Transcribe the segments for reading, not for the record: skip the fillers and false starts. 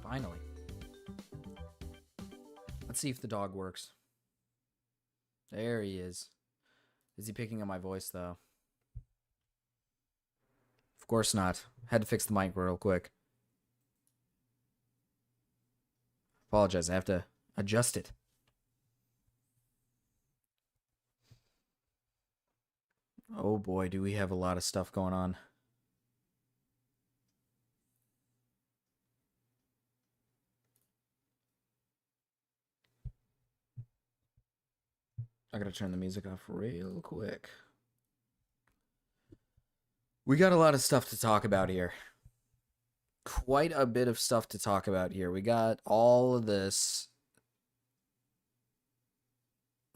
Finally. Let's see if the dog works. There he is. Is he picking up my voice, though? Of course not. Had to fix the mic real quick. Apologize, I have to adjust it. Oh boy, do we have a lot of stuff going on. I gotta turn the music off real quick. We got a lot of stuff to talk about here. Quite a bit of stuff to talk about here. We got all of this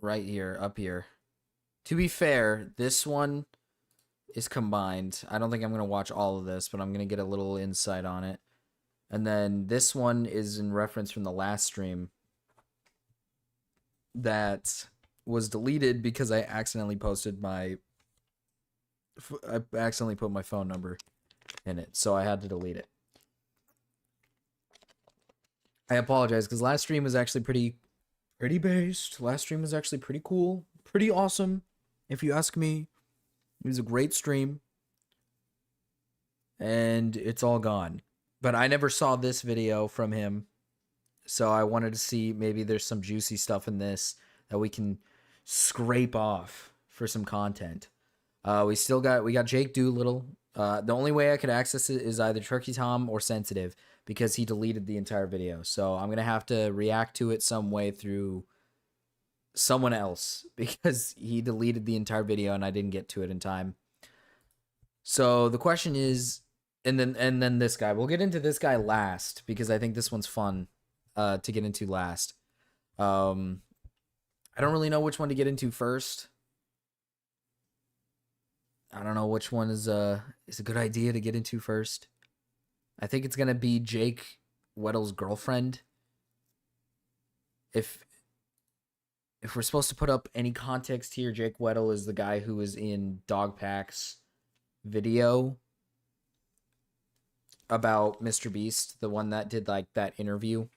right here, up here. To be fair, this one is combined. I don't think I'm going to watch all of this, but I'm going to get a little insight on it. And then this one is in reference from the last stream that was deleted because I accidentally posted I accidentally put my phone number in it, so I had to delete it. I apologize, because last stream was actually pretty based. Last stream was actually pretty cool. Pretty awesome, if you ask me. It was a great stream. And it's all gone. But I never saw this video from him, so I wanted to see maybe there's some juicy stuff in this that we can scrape off for some content. We got Jake Doolittle. The only way I could access it is either Turkey Tom or Sensitive, because he deleted the entire video. So I'm gonna have to react to it some way through someone else, because he deleted the entire video and I didn't get to it in time. So the question is, and then this guy. We'll get into this guy last, because I think this one's fun to get into last. I don't really know which one to get into first. I don't know which one is a good idea to get into first. I think it's gonna be Jake Weddles' girlfriend. If we're supposed to put up any context here, Jake Weddle is the guy who was in Dogpack's video. about Mr. Beast, the one that did like that interview.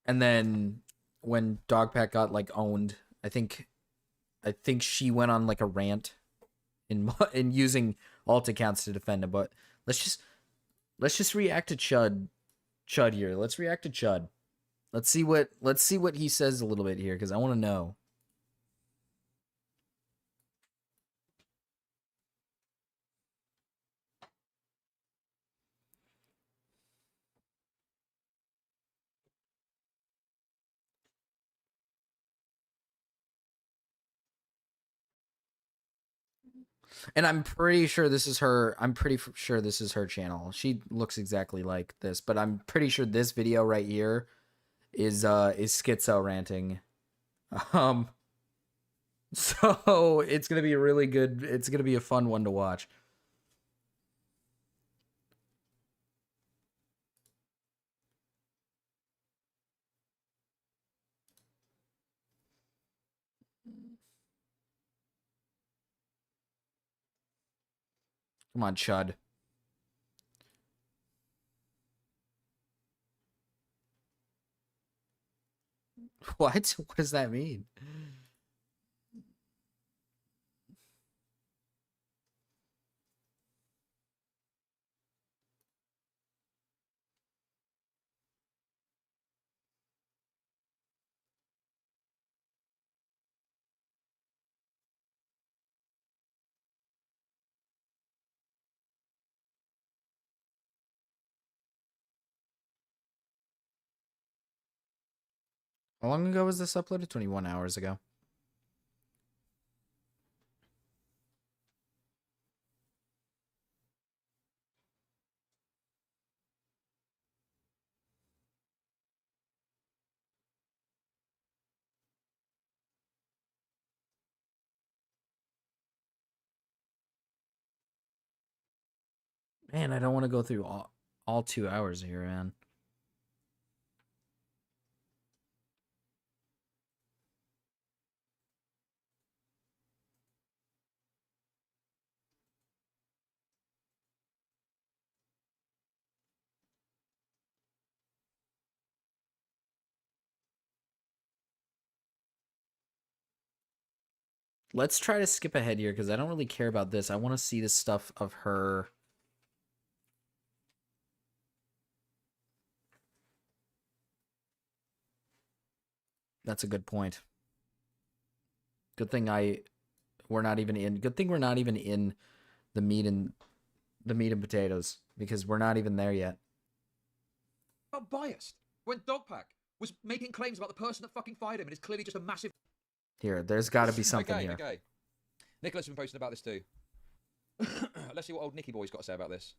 And then when Dogpack got like owned, I think she went on like a rant in using alt accounts to defend him. But let's just react to Chud here. Let's react to Chud. Let's see what he says a little bit here, because I want to know. And I'm pretty sure this is her. I'm pretty sure this is her channel. She looks exactly like this, but I'm pretty sure this video right here is Schizo ranting. Um so it's going to be a really good, it's going to be a fun one to watch. Come on, Chud. What? What does that mean? How long ago was this uploaded? 21 hours ago. Man, I don't want to go through all 2 hours here, man. Let's try to skip ahead here because I don't really care about this. I want to see the stuff of her. That's a good point. Good thing we're not even in. Good thing we're not even in the meat and potatoes, because we're not even there yet. Biased when Dogpack was making claims about the person that fucking fired him, and it's clearly just a massive. Here, there's got to be something here. Okay. Nicholas has been posting about this too. Let's see what old Nicky Boy's got to say about this.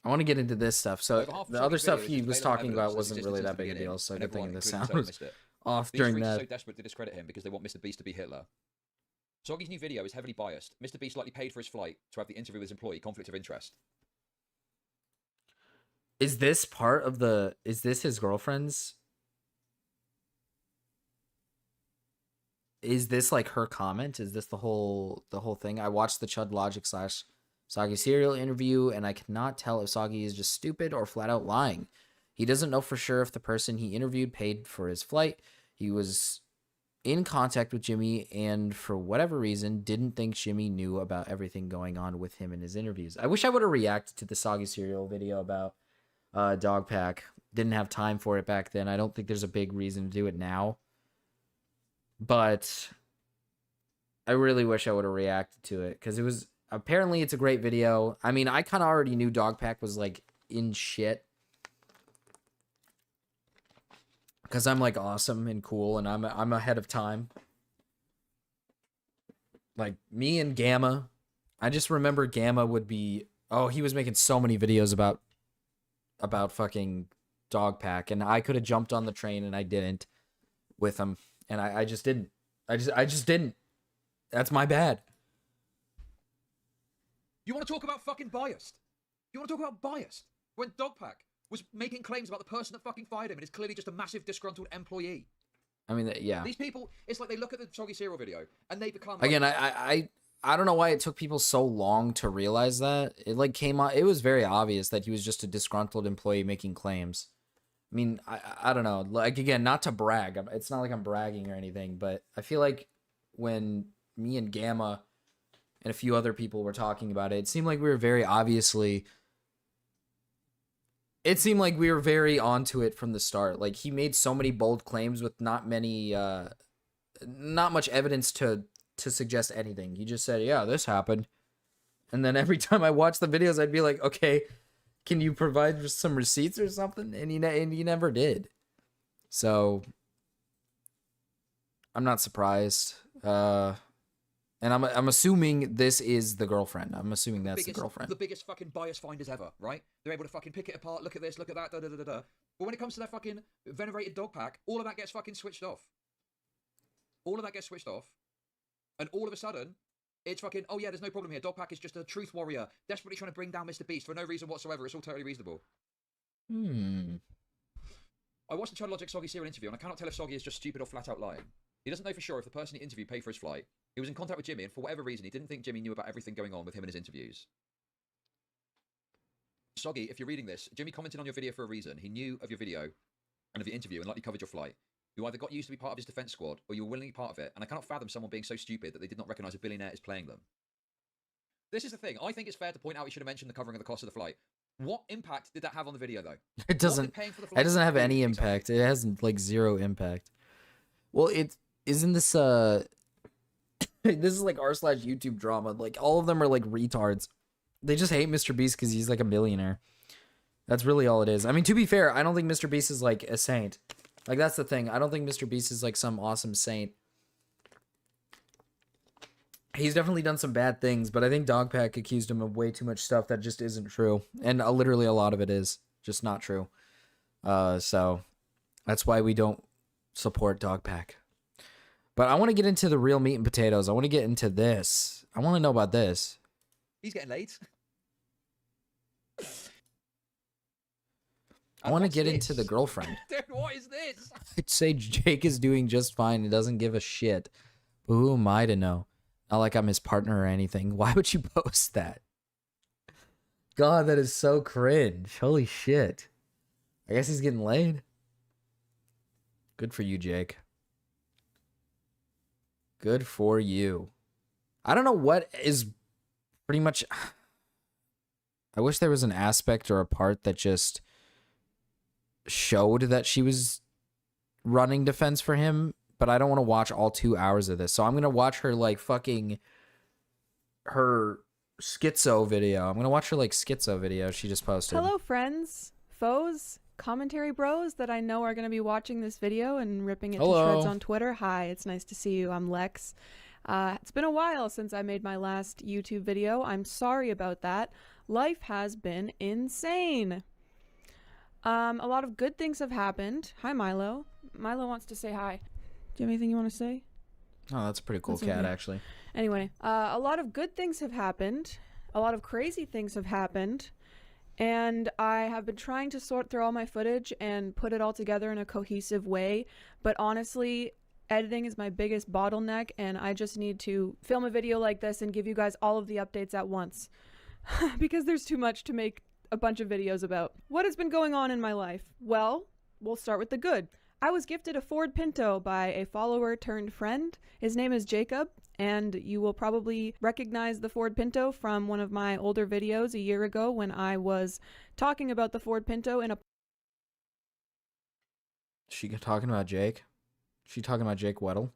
I want to get into this stuff. So the other stuff he was talking about wasn't really that big a deal. So good thing the sound was off during that. These are so desperate to discredit him because they want Mr. Beast to be Hitler. Soggy's new video is heavily biased. Mr. Beast likely paid for his flight to have the interview with his employee. Conflict of interest. Is this part of the? Is this his girlfriend's? Is this like her comment? Is this the whole thing? I watched the Chud Logic / Soggy Serial interview, and I cannot tell if Soggy is just stupid or flat out lying. He doesn't know for sure if the person he interviewed paid for his flight. He was in contact with Jimmy, and for whatever reason, didn't think Jimmy knew about everything going on with him in his interviews. I wish I would have reacted to the Soggy Serial video about Dogpack. Didn't have time for it back then. I don't think there's a big reason to do it now. But I really wish I would have reacted to it, because it was, apparently it's a great video. I mean, I kind of already knew Dogpack was like in shit, because I'm like awesome and cool, and I'm ahead of time. Like me and Gamma, I just remember Gamma would be, oh, he was making so many videos about fucking Dogpack, and I could have jumped on the train, and I didn't with him. And I just didn't. I just didn't. That's my bad. You want to talk about fucking biased? You want to talk about biased? When Dogpack was making claims about the person that fucking fired him, and it's clearly just a massive disgruntled employee. I mean, yeah. These people, it's like they look at the Soggy Serial video, and they become... Again, like, I don't know why it took people so long to realize that. It like came on. It was very obvious that he was just a disgruntled employee making claims. I mean, I don't know. Like, again, not to brag. It's not like I'm bragging or anything, but I feel like when me and Gamma and a few other people were talking about it, it seemed like we were very obviously. It seemed like we were very onto it from the start. Like, he made so many bold claims with not much evidence to suggest anything. He just said, "Yeah, this happened," and then every time I watched the videos, I'd be like, "Okay, can you provide some receipts or something?" And he never did. So I'm not surprised. And I'm assuming this is the girlfriend. I'm assuming that's the girlfriend. The biggest fucking bias finders ever, right? They're able to fucking pick it apart, look at this, look at that, da da da da da. But when it comes to that fucking venerated dog pack, all of that gets fucking switched off. All of that gets switched off. And all of a sudden, it's fucking, oh yeah, there's no problem here. Dog pack is just a truth warrior, desperately trying to bring down Mr. Beast for no reason whatsoever. It's all totally reasonable. I watched the Chad Logic Soggy serial interview, and I cannot tell if Soggy is just stupid or flat out lying. He doesn't know for sure if the person he interviewed paid for his flight. He was in contact with Jimmy, and for whatever reason, he didn't think Jimmy knew about everything going on with him in his interviews. Soggy, if you're reading this, Jimmy commented on your video for a reason. He knew of your video and of your interview and likely covered your flight. You either got used to be part of his defense squad, or you were willingly part of it, and I cannot fathom someone being so stupid that they did not recognize a billionaire is playing them. This is the thing. I think it's fair to point out he should have mentioned the covering of the cost of the flight. What impact did that have on the video, though? It doesn't. It doesn't have any impact. It has like zero impact. Well, it isn't this. This is like r/YouTube drama. Like, all of them are like retards. They just hate Mr. Beast because he's like a millionaire. That's really all it is. I mean, to be fair, I don't think Mr. Beast is like a saint. Like, that's the thing. I don't think Mr. Beast is like some awesome saint. He's definitely done some bad things, but I think Dogpack accused him of way too much stuff that just isn't true. And literally a lot of it is just not true. So that's why we don't support Dogpack. But I want to get into the real meat and potatoes. I want to get into this. I want to know about this. He's getting late. I want to get into the girlfriend. Dude, what is this? I'd say Jake is doing just fine. He doesn't give a shit. But who am I to know? Not like I'm his partner or anything. Why would you post that? God, that is so cringe. Holy shit. I guess he's getting laid. Good for you, Jake. Good for you. I don't know what is pretty much... I wish there was an aspect or a part that just showed that she was running defense for him, but I don't want to watch all 2 hours of this. So I'm going to watch her like fucking her schizo video. I'm going to watch her like schizo video she just posted. Hello, friends, foes, commentary bros that I know are going to be watching this video and ripping it to shreds on Twitter. Hi, it's nice to see you. I'm Lex. It's been a while since I made my last YouTube video. I'm sorry about that. Life has been insane. A lot of good things have happened. Hi, Milo. Milo wants to say hi. Do you have anything you want to say? Oh, that's a pretty cool cat, actually. Anyway, a lot of good things have happened. A lot of crazy things have happened. And I have been trying to sort through all my footage and put it all together in a cohesive way. But honestly, editing is my biggest bottleneck, and I just need to film a video like this and give you guys all of the updates at once. Because there's too much to make a bunch of videos about. What has been going on in my life? Well, we'll start with the good. I was gifted a Ford Pinto by a follower turned friend. His name is Jacob, and you will probably recognize the Ford Pinto from one of my older videos a year ago when I was talking about the Ford Pinto in a... She talking about Jake? She talking about Jake Weddle?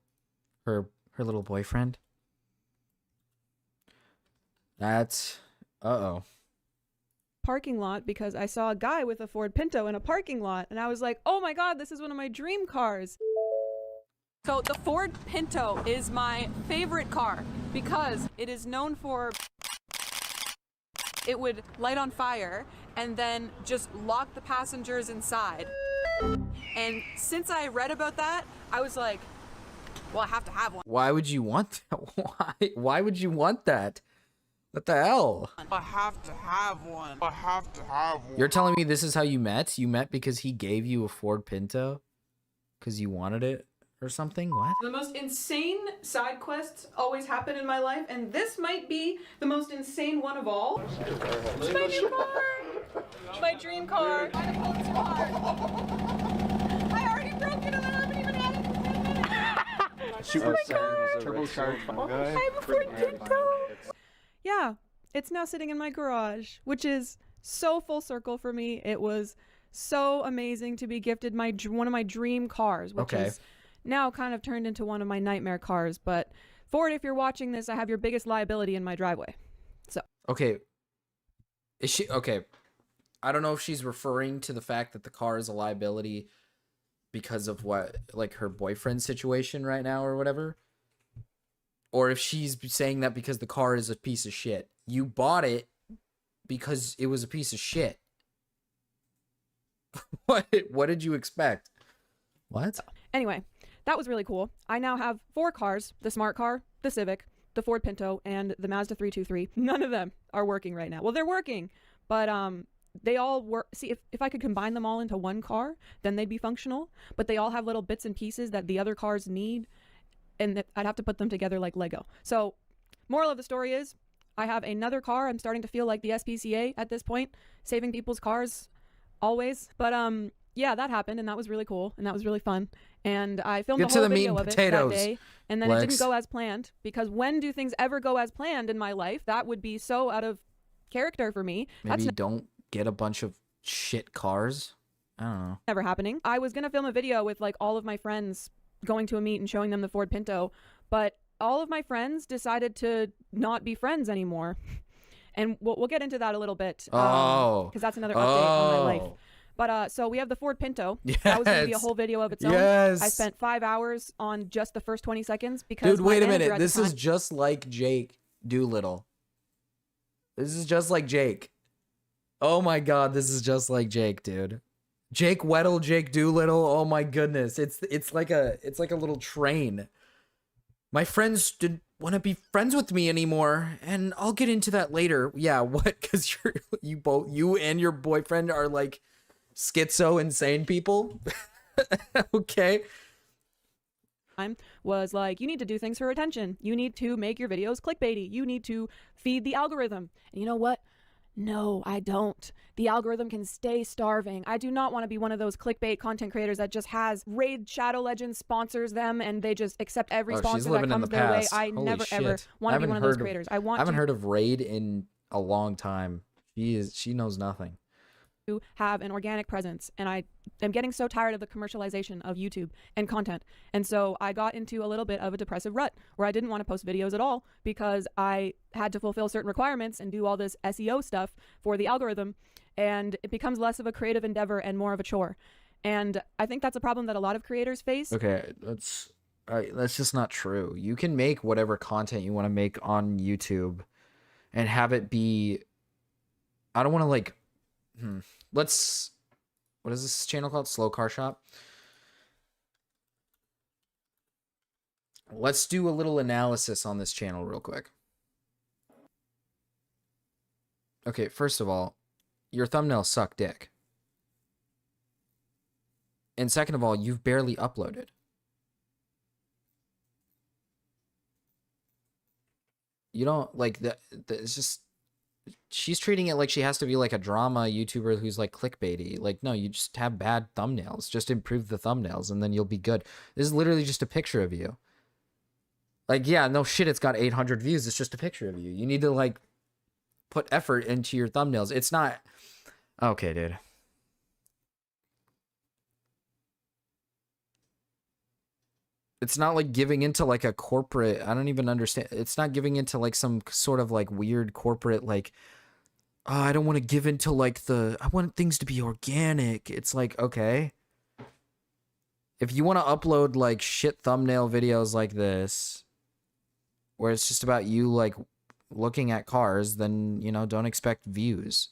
Her little boyfriend? That's... Uh-oh. Parking lot because I saw a guy with a Ford Pinto in a parking lot, and I was like, oh my god, this is one of my dream cars. So the Ford Pinto is my favorite car because it is known for... It would light on fire and then just lock the passengers inside. And since I read about that, I was like, well, I have to have one. Why would you want that? Why would you want that? What the hell? I have to have one. I have to have one. You're telling me this is how you met? You met because he gave you a Ford Pinto? Because you wanted it? or something. What? The most insane side quests always happen in my life, and this might be the most insane one of all. It's my new car! My dream car! My Napoleon's car! I already broke it and I haven't even had it for 10 minutes! Super turbocharged. I have a Ford Pinto! Yeah, it's now sitting in my garage, which is so full circle for me. It was so amazing to be gifted one of my dream cars, which is now kind of turned into one of my nightmare cars. But Ford, if you're watching this, I have your biggest liability in my driveway. So okay, is she okay? I don't know if she's referring to the fact that the car is a liability because of what, like, her boyfriend situation right now or whatever, or if she's saying that because the car is a piece of shit. You bought it because it was a piece of shit. What did you expect? What? Anyway, that was really cool. I now have 4 cars: the smart car, the Civic, the Ford Pinto, and the Mazda 323. None of them are working right now. Well, they're working, but they all work. See, if I could combine them all into one car, then they'd be functional, but they all have little bits and pieces that the other cars need, and I'd have to put them together like Lego. So, moral of the story is, I have another car. I'm starting to feel like the SPCA at this point, saving people's cars always. But yeah, that happened, and that was really cool, and that was really fun. And I filmed a whole video of it that day, and then it didn't go as planned, because when do things ever go as planned in my life? That would be so out of character for me. Maybe don't get a bunch of shit cars. I don't know. Never happening. I was gonna film a video with like all of my friends going to a meet and showing them the Ford Pinto, but all of my friends decided to not be friends anymore. And we'll get into that a little bit. Because that's another update on my life. But so we have the Ford Pinto. Yes. That was going to be a whole video of its own. Yes. I spent 5 hours on just the first 20 seconds because dude, wait a minute. This is just like Jake Doolittle. This is just like Jake. Oh my god, this is just like Jake, dude. Jake Weddle, Jake Doolittle. Oh my goodness. It's like a little train. My friends didn't want to be friends with me anymore, and I'll get into that later. Yeah, what? Because you and your boyfriend are like schizo insane people. Okay. Was like, you need to do things for attention. You need to make your videos clickbaity. You need to feed the algorithm. And you know what? No, I don't. The algorithm can stay starving. I do not want to be one of those clickbait content creators that just has Raid Shadow Legends sponsors them and they just accept every sponsor that comes their way. I never ever want to be one of those creators. I haven't heard of Raid in a long time. She knows nothing. To have an organic presence, and I am getting so tired of the commercialization of YouTube and content, and so I got into a little bit of a depressive rut where I didn't want to post videos at all because I had to fulfill certain requirements and do all this SEO stuff for the algorithm, and it becomes less of a creative endeavor and more of a chore. And I think that's a problem that a lot of creators face. Okay, that's just not true. You can make whatever content you want to make on YouTube and have it be, I don't want to like what is this channel called? Slow Car Shop. Let's do a little analysis on this channel real quick. Okay, first of all, your thumbnails suck dick. And second of all, you've barely uploaded. You don't like that. It's just, she's treating it like she has to be like a drama YouTuber who's like clickbaity. Like, no, you just have bad thumbnails. Just improve the thumbnails and then you'll be good. This is literally just a picture of you. Like, yeah, no shit, it's got 800 views. It's just a picture of you. You need to like put effort into your thumbnails. It's not okay, dude. It's not like giving into like a corporate, I don't even understand. It's not giving into like some sort of like weird corporate, like, oh, I don't want to give into like I want things to be organic. It's like, okay. If you want to upload like shit thumbnail videos like this, where it's just about you like looking at cars, then, you know, don't expect views.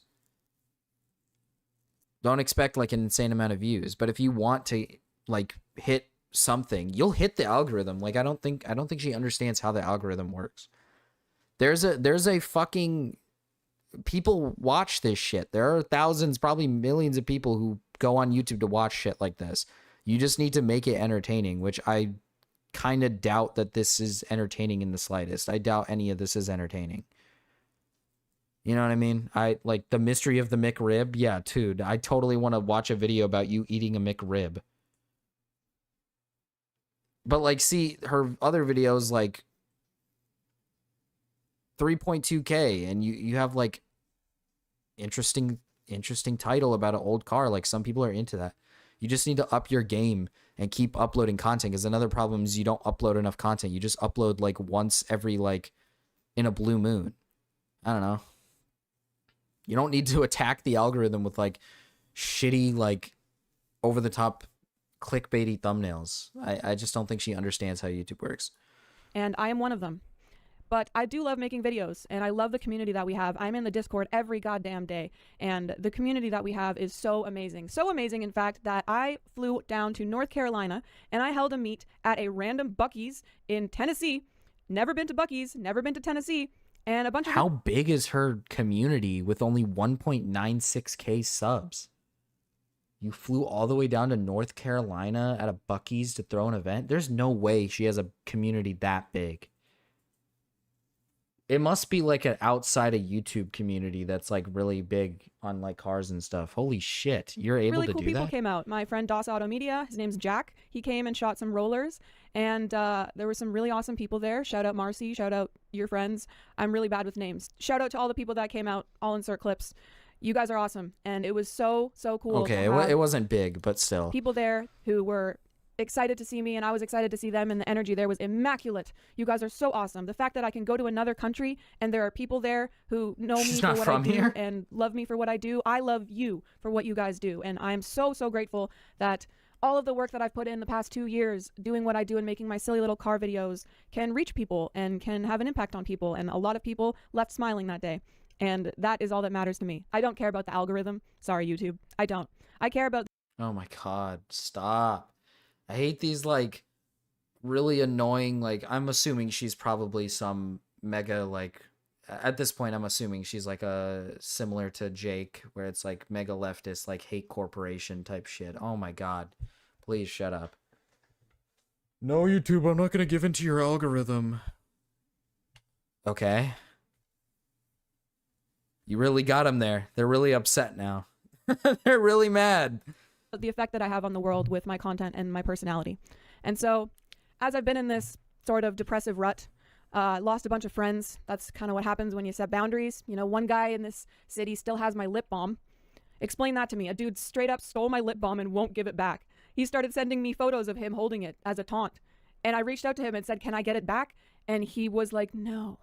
Don't expect like an insane amount of views. But if you want to like hit something, you'll hit the algorithm. Like, I don't think she understands how the algorithm works. There's a fucking, people watch this shit. There are thousands, probably millions of people who go on YouTube to watch shit like this. You just need to make it entertaining, which I kind of doubt that this is entertaining in the slightest. I doubt any of this is entertaining. You know what I mean? I like the mystery of the McRib. Yeah, dude, I totally want to watch a video about you eating a McRib. But like, see, her other videos like 3.2K, and you have like interesting title about an old car. Like, some people are into that. You just need to up your game and keep uploading content, because another problem is you don't upload enough content. You just upload like once every like in a blue moon. I don't know. You don't need to attack the algorithm with like shitty, like over the top clickbaity thumbnails. I just don't think she understands how YouTube works. And I am one of them. But I do love making videos, and I love the community that we have. I'm in the Discord every goddamn day, and the community that we have is so amazing. So amazing, in fact, that I flew down to North Carolina, and I held a meet at a random Buc-ee's in Tennessee. Never been to Buc-ee's, never been to Tennessee, and a bunch of... How big is her community with only 1.96K subs? You flew all the way down to North Carolina at a Buc-ee's to throw an event? There's no way she has a community that big. It must be like an outside of YouTube community that's like really big on like cars and stuff. Holy shit, you're able really to cool do people that? came out. My friend Doss Auto Media, his name's Jack. He came and shot some rollers, and there were some really awesome people there. Shout out Marcy, shout out your friends. I'm really bad with names. Shout out to all the people that came out. I'll insert clips. You guys are awesome, and it was so cool. Okay, it wasn't big, but still. People there who were excited to see me, and I was excited to see them, and the energy there was immaculate. You guys are so awesome. The fact that I can go to another country and there are people there who know me for what I do and love me for what I do. I love you for what you guys do, and I'm so grateful that all of the work that I've put in the past 2 years doing what I do and making my silly little car videos can reach people and can have an impact on people, and a lot of people left smiling that day, and that is all that matters to me. I don't care about the algorithm. Sorry, YouTube. I don't. I care about... Oh my god, stop. I hate these, like, really annoying, like, I'm assuming she's probably some mega, like, at this point, I'm assuming she's, like, similar to Jake, where it's, like, mega leftist, like, hate corporation type shit. Oh my god. Please shut up. No, YouTube, I'm not gonna give in to your algorithm. Okay. You really got them there. They're really upset now. They're really mad. The effect that I have on the world with my content and my personality. And so, as I've been in this sort of depressive rut, lost a bunch of friends. That's kind of what happens when you set boundaries. You know, one guy in this city still has my lip balm. Explain that to me. A dude straight up stole my lip balm and won't give it back. He started sending me photos of him holding it as a taunt. And I reached out to him and said, "Can I get it back?" And he was like, "No."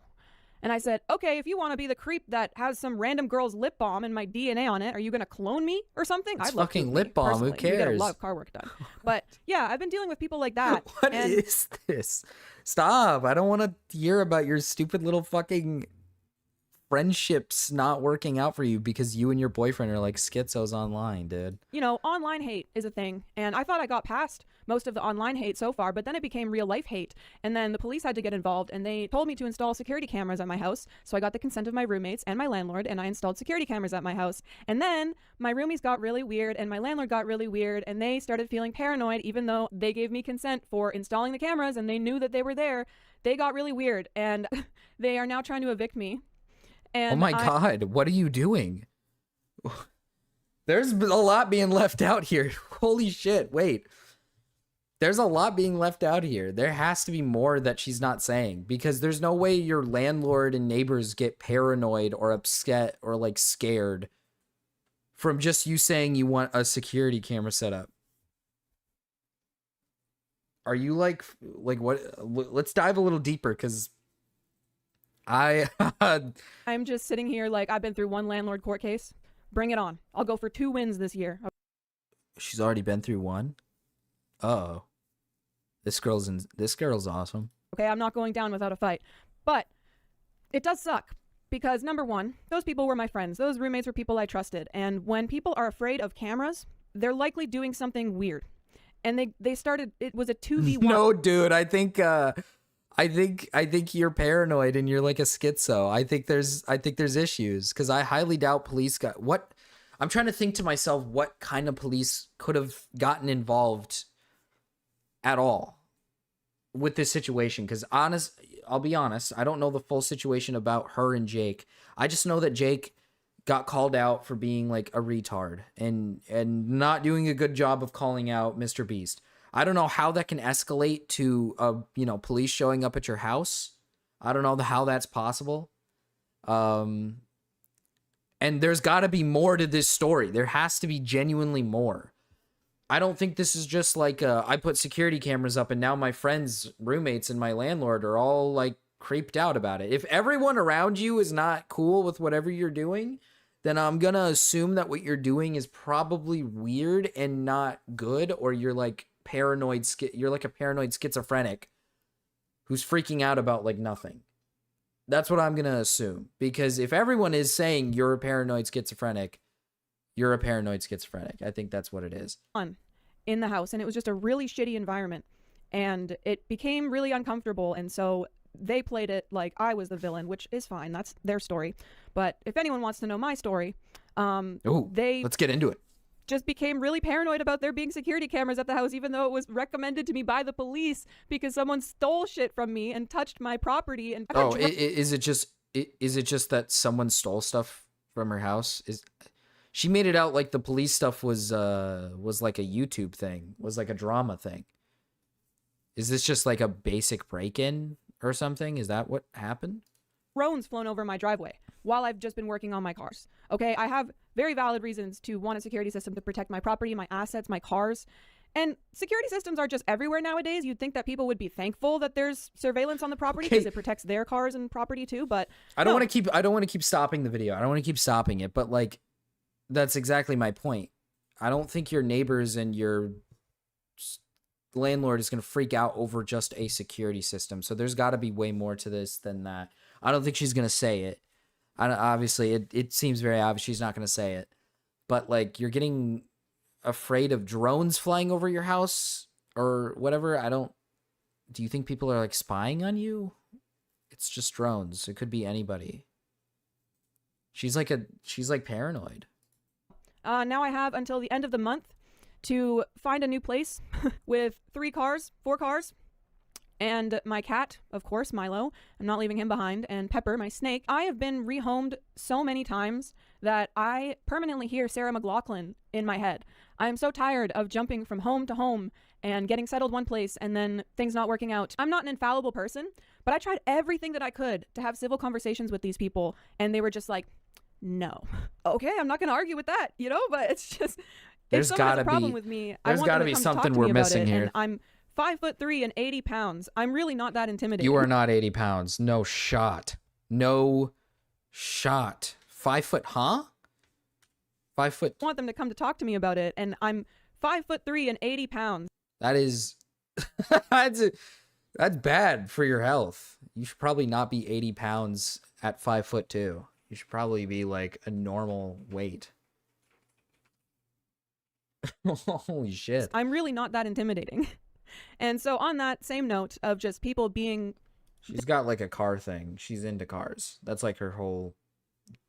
And I said, "Okay, if you want to be the creep that has some random girl's lip balm and my DNA on it, are you going to clone me or something?" It's fucking lip balm. Who cares? We get a lot of car work done. But yeah, I've been dealing with people like that. What is this? Stop. I don't want to hear about your stupid little fucking friendships not working out for you because you and your boyfriend are like schizos online, dude. You know, online hate is a thing. And I thought I got past most of the online hate so far, but then it became real life hate. And then the police had to get involved, and they told me to install security cameras at my house. So I got the consent of my roommates and my landlord, and I installed security cameras at my house. And then my roomies got really weird, and my landlord got really weird, and they started feeling paranoid, even though they gave me consent for installing the cameras and they knew that they were there. They got really weird, and they are now trying to evict me. And oh my god, what are you doing? There's a lot being left out here. Holy shit, wait. There's a lot being left out here. There has to be more that she's not saying, because there's no way your landlord and neighbors get paranoid or upset or like scared from just you saying you want a security camera set up. Are you like what? Let's dive a little deeper, because I'm just sitting here like, I've been through one landlord court case. Bring it on. I'll go for 2 wins this year. She's already been through one? Uh-oh. This girl's awesome. Okay, I'm not going down without a fight. But it does suck, because number one, those people were my friends. Those roommates were people I trusted. And when people are afraid of cameras, they're likely doing something weird. And they started, it was a 2v1. No, dude, I think you're paranoid and you're like a schizo. I think there's issues, because I highly doubt police got what. I'm trying to think to myself what kind of police could have gotten involved at all with this situation, because I'll be honest, I don't know the full situation about her and Jake. I just know that Jake got called out for being like a retard and not doing a good job of calling out Mr. Beast. I don't know how that can escalate to police showing up at your house. I don't know how that's possible. And there's got to be more to this story. There has to be genuinely more. I don't think this is just like I put security cameras up and now my friends, roommates, and my landlord are all like creeped out about it. If everyone around you is not cool with whatever you're doing, then I'm going to assume that what you're doing is probably weird and not good, or you're like paranoid. You're like a paranoid schizophrenic who's freaking out about like nothing. That's what I'm going to assume, because if everyone is saying you're a paranoid schizophrenic, you're a paranoid schizophrenic. I think that's what it is. In the house, and it was just a really shitty environment, and it became really uncomfortable, and so they played it like I was the villain, which is fine. That's their story. But if anyone wants to know my story, let's get into it. Just became really paranoid about there being security cameras at the house, even though it was recommended to me by the police because someone stole shit from me and touched my property. And is it just that someone stole stuff from her house? She made it out like the police stuff was like a YouTube thing, was like a drama thing. Is this just like a basic break-in or something? Is that what happened? Drones flown over my driveway while I've just been working on my cars. Okay, I have very valid reasons to want a security system to protect my property, my assets, my cars. And security systems are just everywhere nowadays. You'd think that people would be thankful that there's surveillance on the property because it protects their cars and property too. But I don't want to keep stopping the video. I don't want to keep stopping it. But like, that's exactly my point. I don't think your neighbors and your landlord is going to freak out over just a security system. So there's got to be way more to this than that. I don't think she's going to say it. Obviously, it seems very obvious she's not going to say it. But like, you're getting afraid of drones flying over your house or whatever. Do you think people are like spying on you? It's just drones. It could be anybody. She's like paranoid. Now I have until the end of the month to find a new place with 4 cars, and my cat, of course, Milo. I'm not leaving him behind, and Pepper, my snake. I have been rehomed so many times that I permanently hear Sarah McLachlan in my head. I am so tired of jumping from home to home and getting settled one place and then things not working out. I'm not an infallible person, but I tried everything that I could to have civil conversations with these people, and they were just like, no. Okay, I'm not going to argue with that, but it's just, if someone has a problem with me, I want them to come talk to me about it. And I'm 5'3" and 80 pounds. I'm really not that intimidating. You are not 80 pounds. No shot. No shot. 5 foot, huh? 5 foot. I want them to come to talk to me about it, and I'm 5'3" and 80 pounds. That is, that's bad for your health. You should probably not be 80 pounds at 5'2". You should probably be like a normal weight. Holy shit. I'm really not that intimidating. And so on that same note of just people being... She's got like a car thing. She's into cars. That's like her whole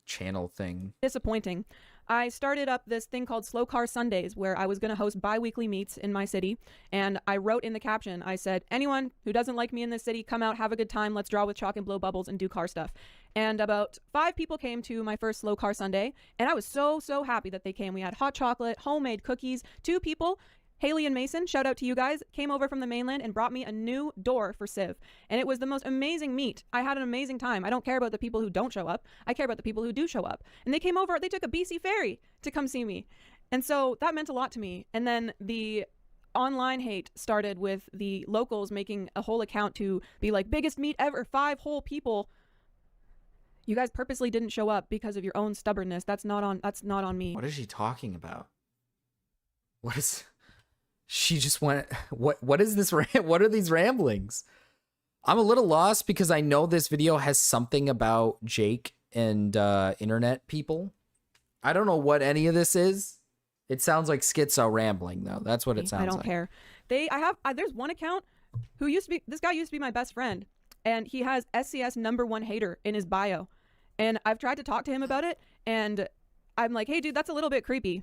channel thing. Disappointing. I started up this thing called Slow Car Sundays, where I was going to host bi-weekly meets in my city. And I wrote in the caption, I said, anyone who doesn't like me in this city, come out, have a good time. Let's draw with chalk and blow bubbles and do car stuff. And about 5 people came to my first Slow Car Sunday. And I was so happy that they came. We had hot chocolate, homemade cookies. 2 people, Haley and Mason, shout out to you guys, came over from the mainland and brought me a new door for Civ. And it was the most amazing meet. I had an amazing time. I don't care about the people who don't show up. I care about the people who do show up. And they came over, they took a BC ferry to come see me. And so that meant a lot to me. And then the online hate started with the locals making a whole account to be like, biggest meet ever, 5 whole people. You guys purposely didn't show up because of your own stubbornness. That's not on me. What is she talking about? She just went, what is this? What are these ramblings? I'm a little lost because I know this video has something about Jake and internet people. I don't know what any of this is. It sounds like schizo rambling though. That's what it sounds like. I don't care. There's one account who this guy used to be my best friend, and he has SCS #1 hater in his bio. And I've tried to talk to him about it, and I'm like, hey dude, that's a little bit creepy.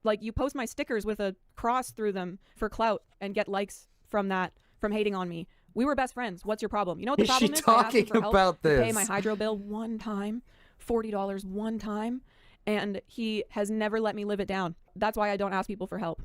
Like, you post my stickers with a cross through them for clout and get likes from hating on me. We were best friends. What's your problem? You know what the Is problem she is? I asked him talking for help about to pay this? my hydro bill one time, $40 one time, and he has never let me live it down. That's why I don't ask people for help.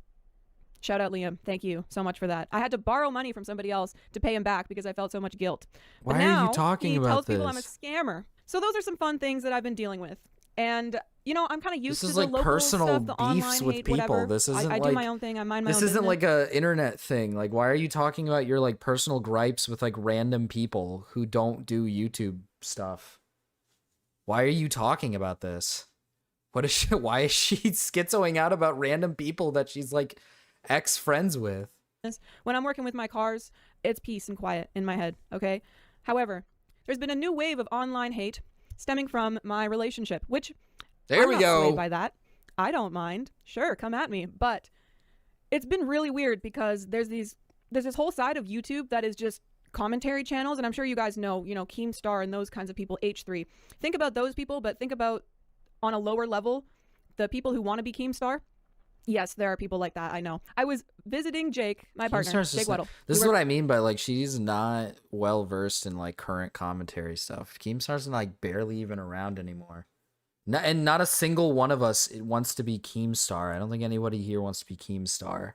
Shout out Liam. Thank you so much for that. I had to borrow money from somebody else to pay him back because I felt so much guilt. But Why now are you talking he about tells people I'm a this? scammer. So those are some fun things that I've been dealing with. And, you know, I'm kind of used This to is the like local personal stuff, the beefs online with hate, people. whatever. This isn't I do like my own thing. I mind my this own isn't business. like a internet thing. Like, why are you talking about your like personal gripes with like random people who don't do YouTube stuff? Why are you talking about this? What is she? Why is she schizoing out about random people that she's like ex friends with? When I'm working with my cars, it's peace and quiet in my head, okay? However, there's been a new wave of online hate stemming from my relationship, which I'm not swayed by that. I don't mind. Sure, come at me. But it's been really weird because there's this whole side of YouTube that is just commentary channels, and I'm sure you guys know, Keemstar and those kinds of people, H3. Think about those people, but think about on a lower level, the people who want to be Keemstar. Yes, there are people like that. I know. I was visiting Jake, my partner, Jake Weddle. This is what I mean by like she's not well versed in like current commentary stuff. Keemstar's like barely even around anymore. And not a single one of us wants to be Keemstar. I don't think anybody here wants to be Keemstar.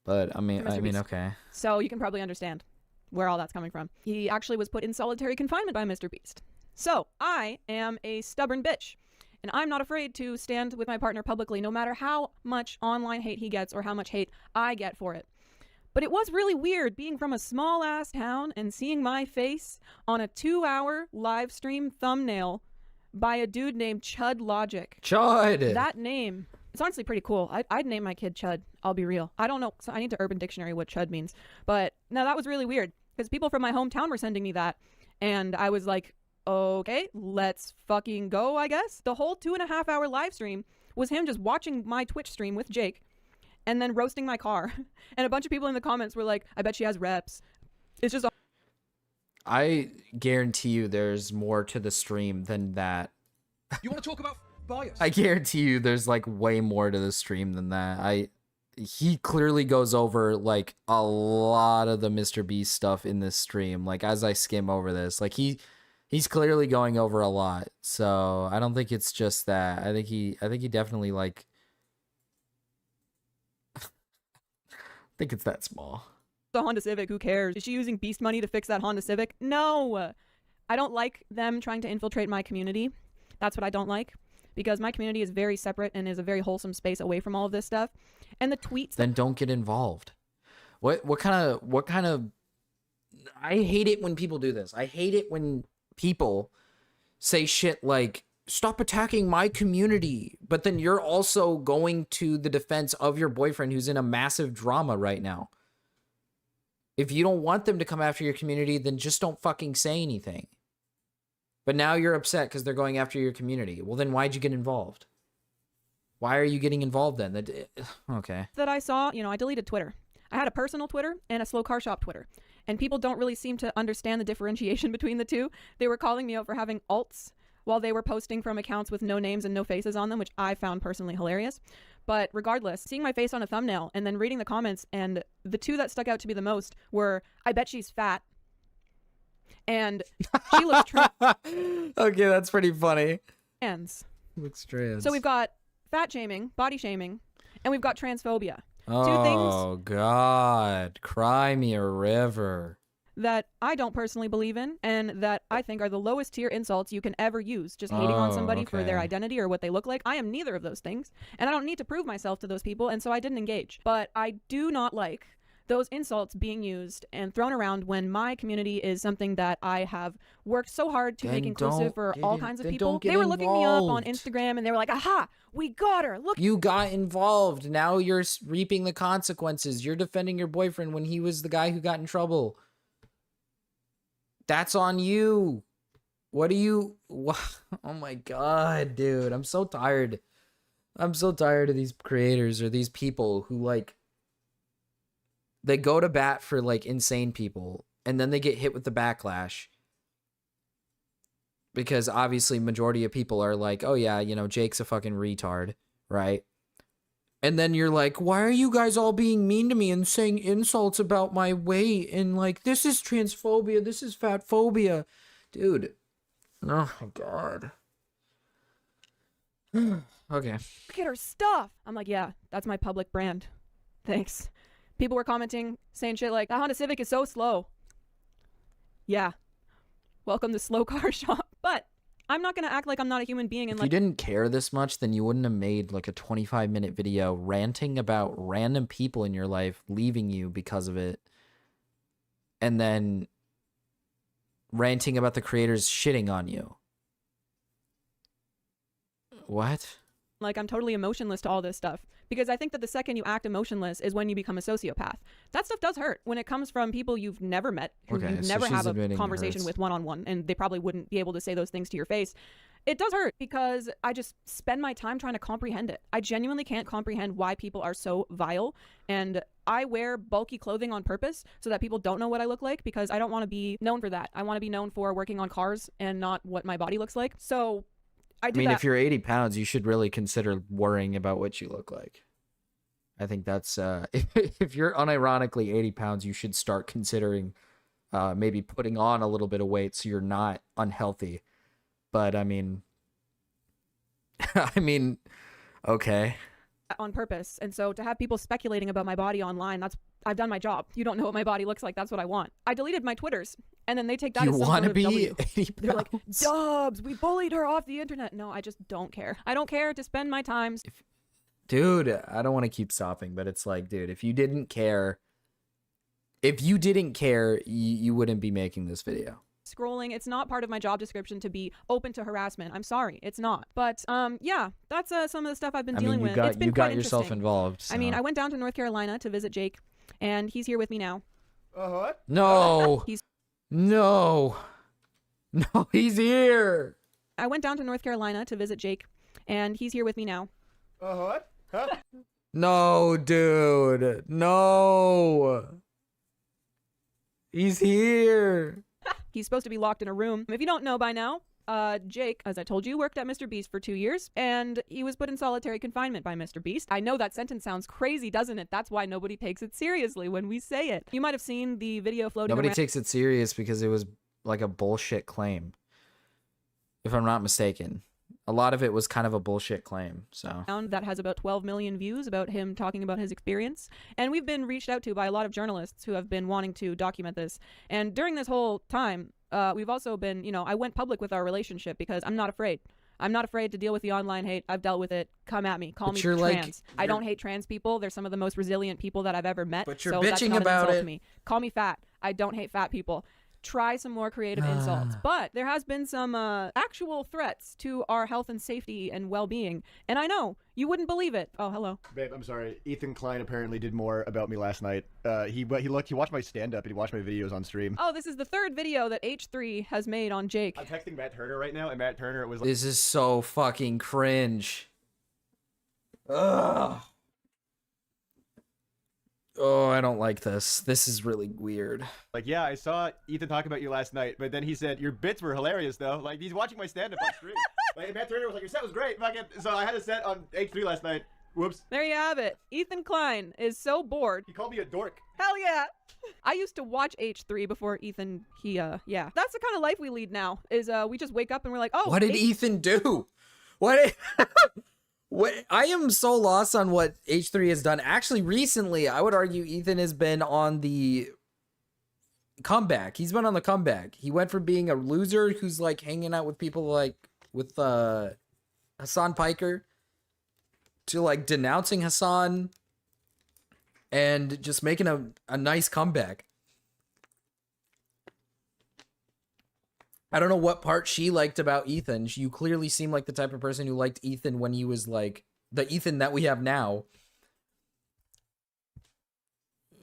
But I mean, okay. So you can probably understand where all that's coming from. He actually was put in solitary confinement by Mr. Beast. So I am a stubborn bitch. And I'm not afraid to stand with my partner publicly, no matter how much online hate he gets or how much hate I get for it. But it was really weird being from a small-ass town and seeing my face on a 2-hour live stream thumbnail by a dude named Chud Logic. Chud! That name, it's honestly pretty cool. I'd name my kid Chud. I'll be real. I don't know. So I need to Urban Dictionary what Chud means. But no, that was really weird because people from my hometown were sending me that. And I was like, okay, let's fucking go, I guess. The whole 2.5-hour live stream was him just watching my Twitch stream with Jake and then roasting my car. And a bunch of people in the comments were like, I bet she has reps. It's just... I guarantee you there's more to the stream than that. You want to talk about bias? I guarantee you there's like way more to the stream than that. He clearly goes over like a lot of the Mr. Beast stuff in this stream. Like as I skim over this, like he's clearly going over a lot. So I don't think it's just that. I think he definitely like I think it's that small. The Honda Civic, who cares? Is she using Beast money to fix that Honda Civic? No. I don't like them trying to infiltrate my community. That's what I don't like. Because my community is very separate and is a very wholesome space away from all of this stuff. And the tweets... Then don't get involved. What kind of I hate it when people do this. I hate it when people say shit like, stop attacking my community, but then you're also going to the defense of your boyfriend who's in a massive drama right now. If you don't want them to come after your community, then just don't fucking say anything. But now you're upset because they're going after your community. Well, then why'd you get involved? Why are you getting involved then? Okay. that I saw, I deleted Twitter. I had a personal Twitter and a slow car shop Twitter. And people don't really seem to understand the differentiation between the two. They were calling me out for having alts while they were posting from accounts with no names and no faces on them, which I found personally hilarious. But regardless, seeing my face on a thumbnail and then reading the comments, and the two that stuck out to me the most were, I bet she's fat. And she looks trans. Okay, that's pretty funny. Looks trans. So we've got fat shaming, body shaming, and we've got transphobia. Oh, God. Cry me a river. That I don't personally believe in, and that I think are the lowest tier insults you can ever use, just hating on somebody for their identity or what they look like. I am neither of those things, and I don't need to prove myself to those people, and so I didn't engage. But I do not like those insults being used and thrown around when my community is something that I have worked so hard to make inclusive for all kinds of people. They were looking me up on Instagram, and they were like, aha, we got her. Look. You got involved. Now you're reaping the consequences. You're defending your boyfriend when he was the guy who got in trouble. That's on you. What do you... Oh my God, dude. I'm so tired. I'm so tired of these creators or these people who, like... They go to bat for, like, insane people, and then they get hit with the backlash. Because, obviously, majority of people are like, oh, yeah, Jake's a fucking retard, right? And then you're like, why are you guys all being mean to me and saying insults about my weight? And like, this is transphobia. This is fat phobia. Dude. Oh my God. Okay. Look at her stuff. I'm like, yeah, that's my public brand. Thanks. People were commenting, saying shit like, that Honda Civic is so slow. Yeah. Welcome to Slow Car Shop. But I'm not going to act like I'm not a human being. And If like, you didn't care this much, then you wouldn't have made like a 25-minute video ranting about random people in your life leaving you because of it. And then ranting about the creators shitting on you. What? like I'm totally emotionless to all this stuff. Because I think that the second you act emotionless is when you become a sociopath. That stuff does hurt when it comes from people you've never met, who Okay, you so never she's have a admitting it conversation hurts. with one-on-one, and they probably wouldn't be able to say those things to your face. It does hurt because I just spend my time trying to comprehend it. I genuinely can't comprehend why people are so vile, and I wear bulky clothing on purpose so that people don't know what I look like, because I don't want to be known for that. I want to be known for working on cars and not what my body looks like. So I do that. If you're 80 pounds, you should really consider worrying about what you look like. I think that's, if you're unironically 80 pounds, you should start considering maybe putting on a little bit of weight so you're not unhealthy. But I mean, okay. On purpose. And so to have people speculating about my body online, I've done my job. You don't know what my body looks like. That's what I want. I deleted my Twitters, and then they take that You as some want sort to of be W. 80 They're like, pounds? Dubs, we bullied her off the internet. No, I just don't care. I don't care to spend my time Dude, I don't want to keep stopping, but it's like, dude, if you didn't care, you wouldn't be making this video. scrolling. It's not part of my job description to be open to harassment. I'm sorry, it's not. But yeah, that's some of the stuff I've been dealing with. It's been you quite got yourself interesting. involved. So. I mean, I went down to North Carolina to visit Jake, and he's here with me now. What? No. He's- No, he's here. I went down to North Carolina to visit Jake, and he's here with me now. What? Huh? No, dude. No. He's here. He's supposed to be locked in a room. If you don't know by now, Jake, as I told you, worked at Mr. Beast for 2 years, and he was put in solitary confinement by Mr. Beast. I know that sentence sounds crazy, doesn't it? That's why nobody takes it seriously when we say it. You might have seen the video floating Nobody around. takes it serious because it was like a bullshit claim. If I'm not mistaken. A lot of it was kind of a bullshit claim, so. That has about 12 million views about him talking about his experience. And we've been reached out to by a lot of journalists who have been wanting to document this. And during this whole time, we've also been, I went public with our relationship because I'm not afraid. I'm not afraid to deal with the online hate. I've dealt with it. Come at me. Call But me you're trans. like- I don't hate trans people. They're some of the most resilient people that I've ever met. But you're so that's bitching not an about insult it. to me. Call me fat. I don't hate fat people. Try some more creative insults. But there has been some actual threats to our health and safety and well-being. And I know you wouldn't believe it. Oh, hello. Babe, I'm sorry. Ethan Klein apparently did more about me last night. He watched my stand-up and he watched my videos on stream. Oh, this is the third video that H3 has made on Jake. I'm texting Matt Turner right now, and Matt Turner was like, This is so fucking cringe. Ugh. Oh, I don't like this. This is really weird. yeah, I saw Ethan talk about you last night, but then he said, your bits were hilarious, though. Like, he's watching my stand-up on stream. Matt Turner was like, your set was great. So I had a set on H3 last night. Whoops. There you have it. Ethan Klein is so bored. He called me a dork. Hell yeah. I used to watch H3 before Ethan, yeah. That's the kind of life we lead now, is we just wake up and we're like, oh. What did Ethan do? What? I am so lost on what H3 has done. Actually, recently, I would argue Ethan has been on the comeback. He's been on the comeback. He went from being a loser who's like hanging out with people like with Hassan Piker to like denouncing Hassan and just making a nice comeback. I don't know what part she liked about Ethan. You clearly seem like the type of person who liked Ethan when he was like the Ethan that we have now.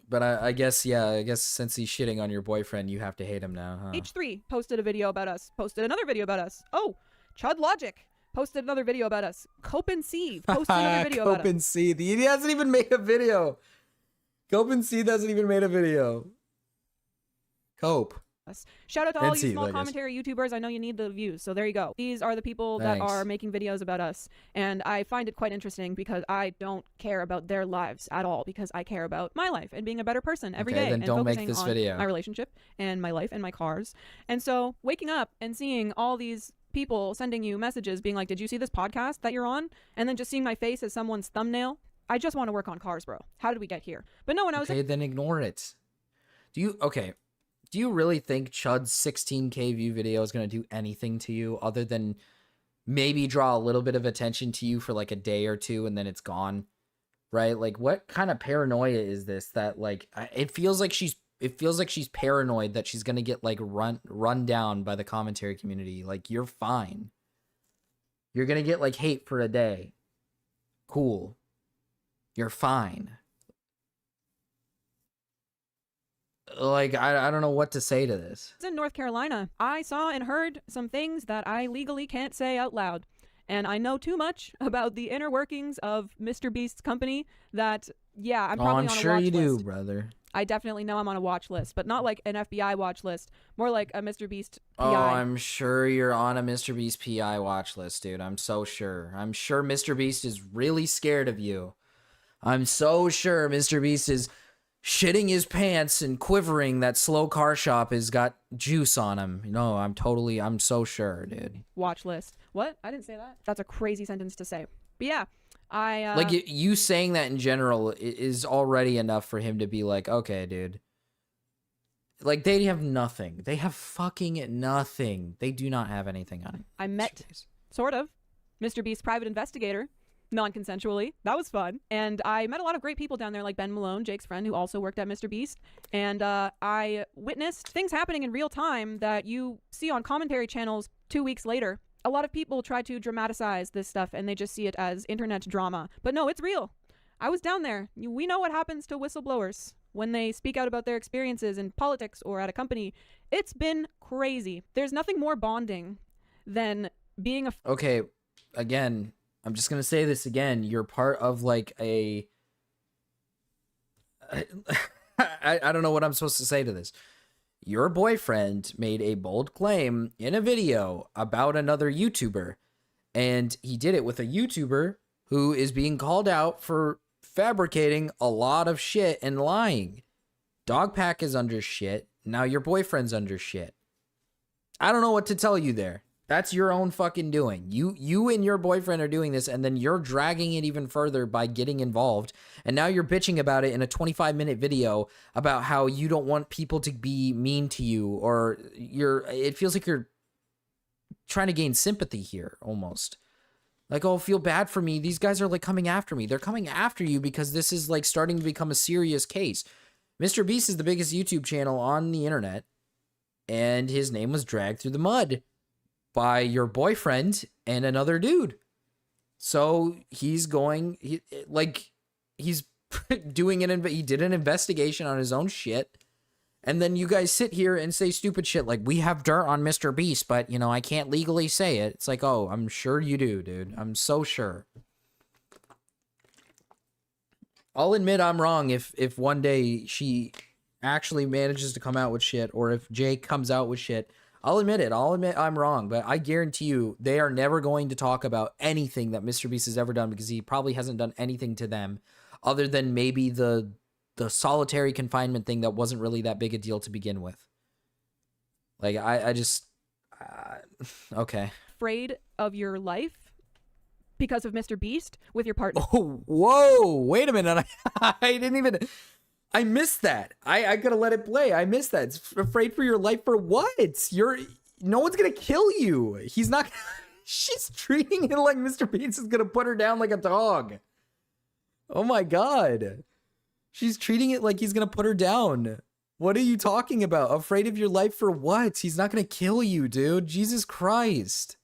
But I guess since he's shitting on your boyfriend, you have to hate him now, huh? H3 posted a video about us, posted another video about us. Oh, Chud Logic posted another video about us. Cope and Seethe posted another video about Cope us. and Seethe. He hasn't even made a video. Cope and Seethe hasn't even made a video. Cope. Shout out to all And you see, small I guess. commentary YouTubers. I know you need the views, so there you go. These are the people that Thanks. are making videos about us, and I find it quite interesting because I don't care about their lives at all, because I care about my life and being a better person every day, Okay, then and don't make focusing this on video. my relationship and my life and my cars. And so waking up and seeing all these people sending you messages being like, did you see this podcast that you're on? And then just seeing my face as someone's thumbnail. I just want to work on cars, bro. How did we get here? But no, when I was Okay, then ignore it. Do you really think Chud's 16K view video is going to do anything to you other than maybe draw a little bit of attention to you for like a day or two and then it's gone? Right? Like, what kind of paranoia is this that like it feels like she's paranoid that she's going to get like run down by the commentary community. Like, you're fine. You're going to get like hate for a day. Cool. You're fine. Like, I don't know what to say to this. in North Carolina, I saw and heard some things that I legally can't say out loud. And I know too much about the inner workings of Mr. Beast's company that, yeah, I'm probably I'm on a sure watch you do, list. brother. I definitely know I'm on a watch list, but not like an FBI watch list, more like a Mr. Beast PI. Oh, I'm sure you're on a Mr. Beast PI watch list, dude. I'm so sure. I'm sure Mr. Beast is really scared of you. I'm so sure Mr. Beast is shitting his pants and quivering that Slow Car Shop has got juice on him. No, I'm so sure, dude. Watch list. What? I didn't say that. That's a crazy sentence to say. But yeah, I Like, you saying that in general is already enough for him to be like, okay, dude. Like, they have nothing. They have fucking nothing. They do not have anything on I met, sort of, Mr. Beast's private investigator, non-consensually. That was fun. And I met a lot of great people down there, like Ben Malone, Jake's friend, who also worked at Mr. Beast. And I witnessed things happening in real time that you see on commentary channels 2 weeks later. A lot of people try to dramatize this stuff and they just see it as internet drama. But no, it's real. I was down there. We know what happens to whistleblowers when they speak out about their experiences in politics or at a company. It's been crazy. There's nothing more bonding than being a... Okay, again, I'm just going to say this again. You're part of like a... I don't know what I'm supposed to say to this. Your boyfriend made a bold claim in a video about another YouTuber, and he did it with a YouTuber who is being called out for fabricating a lot of shit and lying. Dogpack is under shit. Now your boyfriend's under shit. I don't know what to tell you there. That's your own fucking doing. You and your boyfriend are doing this, and then you're dragging it even further by getting involved. And now you're bitching about it in a 25-minute video about how you don't want people to be mean to you, or it feels like you're trying to gain sympathy here almost. Like, oh, feel bad for me. These guys are like coming after me. They're coming after you because this is like starting to become a serious case. Mr. Beast is the biggest YouTube channel on the internet, and his name was dragged through the mud by your boyfriend and another dude. So he's doing he did an investigation on his own shit. And then you guys sit here and say stupid shit like, we have dirt on Mr. Beast, but you know, I can't legally say it. It's like, oh, I'm sure you do, dude. I'm so sure. I'll admit I'm wrong if one day she actually manages to come out with shit, or if Jake comes out with shit. I'll admit it. I'll admit I'm wrong, but I guarantee you they are never going to talk about anything that Mr. Beast has ever done, because he probably hasn't done anything to them other than maybe the solitary confinement thing that wasn't really that big a deal to begin with. Like, I just... okay. afraid of your life because of Mr. Beast with your partner. Oh, whoa, wait a minute. I missed that. I gotta let it play. I missed that. It's afraid for your life for what? No one's gonna kill you. He's not. She's treating it like Mr. Beast is gonna put her down like a dog. Oh my god. She's treating it like he's gonna put her down. What are you talking about? Afraid of your life for what? He's not gonna kill you, dude. Jesus Christ.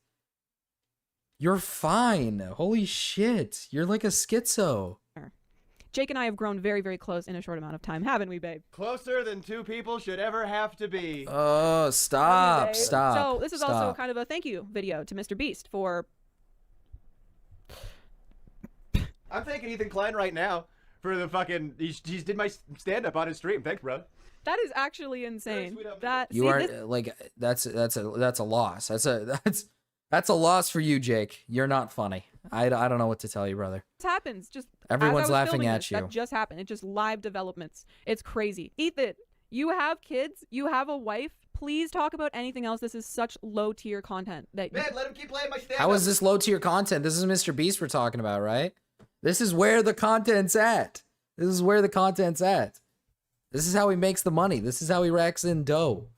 You're fine. Holy shit. You're like a schizo. Jake and I have grown very, very close in a short amount of time, haven't we, babe? Closer than two people should ever have to be. Oh, stop. So this is also stop. kind of a thank you video to Mr. Beast for... I'm thanking Ethan Klein right now for the fucking. He did my stand up on his stream. Thanks, bro. That is actually insane. sweet of him. That You see, are this- like that's a loss. That's a loss for you, Jake. You're not funny. I don't know what to tell you, brother. this happens. Just Everyone's as I was laughing filming at this, you. That just happened. It just live developments. It's crazy. Ethan, you have kids. You have a wife. Please talk about anything else. This is such low tier content that Man, let him keep playing my stand up. How is this low tier content? This is Mr. Beast we're talking about, right? This is where the content's at. This is where the content's at. This is how he makes the money. This is how he racks in dough.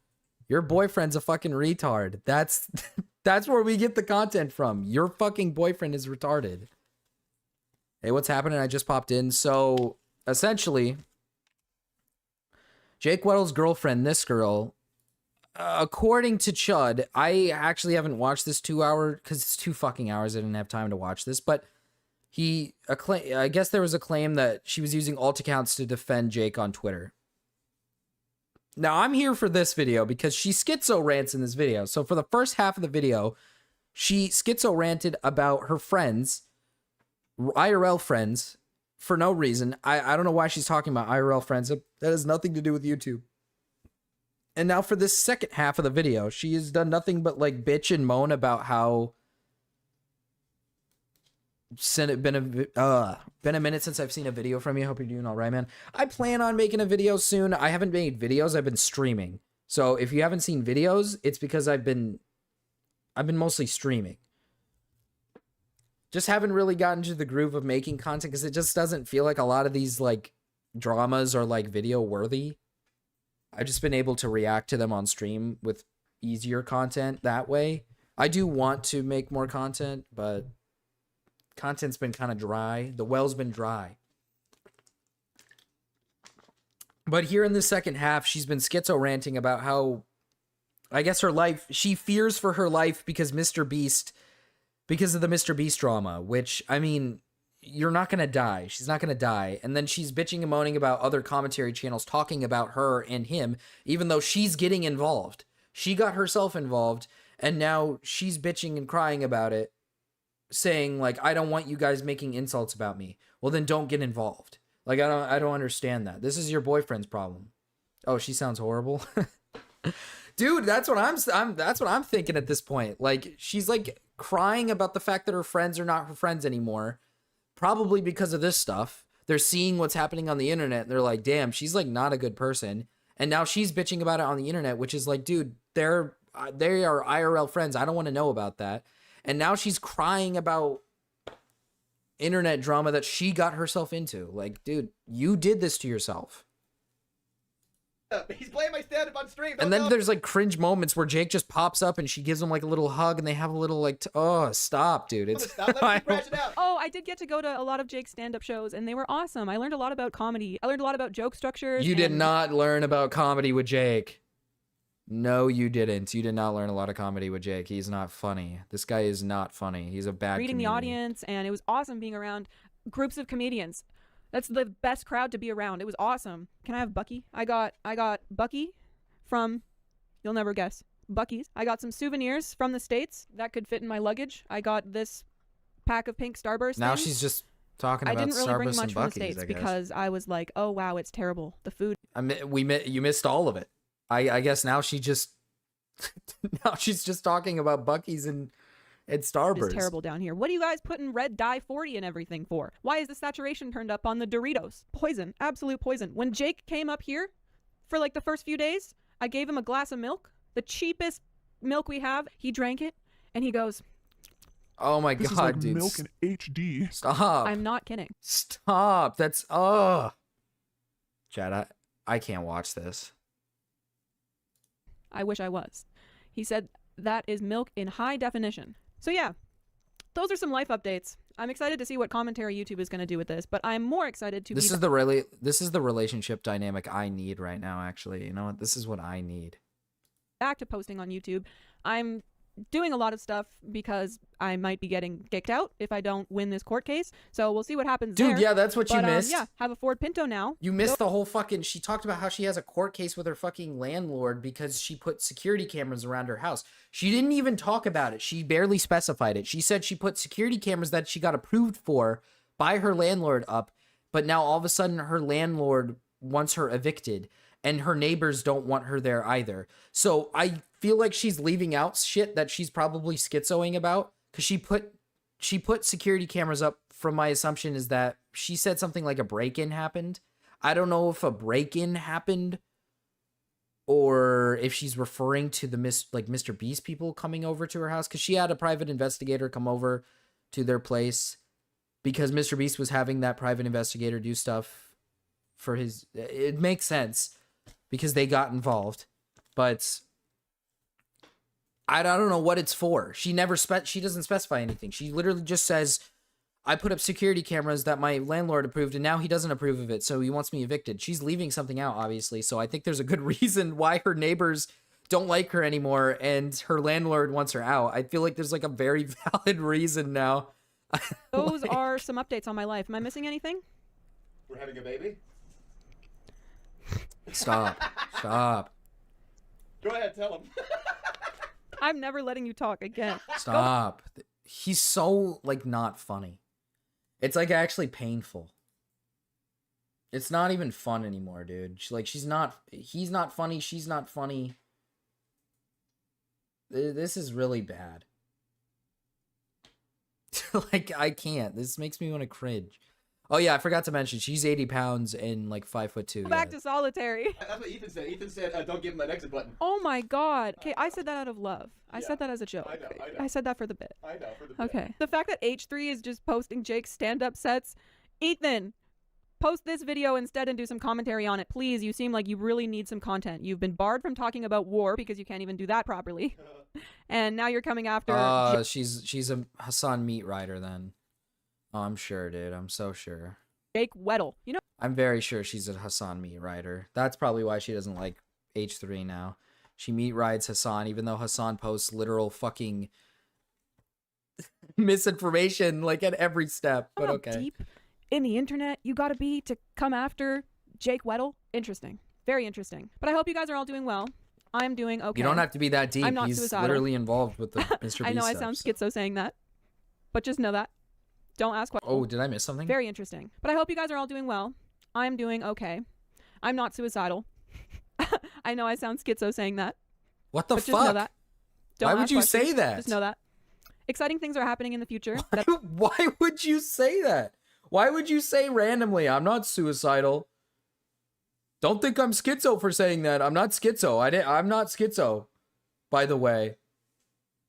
Your boyfriend's a fucking retard. That's where we get the content from. Your fucking boyfriend is retarded. Hey, what's happening? I just popped in. So, essentially, Jake Weddles' girlfriend, this girl, according to Chud, I actually haven't watched this 2 hour because it's 2 fucking hours. I didn't have time to watch this, but I guess there was a claim that she was using alt accounts to defend Jake on Twitter. Now, I'm here for this video because she schizo rants in this video. So for the first half of the video, she schizo ranted about her friends, IRL friends, for no reason. I don't know why she's talking about IRL friends. That has nothing to do with YouTube. And now for this second half of the video, she has done nothing but like bitch and moan about how been a minute since I've seen a video from you. Hope you're doing all right, man. I plan on making a video soon. I haven't made videos. I've been streaming. So if you haven't seen videos, it's because I've been mostly streaming. Just haven't really gotten to the groove of making content because it just doesn't feel like a lot of these like dramas are like video worthy. I've just been able to react to them on stream with easier content that way. I do want to make more content, but content's been kind of dry. The well's been dry. But here in the second half, she's been schizo ranting about how, I guess her life, she fears for her life because of the Mr. Beast drama, which, I mean, you're not going to die. She's not going to die. And then she's bitching and moaning about other commentary channels talking about her and him, even though she's getting involved. She got herself involved, and now she's bitching and crying about it, saying like, I don't want you guys making insults about me. Well, then don't get involved. Like, I don't understand that. This is your boyfriend's problem. Oh, she sounds horrible. Dude, that's what I'm thinking at this point. Like, she's like crying about the fact that her friends are not her friends anymore, probably because of this stuff. They're seeing what's happening on the internet, and they're like, damn, she's like not a good person. And now she's bitching about it on the internet, which is like, dude, they are IRL friends. I don't want to know about that. And now she's crying about internet drama that she got herself into. Like, dude, you did this to yourself. He's playing my stand up on stream. And then there's like cringe moments where Jake just pops up and she gives him like a little hug and they have a little like, oh, stop, dude. It's Stop, let him crash it out. Oh, I did get to go to a lot of Jake's stand-up shows, and they were awesome. I learned a lot about comedy. I learned a lot about joke structures. You did and- not learn about comedy with Jake. No, you didn't. You did not learn a lot of comedy with Jake. He's not funny. This guy is not funny. He's a bad reading the comedian. audience, and it was awesome being around groups of comedians. That's the best crowd to be around. It was awesome. Can I have Bucky? I got Bucky from, you'll never guess, Bucky's. I got some souvenirs from the States that could fit in my luggage. I got this pack of pink Starburst Now things. she's just talking I about didn't really bring Starburst much and from the Buc-ee's, States I guess. because I was like, oh wow, it's terrible. The food You missed all of it. I guess now she's just talking about Buc-ee's and Starburst. is terrible down here. What are you guys putting red dye 40 and everything for? Why is the saturation turned up on the Doritos? Poison, absolute poison. When Jake came up here for like the first few days, I gave him a glass of milk, the cheapest milk we have. He drank it and he goes, Oh my This god, is like dude. milk in HD. Stop. I'm not kidding. Stop. That's Chad, I can't watch this. I wish I was. He said that is milk in high definition. So yeah, those are some life updates. I'm excited to see what commentary YouTube is going to do with this, but I'm more excited to This be is the relationship dynamic I need right now, actually. You know what? This is what I need. back to posting on YouTube. I'm doing a lot of stuff because I might be getting kicked out if I don't win this court case. So we'll see what happens Dude, there. yeah, that's what you But, missed. yeah, have a Ford Pinto now. You missed the whole fucking... She talked about how she has a court case with her fucking landlord because she put security cameras around her house. She didn't even talk about it. She barely specified it. She said she put security cameras that she got approved for by her landlord up, but now all of a sudden her landlord wants her evicted, and her neighbors don't want her there either. So I feel like she's leaving out shit that she's probably schizoing about, because she put security cameras up. From my assumption is that she said something like a break-in happened. I don't know if a break-in happened or if she's referring to the Mr. Beast people coming over to her house, because she had a private investigator come over to their place because Mr. Beast was having that private investigator do stuff for his... It makes sense because they got involved, but I don't know what it's for. She doesn't specify anything. She literally just says, I put up security cameras that my landlord approved, and now he doesn't approve of it, so he wants me evicted. She's leaving something out, obviously, so I think there's a good reason why her neighbors don't like her anymore, and her landlord wants her out. I feel like there's like a very valid reason now. Those are some updates on my life. Am I missing anything? We're having a baby? Stop. Stop. Go ahead, tell him. I'm never letting you talk again. Stop. He's so, like, not funny. It's, like, actually painful. It's not even fun anymore, dude. He's not funny, she's not funny. This is really bad. Like, I can't. This makes me want to cringe. Oh, yeah, I forgot to mention, she's 80 pounds and, like, 5'2". Go back to solitary. That's what Ethan said. Ethan said, don't give him an exit button. Oh my god. Okay, I said that out of love. I Yeah, said that as a joke. I know. I said that for the bit. I know, for the bit. Okay. The fact that H3 is just posting Jake's stand-up sets. Ethan, post this video instead and do some commentary on it. Please, you seem like you really need some content. You've been barred from talking about war because you can't even do that properly. And now you're coming after... she's a Hassan meat rider then. Oh, I'm sure, dude. I'm so sure. Jake Weddle. You know... I'm very sure she's a Hassan meat rider. That's probably why she doesn't like H3 now. She meat rides Hassan, even though Hassan posts literal fucking misinformation like at every step. But okay. How deep in the internet you gotta be to come after Jake Weddle? Interesting. Very interesting. But I hope you guys are all doing well. I'm doing okay. You don't have to be that deep. I'm not He's suicidal. literally involved with the Mr. Beast I know I stuff, sound so. schizo saying that. But just know that. Don't ask questions. Oh, did I miss something? Very interesting. But I hope you guys are all doing well. I'm doing okay. I'm not suicidal. I know I sound schizo saying that. What the but fuck? just know that. Don't Why would ask you questions. say that? Just know that. Exciting things are happening in the future. Why would you say that? Why would you say randomly, I'm not suicidal? Don't think I'm schizo for saying that. I'm not schizo. I'm not schizo, by the way.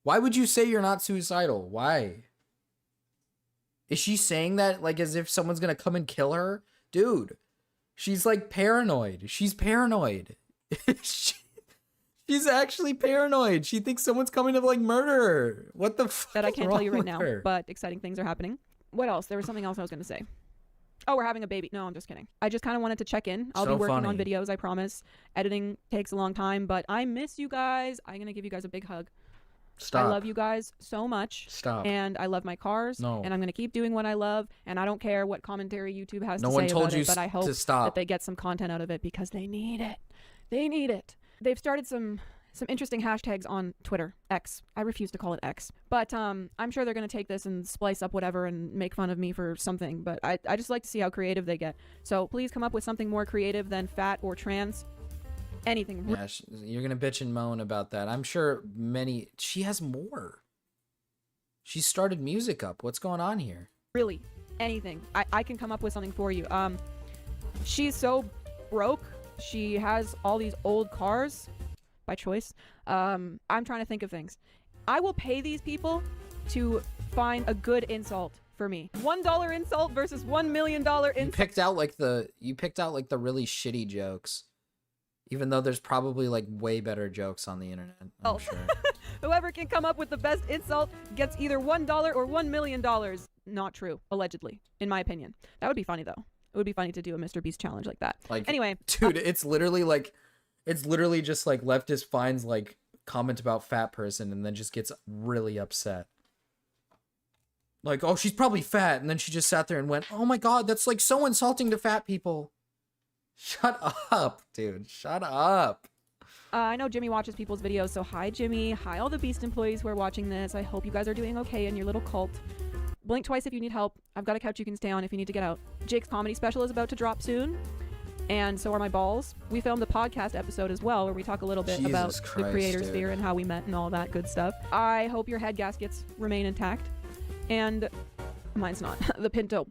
Why would you say you're not suicidal? Why? Is she saying that like as if someone's gonna come and kill her? Dude, she's like paranoid. She's paranoid. She's actually paranoid. She thinks someone's coming to like murder her. What the fuck? That I can't tell you right now, her? but exciting things are happening. What else? There was something else I was going to say. Oh, we're having a baby. No, I'm just kidding. I just kind of wanted to check in. I'll be working on videos, I promise. Editing takes a long time, but I miss you guys. I'm going to give you guys a big hug. Stop. I love you guys so much. Stop. And I love my cars. No. And I'm going to keep doing what I love. And I don't care what commentary YouTube has No to one say told about you it, but I hope to stop. that they get some content out of it because they need it. They need it. They've started some interesting hashtags on Twitter. X. I refuse to call it X. But I'm sure they're going to take this and splice up whatever and make fun of me for something. But I just like to see how creative they get. So please come up with something more creative than fat or trans. Anything. Yeah, you're going to bitch and moan about that. I'm sure she has more. She started music up. What's going on here? Really. Anything. I can come up with something for you. She's so broke. She has all these old cars. By choice. I'm trying to think of things. I will pay these people to find a good insult for me. $1 insult versus $1 million insult. You picked out like the really shitty jokes. Even though there's probably like way better jokes on the internet. I'm sure. Whoever can come up with the best insult gets either $1 or $1 million. Not true. Allegedly. In my opinion. That would be funny though. It would be funny to do a Mr. Beast challenge like that. Like, anyway. Dude, it's literally just like leftist finds like comment about fat person and then just gets really upset. Like, oh, she's probably fat. And then she just sat there and went, oh my God, that's like so insulting to fat people. Shut up, dude. Shut up. I know Jimmy watches people's videos, so hi Jimmy. Hi all the Beast employees who are watching this. I hope you guys are doing okay in your little cult. blink twice if you need help. I've got a couch you can stay on if you need to get out. Jake's comedy special is about to drop soon, and so are my balls. We filmed the podcast episode as well, where we talk a little bit about Jesus the Christ, creator dude. sphere and how we met and all that good stuff. I hope your head gaskets remain intact, and mine's not. The Pinto,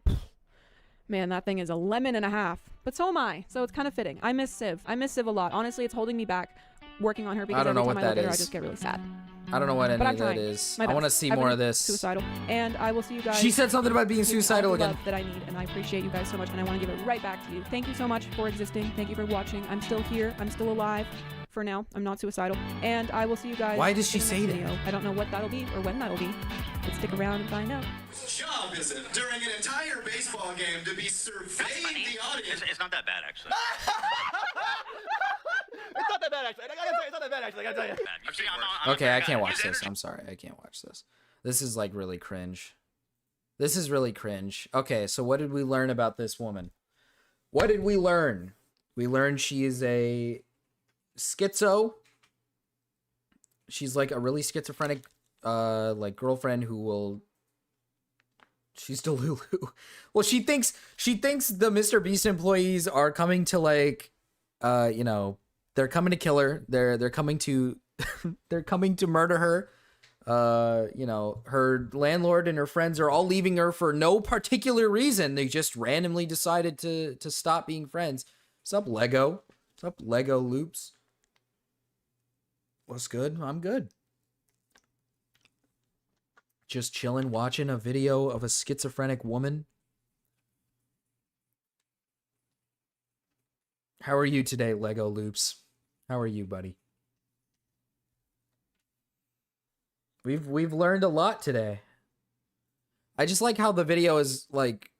man, that thing is a lemon and a half. But so am I, so it's kind of fitting. I miss Civ. I miss Civ a lot. Honestly, it's holding me back working on her because I don't every know time what I look that at her, I is. just get really sad. I don't know what any But I'm of that trying. is. My I want to best. see I've more been of this. Suicidal, and I will see you guys. She said something about being give me all suicidal the again. love that I need, and I appreciate you guys so much, and I want to give it right back to you. Thank you so much for existing. Thank you for watching. I'm still here. I'm still alive. For now, I'm not suicidal, and I will see you guys. Why does she in the say next that? video. I don't know what that'll be or when that'll be. Let's stick around and find out. Job is it during an entire baseball game to be surveying the audience? It's not that bad, actually. It's not that bad, actually. I gotta say, it's not that bad, actually. I gotta tell you. You've seen worse. Okay, I can't watch this. I'm sorry. I can't watch this. This is like really cringe. This is really cringe. Okay, so what did we learn about this woman? What did we learn? We learned she is a schizo. She's like a really schizophrenic like girlfriend who will she's Delulu. Well, she thinks the Mr. Beast employees are coming to like you know, they're coming to kill her. They're coming to they're coming to murder her. You know, her landlord and her friends are all leaving her for no particular reason. They just randomly decided to stop being friends. What's up, Lego? What's up, Lego Loops? What's good? I'm good. Just chilling, watching a video of a schizophrenic woman. How are you today, Lego Loops? How are you, buddy? We've learned a lot today. I just like how the video is like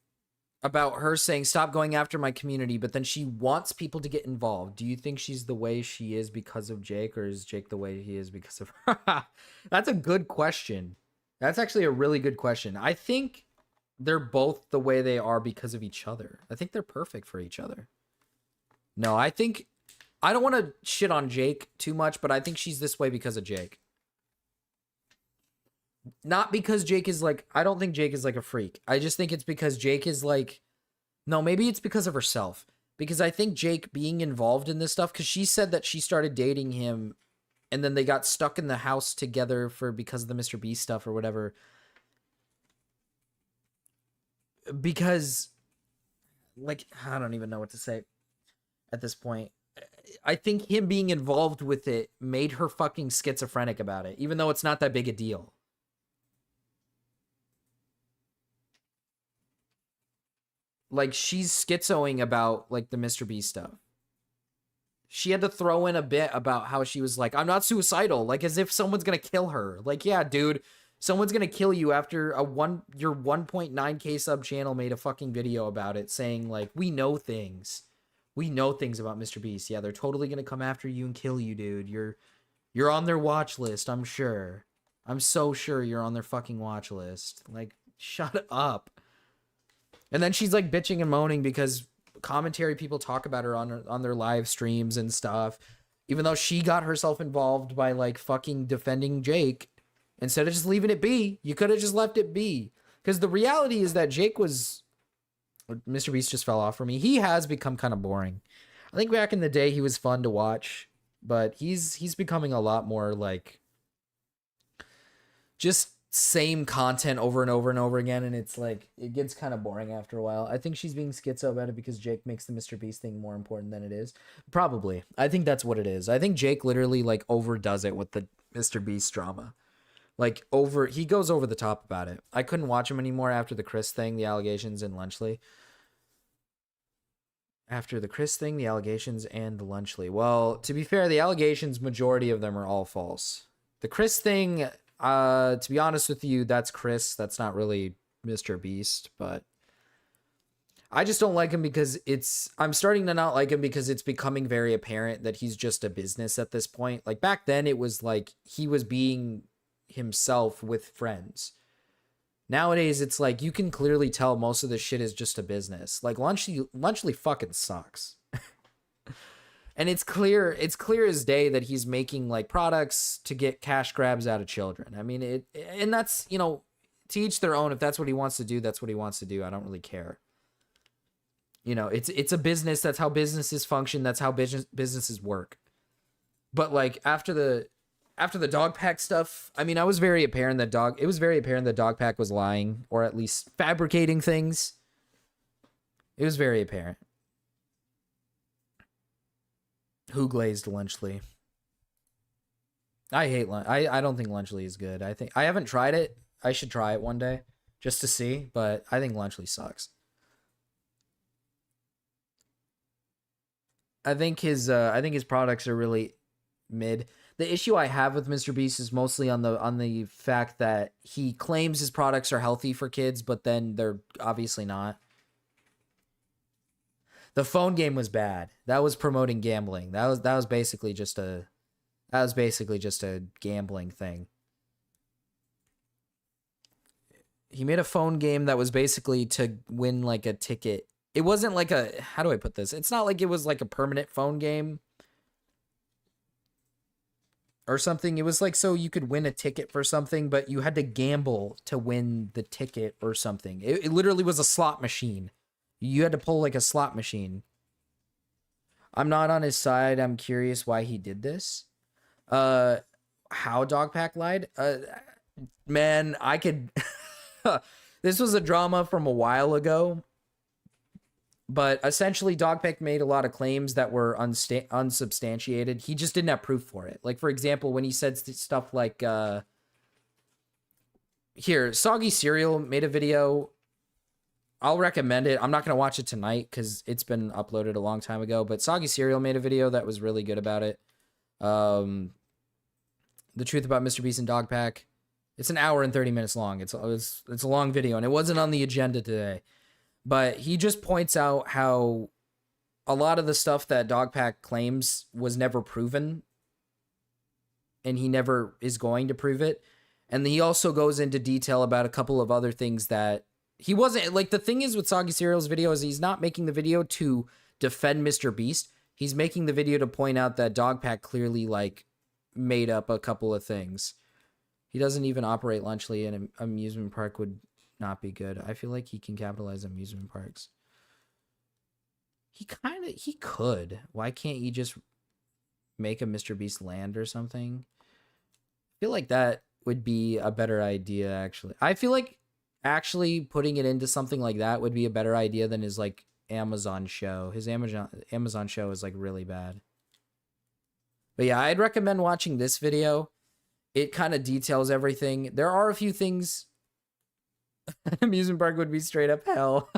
about her saying stop going after my community, but then she wants people to get involved. Do you think she's the way she is because of Jake, or is Jake the way he is because of her? That's a good question. That's actually a really good question. I think they're both the way they are because of each other. I think they're perfect for each other. No, I don't want to shit on Jake too much, but I think she's this way because of Jake. Not because Jake is like, I don't think Jake is like a freak. I just think it's because Jake is like, no, maybe it's because of herself. Because I think Jake being involved in this stuff, because she said that she started dating him and then they got stuck in the house together because of the Mr. Beast stuff or whatever. Because, like, I don't even know what to say at this point. I think him being involved with it made her fucking schizophrenic about it, even though it's not that big a deal. Like, she's schizoing about, like, the Mr. Beast stuff. She had to throw in a bit about how she was like, I'm not suicidal, like, as if someone's gonna kill her. Like, yeah, dude, someone's gonna kill you after your 1.9k sub channel made a fucking video about it, saying, like, we know things. We know things about Mr. Beast. Yeah, they're totally gonna come after you and kill you, dude. You're on their watch list, I'm sure. I'm so sure you're on their fucking watch list. Like, shut up. And then she's like bitching and moaning because commentary people talk about her on their live streams and stuff, even though she got herself involved by like fucking defending Jake instead of just leaving it be. You could have just left it be, because the reality is that Mr. Beast just fell off for me. He has become kind of boring. I think back in the day he was fun to watch, but he's becoming a lot more like just same content over and over and over again, and it's like it gets kind of boring after a while. I think she's being schizo about it because Jake makes the Mr. Beast thing more important than it is. Probably. I think that's what it is. I think Jake literally like overdoes it with the Mr. Beast drama. Like he goes over the top about it. I couldn't watch him anymore after the Chris thing, the allegations in Lunchley. After the Chris thing, the allegations and the Lunchley. Well, to be fair, the allegations, majority of them are all false. The Chris thing, to be honest with you, that's Chris. That's not really Mr. Beast, but I just don't like him because I'm starting to not like him because it's becoming very apparent that he's just a business at this point. Like back then it was like he was being himself with friends. Nowadays it's like you can clearly tell most of this shit is just a business. Like Lunchley fucking sucks. And it's clear as day that he's making like products to get cash grabs out of children. I mean, and that's, you know, to each their own. If that's what he wants to do, that's what he wants to do. I don't really care. You know, it's a business. That's how businesses function. That's how businesses work. But like after the dog pack stuff, I mean, it was very apparent that dog pack was lying, or at least fabricating things. It was very apparent. Who glazed Lunchley? I hate lunch. I don't think Lunchley is good. I haven't tried it. I should try it one day just to see, but I think Lunchley sucks. I think his products are really mid. The issue I have with Mr. Beast is mostly on the fact that he claims his products are healthy for kids, but then they're obviously not. The phone game was bad. That was promoting gambling. That was basically just a gambling thing. He made a phone game that was basically to win like a ticket. It wasn't like a, how do I put this? It's not like it was like a permanent phone game or something. It was like so you could win a ticket for something, but you had to gamble to win the ticket or something. It literally was a slot machine. You had to pull like a slot machine. I'm not on his side. I'm curious why he did this. How Dogpack lied? Man, I could... This was a drama from a while ago. But essentially, Dogpack made a lot of claims that were unsubstantiated. He just didn't have proof for it. Like, for example, when he said stuff like... Here, Soggy Cereal made a video... I'll recommend it. I'm not going to watch it tonight because it's been uploaded a long time ago. But Soggy Cereal made a video that was really good about it. The Truth About Mr. Beast and Dogpack. It's an hour and 30 minutes long. It's a long video, and it wasn't on the agenda today. But he just points out how a lot of the stuff that Dogpack claims was never proven. And he never is going to prove it. And he also goes into detail about a couple of other things that he wasn't, like, the thing is with Soggy Cereal's video is he's not making the video to defend Mr. Beast. He's making the video to point out that Dogpack clearly, like, made up a couple of things. He doesn't even operate Lunchley, and an amusement park would not be good. I feel like he can capitalize on amusement parks. He could. Why can't you just make a Mr. Beast land or something? I feel like that would be a better idea, actually. I feel like actually putting it into something like that would be a better idea than his like Amazon show. His Amazon show is like really bad. But yeah, I'd recommend watching this video. It kind of details everything. There are a few things. Amusement park would be straight up hell.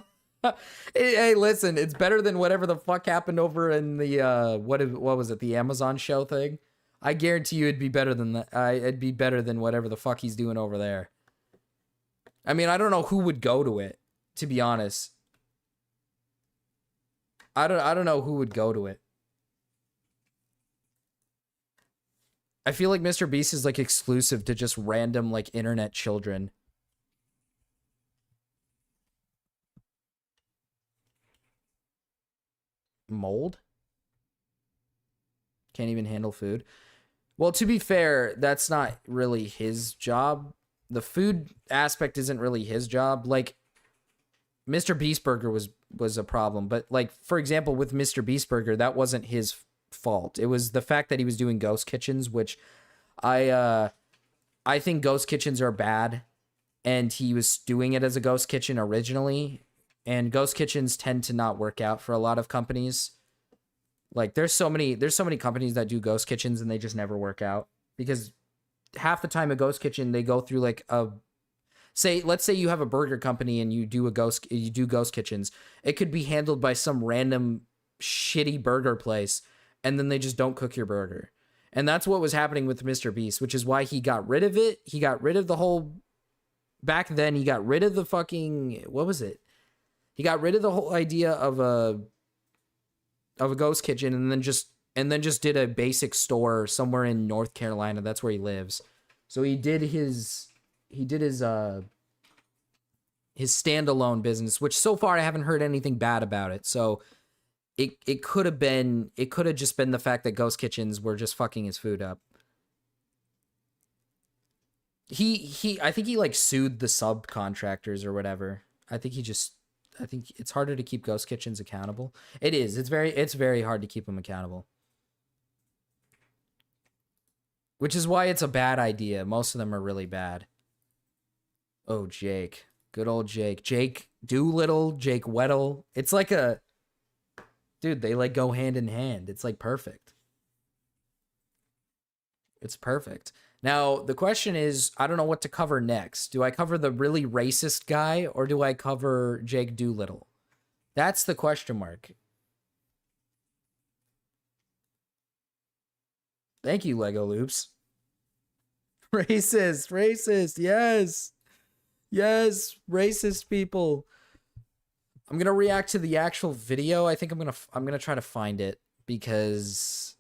Hey, listen, it's better than whatever the fuck happened over in the what was it, the Amazon show thing. I guarantee you it'd be better than that. It'd be better than whatever the fuck he's doing over there. I mean, I don't know who would go to it, to be honest. I don't know who would go to it. I feel like Mr. Beast is like exclusive to just random like internet children. Mold? Can't even handle food. Well, to be fair, that's not really his job. The food aspect isn't really his job. Like, Mr. Beast Burger was a problem. But, like, for example, with Mr. Beast Burger, that wasn't his fault. It was the fact that he was doing ghost kitchens, which I think ghost kitchens are bad. And he was doing it as a ghost kitchen originally. And ghost kitchens tend to not work out for a lot of companies. Like, there's so many companies that do ghost kitchens and they just never work out. Because half the time a ghost kitchen, they go through like let's say you have a burger company and you do ghost kitchens. It could be handled by some random shitty burger place, and then they just don't cook your burger. And that's what was happening with Mr. Beast, which is why he got rid of it. He got rid of the whole, back then he got rid of the fucking, what was it? He got rid of the whole idea of a ghost kitchen and then just did a basic store somewhere in North Carolina. That's where he lives. So he did his standalone business, which so far I haven't heard anything bad about it. So it could have just been the fact that ghost kitchens were just fucking his food up. I think he like sued the subcontractors or whatever. I think it's harder to keep ghost kitchens accountable. It is. It's very hard to keep them accountable. Which is why it's a bad idea. Most of them are really bad. Oh, Jake. Good old Jake. Jake Doolittle, Jake Weddle. It's like a... Dude, they like go hand in hand. It's like perfect. It's perfect. Now, the question is, I don't know what to cover next. Do I cover the really racist guy or do I cover Jake Doolittle? That's the question mark. Thank you, Lego Loops. Racist, yes. Yes, racist people. I'm going to react to the actual video. I think I'm going to try to find it because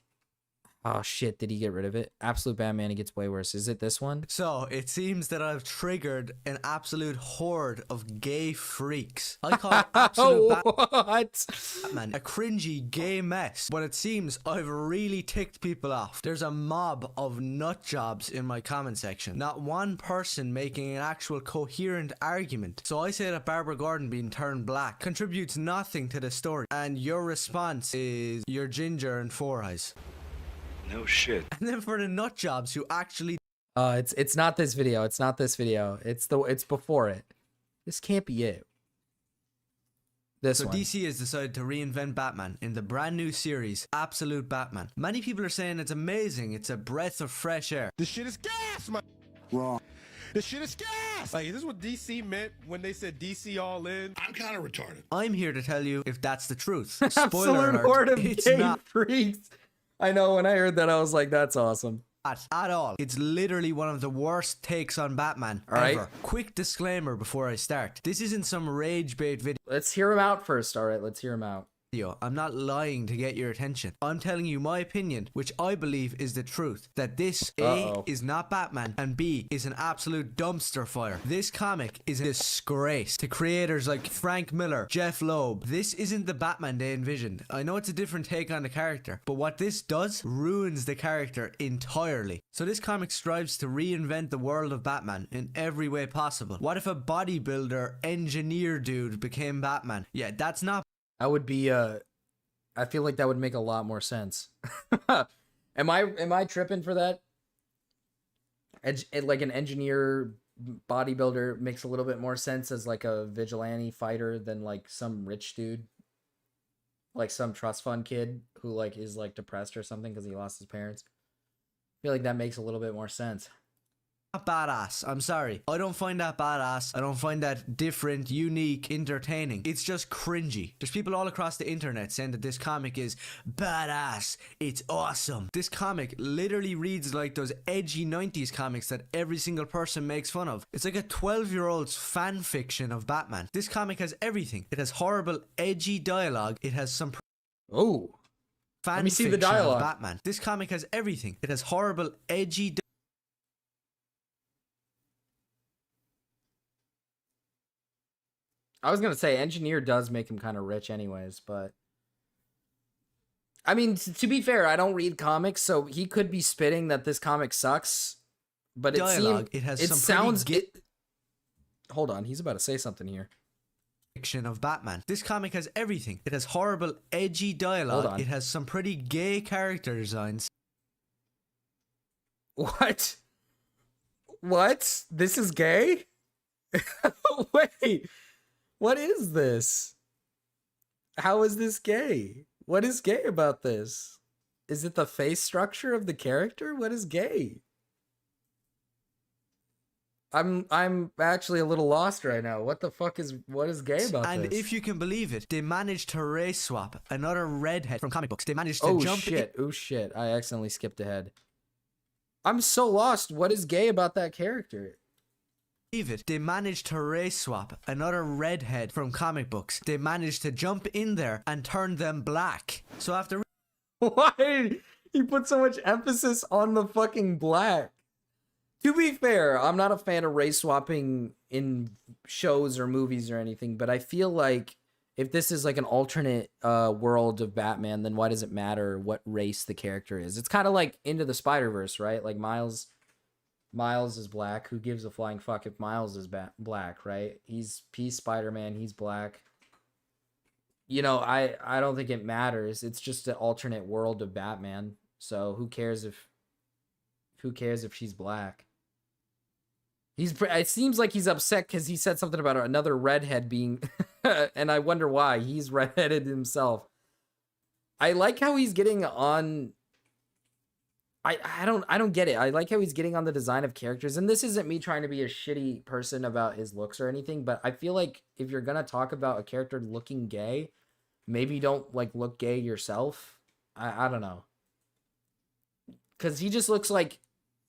oh shit, did he get rid of it? Absolute Batman, it gets way worse. Is it this one? So, it seems that I've triggered an absolute horde of gay freaks. I call Absolute Batman a cringy gay mess, but it seems I've really ticked people off. There's a mob of nut jobs in my comment section. Not one person making an actual coherent argument. So I say that Barbara Gordon being turned black contributes nothing to the story, and your response is you're ginger and four eyes. No shit. And then for the nut jobs who actually it's not this video. It's not this video. It's before it. This can't be it. This one. DC has decided to reinvent Batman in the brand new series, Absolute Batman. Many people are saying it's amazing. It's a breath of fresh air. This shit is gas, man. Wrong. This shit is gas. Like, is this what DC meant when they said DC all in? I'm kind of retarded. I'm here to tell you if that's the truth. Spoiler Absolute alert, horde of it's gay not freaks. I know, when I heard that, I was like, that's awesome. at all. It's literally one of the worst takes on Batman ever. Quick disclaimer before I start. This isn't some rage bait video. Let's hear him out first. All right, let's hear him out. I'm not lying to get your attention. I'm telling you my opinion, which I believe is the truth. That this A is not Batman and B is an absolute dumpster fire. This comic is a disgrace to creators like Frank Miller, Jeff Loeb. This isn't the Batman they envisioned. I know it's a different take on the character, but what this does ruins the character entirely. So this comic strives to reinvent the world of Batman in every way possible. What if a bodybuilder engineer dude became Batman? Yeah, that's not. That would be I feel like that would make a lot more sense. Am I tripping for that? Like an engineer bodybuilder makes a little bit more sense as like a vigilante fighter than like some rich dude, like some trust fund kid who like is like depressed or something because he lost his parents. I feel like that makes a little bit more sense. Not badass. I'm sorry. I don't find that badass. I don't find that different, unique, entertaining. It's just cringy. There's people all across the internet saying that this comic is badass. It's awesome. This comic literally reads like those edgy 90s comics that every single person makes fun of. It's like a 12-year-old's fan fiction of Batman. This comic has everything. It has horrible, edgy dialogue. It has some let me see the dialogue. Of Batman. This comic has everything. It has horrible, edgy I was going to say engineer does make him kind of rich anyways, but I mean, to be fair, I don't read comics, so he could be spitting that this comic sucks, but dialogue. Hold on, he's about to say something here. Fiction of Batman. This comic has everything. It has horrible, edgy dialogue. It has some pretty gay character designs. What? This is gay? Wait. What is this? How is this gay? What is gay about this? Is it the face structure of the character? What is gay? I'm actually a little lost right now. What is gay about this? And if you can believe it, they managed to race swap another redhead from comic books. They managed to jump Oh shit. I accidentally skipped ahead. I'm so lost. What is gay about that character? They managed to race swap another redhead from comic books. They managed to jump in there and turn them black. So after why did he put so much emphasis on the fucking black? To be fair, I'm not a fan of race swapping in shows or movies or anything, but I feel like if this is like an alternate world of Batman, then why does it matter what race the character is? It's kind of like Into the Spider-Verse, right? Like Miles Miles is black. Who gives a flying fuck if Miles is black, right? He's Spider-Man. He's black. You know, I don't think it matters. It's just an alternate world of Batman. So who cares if she's black? It seems like he's upset because he said something about another redhead being, and I wonder why. He's redheaded himself. I like how he's getting on. I don't get it. I like how he's getting on the design of characters, and this isn't me trying to be a shitty person about his looks or anything, but I feel like if you're gonna talk about a character looking gay, maybe don't like look gay yourself. I don't know, because he just looks like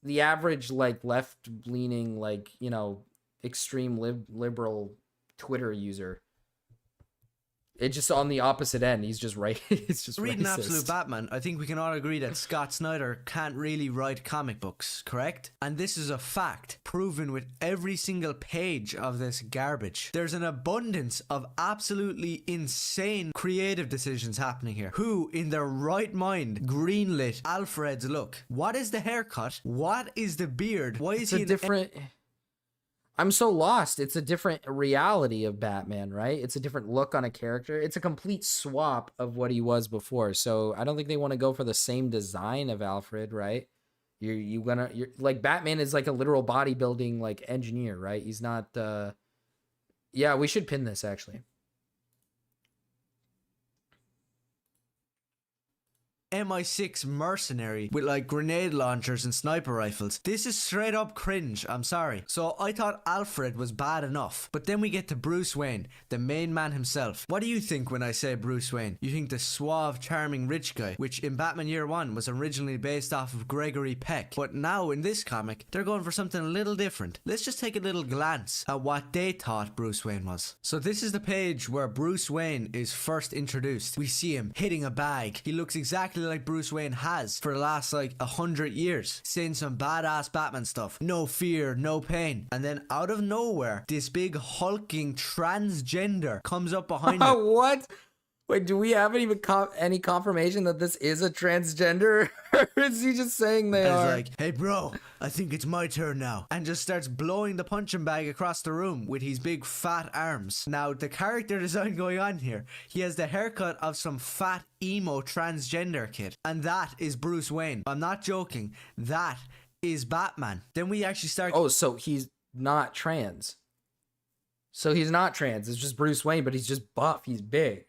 the average like left-leaning, like, you know, extreme liberal Twitter user. It's just on the opposite end. He's just right. It's just Reading racist. Absolute Batman, I think we can all agree that Scott Snyder can't really write comic books, correct? And this is a fact, proven with every single page of this garbage. There's an abundance of absolutely insane creative decisions happening here. Who, in their right mind, greenlit Alfred's look? What is the haircut? What is the beard? Why is he different... I'm so lost. It's a different reality of Batman, right? It's a different look on a character. It's a complete swap of what he was before. So I don't think they want to go for the same design of Alfred, right? You're like, Batman is like a literal bodybuilding like engineer, right? He's not. Yeah, we should pin this actually. MI6 mercenary with like grenade launchers and sniper rifles. This is straight up cringe, I'm sorry. So I thought Alfred was bad enough, but then we get to Bruce Wayne, the main man himself. What do you think when I say Bruce Wayne? You think the suave, charming rich guy, which in Batman Year One was originally based off of Gregory Peck, but now in this comic they're going for something a little different. Let's just take a little glance at what they thought Bruce Wayne was. So this is the page where Bruce Wayne is first introduced. We see him hitting a bag. He looks exactly like Bruce Wayne has for the last like 100 years, saying some badass Batman stuff. No fear, no pain. And then out of nowhere, this big hulking transgender comes up behind him. What? Wait, do we have any confirmation that this is a transgender? Or is he just saying they are? He's like, hey bro, I think it's my turn now. And just starts blowing the punching bag across the room with his big fat arms. Now, the character design going on here, he has the haircut of some fat emo transgender kid. And that is Bruce Wayne. I'm not joking. That is Batman. Then we actually start... Oh, so he's not trans. So he's not trans. It's just Bruce Wayne, but he's just buff. He's big.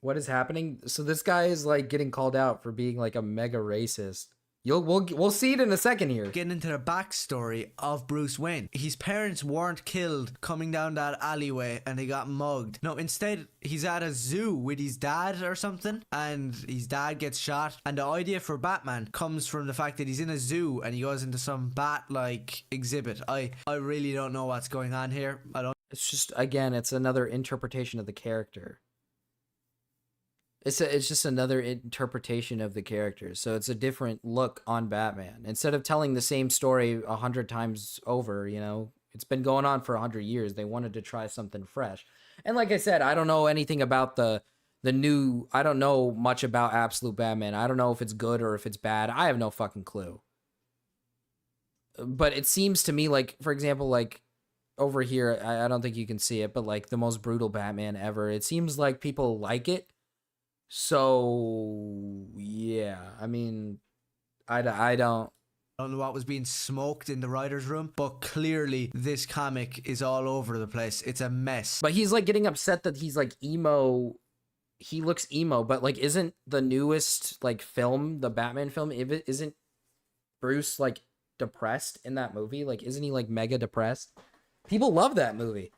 What is happening? So this guy is like getting called out for being like a mega racist. We'll see it in a second here. Getting into the backstory of Bruce Wayne. His parents weren't killed coming down that alleyway and they got mugged. No, instead he's at a zoo with his dad or something, and his dad gets shot. And the idea for Batman comes from the fact that he's in a zoo and he goes into some bat-like exhibit. I really don't know what's going on here. It's just, again, it's another interpretation of the character. It's just another interpretation of the character. So it's a different look on Batman. Instead of telling the same story 100 times over, you know, it's been going on for 100 years. They wanted to try something fresh. And like I said, I don't know anything about the new, I don't know much about Absolute Batman. I don't know if it's good or if it's bad. I have no fucking clue. But it seems to me like, for example, like over here, I don't think you can see it, but like the most brutal Batman ever. It seems like people like it. So yeah, I mean, I don't know what was being smoked in the writer's room, but clearly this comic is all over the place. It's a mess. But he's like getting upset that he's like emo. He looks emo, but like isn't the newest like film, the Batman film, isn't Bruce like depressed in that movie? Like isn't he like mega depressed? People love that movie.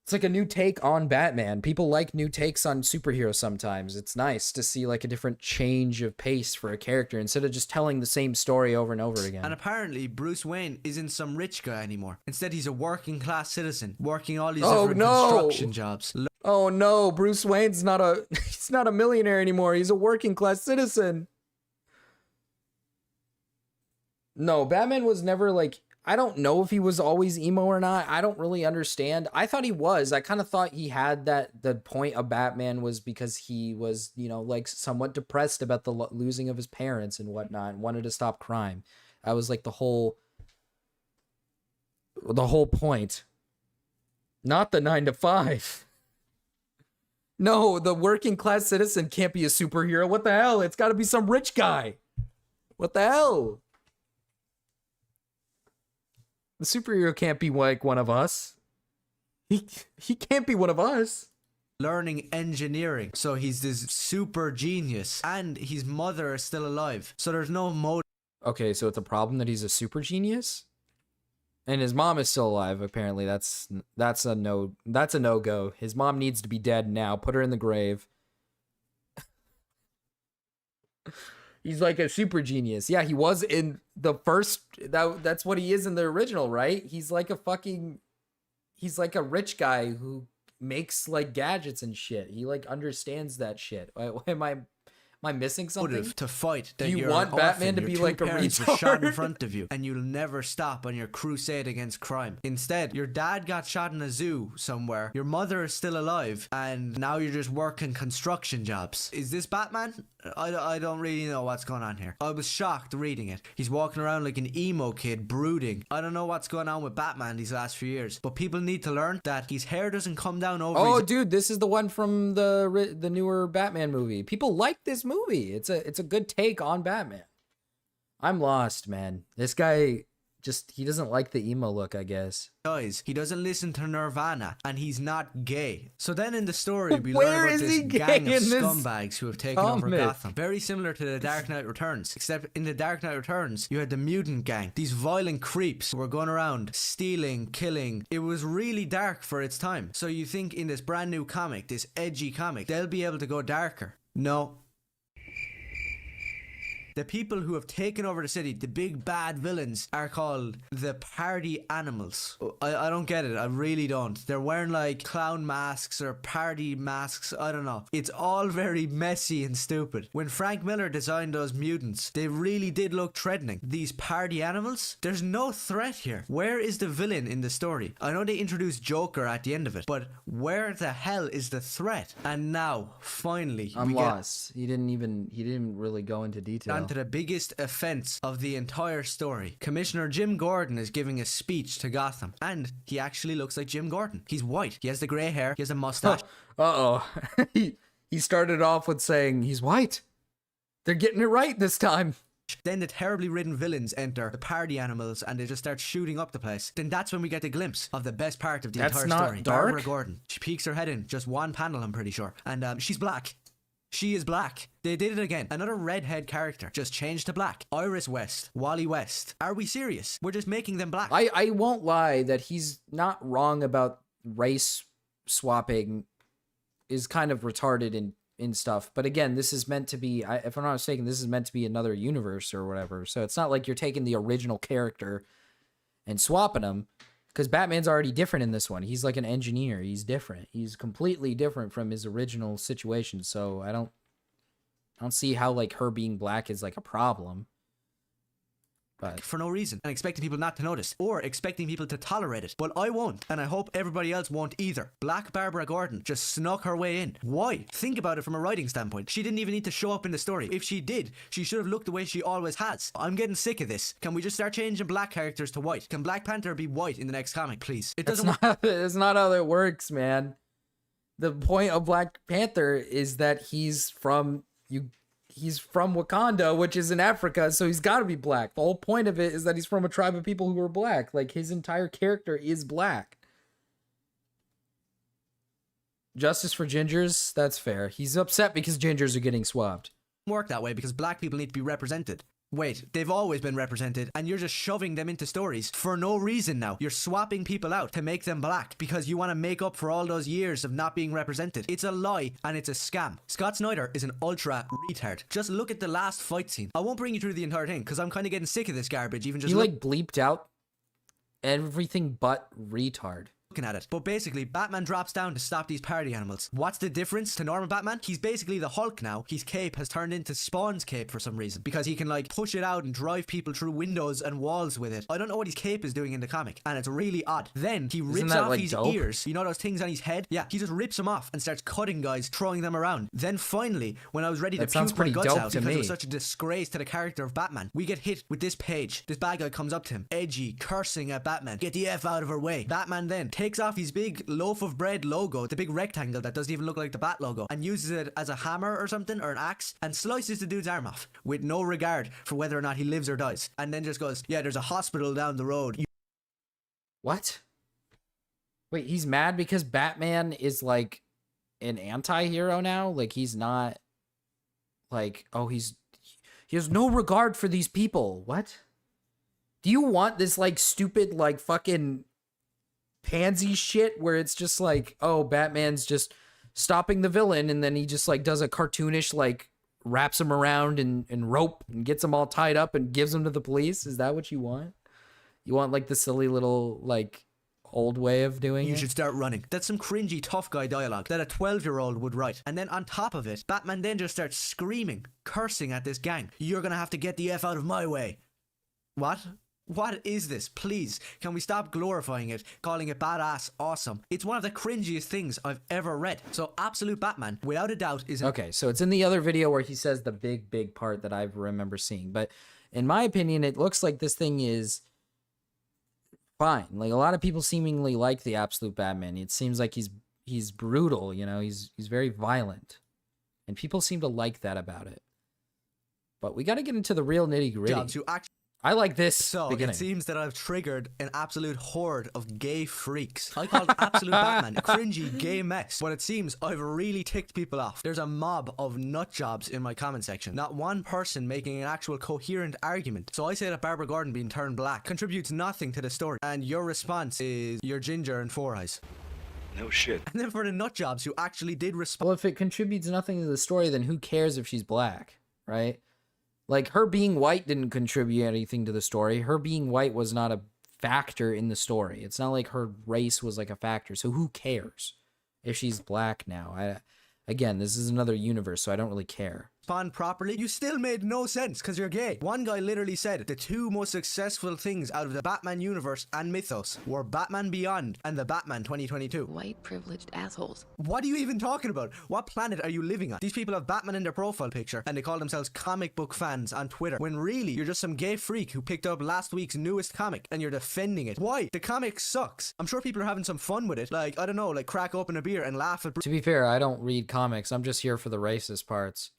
It's like a new take on Batman. People like new takes on superheroes sometimes. It's nice to see like a different change of pace for a character instead of just telling the same story over and over again. And apparently Bruce Wayne isn't some rich guy anymore. Instead, he's a working class citizen working all these different construction jobs. Oh no, Bruce Wayne's he's not a millionaire anymore. He's a working class citizen. No, Batman was never like I don't know if he was always emo or not. I don't really understand. I thought he was. I kind of thought he had that the point of Batman was because he was, you know, like somewhat depressed about the losing of his parents and whatnot, and wanted to stop crime. That was like the whole point. Not the 9 to 5. No, the working class citizen can't be a superhero. What the hell? It's got to be some rich guy. What the hell? The superhero can't be like one of us. He can't be one of us. Learning engineering. So he's this super genius. And his mother is still alive. So there's no motive. Okay, so it's a problem that he's a super genius? And his mom is still alive, apparently. That's a no-go. His mom needs to be dead now. Put her in the grave. He's like a super genius. Yeah, he was in the first... That's what he is in the original, right? He's like a rich guy who makes like gadgets and shit. He like understands that shit. Am I missing something? To fight. That Do you you're want an Batman orphan, to your be two like a parents are shot in retard? front of you, and you'll never stop on your crusade against crime. Instead, your dad got shot in a zoo somewhere, your mother is still alive, and now you're just working construction jobs. Is this Batman? I don't really know what's going on here. I was shocked reading it. He's walking around like an emo kid, brooding. I don't know what's going on with Batman these last few years, but people need to learn that his hair doesn't come down over Oh, his... dude, this is the one from the newer Batman movie. People like this movie. It's a good take on Batman. I'm lost, man. This guy he doesn't like the emo look, I guess. He doesn't listen to Nirvana, and he's not gay. So then in the story, we Where learn about is this he gay gang of in this scumbags who have taken over comic? Gotham. Very similar to The Dark Knight Returns, except in The Dark Knight Returns, you had the mutant gang. These violent creeps who were going around stealing, killing. It was really dark for its time. So you think in this brand new comic, this edgy comic, they'll be able to go darker. No. The people who have taken over the city, the big bad villains, are called the Party Animals. I don't get it. I really don't. They're wearing like clown masks or party masks. I don't know. It's all very messy and stupid. When Frank Miller designed those mutants, they really did look threatening. These Party Animals? There's no threat here. Where is the villain in the story? I know they introduced Joker at the end of it, but where the hell is the threat? And now, finally, I'm lost. He didn't really go into detail. To the biggest offense of the entire story. Commissioner Jim Gordon is giving a speech to Gotham, and he actually looks like Jim Gordon. He's white. He has the grey hair. He has a mustache. He started off with saying he's white. They're getting it right this time. Then the terribly ridden villains enter, the Party Animals, and they just start shooting up the place. Then that's when we get a glimpse of the best part of the entire not story. dark? Barbara Gordon. She peeks her head in just one panel, I'm pretty sure, and she's black. She is black. They did it again. Another redhead character, just changed to black. Iris West, Wally West. Are we serious? We're just making them black. I won't lie that he's not wrong about race swapping is kind of retarded in stuff. But again, this is meant to be, if I'm not mistaken, this is meant to be another universe or whatever. So it's not like you're taking the original character and swapping them. Because Batman's already different in this one. He's like an engineer. He's different. He's completely different from his original situation. So I don't see how like her being black is like a problem. But for no reason, and expecting people not to notice, or expecting people to tolerate it. But I won't, and I hope everybody else won't either. Black Barbara Gordon just snuck her way in. Why? Think about it from a writing standpoint. She didn't even need to show up in the story. If she did, she should have looked the way she always has. I'm getting sick of this. Can we just start changing black characters to white? Can Black Panther be white in the next comic, please? It doesn't. It's not how that works, man. The point of Black Panther is that he's from Wakanda, which is in Africa, so he's got to be black. The whole point of it is that he's from a tribe of people who are black. Like, his entire character is black. Justice for gingers, that's fair. He's upset because gingers are getting swapped. Work that way because black people need to be represented. Wait, they've always been represented, and you're just shoving them into stories for no reason now. You're swapping people out to make them black because you want to make up for all those years of not being represented. It's a lie, and it's a scam. Scott Snyder is an ultra retard. Just look at the last fight scene. I won't bring you through the entire thing because I'm kind of getting sick of this garbage. Even just he like bleeped out everything but retard. looking at it. But basically, Batman drops down to stop these party animals. What's the difference to normal Batman? He's basically the Hulk now. His cape has turned into Spawn's cape for some reason, because he can like push it out and drive people through windows and walls with it. I don't know what his cape is doing in the comic, and it's really odd. Then he rips off his ears. You know those things on his head? Yeah, he just rips them off and starts cutting guys, throwing them around. Then finally, when I was ready to puke my guts out because it was such a disgrace to the character of Batman, we get hit with this page. This bad guy comes up to him, edgy, cursing at Batman. Get the F out of her way. Batman then takes off his big loaf of bread logo, the big rectangle that doesn't even look like the Bat logo, and uses it as a hammer or something, or an axe, and slices the dude's arm off with no regard for whether or not he lives or dies. And then just goes, yeah, there's a hospital down the road. What? Wait, he's mad because Batman is like an anti-hero now? Like he's not like, oh, he has no regard for these people. What? Do you want this like stupid like fucking pansy shit where it's just like, oh, Batman's just stopping the villain and then he just like does a cartoonish like wraps him around in rope and gets him all tied up and gives him to the police? Is that what you want? You want like the silly little like old way of doing it? You should start running. That's some cringy tough guy dialogue that a 12-year-old would write. And then on top of it, Batman then just starts screaming, cursing at this gang. You're gonna have to get the F out of my way. What? What is this? Please, can we stop glorifying it, calling it badass awesome? It's one of the cringiest things I've ever read. So Absolute Batman, without a doubt, is... Okay, so it's in the other video where he says the big part that I remember seeing. But in my opinion, it looks like this thing is fine. Like a lot of people seemingly like the Absolute Batman. It seems like he's brutal, you know, he's very violent. And people seem to like that about it. But we got to get into the real nitty-gritty. I like this beginning. It seems that I've triggered an absolute horde of gay freaks. I called Absolute Batman a cringy gay mess, but it seems I've really ticked people off. There's a mob of nutjobs in my comment section. Not one person making an actual coherent argument. So I say that Barbara Gordon being turned black contributes nothing to the story. And your response is you're ginger and four eyes. No shit. And then for the nutjobs who actually did respond. Well, if it contributes nothing to the story, then who cares if she's black, right? Like, her being white didn't contribute anything to the story. Her being white was not a factor in the story. It's not like her race was like a factor. So who cares if she's black now? Again, this is another universe, so I don't really care. Respond properly, you still made no sense because you're gay. One guy literally said the two most successful things out of the Batman universe and mythos were Batman Beyond and the Batman 2022. White privileged assholes. What are you even talking about? What planet are you living on? These people have Batman in their profile picture and they call themselves comic book fans on Twitter, when really you're just some gay freak who picked up last week's newest comic and you're defending it. Why? The comic sucks. I'm sure people are having some fun with it. Like, I don't know, like crack open a beer and laugh at... To be fair, I don't read comics. I'm just here for the racist parts.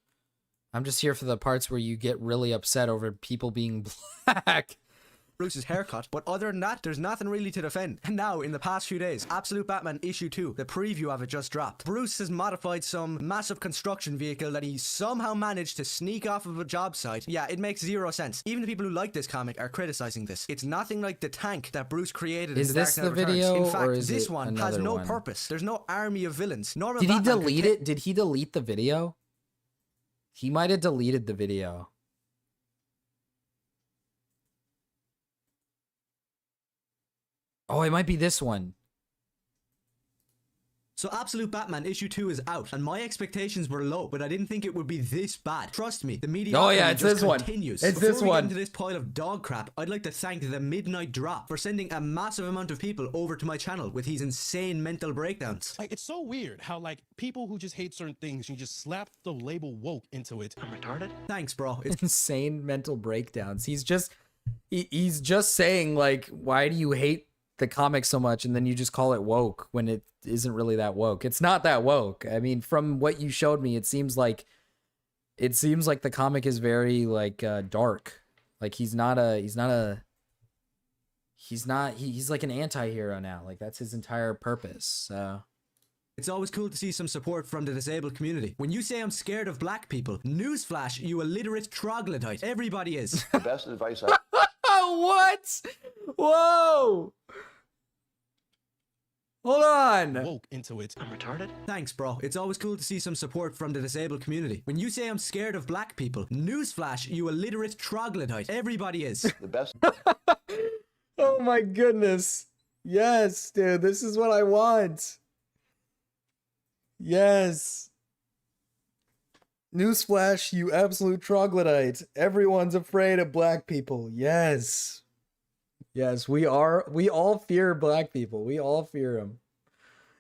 I'm just here for the parts where you get really upset over people being black. Bruce's haircut, but other than that, there's nothing really to defend. And now, in the past few days, Absolute Batman issue 2, the preview of it just dropped. Bruce has modified some massive construction vehicle that he somehow managed to sneak off of a job site. Yeah, it makes zero sense. Even the people who like this comic are criticizing this. It's nothing like the tank that Bruce created in Dark Knight Returns. Is this the video, in fact, or is this it one has no purpose. There's no army of villains. Did he delete it? Did he delete the video? He might have deleted the video. Oh, it might be this one. So Absolute Batman issue 2 is out, and my expectations were low, but I didn't think it would be this bad. Trust me, the media it's this one. Continues. It's Before this we one. get into this pile of dog crap, I'd like to thank the Midnight Drop for sending a massive amount of people over to my channel with his insane mental breakdowns. Like, it's so weird how, like, people who just hate certain things, you just slap the label woke into it. I'm retarded? Thanks, bro. It's insane mental breakdowns. He's just saying, like, why do you hate the comic so much, and then you just call it woke when it isn't really that woke. It's not that woke. I mean, from what you showed me, it seems like the comic is very like dark. Like he's like an anti-hero now. Like that's his entire purpose. So it's always cool to see some support from the disabled community. When you say I'm scared of black people, newsflash, you illiterate troglodyte. Everybody is. The best advice I... What? Whoa! Hold on. Woke into it. I'm retarded? Thanks, bro. It's always cool to see some support from the disabled community. When you say I'm scared of black people, newsflash, you illiterate troglodyte. Everybody is. The best... Oh my goodness. Yes, dude, this is what I want. Yes. Newsflash, you absolute troglodyte. Everyone's afraid of black people. Yes. Yes, we all fear black people. We all fear them.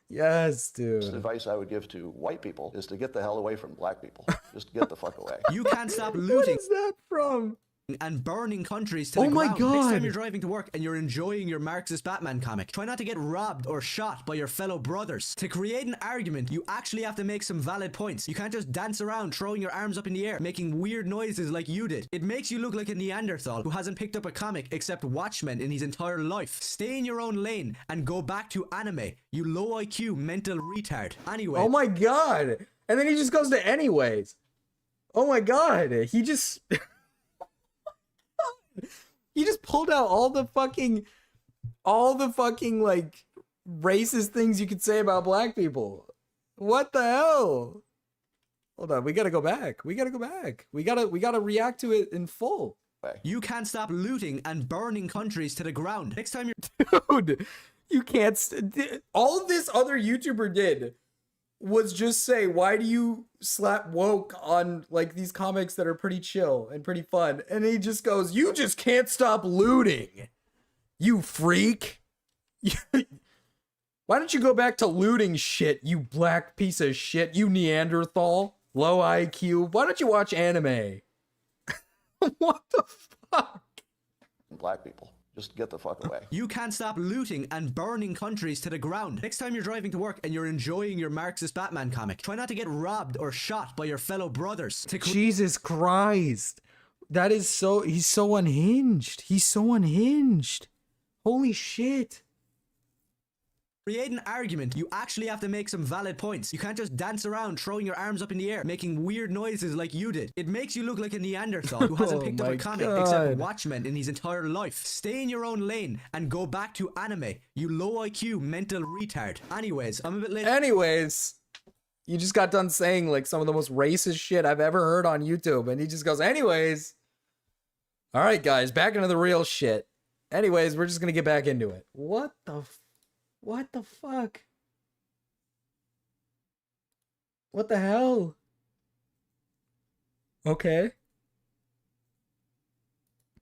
Yes, dude. The advice I would give to white people is to get the hell away from black people. Just get the fuck away. You can't stop What looting is that from? and burning countries to Oh the my ground. Next God. time you're driving to work and you're enjoying your Marxist Batman comic, try not to get robbed or shot by your fellow brothers. To create an argument, you actually have to make some valid points. You can't just dance around throwing your arms up in the air, making weird noises like you did. It makes you look like a Neanderthal who hasn't picked up a comic except Watchmen in his entire life. Stay in your own lane and go back to anime, you low IQ mental retard. Anyway. Oh my god. And then he just goes to anyways. Oh my god. He just he just pulled out all the fucking like racist things you could say about black people. What the hell? Hold on, we gotta go back. We gotta react to it in full. You can't stop looting and burning countries to the ground. Next time you're Dude, you can't all this other YouTuber did was just say, why do you slap woke on like these comics that are pretty chill and pretty fun? And he just goes, you just can't stop looting, you freak. Why don't you go back to looting shit, you black piece of shit, you Neanderthal, low IQ? Why don't you watch anime? What the fuck? Black people. Just get the fuck away. You can't stop looting and burning countries to the ground. Next time you're driving to work and you're enjoying your Marxist Batman comic, try not to get robbed or shot by your fellow brothers. Jesus Christ. That is so... He's so unhinged. He's so unhinged. Holy shit. Create an argument, you actually have to make some valid points. You can't just dance around throwing your arms up in the air, making weird noises like you did. It makes you look like a Neanderthal who hasn't picked up a comic except Watchmen in his entire life. Stay in your own lane and go back to anime, you low IQ mental retard. Anyways, I'm a bit late. Anyways, you just got done saying like some of the most racist shit I've ever heard on YouTube, and he just goes, anyways. All right, guys, back into the real shit. Anyways, we're just gonna get back into it. What the fuck? What the hell? Okay.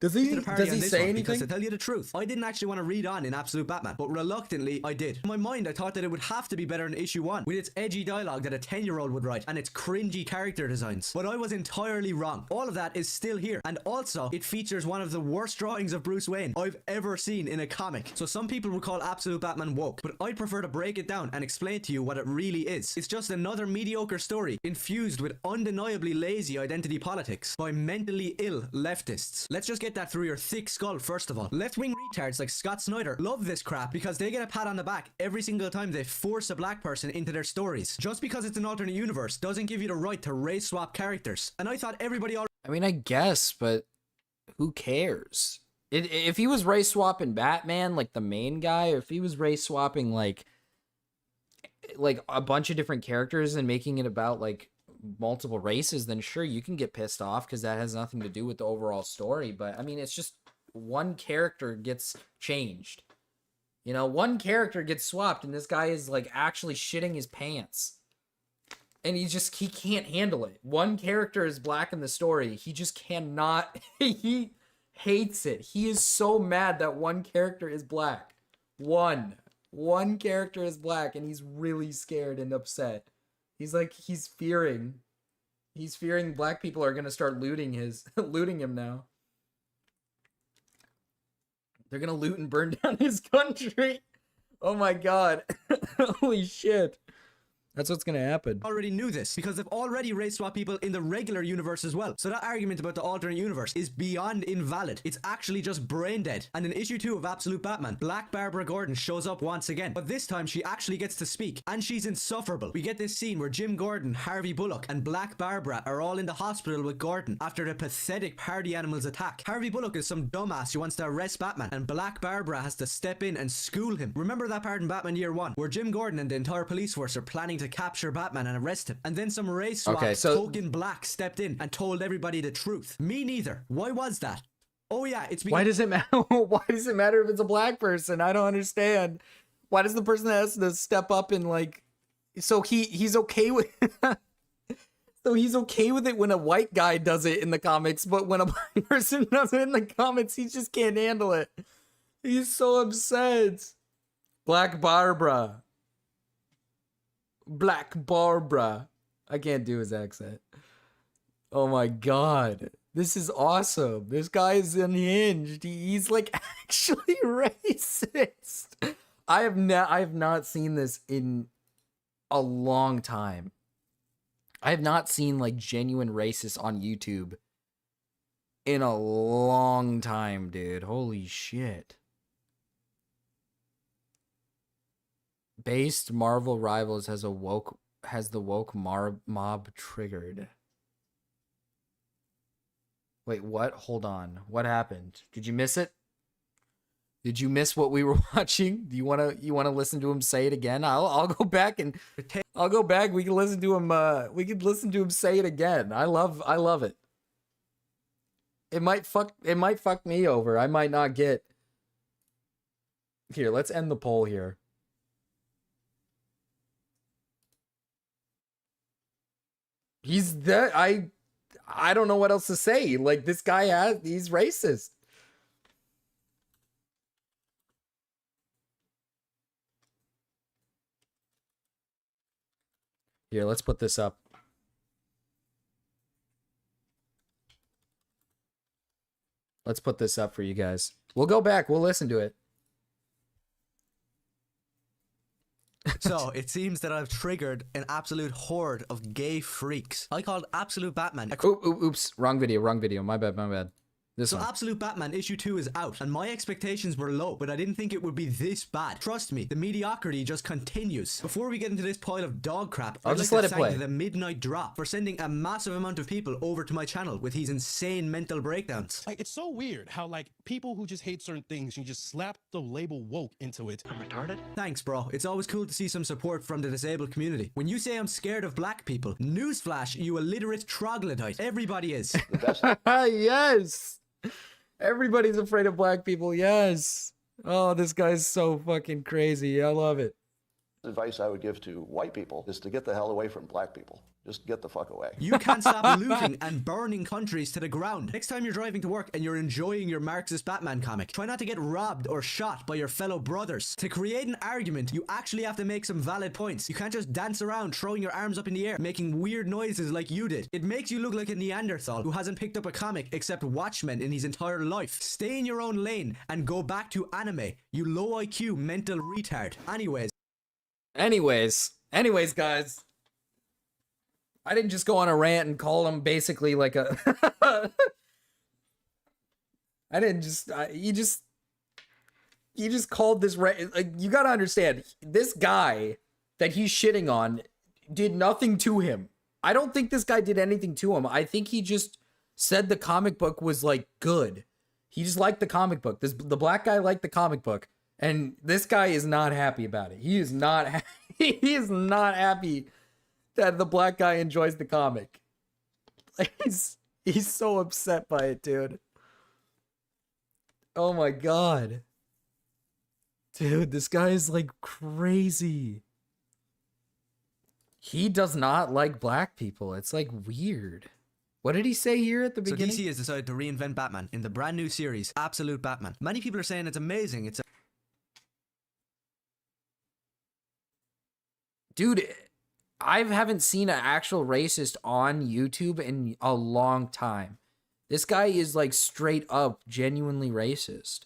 Does he say anything? Because to tell you the truth, I didn't actually want to read on in Absolute Batman, but reluctantly I did. In my mind, I thought that it would have to be better than issue 1, with its edgy dialogue that a 10-year-old would write, and its cringy character designs. But I was entirely wrong. All of that is still here, and also, it features one of the worst drawings of Bruce Wayne I've ever seen in a comic. So some people would call Absolute Batman woke, but I'd prefer to break it down and explain to you what it really is. It's just another mediocre story, infused with undeniably lazy identity politics by mentally ill leftists. Let's just get that through your thick skull first of all. Left-wing retards like Scott Snyder love this crap because they get a pat on the back every single time they force a black person into their stories. Just because it's an alternate universe doesn't give you the right to race swap characters. And I thought everybody already... I mean, I guess, but who cares? If he was race swapping Batman, like the main guy, or if he was race swapping like a bunch of different characters and making it about like multiple races, then sure, you can get pissed off because that has nothing to do with the overall story. But I mean, it's just one character gets changed, you know, one character gets swapped, and this guy is like actually shitting his pants, and he can't handle it. One character is black in the story, he just cannot. He hates it. He is so mad that one character is black. One character is black, and he's really scared and upset. He's fearing black people are gonna start looting him now. They're gonna loot and burn down his country. Oh my god. Holy shit. That's what's gonna happen. Already knew this because they've already race swap people in the regular universe as well. So that argument about the alternate universe is beyond invalid. It's actually just brain dead. And in issue 2 of Absolute Batman, Black Barbara Gordon shows up once again, but this time she actually gets to speak, and she's insufferable. We get this scene where Jim Gordon, Harvey Bullock, and Black Barbara are all in the hospital with Gordon after the pathetic party animals attack. Harvey Bullock is some dumbass who wants to arrest Batman, and Black Barbara has to step in and school him. Remember that part in Batman Year 1 where Jim Gordon and the entire police force are planning to capture Batman and arrest him, and then some race swap token black stepped in and told everybody the truth? Me neither. Why was that? Oh yeah, it's because Why does it matter? Why does it matter if it's a black person? I don't understand. Why does the person that has to step up and like, so he's okay with so he's okay with it when a white guy does it in the comics, but when a black person does it in the comics, he just can't handle it. He's so upset. Black Barbara. Black Barbara. I can't do his accent. Oh my god. This is awesome. This guy is unhinged. He's like actually racist. I have not seen this in a long time. I have not seen like genuine racists on YouTube in a long time, dude. Holy shit. Based Marvel Rivals has the woke mob triggered. Wait, what? Hold on. What happened? Did you miss it? Did you miss what we were watching? Do you wanna listen to him say it again? I'll go back and I'll go back. We can listen to him. We can listen to him say it again. I love it. It might fuck me over. I might not get. Here, let's end the poll here. He's that I don't know what else to say. Like this guy he's racist. Here, let's put this up. Let's put this up for you guys. We'll go back. We'll listen to it. So, it seems that I've triggered an absolute horde of gay freaks. I called Absolute Batman. Oops, wrong video. My bad. This one. Absolute Batman issue 2 is out, and my expectations were low, but I didn't think it would be this bad. Trust me, the mediocrity just continues. Before we get into this pile of dog crap, I'll just let it play. The Midnight Drop for sending a massive amount of people over to my channel with his insane mental breakdowns. Like, it's so weird how, like, people who just hate certain things, you just slap the label woke into it. I'm retarded? Thanks, bro. It's always cool to see some support from the disabled community. When you say I'm scared of black people, newsflash, you illiterate troglodyte. Everybody is. Yes! Everybody's afraid of black people, yes. Oh, this guy's so fucking crazy. I love it. The advice I would give to white people is to get the hell away from black people. Just get the fuck away. You can't stop looting and burning countries to the ground. Next time you're driving to work and you're enjoying your Marxist Batman comic, try not to get robbed or shot by your fellow brothers. To create an argument, you actually have to make some valid points. You can't just dance around throwing your arms up in the air, making weird noises like you did. It makes you look like a Neanderthal who hasn't picked up a comic except Watchmen in his entire life. Stay in your own lane and go back to anime, you low IQ mental retard. Anyways, guys. I didn't just go on a rant and call him basically like a... You just called this... Like, you gotta understand, this guy that he's shitting on did nothing to him. I don't think this guy did anything to him. I think he just said the comic book was, like, good. He just liked the comic book. The black guy liked the comic book. And this guy is not happy about it. He is not happy that the black guy enjoys the comic. Like, he's so upset by it, dude. Oh my god. Dude, this guy is like crazy. He does not like black people. It's like weird. What did he say here at the beginning? So DC has decided to reinvent Batman in the brand new series, Absolute Batman. Many people are saying it's amazing. Dude, I haven't seen an actual racist on YouTube in a long time. This guy is like straight up genuinely racist.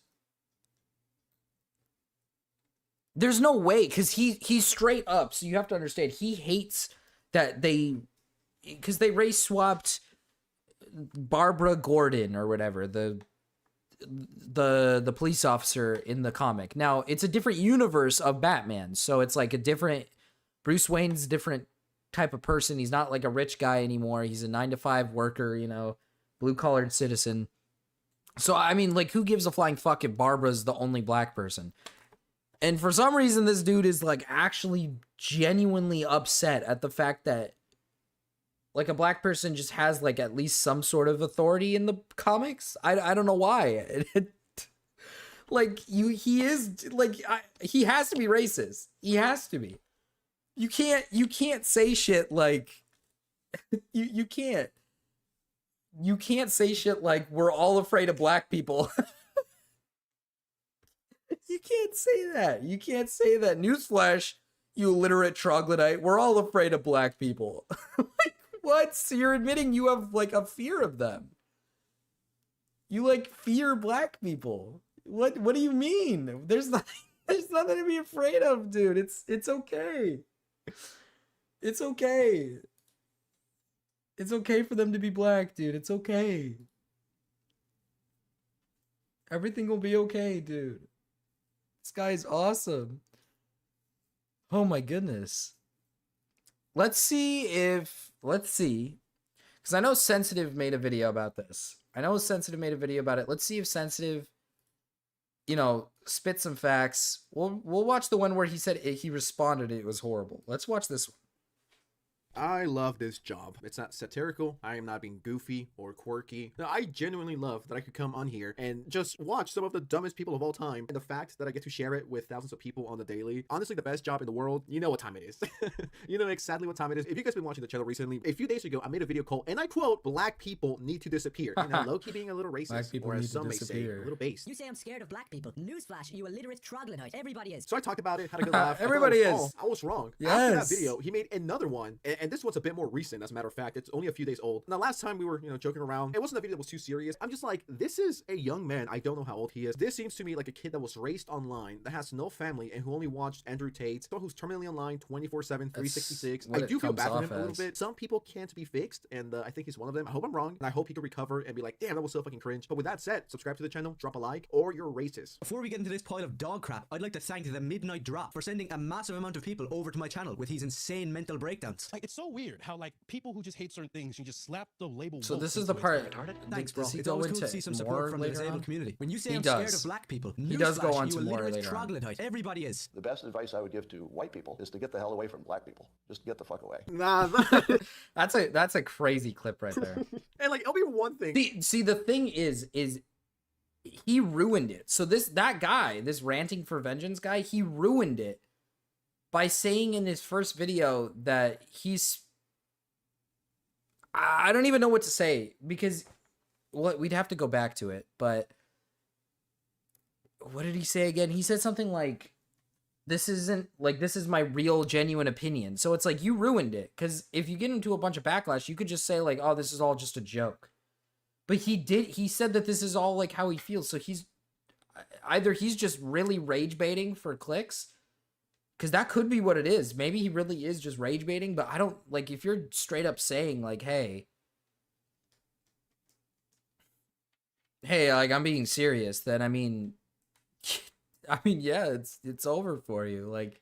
There's no way, because he's straight up. So you have to understand, he hates that because they race swapped Barbara Gordon or whatever, the police officer in the comic. Now, it's a different universe of Batman, so it's like a different... Bruce Wayne's a different type of person. He's not like a rich guy anymore. He's a 9-to-5 worker, you know, blue-collared citizen. So, I mean, like, who gives a flying fuck if Barbara's the only black person? And for some reason, this dude is, like, actually genuinely upset at the fact that like a black person just has like at least some sort of authority in the comics. I don't know why. Like he is like he has to be racist. He has to be. You can't say shit like you can't say shit like we're all afraid of black people. You can't say that. You can't say that. Newsflash, you illiterate troglodyte. We're all afraid of black people. Like, what? So you're admitting you have, like, a fear of them. You, like, fear black people. What do you mean? There's nothing to be afraid of, dude. It's okay. It's okay. It's okay for them to be black, dude. It's okay. Everything will be okay, dude. This guy's awesome. Oh my goodness. Let's see. Because I know Sensitive made a video about this. Let's see if Sensitive, you know, spit some facts. We'll watch the one where he said he responded it was horrible. Let's watch this one. I love this job. It's not satirical. I am not being goofy or quirky. No, I genuinely love that I could come on here and just watch some of the dumbest people of all time. And the fact that I get to share it with thousands of people on the daily. Honestly, the best job in the world. You know what time it is. You know exactly what time it is. If you guys been watching the channel recently, a few days ago, I made a video called, and I quote, "Black people need to disappear." You know, low-key being a little racist, or as some may say, a little base. You say I'm scared of black people. Newsflash, you illiterate troglodyte. Everybody is. So I talked about it, had a good laugh. Everybody is. I was wrong. Yes. After that video, he made another one, and this one's a bit more recent, as a matter of fact. It's only a few days old. Now, last time we were, you know, joking around, it wasn't a video that was too serious. I'm just like, this is a young man. I don't know how old he is. This seems to me like a kid that was raised online, that has no family, and who only watched Andrew Tate, someone who's terminally online 24/7, 366. I do feel bad for him a little bit. Some people can't be fixed, and I think he's one of them. I hope I'm wrong, and I hope he can recover and be like, damn, that was so fucking cringe. But with that said, subscribe to the channel, drop a like, or you're racist. Before we get into this pile of dog crap, I'd like to thank the Midnight Drop for sending a massive amount of people over to my channel with his insane mental breakdowns. Like, it's so weird how, like, people who just hate certain things, you just slap the label. So this is the part. Thanks, bro. Does he It's go always cool into to see some more support from the later disabled on? community. When you say He I'm does. scared of black people, He does go newsflash, on you to more illiterate later on. troglodyte. Everybody is. The best advice I would give to white people is to get the hell away from black people. Just get the fuck away. Nah, That's a crazy clip right there. and like, I'll be one thing. See, the thing is he ruined it. So that guy, this ranting for vengeance guy, he ruined it by saying in his first video that I don't even know what to say, because we'd have to go back to it, but what did he say again? He said something like, this is my real genuine opinion. So it's like, you ruined it, because if you get into a bunch of backlash, you could just say like, oh, this is all just a joke. But he said that this is all like how he feels. So he's just really rage baiting for clicks, because that could be what it is. Maybe he really is just rage baiting, but I don't, like, if you're straight up saying like, hey, like, I'm being serious, then I mean, yeah, it's over for you. Like,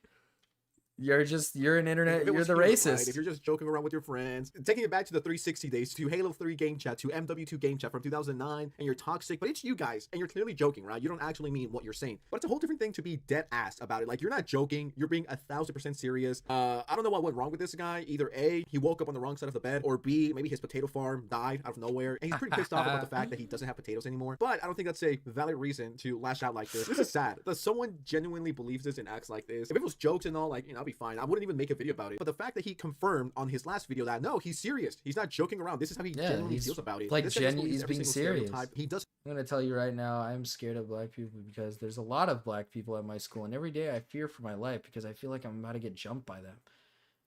you're an internet, you're the racist. Right, if you're just joking around with your friends, taking it back to the 360 days, to Halo 3 game chat, to MW2 game chat from 2009, and you're toxic, but it's you guys, and you're clearly joking, right? You don't actually mean what you're saying. But it's a whole different thing to be dead ass about it. Like, you're not joking, you're being 1000% serious. I don't know what went wrong with this guy. Either A, he woke up on the wrong side of the bed, or B, maybe his potato farm died out of nowhere, and he's pretty pissed off about the fact that he doesn't have potatoes anymore. But I don't think that's a valid reason to lash out like this. This is sad. Does someone genuinely believes this and acts like this? If it was jokes and all, like, you know, I'll be fine. I wouldn't even make a video about it. But the fact that he confirmed on his last video that no, he's serious, he's not joking around, this is how he genuinely feels about it. Like, he's being serious. He does. I'm gonna tell you right now, I'm scared of black people because there's a lot of black people at my school, and every day I fear for my life because I feel like I'm about to get jumped by them.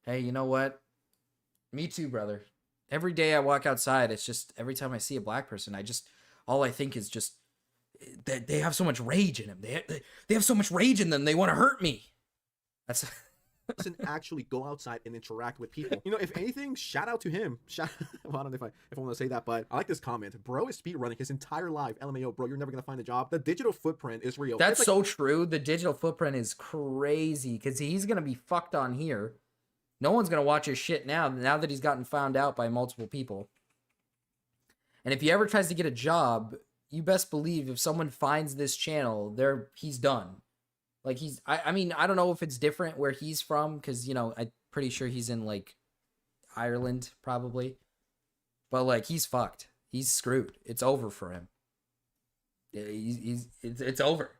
Hey, you know what? Me too, brother. Every day I walk outside, it's just, every time I see a black person, all I think is just that they have so much rage in them. They have so much rage in them. They want to hurt me. That's doesn't actually go outside and interact with people. You know, if anything, shout out to him. Well, I don't know if I want to say that, but I like this comment. Bro is speedrunning his entire life. LMAO, bro, you're never gonna find a job. The digital footprint is real. That's so true. The digital footprint is crazy, because he's gonna be fucked on here. No one's gonna watch his shit now that he's gotten found out by multiple people. And if he ever tries to get a job, you best believe if someone finds this channel, he's done. Like, I mean, I don't know if it's different where he's from, because, you know, I'm pretty sure he's in, like, Ireland probably. But like he's fucked. He's screwed. It's over for him. It's over.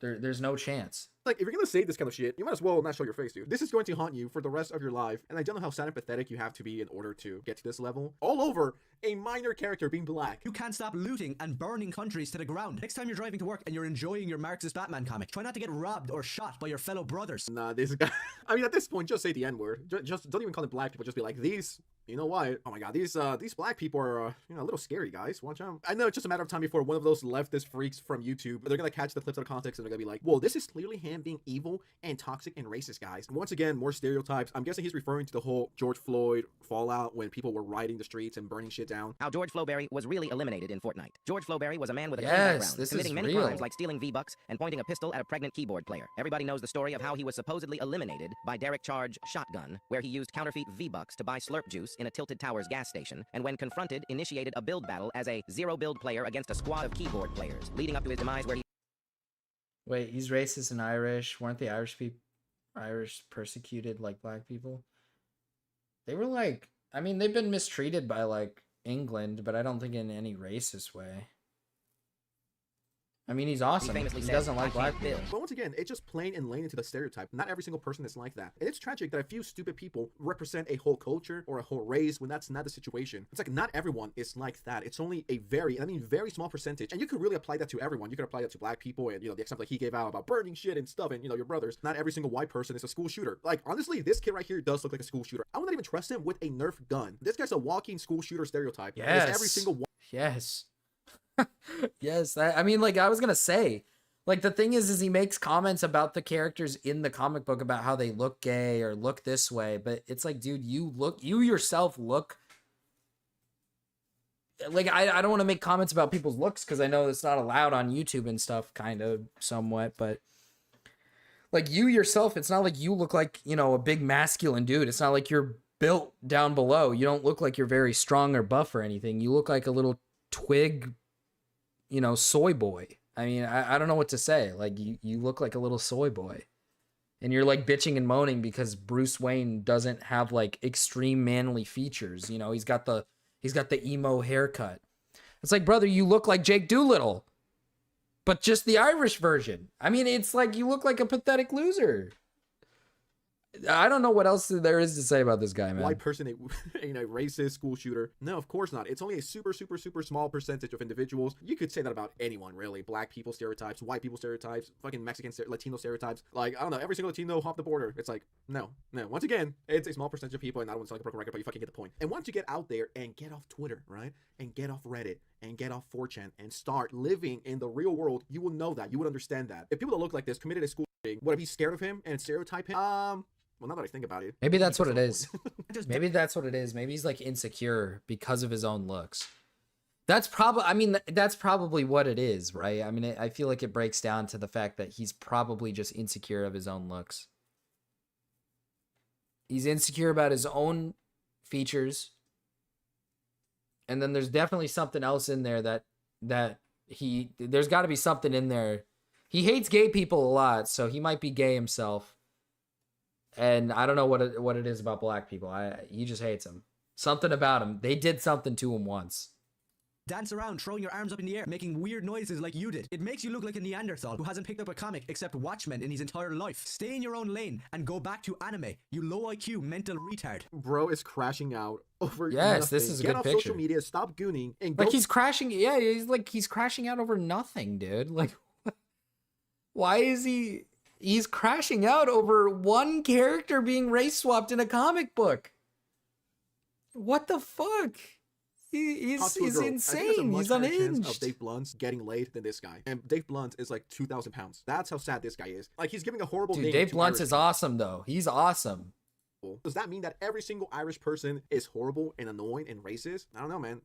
There's no chance. Like, if you're gonna say this kind of shit, you might as well not show your face, dude. This is going to haunt you for the rest of your life, and I don't know how sad and pathetic you have to be in order to get to this level. All over a minor character being black. You can't stop looting and burning countries to the ground. Next time you're driving to work and you're enjoying your Marxist Batman comic, try not to get robbed or shot by your fellow brothers. Nah, this guy. I mean, at this point, just say the N-word. Just don't even call it black people. Just be like, these. You know what? Oh my god, these black people are a little scary, guys. Watch out. I know it's just a matter of time before one of those leftist freaks from YouTube, they're gonna catch the clips out of context and they're gonna be like, well, this is clearly him being evil and toxic and racist, guys. And once again, more stereotypes. I'm guessing he's referring to the whole George Floyd fallout when people were rioting the streets and burning shit down. How George Flowberry was really eliminated in Fortnite. George Flowberry was a man with a Yes, clean background, this committing is many real. crimes like stealing V-Bucks and pointing a pistol at a pregnant keyboard player. Everybody knows the story of how he was supposedly eliminated by Derek Charge Shotgun, where he used counterfeit V-Bucks to buy slurp juice in a Tilted Towers gas station, and when confronted, initiated a build battle as a zero-build player against a squad of keyboard players, leading up to his demise where he... Wait, he's racist and Irish. Weren't the Irish persecuted like black people? They were like, I mean, they've been mistreated by like England, but I don't think in any racist way. I mean, he's awesome. He doesn't like black people. But once again, it's just playing and laying into the stereotype. Not every single person is like that. And it's tragic that a few stupid people represent a whole culture or a whole race when that's not the situation. It's like not everyone is like that. It's only a very small percentage. And you could really apply that to everyone. You could apply that to black people and, the example like he gave out about burning shit and stuff and, your brothers. Not every single white person is a school shooter. Like, honestly, this kid right here does look like a school shooter. I would not even trust him with a Nerf gun. This guy's a walking school shooter stereotype. Yes. Every single one. Yes. Yes. I mean, like I was going to say, like the thing is he makes comments about the characters in the comic book about how they look gay or look this way, but it's like, dude, you yourself look like, I don't want to make comments about people's looks because I know it's not allowed on YouTube and stuff, kind of somewhat, but like you yourself, it's not like you look like, a big masculine dude. It's not like you're built down below. You don't look like you're very strong or buff or anything. You look like a little twig, soy boy. I mean, I don't know what to say. Like you look like a little soy boy, and you're like bitching and moaning because Bruce Wayne doesn't have like extreme manly features. He's got the emo haircut. It's like, brother, you look like Jake Doolittle, but just the Irish version. I mean, it's like you look like a pathetic loser. I don't know what else there is to say about this guy, man. White person, a racist school shooter. No, of course not. It's only a super, super, super small percentage of individuals. You could say that about anyone, really. Black people stereotypes, white people stereotypes, fucking Mexican, Latino stereotypes. Like, I don't know, every single Latino hop the border. It's like, no. Once again, it's a small percentage of people, and I don't want to sound like a broken record, but you fucking get the point. And once you get out there and get off Twitter, right? And get off Reddit, and get off 4chan, and start living in the real world, you will know that. You would understand that. If people that look like this committed a school shooting, would I be scared of him and stereotype him? Well, now that I think about it. Maybe that's what it is. Maybe that's what it is. Maybe he's like insecure because of his own looks. That's probably what it is, right? I mean, I feel like it breaks down to the fact that he's probably just insecure of his own looks. He's insecure about his own features. And then there's definitely something else in there there's got to be something in there. He hates gay people a lot, so he might be gay himself. And I don't know what it is about black people. He just hates them. Something about him. They did something to him once. Dance around, throwing your arms up in the air, making weird noises like you did. It makes you look like a Neanderthal who hasn't picked up a comic except Watchmen in his entire life. Stay in your own lane and go back to anime, you low IQ mental retard. Bro is crashing out over Yes, nothing. this is a Get good off picture. social media, stop gooning, and go. Like he's crashing. Yeah, he's crashing out over nothing, dude. Like, why is he? He's crashing out over one character being race swapped in a comic book. What the fuck? He's insane. He's unhinged. Of Dave Blunt's getting laid than this guy, and Dave Blunt is like 2,000 pounds. That's how sad this guy is. Like he's giving a horrible name. Dave to Blunt Irish is people. awesome though. He's awesome. Does that mean that every single Irish person is horrible and annoying and racist? I don't know, man.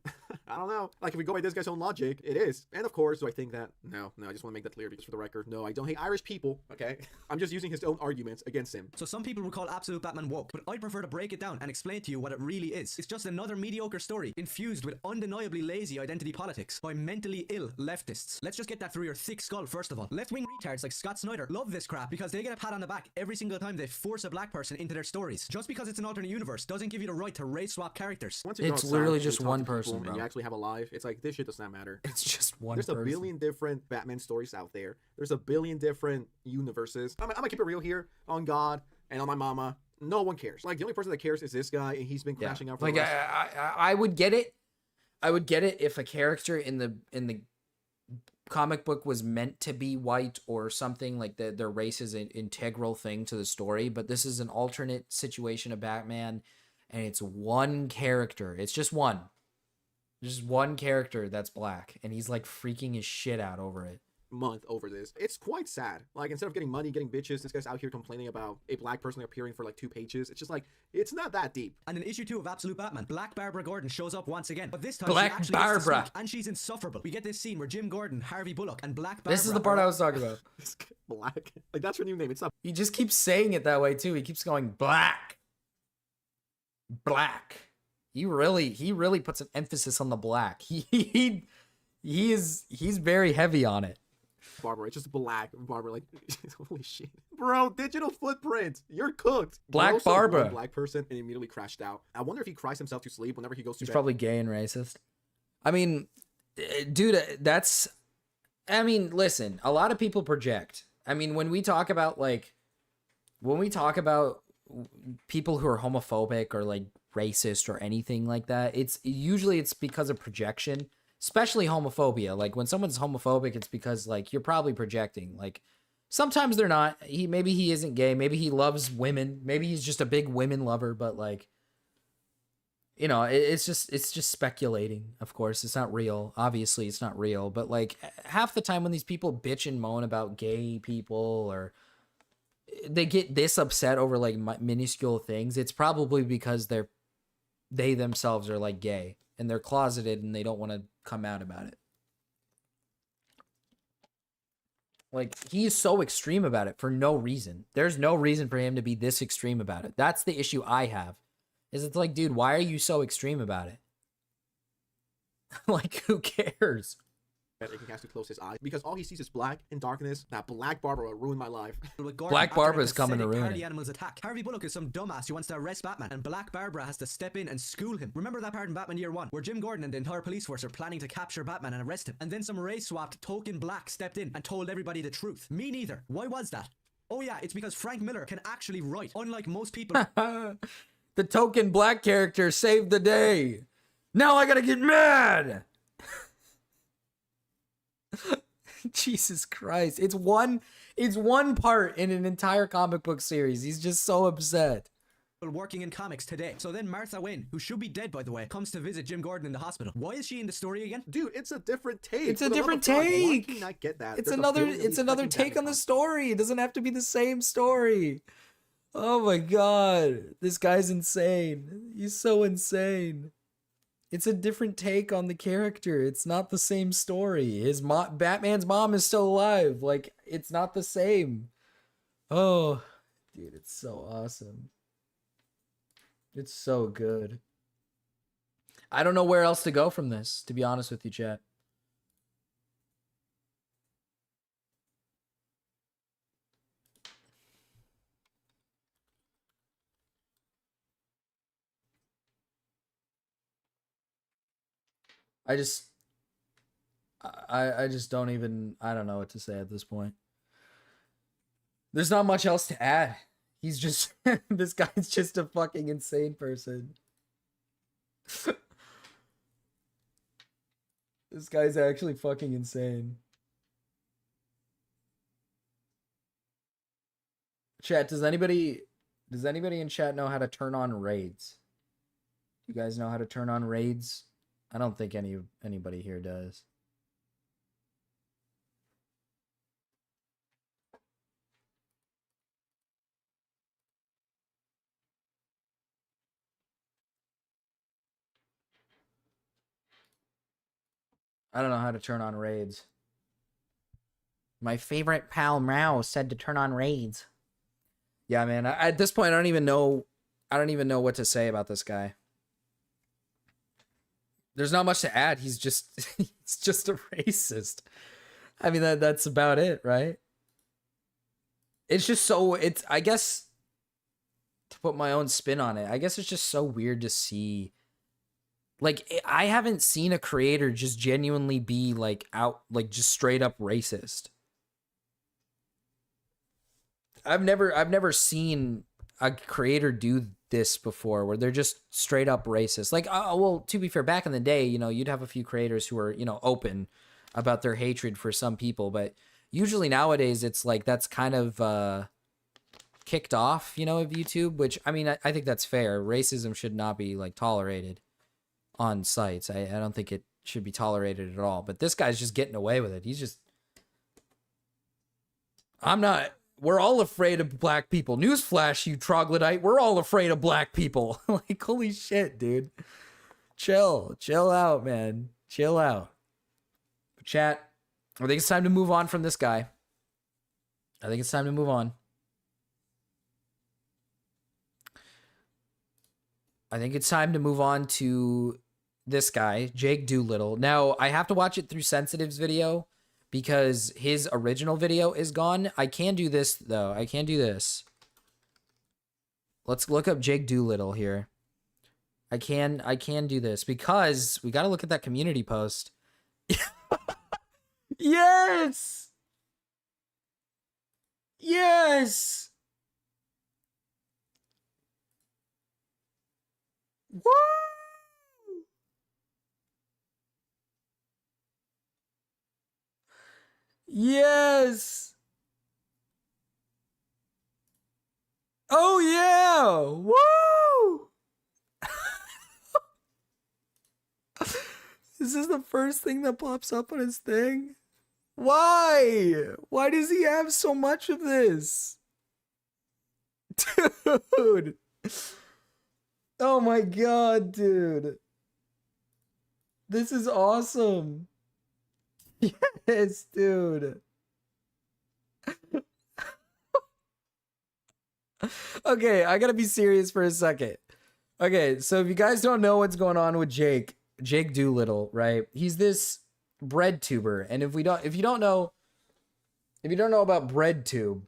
I don't know. Like, if we go by this guy's own logic, it is. And of course, do I think that? No, I just want to make that clear because for the record, no, I don't hate Irish people, okay? I'm just using his own arguments against him. So some people would call Absolute Batman woke, but I'd prefer to break it down and explain to you what it really is. It's just another mediocre story infused with undeniably lazy identity politics by mentally ill leftists. Let's just get that through your thick skull first of all. Left-wing retards like Scott Snyder love this crap because they get a pat on the back every single time they force a black person into their stories. Just because it's an alternate universe doesn't give you the right to race swap characters. Once you It's go literally outside just and talk one to people person, bro. and you actually have a life, it's like, this shit does not matter. It's just one There's person. a billion different Batman stories out there. There's a billion different universes. I'm gonna keep it real here. On God and on my mama, no one cares. Like, the only person that cares is this guy, and he's been crashing out for like the last... I would get it. I would get it if a character in the comic book was meant to be white or something, like their race is an integral thing to the story, but this is an alternate situation of Batman, and it's one character. It's just one. Just one character that's black, and he's like freaking his shit out over it. Month over this. It's quite sad. Like, instead of getting money, getting bitches, this guy's out here complaining about a black person appearing for like 2 pages. It's just like, it's not that deep. And in issue 2 of Absolute Batman, Black Barbara Gordon shows up once again, but this time Black she actually Barbara. gets to speak, and she's insufferable. We get this scene where Jim Gordon, Harvey Bullock, and Black Barbara... This is the part I was talking about. Black. Like, that's her new name. It's not... He just keeps saying it that way too. He keeps going black. Black. He really puts an emphasis on the black. He's very heavy on it. Barbara, it's just black. Barbara, like, holy shit. Bro, digital footprint. You're cooked. Black Barbara. Black person and immediately crashed out. I wonder if he cries himself to sleep whenever he goes to He's bed. probably gay and racist. I mean, dude, listen, a lot of people project. I mean, when we talk about people who are homophobic or like racist or anything like that, it's usually because of projection. Especially homophobia. Like, when someone's homophobic, it's because, like, you're probably projecting. Like, sometimes they're not. Maybe he isn't gay. Maybe he loves women. Maybe he's just a big women lover. But, like, you know, it's just speculating. Of course, it's not real. Obviously, it's not real. But, like, half the time when these people bitch and moan about gay people, or they get this upset over like minuscule things, it's probably because they themselves are like gay and they're closeted and they don't want to come out about it. Like, he's so extreme about it for no reason. There's no reason for him to be this extreme about it. That's the issue I have. Is it's like, dude, why are you so extreme about it? Like, who cares? He has to close his eyes because all he sees is black and darkness. That Black Barbara ruined my life. Black Barbara's coming to ruin it. Animals attack. Harvey Bullock is some dumbass who wants to arrest Batman, and Black Barbara has to step in and school him. Remember that part in Batman Year 1 where Jim Gordon and the entire police force are planning to capture Batman and arrest him, and then some race-swapped token black stepped in and told everybody the truth? Me neither. Why was that? Oh yeah, it's because Frank Miller can actually write, unlike most people. The token black character saved the day. Now I gotta get mad. Jesus Christ. It's one part in an entire comic book series. He's just so upset. Working in comics today. So then Martha Wayne, who should be dead by the way, comes to visit Jim Gordon in the hospital. Why is she in the story again? Dude, it's a different take. It's a different take. Why can you not get that? It's another take on the story. It doesn't have to be the same story. Oh my god. This guy's insane. He's so insane. It's a different take on the character. It's not the same story. Batman's mom is still alive. Like, it's not the same. Oh, dude, it's so awesome. It's so good. I don't know where else to go from this, to be honest with you, chat. I just don't even, I don't know what to say at this point. There's not much else to add. He's just, this guy's just a fucking insane person. This guy's actually fucking insane. Chat, does anybody in chat know how to turn on raids? You guys know how to turn on raids? I don't think anybody here does. I don't know how to turn on raids. My favorite pal Mao said to turn on raids. Yeah, man. At this point, I don't even know what to say about this guy. There's not much to add. He's just he's just a racist. I mean, that's about it, right? It's just so, I guess, to put my own spin on it, I guess it's just so weird to see. Like, I haven't seen a creator just genuinely be like just straight up racist. I've never seen a creator do this before where they're just straight up racist. Like, well, to be fair, back in the day, you know, you'd have a few creators who were, you know, open about their hatred for some people, but usually nowadays it's like that's kind of kicked off, you know, of YouTube, which, I mean, I think that's fair. Racism should not be like tolerated on sites. I don't think it should be tolerated at all, but this guy's just getting away with it. He's just, we're all afraid of black people. Newsflash, you troglodyte. We're all afraid of black people. Like, holy shit, dude. Chill out, man. Chill out. Chat, I think it's time to move on from this guy. I think it's time to move on. I think it's time to move on to this guy, Jake Doolittle. Now, I have to watch it through Sensitive's video because his original video is gone. I can do this, though. I can do this. Let's look up Jake Doolittle here. I can do this because we got to look at that community post. Yes! Yes! Woo! Yes! Oh yeah! Woo! This is the first thing that pops up on his thing. Why? Why does he have so much of this? Dude. Oh my god, dude. This is awesome. Yes, dude. Okay, I gotta be serious for a second. Okay, so if you guys don't know what's going on with Jake Doolittle, right? He's this bread tuber, and if you don't know about BreadTube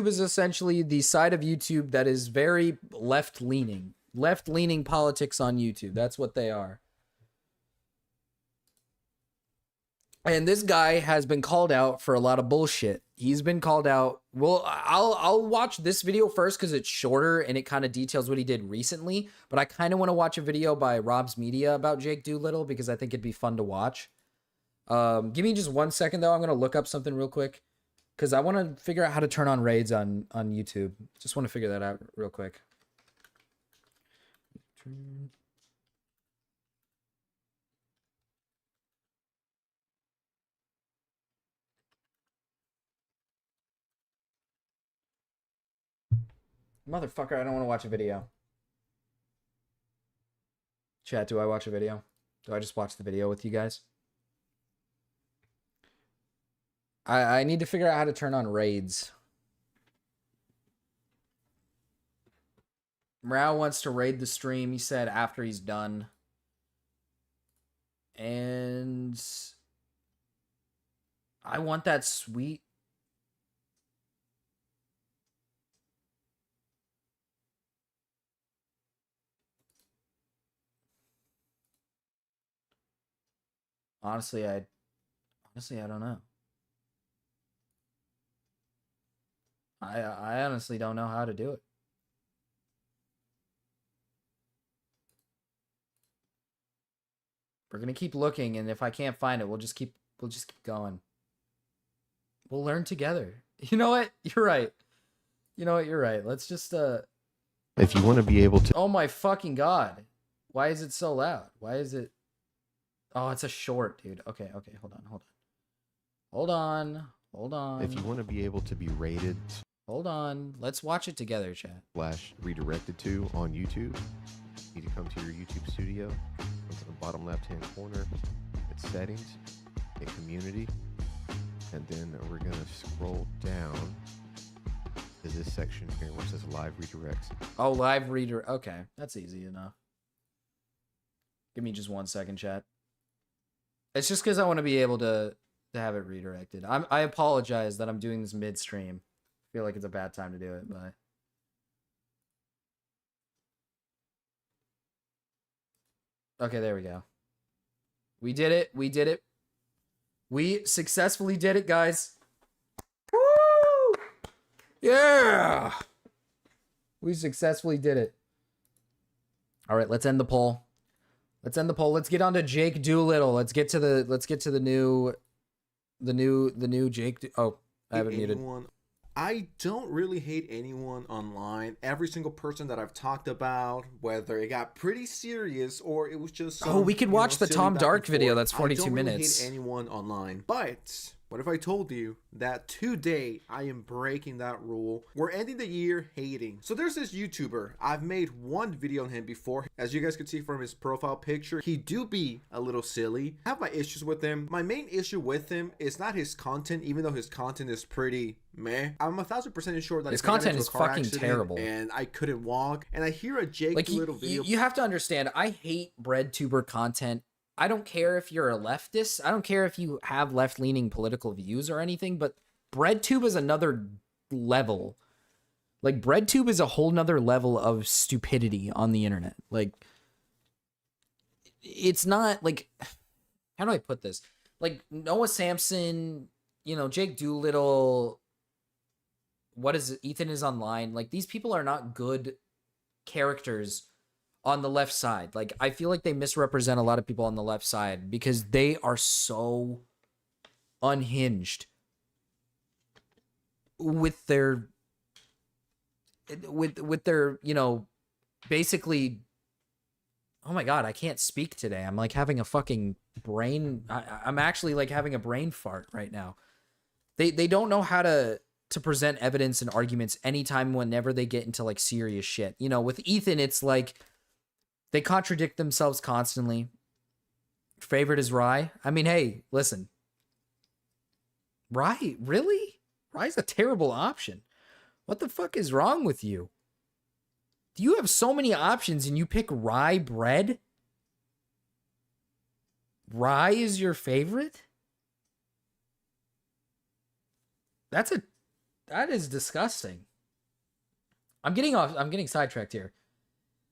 is essentially the side of YouTube that is very left-leaning politics on YouTube. That's what they are. And this guy has been called out for a lot of bullshit. He's been called out. Well, I'll watch this video first because it's shorter and it kind of details what he did recently. But I kind of want to watch a video by Rob's Media about Jake Doolittle because I think it'd be fun to watch. Give me just 1 second though. I'm gonna look up something real quick because I want to figure out how to turn on raids on YouTube. Just want to figure that out real quick. Motherfucker, I don't want to watch a video. Chat, do I watch a video? Do I just watch the video with you guys? I need to figure out how to turn on raids. Morale wants to raid the stream, he said, after he's done. And I want that sweet... Honestly, I don't know. I honestly don't know how to do it. We're gonna keep looking, and if I can't find it, we'll just keep going. We'll learn together. You know what? You're right. You know what? You're right. Let's just If you want to be able to... Oh my fucking god. Why is it so loud? Why is it... Oh, it's a short, dude. Okay, hold on. If you want to be able to be rated... Hold on. Let's watch it together, chat. / redirected to on YouTube. You need to come to your YouTube studio. Into the bottom left-hand corner. hit settings, hit community, and then we're gonna scroll down to this section here where it says live redirects. Oh, live reader. Okay, that's easy enough. Give me just 1 second, chat. It's just because I want to be able to have it redirected. I apologize that I'm doing this midstream. I feel like it's a bad time to do it, but okay, there we go. We did it. We did it. We successfully did it, guys. Woo! Yeah! We successfully did it. All right, let's end the poll. Let's end the poll. Let's get on to Jake Doolittle. Let's get to the new Jake. Oh, I have it muted. I don't really hate anyone online. Every single person that I've talked about, whether it got pretty serious or it was just some, we could watch the Tom Dark video. That's 42 minutes. I don't really hate anyone online, but what if I told you that today I am breaking that rule? We're ending the year hating. So there's this YouTuber. I've made one video on him before. As you guys can see from his profile picture, he do be a little silly. I have my issues with him. My main issue with him is not his content, even though his content is pretty meh. I'm 1000% sure that his content is fucking terrible, and I couldn't walk. And I hear a Jake Doolittle video. You have to understand, I hate breadtuber content. I don't care if you're a leftist. I don't care if you have left-leaning political views or anything, but breadtube is another level. Like, breadtube is a whole nother level of stupidity on the internet. Like, it's not, like, how do I put this? Like, Noah Samson, you know, Jake Doolittle, what is it? Ethan is Online. Like, these people are not good characters on the left side. Like, I feel like they misrepresent a lot of people on the left side because they are so unhinged with their you know, basically, oh my god, I can't speak today. I'm like having a fucking brain, I'm actually like having a brain fart right now. They don't know how to present evidence and arguments anytime whenever they get into like serious shit. You know, with Ethan, it's like they contradict themselves constantly. Favorite is Rye. I mean, hey, listen. Rye? Really? Rye's a terrible option. What the fuck is wrong with you? Do you have so many options and you pick rye bread? Rye is your favorite? That is disgusting. I'm getting sidetracked here.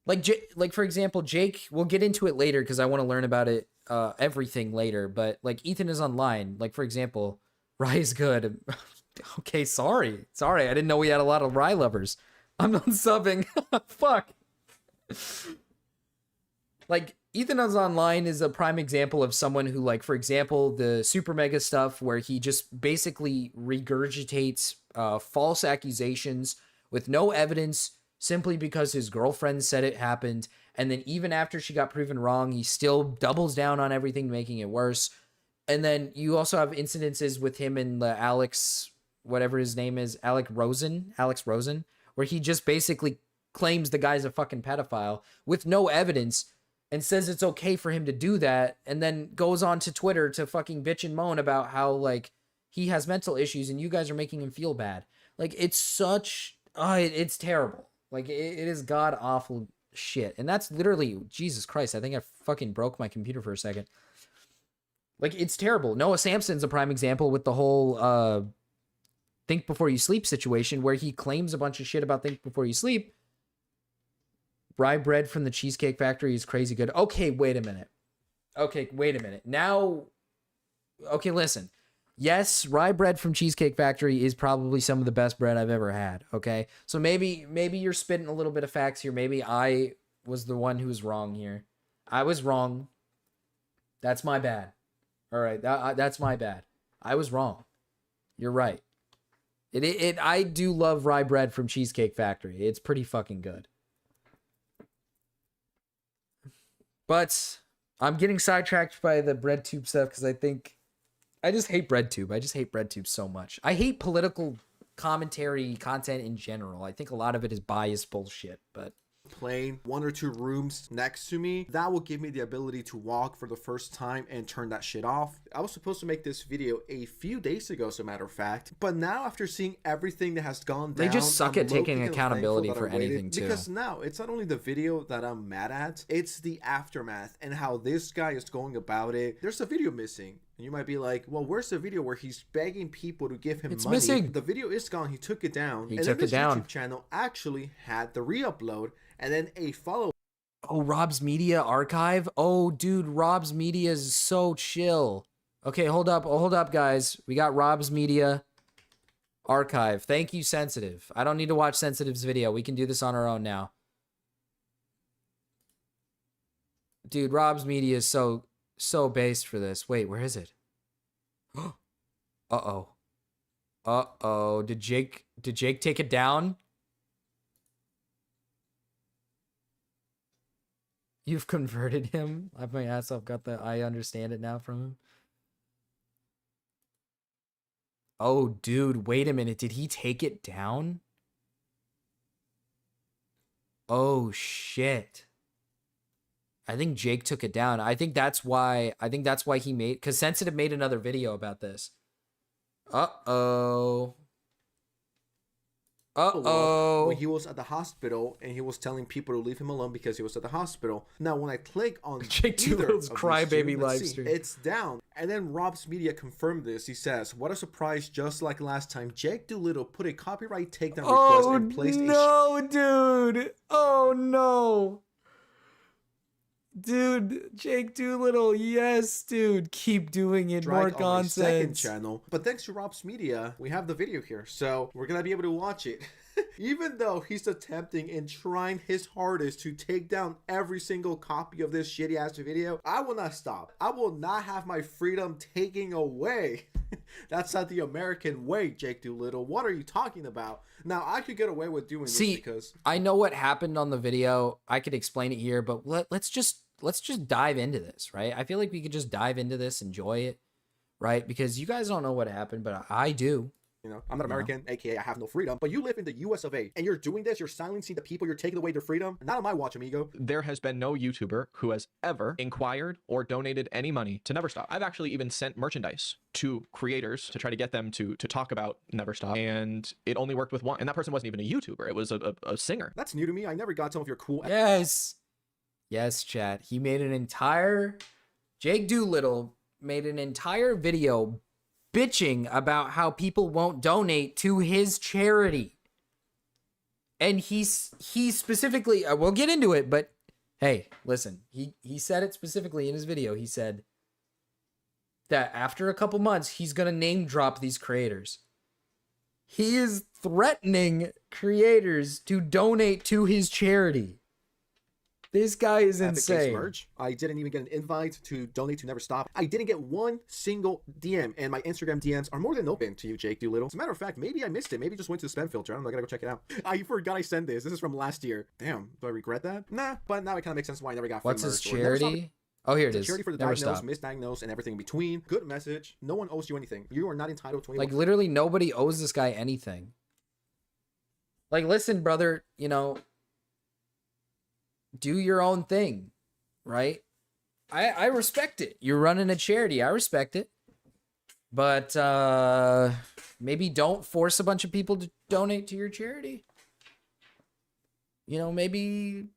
Like for example, Jake, we'll get into it later because I want to learn about it, everything later. But like Ethan is Online. Like for example, Rye is good. Okay, sorry. I didn't know we had a lot of Rye lovers. I'm not subbing. Fuck. Like Ethan is Online is a prime example of someone who, like for example, the Super Mega stuff where he just basically regurgitates false accusations with no evidence, simply because his girlfriend said it happened. And then even after she got proven wrong, he still doubles down on everything, making it worse. And then you also have incidences with him and the Alex, whatever his name is, Alex Rosen, where he just basically claims the guy's a fucking pedophile with no evidence and says it's okay for him to do that. And then goes on to Twitter to fucking bitch and moan about how like he has mental issues and you guys are making him feel bad. Like it's such, it's terrible. Like, it is god-awful shit. And that's literally, Jesus Christ, I think I fucking broke my computer for a second. Like, it's terrible. Noah Samson's a prime example with the whole Think Before You Sleep situation where he claims a bunch of shit about Think Before You Sleep. Rye bread from the Cheesecake Factory is crazy good. Okay, wait a minute. Now, okay, listen. Yes, rye bread from Cheesecake Factory is probably some of the best bread I've ever had, okay? So maybe you're spitting a little bit of facts here. Maybe I was the one who was wrong here. I was wrong. That's my bad. All right, that's my bad. I was wrong. You're right. I do love rye bread from Cheesecake Factory. It's pretty fucking good. But I'm getting sidetracked by the breadtube stuff because I just hate breadtube. I just hate breadtube so much. I hate political commentary content in general. I think a lot of it is biased bullshit, but plane 1 or 2 rooms next to me, that will give me the ability to walk for the first time and turn that shit off. I was supposed to make this video a few days ago, as a matter of fact, but now after seeing everything that has gone down, They just suck I'm at taking low-key accountability thankful for that I waited, anything, too. because now it's not only the video that I'm mad at, it's the aftermath and how this guy is going about it. There's a video missing. And you might be like, well, where's the video where he's begging people to give him It's money? missing. The video is gone. He took it down. He and took then it down. YouTube channel actually had the re-upload and then a follow. Oh, Rob's Media Archive? Oh, dude, Rob's Media is so chill. Okay, hold up, guys. We got Rob's Media Archive. Thank you, Sensitive. I don't need to watch Sensitive's video. We can do this on our own now. Dude, Rob's Media is so based for this. Wait, where is it? Uh-oh. Uh-oh. Did Jake take it down? You've converted him? I've my ass off got the I understand it now from him. Oh, dude, wait a minute. Did he take it down? Oh, shit. I think Jake took it down. I think that's why he made, because Sensitive made another video about this. Uh-oh. Uh-oh. When he was at the hospital and he was telling people to leave him alone because he was at the hospital. Now, when I click on Jake Doolittle's crybaby live stream, it's down. And then Rob's Media confirmed this. He says, what a surprise, just like last time, Jake Doolittle put a copyright takedown request and placed dude. Oh, no. Dude, Jake Doolittle, yes, dude. Keep doing it. More content. Second channel. But thanks to Rob's Media, we have the video here. So we're going to be able to watch it. Even though he's attempting and trying his hardest to take down every single copy of this shitty ass video, I will not stop. I will not have my freedom taken away. That's not the American way, Jake Doolittle. What are you talking about? Now, I could get away with doing this because I know what happened on the video. I could explain it here, but let's just dive into this, right? I feel like we could just dive into this, enjoy it, right? Because you guys don't know what happened, but I do. You know, I'm not American, aka I have no freedom, but you live in the US of A, and you're doing this, you're silencing the people, you're taking away their freedom. Not on my watch, amigo. There has been no YouTuber who has ever inquired or donated any money to Never Stop. I've actually even sent merchandise to creators to try to get them to talk about Never Stop, and it only worked with one. And that person wasn't even a YouTuber, it was a singer. That's new to me. I never got some of your cool... Yes, chat. He made an entire... Jake Doolittle made an entire video bitching about how people won't donate to his charity. And he specifically, we'll get into it, but hey, listen, he said it specifically in his video. He said that after a couple months, he's going to name drop these creators. He is threatening creators to donate to his charity. This guy is insane. Merch. I didn't even get an invite to donate to Never Stop. I didn't get one single DM, and my Instagram DMs are more than open to you, Jake Doolittle. As a matter of fact, maybe I missed it. Maybe it just went to the spam filter. I don't know. I gotta go check it out. I forgot I sent this. This is from last year. Damn. Do I regret that? Nah, but now it kind of makes sense why I never got free What's his merch. charity? Oh, here it is. Charity for the diagnosed, misdiagnosed, and everything in between. Good message. No one owes you anything. You are not entitled to anyone. Like, literally nobody owes this guy anything. Like, listen, brother, you know, do your own thing, right? I respect it. You're running a charity. I respect it. But maybe don't force a bunch of people to donate to your charity. You know, maybe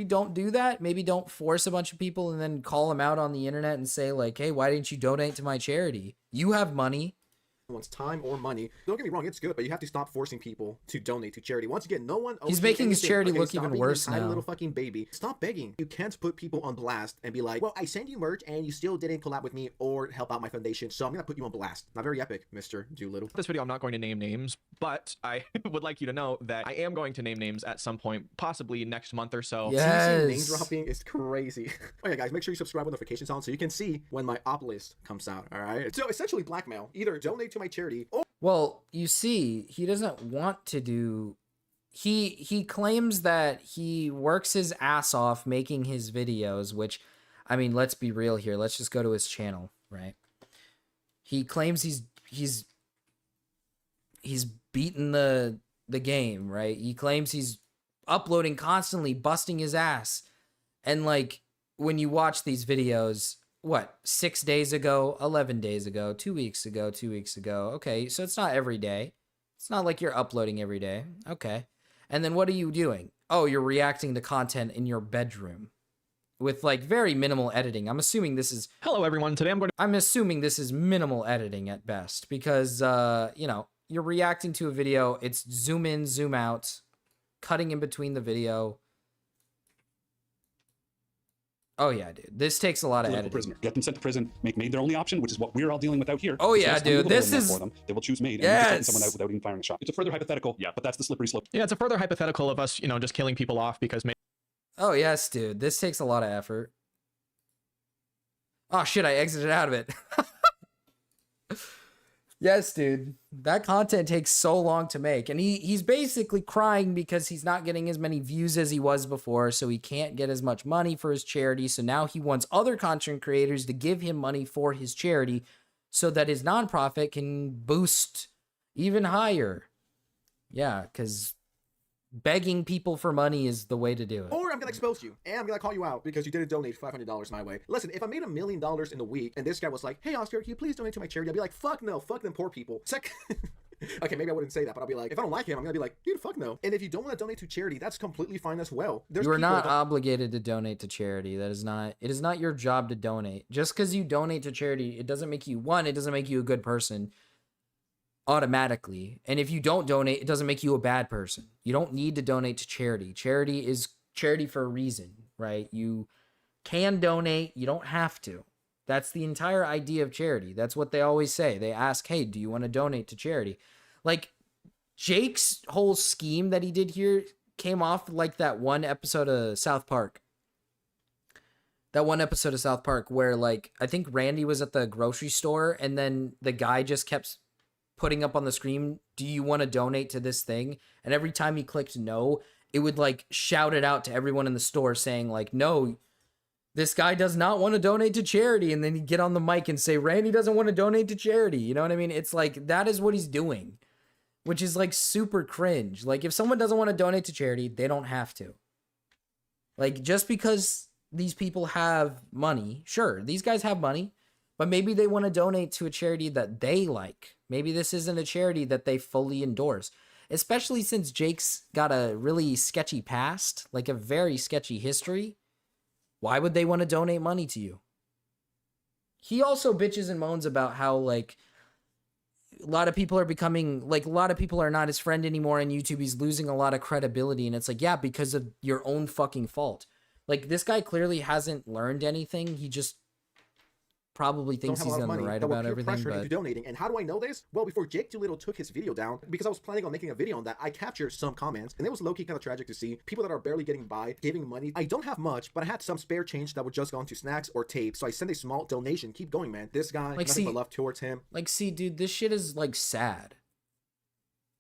don't do that. Maybe don't force a bunch of people and then call them out on the internet and say like, hey, why didn't you donate to my charity? You have money. One's time or money. Don't get me wrong, it's good, but you have to stop forcing people to donate to charity. Once again, no one owes He's you making his anything. charity Okay, look stop even being worse an entitled now. Little fucking baby. Stop begging. You can't put people on blast and be like, well, I sent you merch and you still didn't collab with me or help out my foundation, so I'm gonna put you on blast. Not very epic, Mr. Doolittle. This video, I'm not going to name names, but I would like you to know that I am going to name names at some point, possibly next month or so. Yes. Name dropping is crazy. Oh yeah, guys, make sure you subscribe with notifications on so you can see when my op list comes out, all right? So essentially blackmail. Either donate to my charity or... Well, you see, he doesn't want to do... He claims that he works his ass off making his videos, which, I mean, let's be real here. Let's just go to his channel, right? He claims he's beaten the game, right? He claims he's uploading constantly, busting his ass. And like when you watch these videos, what, 6 days ago, 11 days ago, 2 weeks ago, 2 weeks ago. Okay, so it's not every day. It's not like you're uploading every day. Okay. And then what are you doing? Oh, you're reacting to content in your bedroom with like very minimal editing. I'm assuming this is... Hello, everyone. Today I'm assuming this is minimal editing at best because, you know, you're reacting to a video. It's zoom in, zoom out, cutting in between the video. Oh, yeah, dude. This takes a lot of editing. Prisoner. Get them sent to prison, make MAID their only option, which is what we're all dealing with out here. Oh, yeah, dude. This is... For them. They will choose MAID and yes. someone out without even firing a shot. It's a further hypothetical, but that's the slippery slope. Yeah, it's a further hypothetical of us, you know, just killing people off because... Oh, yes, dude. This takes a lot of effort. Oh, shit. I exited out of it. Yes, dude. That content takes so long to make. And he's basically crying because he's not getting as many views as he was before, so he can't get as much money for his charity. So now he wants other content creators to give him money for his charity so that his nonprofit can boost even higher. Yeah, because begging people for money is the way to do it. Or I'm gonna expose you, and I'm gonna call you out because you didn't donate $500 my way. Listen, if I made $1 million in a week, and this guy was like, "Hey Oscar, can you please donate to my charity?" I'd be like, "Fuck no, fuck them poor people." Okay, maybe I wouldn't say that, but I'll be like, if I don't like him, I'm gonna be like, "Dude, fuck no." And if you don't want to donate to charity, that's completely fine as well. You are not obligated to donate to charity. That is not. It is not your job to donate. Just because you donate to charity, it doesn't make you one. It doesn't make you a good person automatically. And if you don't donate, it doesn't make you a bad person. You don't need to donate to charity. Charity is charity for a reason, right? You can donate. You don't have to. That's the entire idea of charity. That's what they always say. They ask, hey, do you want to donate to charity? Like Jake's whole scheme that he did here came off like that one episode of South Park. That one episode of South Park where like, I think Randy was at the grocery store and then the guy just kept putting up on the screen, do you want to donate to this thing? And every time he clicked no, it would like shout it out to everyone in the store saying like, no, this guy does not want to donate to charity. And then he'd get on the mic and say, Randy doesn't want to donate to charity. You know what I mean? It's like, that is what he's doing, which is like super cringe. Like if someone doesn't want to donate to charity, they don't have to. Like just because these people have money, sure, these guys have money, but maybe they want to donate to a charity that they like. Maybe this isn't a charity that they fully endorse, especially since Jake's got a really sketchy past, like a very sketchy history. Why would they want to donate money to you? He also bitches and moans about how, like, a lot of people are becoming, like, a lot of people are not his friend anymore on YouTube. He's losing a lot of credibility. And it's like, yeah, because of your own fucking fault. Like, this guy clearly hasn't learned anything. He just probably thinks he's on the right about everything. But into donating. And how do I know this? Well, before Jake Doolittle took his video down, because I was planning on making a video on that, I captured some comments, and it was low-key kind of tragic to see people that are barely getting by giving money. I don't have much, but I had some spare change that would just go into snacks or tape, so I sent a small donation. Keep going, man. This guy, like, nothing but love towards him. Like, see, dude, this shit is like sad.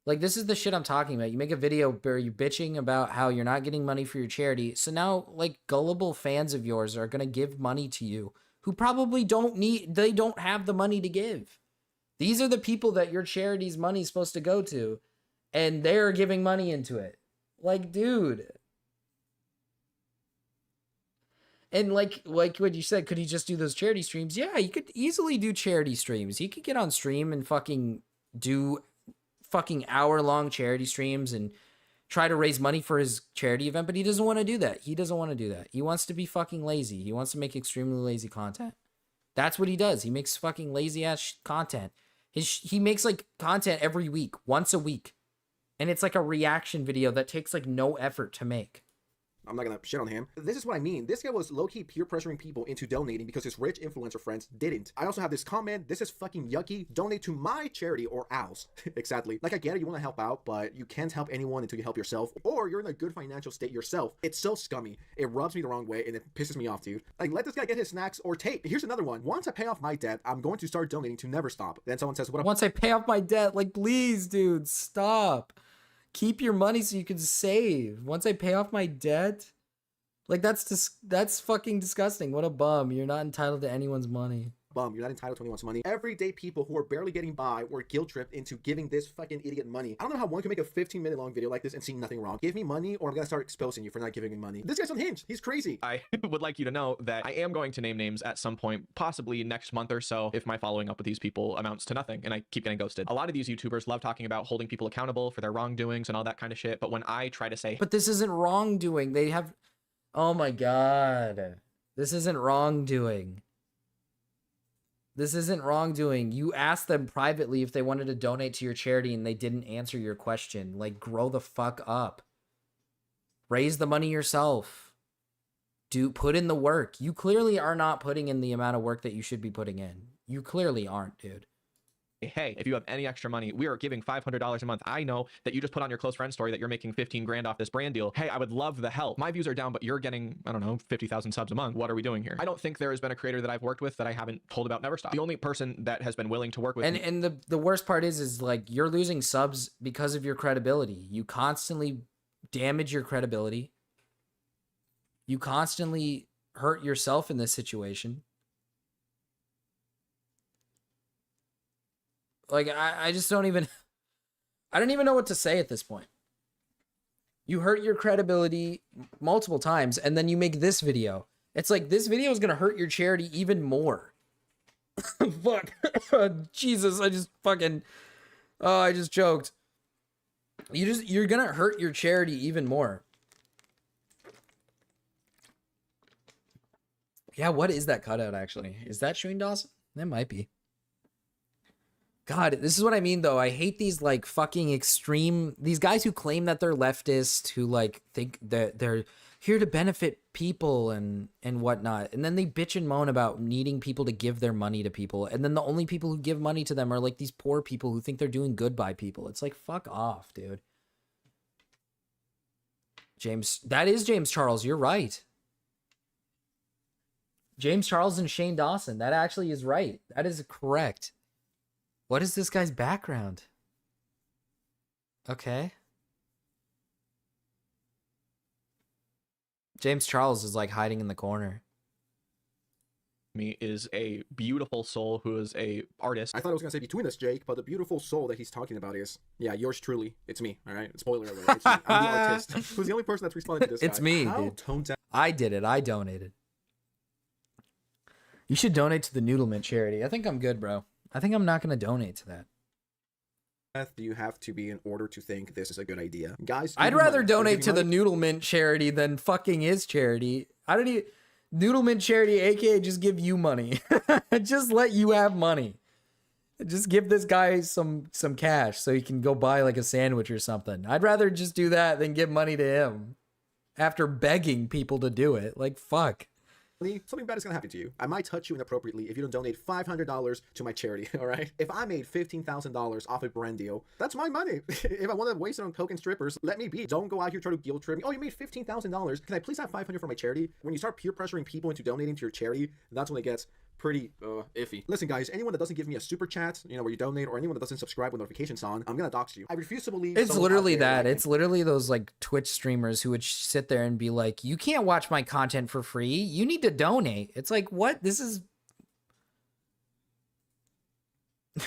Like, this is the shit I'm talking about. You make a video where you're bitching about how you're not getting money for your charity, so now, like, gullible fans of yours are gonna give money to you who probably they don't have the money to give. These are the people that your charity's money is supposed to go to, and they're giving money into it. Like, dude. And like what you said, could he just do those charity streams? Yeah, he could easily do charity streams. He could get on stream and fucking do fucking hour-long charity streams and try to raise money for his charity event, but he doesn't want to do that. He doesn't want to do that. He wants to be fucking lazy. He wants to make extremely lazy content. That's what he does. He makes fucking lazy-ass content. He makes, like, content every week, once a week. And it's like a reaction video that takes, like, no effort to make. I'm not gonna shit on him. This is what I mean. This guy was low-key peer pressuring people into donating because his rich influencer friends didn't. I also have this comment. This is fucking yucky. Donate to my charity or ours. Exactly. Like, I get it. You want to help out, but you can't help anyone until you help yourself, or you're in a good financial state yourself. It's so scummy. It rubs me the wrong way, and it pisses me off, dude. Like, let this guy get his snacks or tape. Here's another one. Once I pay off my debt, I'm going to start donating to Never Stop. Then someone says, what? Once I pay off my debt, like, please, dude, stop. Keep your money so you can save. Once I pay off my debt... Like, that's fucking disgusting. What a bum. You're not entitled to anyone's money. bum. You're not entitled to anyone's money. Everyday people who are barely getting by were guilt tripped into giving this fucking idiot money. I don't know how one can make a 15-minute long video like this and see nothing wrong. Give me money or I'm gonna start exposing you for not giving me money. This guy's unhinged. He's crazy. I would like you to know that I am going to name names at some point, possibly next month or so, if my following up with these people amounts to nothing and I keep getting ghosted. A lot of these YouTubers love talking about holding people accountable for their wrongdoings and all that kind of shit. But when I try to say, but this isn't wrongdoing. They have, oh my God, this isn't wrongdoing. This isn't wrongdoing. You asked them privately if they wanted to donate to your charity and they didn't answer your question. Like, grow the fuck up. Raise the money yourself. Put in the work. You clearly are not putting in the amount of work that you should be putting in. You clearly aren't, dude. hey, if you have any extra money, we are giving $500 a month. I know that you just put on your close friend story that you're making 15 grand off this brand deal. Hey, I would love the help. My views are down, but you're getting, I don't know, 50,000 subs a month. What are we doing here? I don't think there has been a creator that I've worked with that I haven't told about Never Stop. The only person that has been willing to work with and the worst part is like you're losing subs because of your credibility. You constantly damage your credibility. You constantly hurt yourself in this situation. Like, I just don't even... I don't even know what to say at this point. You hurt your credibility multiple times, and then you make this video. It's like, this video is going to hurt your charity even more. Fuck. Jesus, I just fucking... Oh, I just choked. You're going to hurt your charity even more. Yeah, what is that cutout, actually? Is that Shane Dawson? That might be. God, this is what I mean, though. I hate these, like, fucking extreme... These guys who claim that they're leftist, who, like, think that they're here to benefit people and whatnot. And then they bitch and moan about needing people to give their money to people. And then the only people who give money to them are, like, these poor people who think they're doing good by people. It's like, fuck off, dude. James... That is James Charles. You're right. James Charles and Shane Dawson. That actually is right. That is correct. What is this guy's background? Okay. James Charles is like hiding in the corner. Me is a beautiful soul who is a artist. I thought I was gonna say between us, Jake, but the beautiful soul that he's talking about is, yeah, yours truly. It's me. All right. Spoiler alert. It's me. I'm the artist. Who's the only person that's responding to this? It's guy. me, How dude. tone down. I did it. I donated. You should donate to the Noodlemint charity. I think I'm good, bro. I think I'm not going to donate to that. Do you have to be in order to think this is a good idea? Guys, I'd rather donate to the Noodlemint charity than fucking his charity. I don't need Noodlemint charity, aka just give you money. Just let you have money. Just give this guy some cash so he can go buy like a sandwich or something. I'd rather just do that than give money to him after begging people to do it. Like, fuck. Something bad is going to happen to you. I might touch you inappropriately if you don't donate $500 to my charity, all right? If I made $15,000 off a brand deal, that's my money. If I want to waste it on token strippers, let me be. Don't go out here trying to guilt trip me. Oh, you made $15,000. Can I please have $500 for my charity? When you start peer pressuring people into donating to your charity, that's when it gets pretty iffy. Listen, guys, anyone that doesn't give me a super chat, you know, where you donate, or anyone that doesn't subscribe with notifications on, I'm gonna dox you. I refuse to believe it's literally that. It's literally those like Twitch streamers who would sit there and be like, you can't watch my content for free. You need to donate. It's like, what? This is...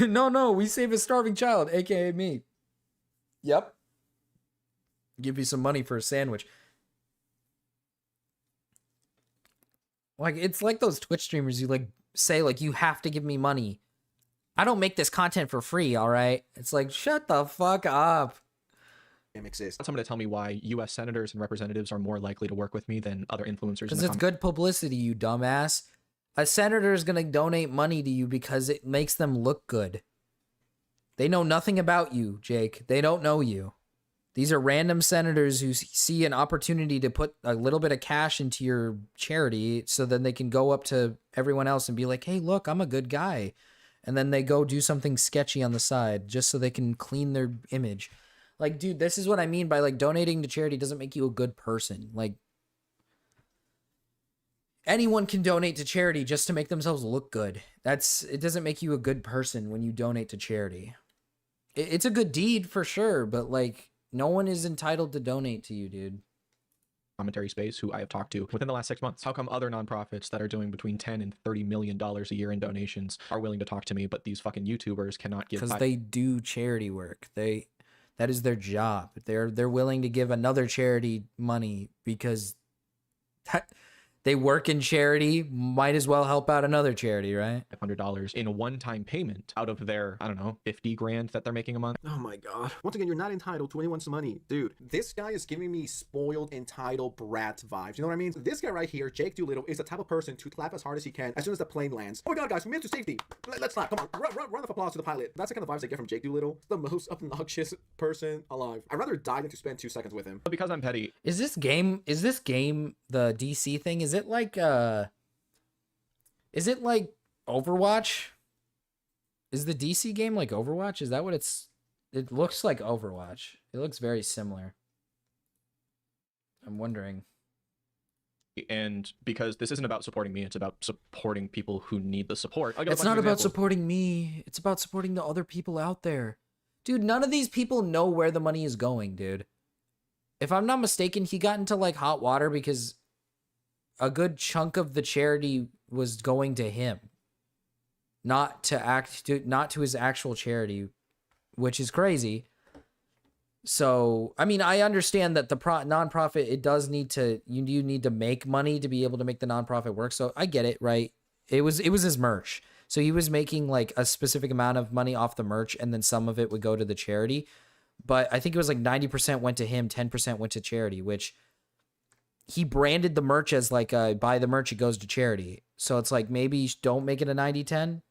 No, we save a starving child, aka me. Yep. Give you some money for a sandwich. Like, it's like those Twitch streamers who like say like, you have to give me money. I don't make this content for free, all right? It's like, shut the fuck up. Exist. I want someone to tell me why U.S. senators and representatives are more likely to work with me than other influencers. Because it's good publicity, you dumbass. A senator is going to donate money to you because it makes them look good. They know nothing about you, Jake. They don't know you. These are random senators who see an opportunity to put a little bit of cash into your charity so then they can go up to everyone else and be like, hey, look, I'm a good guy. And then they go do something sketchy on the side just so they can clean their image. Like, dude, this is what I mean by, like, donating to charity doesn't make you a good person. Like, anyone can donate to charity just to make themselves look good. It doesn't make you a good person when you donate to charity. It's a good deed for sure, but, like, no one is entitled to donate to you, dude. commentary space who I have talked to within the last 6 months. How come other nonprofits that are doing between $10 and $30 million a year in donations are willing to talk to me, but these fucking YouTubers cannot give? Because they do charity work. That is their job. They're willing to give another charity money because they work in charity, might as well help out another charity, right? $500 in a one-time payment out of their, I don't know, 50 grand that they're making a month. Oh my god. Once again, you're not entitled to anyone's money. Dude, this guy is giving me spoiled, entitled brat vibes. You know what I mean? This guy right here, Jake Doolittle, is the type of person to clap as hard as he can as soon as the plane lands. Oh my god, guys, we made it to safety. Let's clap. Come on. Run of applause to the pilot. That's the kind of vibes I get from Jake Doolittle. The most obnoxious person alive. I'd rather die than to spend 2 seconds with him. But because I'm petty. Is this game the DC thing? Is it like Overwatch? Is the DC game like Overwatch? Is that what it looks like? Overwatch. It looks very similar. I'm wondering. And because this isn't about supporting me, it's about supporting people who need the support. It's not about supporting me. It's about supporting the other people out there. Dude, none of these people know where the money is going, dude. If I'm not mistaken, he got into like hot water because a good chunk of the charity was going to him, not to his actual charity, which is crazy. So, I mean, I understand that the nonprofit, it does need to, you need to make money to be able to make the nonprofit work. So I get it, right? It was his merch. So he was making like a specific amount of money off the merch, and then some of it would go to the charity. But I think it was like 90% went to him, 10% went to charity, which he branded the merch as like, buy the merch, it goes to charity. So it's like, maybe don't make it a 90-10.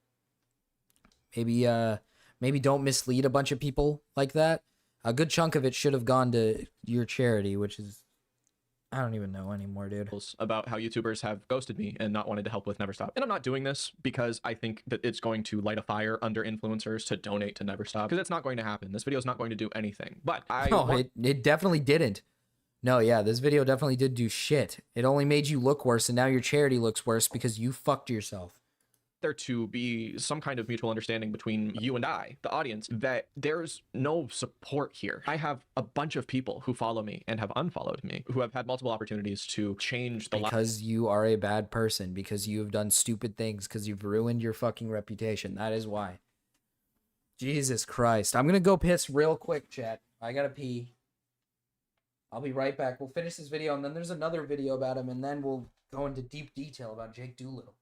Maybe don't mislead a bunch of people like that. A good chunk of it should have gone to your charity, which is, I don't even know anymore, dude. About how YouTubers have ghosted me and not wanted to help with Never Stop. And I'm not doing this because I think that it's going to light a fire under influencers to donate to Never Stop, because it's not going to happen. This video is not going to do anything. But it definitely didn't. No, yeah, this video definitely did do shit. It only made you look worse, and now your charity looks worse because you fucked yourself. There to be some kind of mutual understanding between you and I, the audience, that there's no support here. I have a bunch of people who follow me and have unfollowed me, who have had multiple opportunities to change the life. Because you are a bad person, because you have done stupid things, because you've ruined your fucking reputation. That is why. Jesus Christ. I'm gonna go piss real quick, chat. I gotta pee. I'll be right back. We'll finish this video, and then there's another video about him, and then we'll go into deep detail about Jake Doolittle.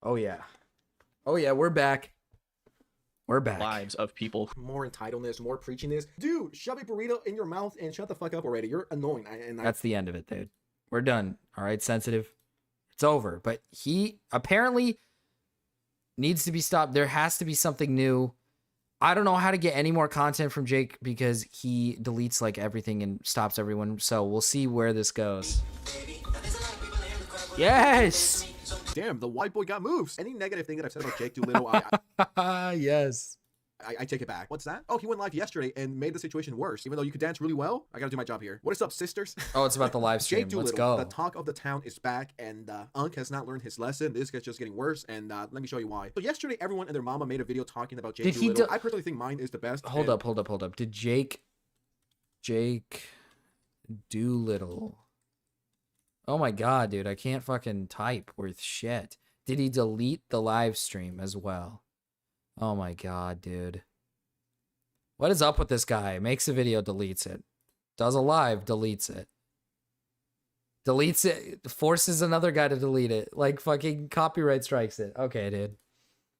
Oh yeah. Oh yeah, we're back. We're back. Lives of people. More entitledness, more preachiness. Dude, shove a burrito in your mouth and shut the fuck up already. You're annoying. That's the end of it, dude. We're done. All right, sensitive. It's over. But he apparently needs to be stopped. There has to be something new. I don't know how to get any more content from Jake because he deletes like everything and stops everyone. So we'll see where this goes. Yes! Damn, the white boy got moves. Any negative thing that I've said about Jake Doolittle, yes. I take it back. What's that? Oh, he went live yesterday and made the situation worse. Even though you could dance really well, I gotta do my job here. What is up, sisters? Oh, it's about the live stream. Jake Doolittle, Let's go. The talk of the town is back, and Unk has not learned his lesson. This gets just getting worse, and let me show you why. So yesterday, everyone and their mama made a video talking about Jake Doolittle. I personally think mine is the best. Hold up. Did Jake Doolittle? Oh my god, dude, I can't fucking type worth shit. Did he delete the live stream as well? Oh my god, dude. What is up with this guy? Makes a video, deletes it. Does a live, deletes it. Deletes it, forces another guy to delete it. Like fucking copyright strikes it. Okay, dude.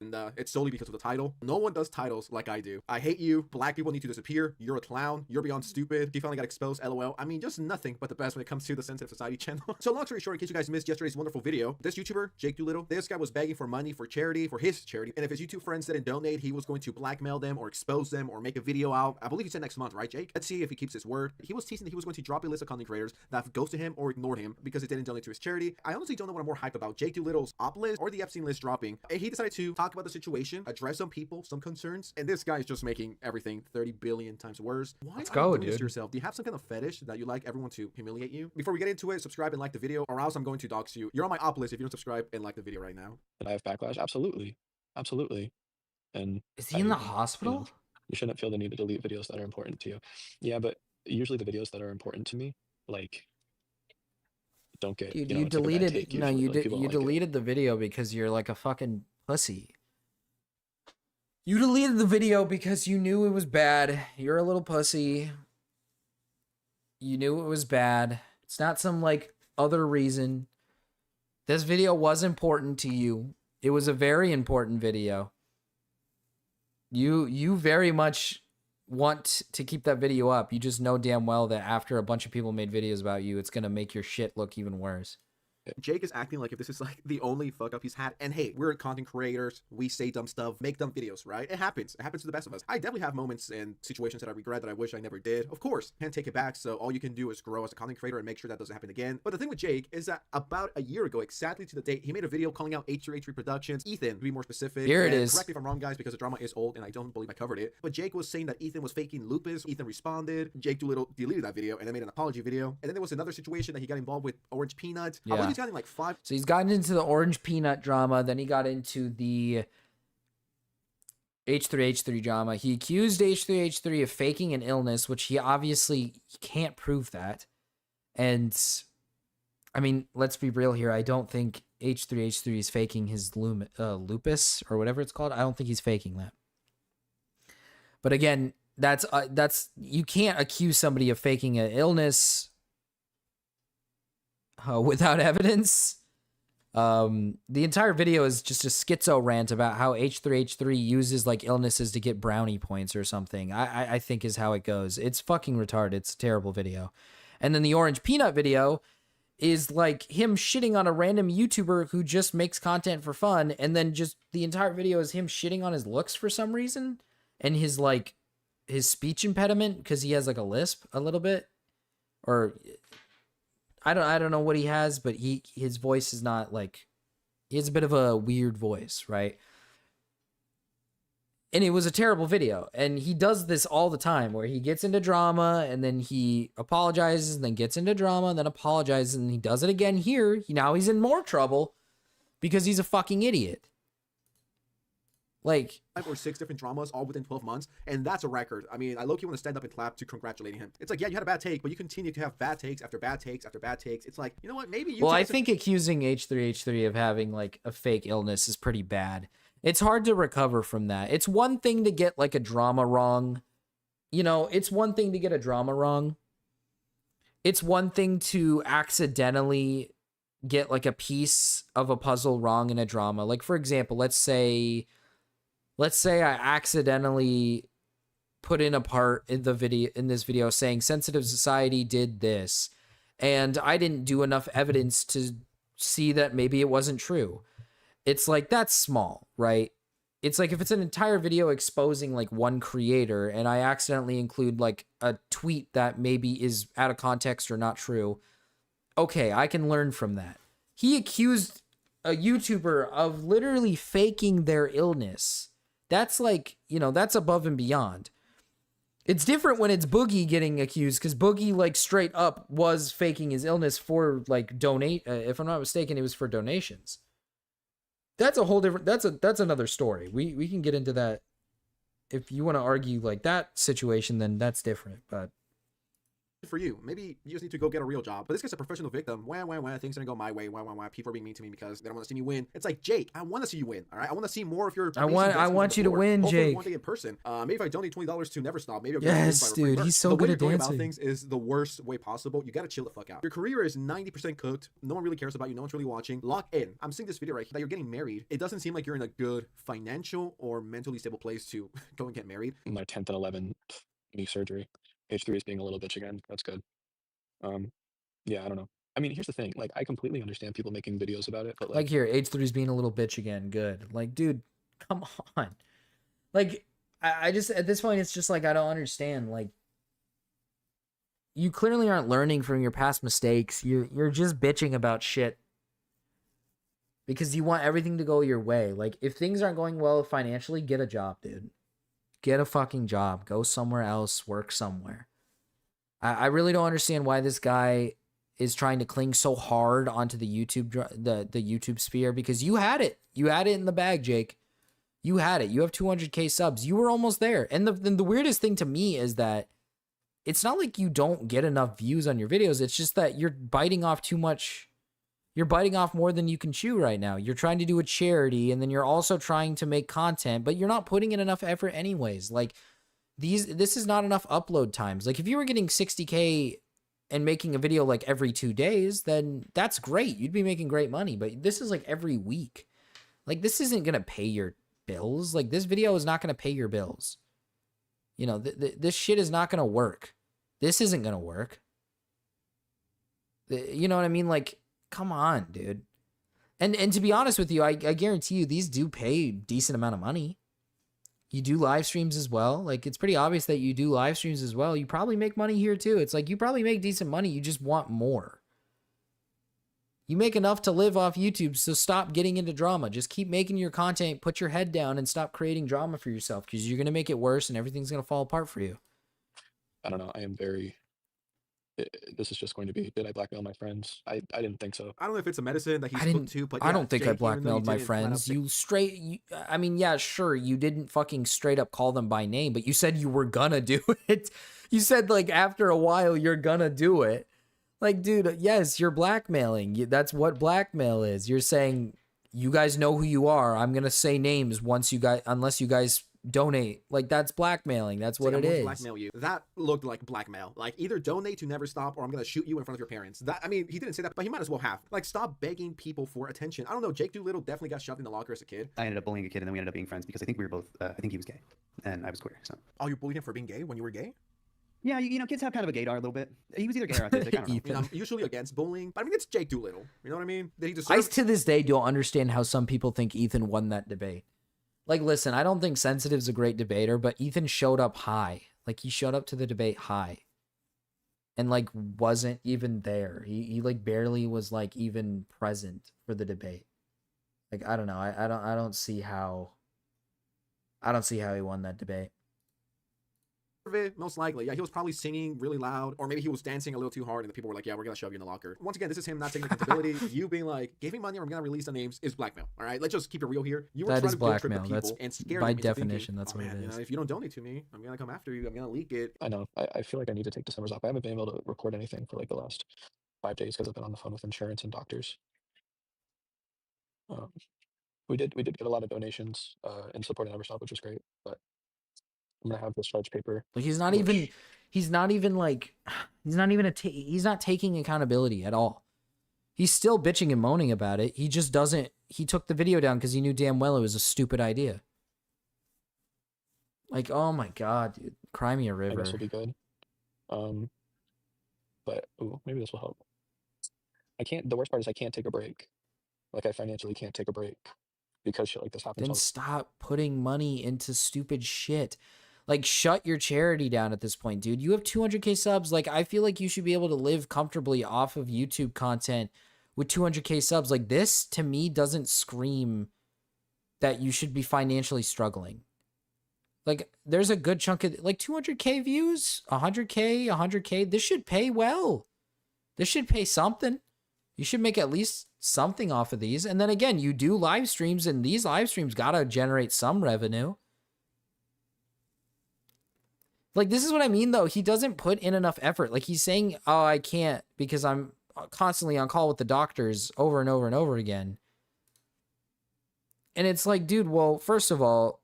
And it's solely because of the title. No one does titles like I do. I hate you. Black people need to disappear. You're a clown. You're beyond stupid. You finally got exposed. LOL. I mean, just nothing but the best when it comes to the Sensitive Society channel. So long story short, in case you guys missed yesterday's wonderful video, this YouTuber, Jake Doolittle, this guy was begging for money for charity, for his charity. And if his YouTube friends didn't donate, he was going to blackmail them or expose them or make a video out. I believe he said next month, right, Jake? Let's see if he keeps his word. He was teasing that he was going to drop a list of content creators that ghosted him or ignored him because it didn't donate to his charity. I honestly don't know what I'm more hyped about, Jake Doolittle's op list or the Epstein list dropping. He decided to talk about the situation, address some people, some concerns, and this guy is just making everything 30 billion times worse. Why Let's are go, you doing this dude. to yourself? Do you have some kind of fetish that you like everyone to humiliate you? Before we get into it, subscribe and like the video, or else I'm going to dox you. You're on my op list if you don't subscribe and like the video right now. That I have backlash? Absolutely. Absolutely. And is he in the hospital? You shouldn't feel the need to delete videos that are important to you. Yeah, but usually the videos that are important to me, like, don't get. Dude, you know, you it's like a bad deleted. take No, usually, you like, did. people don't You like it. deleted the video because you're like a fucking pussy. You deleted the video because you knew it was bad. You're a little pussy. You knew it was bad. It's not some like other reason. This video was important to you. It was a very important video. You very much want to keep that video up. You just know damn well that after a bunch of people made videos about you, it's gonna make your shit look even worse. Jake is acting like if this is like the only fuck up he's had. And hey, we're content creators. We say dumb stuff, make dumb videos, right? It happens. It happens to the best of us. I definitely have moments and situations that I regret that I wish I never did. Of course, can't take it back. So all you can do is grow as a content creator and make sure that doesn't happen again. But the thing with Jake is that about a year ago, exactly to the date, he made a video calling out H3H3 Productions, Ethan, to be more specific. Here it And is. correct me if I'm wrong, guys, because the drama is old and I don't believe I covered it. But Jake was saying that Ethan was faking lupus. Ethan responded. Jake Doolittle deleted that video and then made an apology video. And then there was another situation that he got involved with Orange Peanut. I Yeah. believe he's gotten like 5. So he's gotten into the Orange Peanut drama. Then he got into the H3H3 drama. He accused H3H3 of faking an illness, which he obviously can't prove that. And I mean, let's be real here. I don't think H3H3 is faking his lupus or whatever it's called. I don't think he's faking that. But again, that's you can't accuse somebody of faking an illness without evidence. The entire video is just a schizo rant about how H3H3 uses like illnesses to get brownie points or something. I think is how it goes. It's fucking retarded. It's a terrible video. And then the Orange Peanut video is like him shitting on a random YouTuber who just makes content for fun, and then just the entire video is him shitting on his looks for some reason and his like his speech impediment because he has like a lisp a little bit, or I don't know what he has, but his voice is not like, he has a bit of a weird voice, right? And it was a terrible video. And he does this all the time where he gets into drama and then he apologizes and then gets into drama and then apologizes, and he does it again here. Now he's in more trouble because he's a fucking idiot. Like 5 or 6 different dramas all within 12 months, and that's a record. I mean, I low-key want to stand up and clap to congratulating him. It's like, yeah, you had a bad take, but you continue to have bad takes after bad takes after bad takes. It's like, you know what, maybe you... Well, I think accusing H3H3 of having like a fake illness is pretty bad. It's hard to recover from that. It's one thing to get like a drama wrong. You know, it's one thing to get a drama wrong. It's one thing to accidentally get like a piece of a puzzle wrong in a drama. Like, for example, let's say I accidentally put in a part in this video saying Sensitive Society did this, and I didn't do enough evidence to see that maybe it wasn't true. It's like, that's small, right? It's like if it's an entire video exposing like one creator and I accidentally include like a tweet that maybe is out of context or not true, okay, I can learn from that. He accused a YouTuber of literally faking their illness. That's like, you know, that's above and beyond. It's different when it's Boogie getting accused, because Boogie like straight up was faking his illness for like donate. If I'm not mistaken, it was for donations. That's a whole different. That's another story. We can get into that if you want to argue like that situation. Then that's different. But for you. Maybe you just need to go get a real job. But this guy's a professional victim. Things didn't go my way. People are being mean to me because they don't want to see me win. It's like, Jake, I want to see you win. All right, I want to see more of your. I want you to win, hopefully Jake. One day in person. Maybe if I donate $20 to Never Stop, maybe I'll get yes, dude, he's so good at dancing. About things is the worst way possible. You gotta chill the fuck out. Your career is 90% cooked. No one really cares about you. No one's really watching. Lock in. I'm seeing this video right here that you're getting married. It doesn't seem like you're in a good financial or mentally stable place to go and get married. My 10th and 11th knee surgery. Age 3 is being a little bitch again. That's good. Yeah, I don't know. I mean, here's the thing. Like, I completely understand people making videos about it, but like here, age 3 is being a little bitch again. Good. Like, dude, come on. Like, I just, at this point, it's just like, I don't understand. Like, you clearly aren't learning from your past mistakes. You're just bitching about shit because you want everything to go your way. Like, if things aren't going well financially, get a job, dude. Get a fucking job. Go somewhere else. Work somewhere. I really don't understand why this guy is trying to cling so hard onto the YouTube the YouTube sphere, because you had it. You had it in the bag, Jake. You had it. You have 200K subs. You were almost there. And the weirdest thing to me is that it's not like you don't get enough views on your videos. It's just that you're biting off too much. You're biting off more than you can chew right now. You're trying to do a charity, and then you're also trying to make content, but you're not putting in enough effort anyways. Like, this is not enough upload times. Like, if you were getting 60K and making a video like every 2 days, then that's great. You'd be making great money. But this is like every week. Like, this isn't going to pay your bills. Like, this video is not going to pay your bills. You know, this shit is not going to work. This isn't going to work. You know what I mean? Like, come on, dude. And to be honest with you, I guarantee you these do pay a decent amount of money. You do live streams as well. Like, it's pretty obvious that you do live streams as well. You probably make money here too. It's like, you probably make decent money. You just want more. You make enough to live off YouTube, so stop getting into drama. Just keep making your content, put your head down, and stop creating drama for yourself, because you're going to make it worse and everything's going to fall apart for you. I don't know. I am very... This is just going to be, did I blackmail my friends? I didn't think so. I don't know if it's a medicine that he's hooked to, but I don't think Jake, I blackmailed my friends. I mean, yeah, sure, you didn't fucking straight up call them by name, but you said you were gonna do it. You said, like, after a while, you're gonna do it. Like, dude, yes, you're blackmailing. That's what blackmail is. You're saying, you guys know who you are. I'm gonna say names unless you guys donate. Like, that's blackmailing. That's what it is. Blackmail you. That looked like blackmail. Like, either donate to Never Stop, or I'm gonna shoot you in front of your parents. That, I mean, he didn't say that, but he might as well have. Like, stop begging people for attention. I don't know. Jake Doolittle definitely got shoved in the locker as a kid. I ended up bullying a kid, and then we ended up being friends because I think we were both. I think he was gay, and I was queer. So. Oh, you bullied him for being gay when you were gay? Yeah, you know, kids have kind of a gaydar a little bit. He was either gay or autistic. I don't know. I mean, I'm usually against bullying, but I mean, it's Jake Doolittle. You know what I mean? Did he deserve? I to this day don't understand how some people think Ethan won that debate. Like, listen, I don't think Sensitive's a great debater, but Ethan showed up high. Like, he showed up to the debate high. And, like, wasn't even there. He like, barely was, like, even present for the debate. Like, I don't know. I don't see how... I don't see how he won that debate. It, most likely. Yeah, he was probably singing really loud, or maybe he was dancing a little too hard and the people were like, yeah, we're gonna shove you in the locker. Once again, this is him not taking accountability. You being like, give me money or I'm gonna release the names is blackmail. All right, let's just keep it real here. You were that trying is to guilt trip the blackmail. people That's and scare by them into definition. Thinking, that's what it is. You know, if you don't donate to me, I'm gonna come after you. I'm gonna leak it. I know. I feel like I need to take December's off. I haven't been able to record anything for like the last 5 days because I've been on the phone with insurance and doctors. We did get a lot of donations in support of Never Stop, which was great, but I'm gonna have this charge paper. Like, he's not even taking accountability at all. He's still bitching and moaning about it. He just doesn't. He took the video down because he knew damn well it was a stupid idea. Like, oh my god, dude, cry me a river. I guess will be good. But ooh, maybe this will help. I can't. The worst part is I can't take a break. Like, I financially can't take a break because shit like this happens. Then stop putting money into stupid shit. Like, shut your charity down at this point, dude. You have 200K subs. Like, I feel like you should be able to live comfortably off of YouTube content with 200K subs. Like, this, to me, doesn't scream that you should be financially struggling. Like, there's a good chunk of, like, 200K views, 100K. This should pay well. This should pay something. You should make at least something off of these. And then, again, you do live streams, and these live streams gotta generate some revenue. Like, this is what I mean, though. He doesn't put in enough effort. Like, he's saying, oh, I can't because I'm constantly on call with the doctors over and over and over again. And it's like, dude, well, first of all,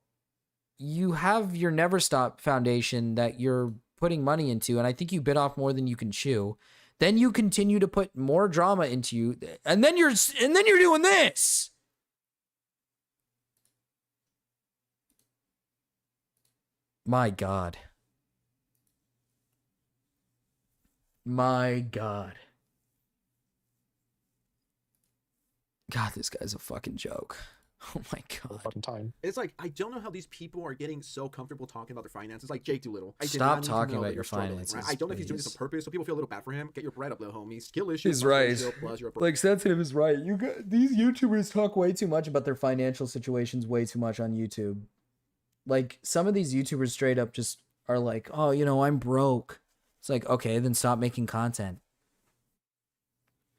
you have your Never Stop Foundation that you're putting money into, and I think you bit off more than you can chew. Then you continue to put more drama into you, and then you're doing this. My God. My God. God, this guy's a fucking joke. Oh my God. Fucking time. It's like, I don't know how these people are getting so comfortable talking about their finances. Like Jake Doolittle. Stop talking about your finances. Right? I don't know if he's doing this on purpose, so people feel a little bad for him. Get your bread up, little homie. Skill issues. He's right. Like, Sensitive is right. These YouTubers talk way too much about their financial situations way too much on YouTube. Like, some of these YouTubers straight up just are like, oh, you know, I'm broke. It's like, okay, then stop making content.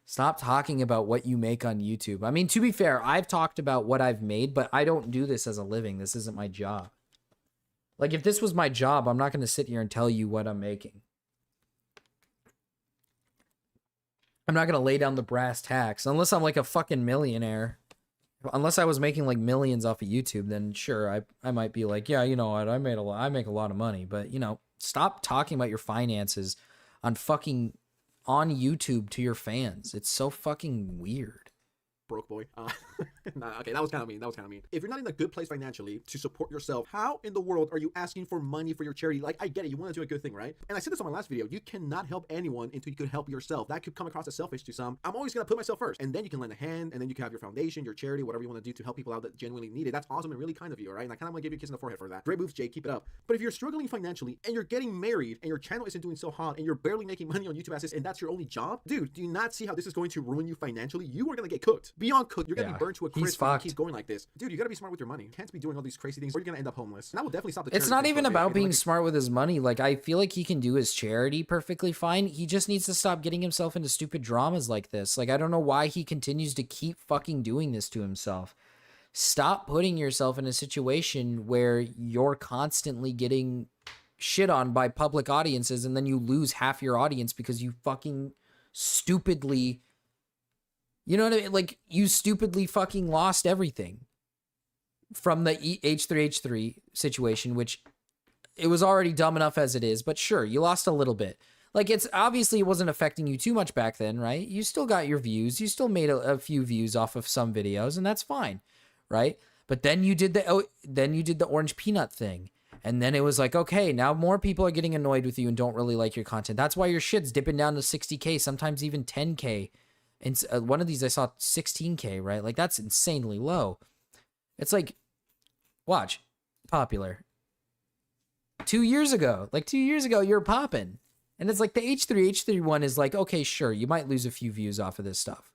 Stop talking about what you make on YouTube. I mean, to be fair, I've talked about what I've made, but I don't do this as a living. This isn't my job. Like, if this was my job, I'm not going to sit here and tell you what I'm making. I'm not going to lay down the brass tacks unless I'm like a fucking millionaire. Unless I was making like millions off of YouTube, then sure, I might be like, yeah, you know what, I make a lot of money. But, you know, stop talking about your finances on YouTube to your fans. It's so fucking weird. Broke boy. Nah, okay, that was kind of mean. If you're not in a good place financially to support yourself, how in the world are you asking for money for your charity? Like, I get it. You want to do a good thing, right? And I said this on my last video. You cannot help anyone until you could help yourself. That could come across as selfish to some. I'm always going to put myself first. And then you can lend a hand, and then you can have your foundation, your charity, whatever you want to do to help people out that genuinely need it. That's awesome and really kind of you, all right? And I kind of want to give you a kiss in the forehead for that. Great moves, Jake. Keep it up. But if you're struggling financially and you're getting married and your channel isn't doing so hot and you're barely making money on YouTube as this, and that's your only job, dude, do you not see how this is going to ruin you financially? You are going to get cooked. Beyond cooked. You're going to be burned to a crisp if you keep going like this. Dude, you gotta be smart with your money. You can't be doing all these crazy things or you're gonna end up homeless. And that will definitely stop the It's not even about being smart with his money. Like, I feel like he can do his charity perfectly fine. He just needs to stop getting himself into stupid dramas like this. Like, I don't know why he continues to keep fucking doing this to himself. Stop putting yourself in a situation where you're constantly getting shit on by public audiences and then you lose half your audience because you fucking stupidly... You know what I mean? Like, you stupidly fucking lost everything from the H3H3 situation, which it was already dumb enough as it is, but sure, you lost a little bit. Like, it's obviously it wasn't affecting you too much back then, right? You still got your views. You still made a few views off of some videos, and that's fine, right? But then you did the orange peanut thing. And then it was like, okay, now more people are getting annoyed with you and don't really like your content. That's why your shit's dipping down to 60K, sometimes even 10K. And one of these I saw 16K, right? Like, that's insanely low. It's like, watch, popular. 2 years ago, you're popping. And it's like the H3H3 one is like, okay, sure, you might lose a few views off of this stuff.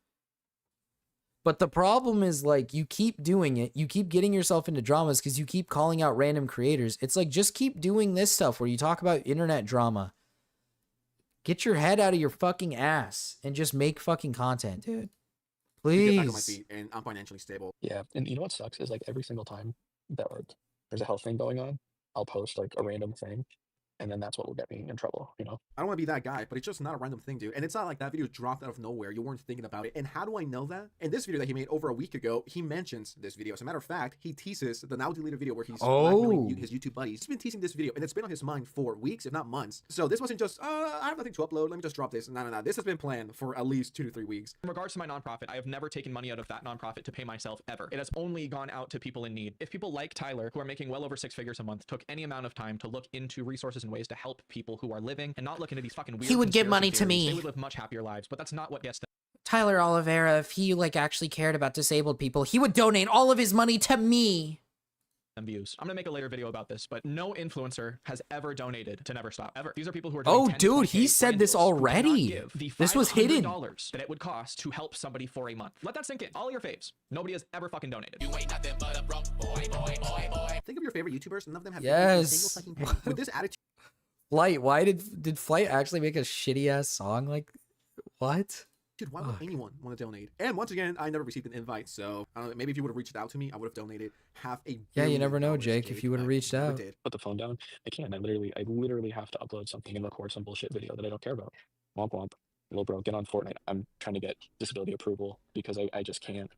But the problem is, like, you keep doing it. You keep getting yourself into dramas because you keep calling out random creators. It's like, just keep doing this stuff where you talk about internet drama. Get your head out of your fucking ass and just make fucking content, dude. Please. Get back on my feet and I'm financially stable. Yeah, and you know what sucks is, like, every single time that there's a health thing going on, I'll post like a random thing, and then that's what will get me in trouble, you know? I don't want to be that guy, but it's just not a random thing, dude. And it's not like that video dropped out of nowhere. You weren't thinking about it. And how do I know that? In this video that he made over a week ago, he mentions this video. As a matter of fact, he teases the now deleted video where he's blackmailing his YouTube buddies. He's been teasing this video, and it's been on his mind for weeks, if not months. So this wasn't just, I have nothing to upload, let me just drop this. No. This has been planned for at least 2 to 3 weeks. In regards to my nonprofit, I have never taken money out of that nonprofit to pay myself ever. It has only gone out to people in need. If people like Tyler, who are making well over 6 figures a month, took any amount of time to look into resources and ways to help people who are living and not look into these fucking weird He would give money conspiracy to theories, me. They would live much happier lives, but that's not what gets them Tyler Oliveira, if he like actually cared about disabled people, he would donate all of his money to me. views. I'm gonna make a later video about this, but no influencer has ever donated to Never Stop ever. These are people who are doing Oh, 10, dude, 20K he said this who cannot already. give the This was hidden. $500 that it would cost to help somebody for a month. Let that sink in. All your faves. Nobody has ever fucking donated. Think of your favorite YouTubers. None of them have Yes. a single fucking penny. With this attitude. Flight, why did Flight actually make a shitty ass song? Like, what? Dude, why would anyone want to donate? And once again, I never received an invite, so I don't know, maybe if you would have reached out to me, I would have donated Yeah, you never know, Jake. If you would have reached out. Put the phone down. I can't. I literally have to upload something and record some bullshit video that I don't care about. Womp womp. Little bro, get on Fortnite. I'm trying to get disability approval because I just can't.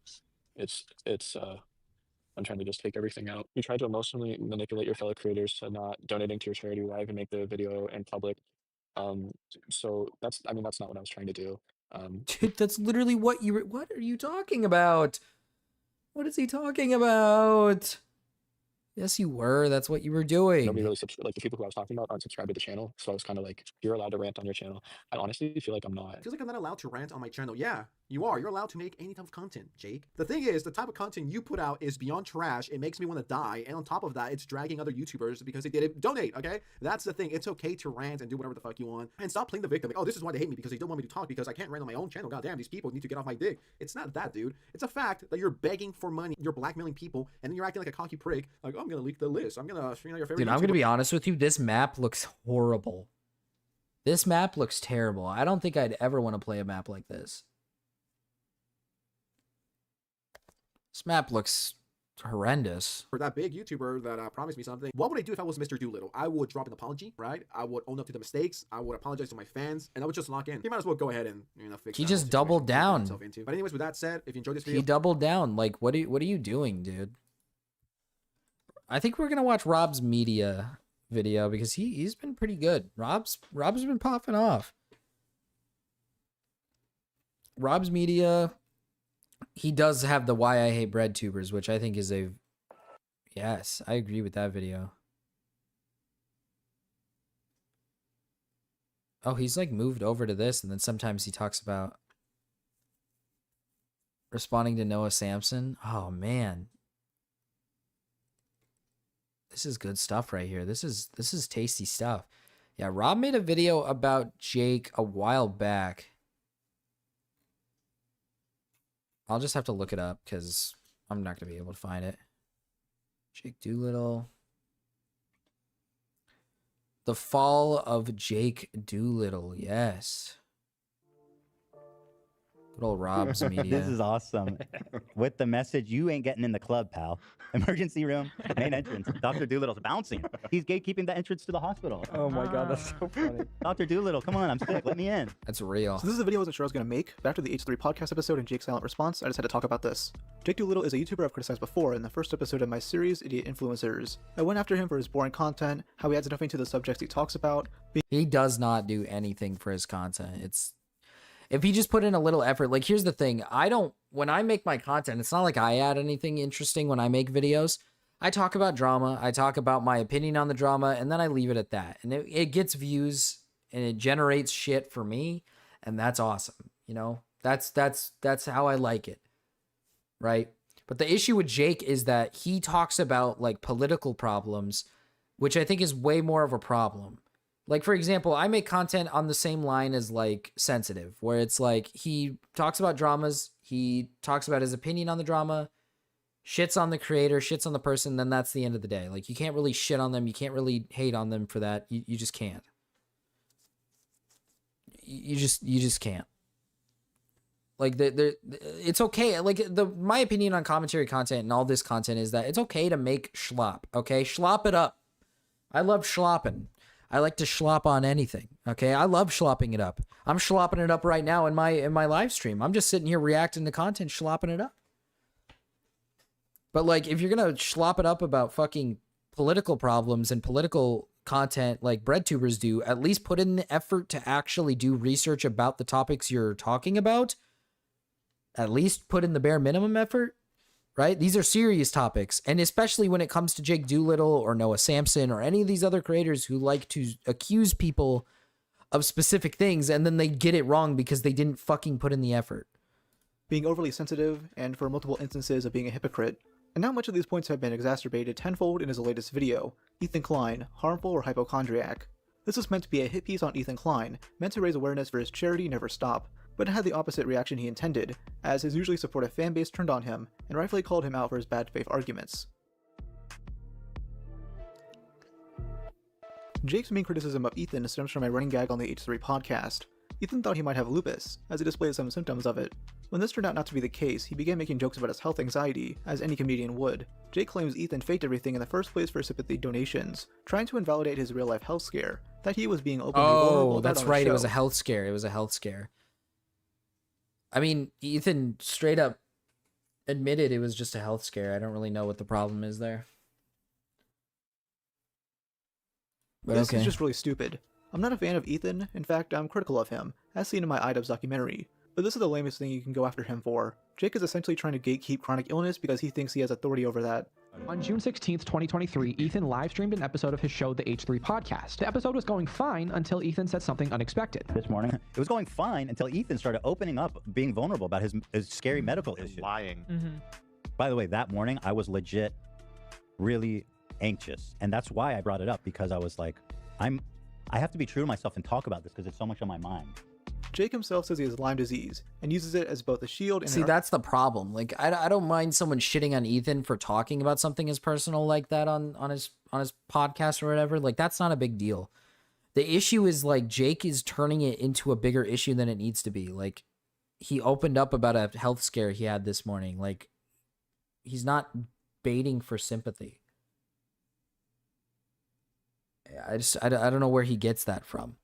I'm trying to just take everything out. You try to emotionally manipulate your fellow creators to not donating to your charity live and make the video in public. So that's not what I was trying to do. Dude, that's literally what are you talking about? What is he talking about? Yes, you were. That's what you were doing. Nobody really like the people who I was talking about aren't subscribed to the channel, so I was kind of like, you're allowed to rant on your channel. I honestly feel like I'm not. Feels like I'm not allowed to rant on my channel. Yeah, you are. You're allowed to make any type of content, Jake. The thing is, the type of content you put out is beyond trash. It makes me want to die, and on top of that, it's dragging other YouTubers because they didn't donate. Okay, that's the thing. It's okay to rant and do whatever the fuck you want, and stop playing the victim. Like, oh, this is why they hate me because they don't want me to talk because I can't rant on my own channel. Goddamn, these people need to get off my dick. It's not that, dude. It's a fact that you're begging for money. You're blackmailing people, and then you're acting like a cocky prick. Like, oh, I'm gonna leak the list. I'm gonna, your favorite. Dude, I'm gonna be honest with you. This map looks horrible. This map looks terrible. I don't think I'd ever want to play a map like this. This map looks horrendous. For that big YouTuber that promised me something, what would I do if I was Mr. Doolittle? I would drop an apology, right? I would own up to the mistakes. I would apologize to my fans, and I would just lock in. He might as well go ahead and fix. He just doubled down. But anyways, with that said, if you enjoyed this video, he doubled down. Like, what are you doing, dude? I think we're gonna watch Rob's media video because he's been pretty good. Rob's been popping off. Rob's media, he does have the Why I Hate Bread Tubers, which I think is yes, I agree with that video. Oh, he's like moved over to this, and then sometimes he talks about responding to Noah Samson. Oh man. This is good stuff right here. This is tasty stuff. Yeah, Rob made a video about Jake a while back. I'll just have to look it up because I'm not going to be able to find it. Jake Doolittle. The Fall of Jake Doolittle. Yes. Good old Rob's media. This is awesome. With the message, you ain't getting in the club, pal. Emergency room, main entrance. Dr. Doolittle's bouncing. He's gatekeeping the entrance to the hospital. Oh my God, that's so funny. Dr. Doolittle, come on, I'm sick. Let me in. That's real. So this is a video I wasn't sure I was going to make, but after the H3 podcast episode and Jake's silent response, I just had to talk about this. Jake Doolittle is a YouTuber I've criticized before in the first episode of my series, Idiot Influencers. I went after him for his boring content, how he adds nothing to the subjects he talks about. He does not do anything for his content. If he just put in a little effort, like here's the thing, when I make my content, it's not like I add anything interesting when I make videos. I talk about drama, I talk about my opinion on the drama, and then I leave it at that. And it gets views and it generates shit for me, and that's awesome. You know, that's how I like it. Right? But the issue with Jake is that he talks about like political problems, which I think is way more of a problem. Like, for example, I make content on the same line as, like, Sensitive, where it's like he talks about dramas, he talks about his opinion on the drama, shits on the creator, shits on the person, then that's the end of the day. Like, you can't really shit on them, you can't really hate on them for that. You just can't. You just can't. Like, it's okay. Like, my opinion on commentary content and all this content is that it's okay to make schlop, okay? Schlop it up. I love schlopping. I like to schlop on anything, okay? I love schlopping it up. I'm schlopping it up right now in my live stream. I'm just sitting here reacting to content, schlopping it up. But, like, if you're going to schlop it up about fucking political problems and political content like breadtubers do, at least put in the effort to actually do research about the topics you're talking about. At least put in the bare minimum effort. Right? These are serious topics. And especially when it comes to Jake Doolittle or Noah Samson or any of these other creators who like to accuse people of specific things and then they get it wrong because they didn't fucking put in the effort. Being overly sensitive and for multiple instances of being a hypocrite. And now much of these points have been exacerbated tenfold in his latest video, Ethan Klein, Harmful or Hypochondriac. This was meant to be a hit piece on Ethan Klein, meant to raise awareness for his charity Never Stop, but it had the opposite reaction he intended, as his usually supportive fanbase turned on him and rightfully called him out for his bad faith arguments. Jake's main criticism of Ethan stems from my running gag on the H3 podcast. Ethan thought he might have lupus, as he displayed some symptoms of it. When this turned out not to be the case, he began making jokes about his health anxiety, as any comedian would. Jake claims Ethan faked everything in the first place for sympathy donations, trying to invalidate his real-life health scare, that he was being openly vulnerable Oh, about that's on the right. It was show. a health scare. It was a health scare. I mean, Ethan straight up admitted it was just a health scare. I don't really know what the problem is there. But This okay. is just really stupid. I'm not a fan of Ethan, in fact, I'm critical of him, as seen in my iDubbbz documentary, but this is the lamest thing you can go after him for. Jake is essentially trying to gatekeep chronic illness because he thinks he has authority over that. On June 16th, 2023, Ethan live-streamed an episode of his show, The H3 Podcast. The episode was going fine until Ethan said something unexpected. This morning, it was going fine until Ethan started opening up, being vulnerable about his scary medical issues. Lying. By the way, that morning, I was legit really anxious. And that's why I brought it up, because I was like, I have to be true to myself and talk about this because it's so much on my mind. Jake himself says he has Lyme disease, and uses it as both a shield and See, that's the problem. Like, I don't mind someone shitting on Ethan for talking about something as personal like that on his podcast or whatever. Like, that's not a big deal. The issue is, like, Jake is turning it into a bigger issue than it needs to be. Like, he opened up about a health scare he had this morning. Like, he's not baiting for sympathy. I don't know where he gets that from.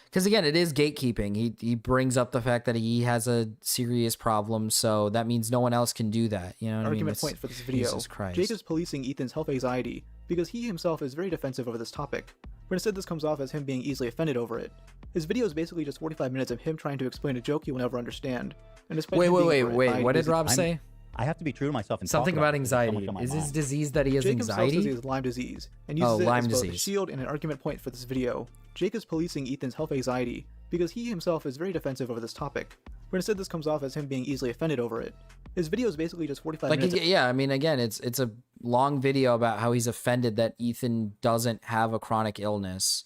Because again, it is gatekeeping. He brings up the fact that he has a serious problem, so that means no one else can do that. You know what I mean? Argument point for this video. Jesus Christ. Jake is policing Ethan's health anxiety because he himself is very defensive over this topic, but instead this comes off as him being easily offended over it. His video is basically just 45 minutes of him trying to explain a joke he will never understand. And despite him being Wait. What did Rob say? I have to be true to myself and Something talk about it 'cause it's so anxiety. much on my Is his mind. disease that he has Jake himself anxiety? says he has Lyme disease, and uses it Lyme as both a disease. shield and an argument point for this video. Jake is policing Ethan's health anxiety because he himself is very defensive over this topic, but instead this comes off as him being easily offended over it. His video is basically just 45 Like, minutes. yeah, I mean, again, it's a long video about how he's offended that Ethan doesn't have a chronic illness.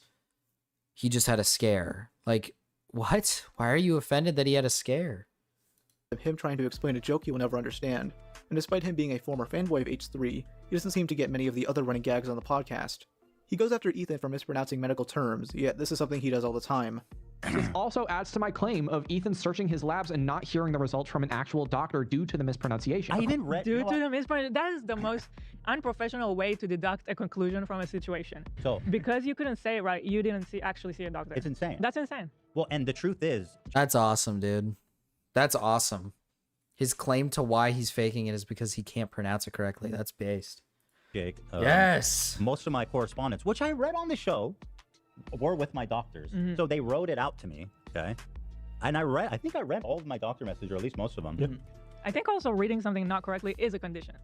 He just had a scare. Like, what? Why are you offended that he had a scare? Of him trying to explain a joke he will never understand. And despite him being a former fanboy of H3, he doesn't seem to get many of the other running gags on the podcast. He goes after Ethan for mispronouncing medical terms, yet this is something he does all the time. This also adds to my claim of Ethan searching his labs and not hearing the results from an actual doctor due to the mispronunciation. I even read... Due to the mispronunciation, that is the most unprofessional way to deduct a conclusion from a situation. So, because you couldn't say it right, you didn't actually see a doctor. It's insane. That's insane. Well, and the truth is... That's awesome, dude. That's awesome. His claim to why he's faking it is because he can't pronounce it correctly. That's based. Jake. Yes. Most of my correspondence, which I read on the show, were with my doctors. So they wrote it out to me, okay? And I think I read all of my doctor messages, or at least most of them. I think also reading something not correctly is a condition.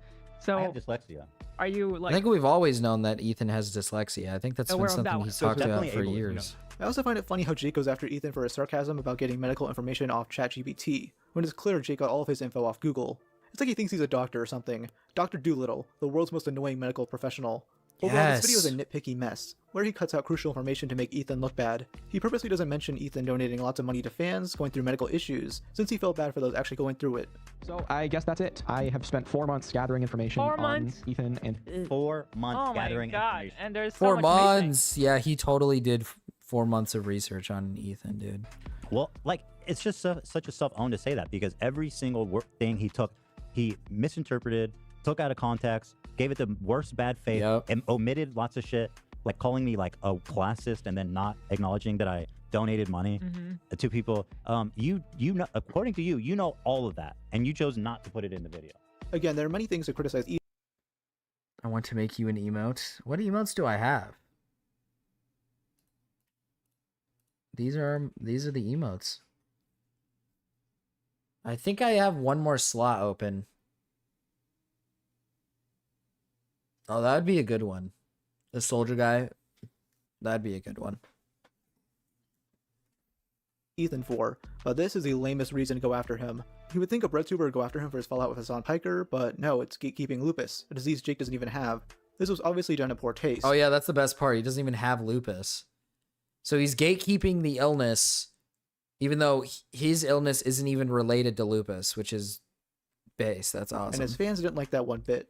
So I have dyslexia. Are you like... I think we've always known that Ethan has dyslexia. I think that's been something he's talked about for years. I also find it funny how Jake goes after Ethan for his sarcasm about getting medical information off ChatGPT, when it's clear Jake got all of his info off Google. It's like he thinks he's a doctor or something. Dr. Doolittle, the world's most annoying medical professional. Overall, this video is a nitpicky mess, where he cuts out crucial information to make Ethan look bad. He purposely doesn't mention Ethan donating lots of money to fans going through medical issues, since he felt bad for those actually going through it. So I guess that's it. I have spent 4 months gathering information 4 on months? Ethan and 4 months gathering information. And there's so 4 much months. Yeah, he totally did 4 months of research on Ethan, dude. Well, like, it's just such a self-own to say that, because every single thing he took, he misinterpreted, took out of context, gave it the worst bad faith, and omitted lots of shit, like calling me like a classist and then not acknowledging that I donated money to people. You know, according to you, you know all of that, and you chose not to put it in the video. Again, there are many things to criticize Ethan. I want to make you an emote. What emotes do I have? These are the emotes. I think I have one more slot open. Oh, that would be a good one. The soldier guy. That'd be a good one. Ethan for, but this is the lamest reason to go after him. You would think a BreadTuber would go after him for his fallout with Hassan Piker, but no, it's gatekeeping lupus, a disease Jake doesn't even have. This was obviously done in poor taste. Oh yeah, that's the best part. He doesn't even have lupus. So he's gatekeeping the illness, even though his illness isn't even related to lupus, which is base. That's awesome. And his fans didn't like that one bit.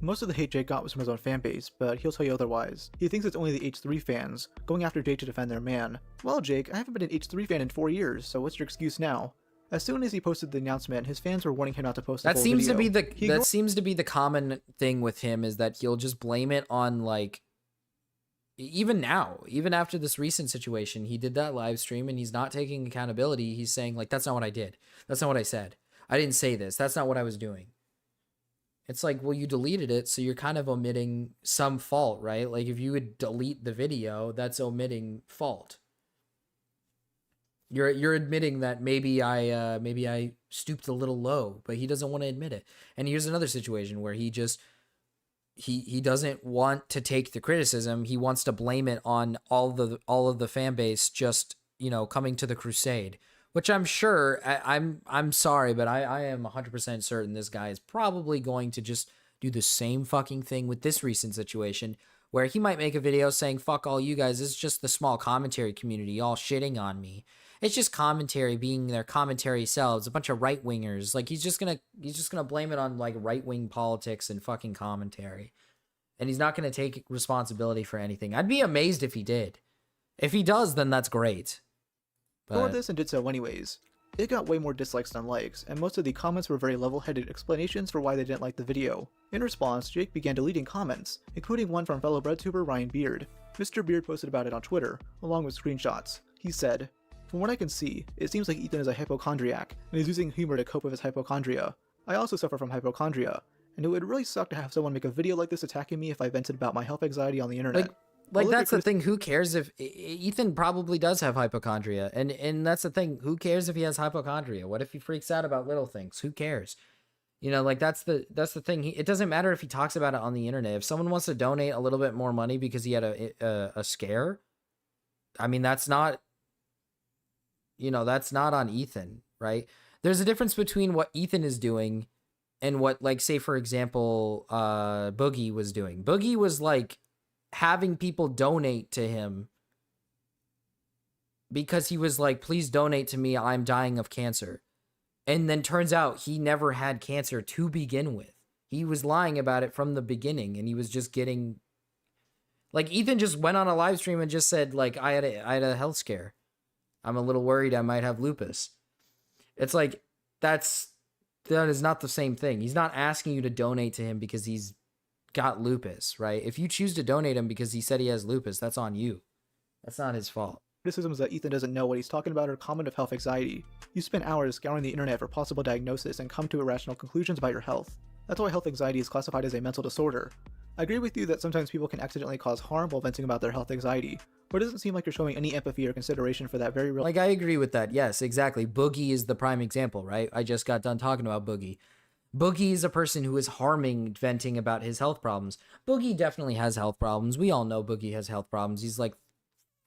Most of the hate Jake got was from his own fanbase, but he'll tell you otherwise. He thinks it's only the H3 fans, going after Jake to defend their man. Well, Jake, I haven't been an H3 fan in 4 years, so what's your excuse now? As soon as he posted the announcement, his fans were warning him not to post the That full seems video. to be that seems to be the common thing with him, is that he'll just blame it on, like, even now, even after this recent situation, he did that live stream and he's not taking accountability. He's saying, like, that's not what I did. That's not what I said. I didn't say this. That's not what I was doing. It's like, well, you deleted it, so you're kind of omitting some fault, right? Like, if you would delete the video, that's omitting fault. You're admitting that maybe I stooped a little low, but he doesn't want to admit it. And here's another situation where he just he doesn't want to take the criticism. He wants to blame it on all of the fan base just, you know, coming to the crusade, which I'm sure, I'm sorry, but I am 100% certain this guy is probably going to just do the same fucking thing with this recent situation, where he might make a video saying, fuck all you guys, it's just the small commentary community all shitting on me. It's just commentary being their commentary selves, a bunch of right-wingers. Like, he's just gonna blame it on, like, right-wing politics and fucking commentary. And he's not gonna take responsibility for anything. I'd be amazed if he did. If he does, then that's great. Ignored this and did so anyways. It got way more dislikes than likes, and most of the comments were very level-headed explanations for why they didn't like the video. In response, Jake began deleting comments, including one from fellow breadtuber Ryan Beard. Mr. Beard posted about it on Twitter, along with screenshots. He said, "From what I can see, it seems like Ethan is a hypochondriac, and is using humor to cope with his hypochondria. I also suffer from hypochondria, and it would really suck to have someone make a video like this attacking me if I vented about my health anxiety on the internet." Like that's the thing. Who cares if Ethan probably does have hypochondria, and that's the thing. Who cares if he has hypochondria? What if he freaks out about little things? Who cares? You know, like that's the thing. It doesn't matter if he talks about it on the internet. If someone wants to donate a little bit more money because he had a scare, I mean, that's not, you know, that's not on Ethan, right? There's a difference between what Ethan is doing and what, like, say for example, Boogie was doing. Boogie was like having people donate to him because he was like, please donate to me, I'm dying of cancer. And then turns out he never had cancer to begin with. He was lying about it from the beginning, and he was just getting, like, Ethan just went on a live stream and just said, like, I had a health scare. I'm a little worried I might have lupus. It's like, that is not the same thing. He's not asking you to donate to him because he's got lupus, right? If you choose to donate him because he said he has lupus, that's on you. That's not his fault. Criticisms that Ethan doesn't know what he's talking about are common of health anxiety. You spend hours scouring the internet for possible diagnosis and come to irrational conclusions about your health. That's why health anxiety is classified as a mental disorder. I agree with you that sometimes people can accidentally cause harm while venting about their health anxiety, but it doesn't seem like you're showing any empathy or consideration for that very real— Like, I agree with that. Yes, exactly. Boogie is the prime example, right? I just got done talking about Boogie. Boogie is a person who is harming venting about his health problems. Boogie definitely has health problems. We all know Boogie has health problems. He's like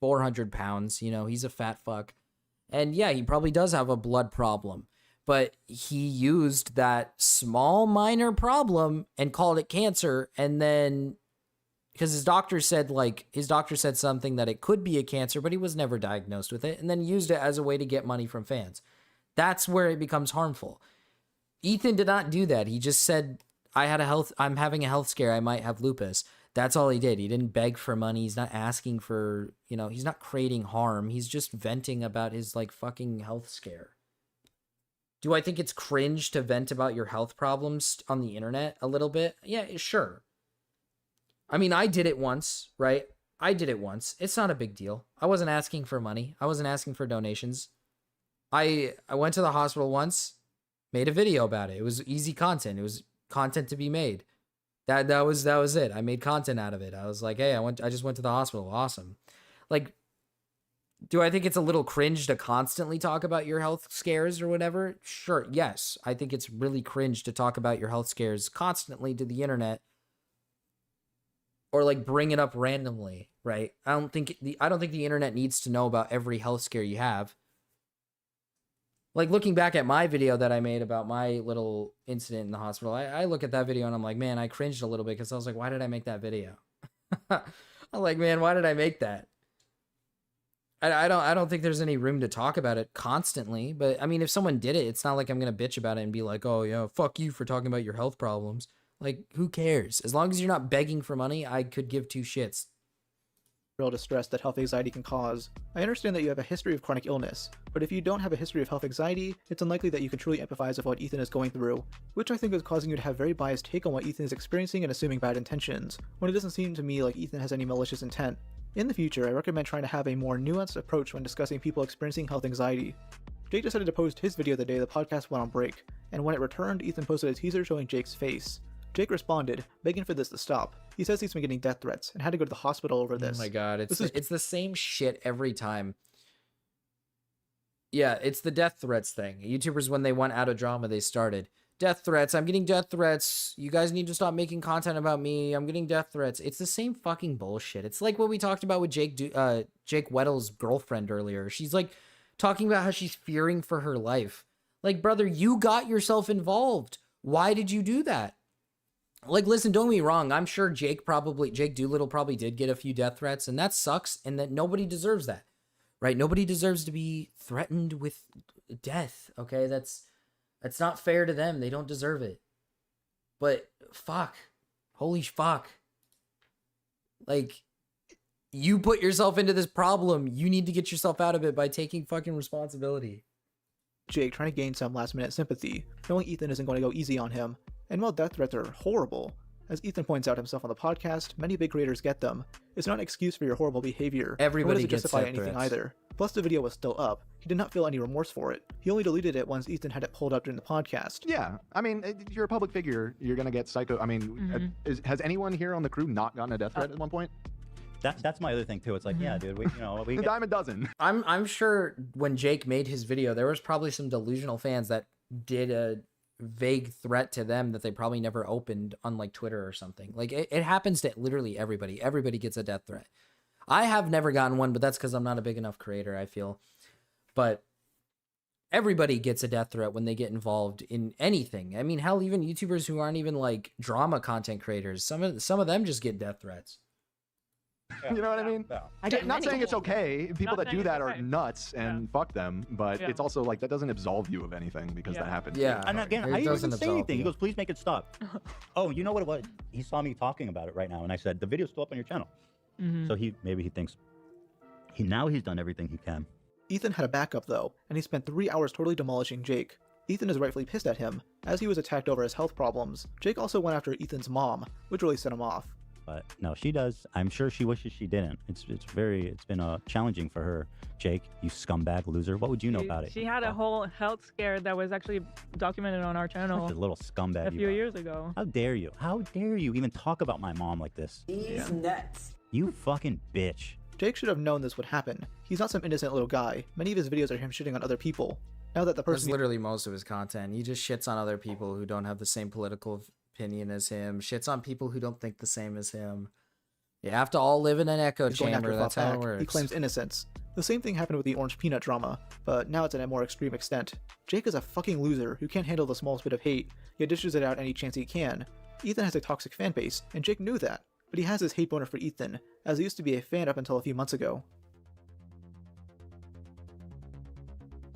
400 pounds, you know, he's a fat fuck. And yeah, he probably does have a blood problem, but he used that small minor problem and called it cancer. And then, because his doctor said something that it could be a cancer, but he was never diagnosed with it, and then used it as a way to get money from fans. That's where it becomes harmful. Ethan did not do that. He just said, I'm having a health scare. I might have lupus. That's all he did. He didn't beg for money. He's not asking for, you know, he's not creating harm. He's just venting about his, like, fucking health scare. Do I think it's cringe to vent about your health problems on the internet a little bit? Yeah, sure. I mean, I did it once, right? I did it once. It's not a big deal. I wasn't asking for money. I wasn't asking for donations. I went to the hospital once, made a video about it. It was easy content. It was content to be made. That was it. I made content out of it. I was like, hey, I just went to the hospital. Awesome. Like, do I think it's a little cringe to constantly talk about your health scares or whatever? Sure. Yes. I think it's really cringe to talk about your health scares constantly to the internet, or like bring it up randomly, right? I don't think the internet needs to know about every health scare you have. Like, looking back at my video that I made about my little incident in the hospital, I look at that video and I'm like, man, I cringed a little bit because I was like, why did I make that video? I'm like, man, why did I make that? I don't think there's any room to talk about it constantly, but I mean, if someone did it, it's not like I'm gonna bitch about it and be like, oh yeah, fuck you for talking about your health problems. Like, who cares? As long as you're not begging for money, I could give two shits. Real distress that health anxiety can cause. I understand that you have a history of chronic illness, but if you don't have a history of health anxiety, it's unlikely that you can truly empathize with what Ethan is going through, which I think is causing you to have very biased take on what Ethan is experiencing and assuming bad intentions, when it doesn't seem to me like Ethan has any malicious intent. In the future, I recommend trying to have a more nuanced approach when discussing people experiencing health anxiety. Jake decided to post his video the day the podcast went on break, and when it returned, Ethan posted a teaser showing Jake's face. Jake responded, begging for this to stop. He says he's been getting death threats and had to go to the hospital over this. Oh my god, it's the same shit every time. Yeah, it's the death threats thing. YouTubers, when they went out of drama, they started death threats. I'm getting death threats. You guys need to stop making content about me. I'm getting death threats. It's the same fucking bullshit. It's like what we talked about with Jake Weddles' girlfriend earlier. She's like talking about how she's fearing for her life. Like, brother, you got yourself involved. Why did you do that? Like, listen, don't get me wrong. I'm sure Jake Doolittle probably did get a few death threats, and that sucks, and that nobody deserves that, right? Nobody deserves to be threatened with death, okay? That's not fair to them. They don't deserve it. But fuck. Holy fuck. Like, you put yourself into this problem. You need to get yourself out of it by taking fucking responsibility. Jake trying to gain some last-minute sympathy, knowing Ethan isn't going to go easy on him. And while death threats are horrible, as Ethan points out himself on the podcast, many big creators get them. It's not an excuse for your horrible behavior. Everybody gets gets justify death anything threats. either. Plus, the video was still up. He did not feel any remorse for it. He only deleted it once Ethan had it pulled up during the podcast. Yeah, I mean, you're a public figure. You're gonna get psycho. I mean, has anyone here on the crew not gotten a death threat at one point? That's my other thing too. It's like, yeah, dude, we A dime a dozen. I'm sure when Jake made his video, there was probably some delusional fans that did a vague threat to them that they probably never opened on like Twitter or something. Like it happens to literally everybody. Everybody gets a death threat. I have never gotten one, but that's because I'm not a big enough creator, I feel. But everybody gets a death threat when they get involved in anything. I mean, hell, even YouTubers who aren't even like drama content creators, some of them just get death threats. You know what I mean? Not saying it's okay. People that do that are nuts and fuck them, but it's also like that doesn't absolve you of anything because that happens. Yeah. And again, I didn't say anything. He goes, please make it stop. Oh, you know what it was? He saw me talking about it right now, and I said, the video's still up on your channel. So maybe he thinks he's done everything he can. Ethan had a backup though, and he spent 3 hours totally demolishing Jake. Ethan is rightfully pissed at him, as he was attacked over his health problems. Jake also went after Ethan's mom, which really set him off. But no, she does. I'm sure she wishes she didn't. It's been challenging for her. Jake, you scumbag loser. What would you know about it? She had a whole health scare that was actually documented on our channel. Such a little scumbag. A few years ago. How dare you? How dare you even talk about my mom like this? He's nuts. You fucking bitch. Jake should have known this would happen. He's not some innocent little guy. Many of his videos are him shitting on other people. Now that the person That's literally most of his content. He just shits on other people who don't have the same political opinion as him. Shits on people who don't think the same as him. You have to all live in an echo chamber. That's how it works. He claims innocence. The same thing happened with the Orange Peanut drama, but now it's at a more extreme extent. Jake is a fucking loser who can't handle the smallest bit of hate, yet dishes it out any chance he can. Ethan has a toxic fan base, and Jake knew that, but he has his hate boner for Ethan, as he used to be a fan up until a few months ago.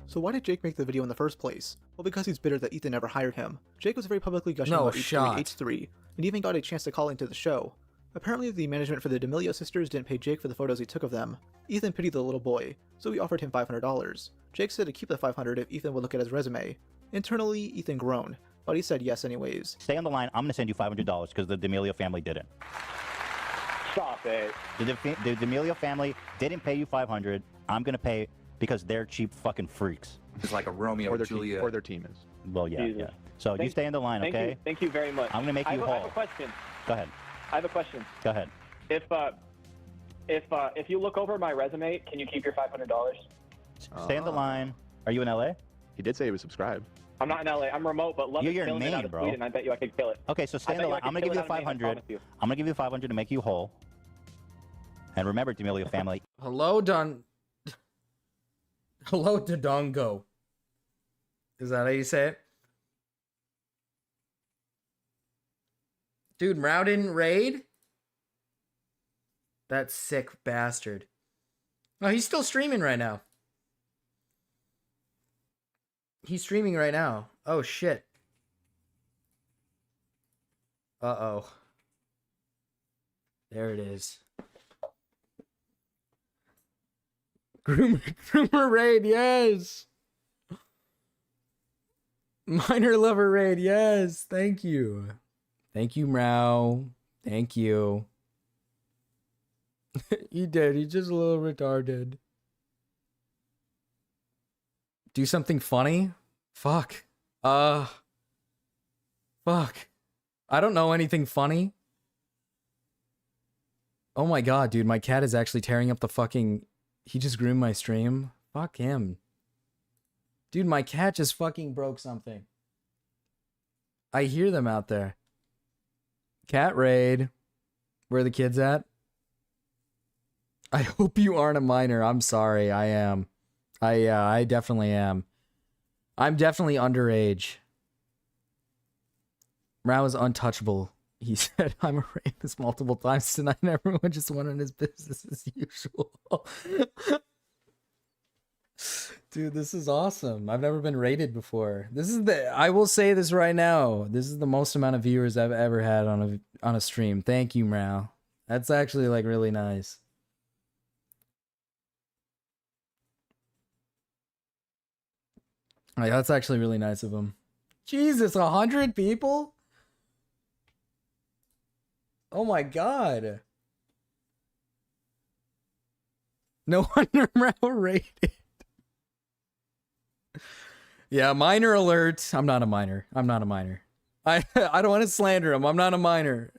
So why did Jake make the video in the first place? Well, because he's bitter that Ethan never hired him. Jake was very publicly gushing about H3, and even got a chance to call into the show. Apparently, the management for the D'Amelio sisters didn't pay Jake for the photos he took of them. Ethan pitied the little boy, so he offered him $500. Jake said to keep the $500 if Ethan would look at his resume. Internally, Ethan groaned, but he said yes anyways. Stay on the line. I'm going to send you $500 because the D'Amelio family didn't. Stop it. The D'Amelio family didn't pay you $500. I'm going to pay because they're cheap fucking freaks. It's like a Romeo and Juliet. Or their team is. Well, yeah, Jesus. yeah. So you stay on the line, okay? Thank you very much. I'm going to make you whole. I have a question. Go ahead. I have a question. Go ahead. If you look over my resume, can you keep your $500? Stay on the line. Are you in LA? He did say he was subscribed. I'm not in LA. I'm remote, but love You're is your killing it name, out of bro. Sweden. I bet you I could kill it. Okay, so stay on the line. I'm going to give you the 500. I'm going to give you the 500 to make you whole. And remember, D'Amelio family. Hello, Hello, Dodongo. Is that how you say it? Dude, Rowden raid? That sick bastard. Oh, he's still streaming right now. He's streaming right now. Oh, shit. Uh-oh. There it is. Groomer raid, yes. Minor lover raid, yes. Thank you. Thank you, Mrao. Thank you. He did. He's just a little retarded. Do something funny? Fuck. Fuck. I don't know anything funny. Oh my god, dude. My cat is actually tearing up the fucking... He just groomed my stream. Fuck him. Dude, my cat just fucking broke something. I hear them out there. Cat raid. Where are the kids at? I hope you aren't a minor. I'm sorry. I am. I definitely am. I'm definitely underage. Mrao is untouchable. He said, I'm a rapist multiple times tonight and everyone just went on his business as usual. Dude, this is awesome. I've never been rated before. This is I will say this right now. This is the most amount of viewers I've ever had on a stream. Thank you, Mrao. That's actually like really nice. Like, that's actually really nice of him. Jesus, 100 people? Oh my god. No wonder Mrao rated. Yeah, minor alert. I'm not a minor. I'm not a minor. I don't want to slander him. I'm not a minor.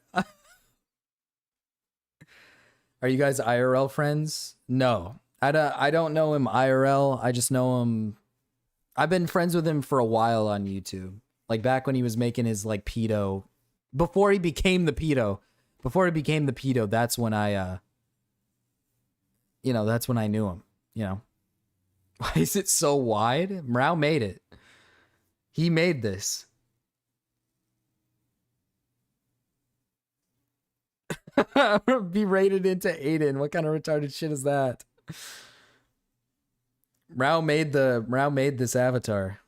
Are you guys IRL friends? No. I don't know him IRL. I just know him. I've been friends with him for a while on YouTube. Like back when he was making his like pedo. Before he became the pedo. That's when I that's when I knew him, you know. Why is it so wide? Mrao made it. He made this. Be rated into Aiden. What kind of retarded shit is that? Mrao made this avatar.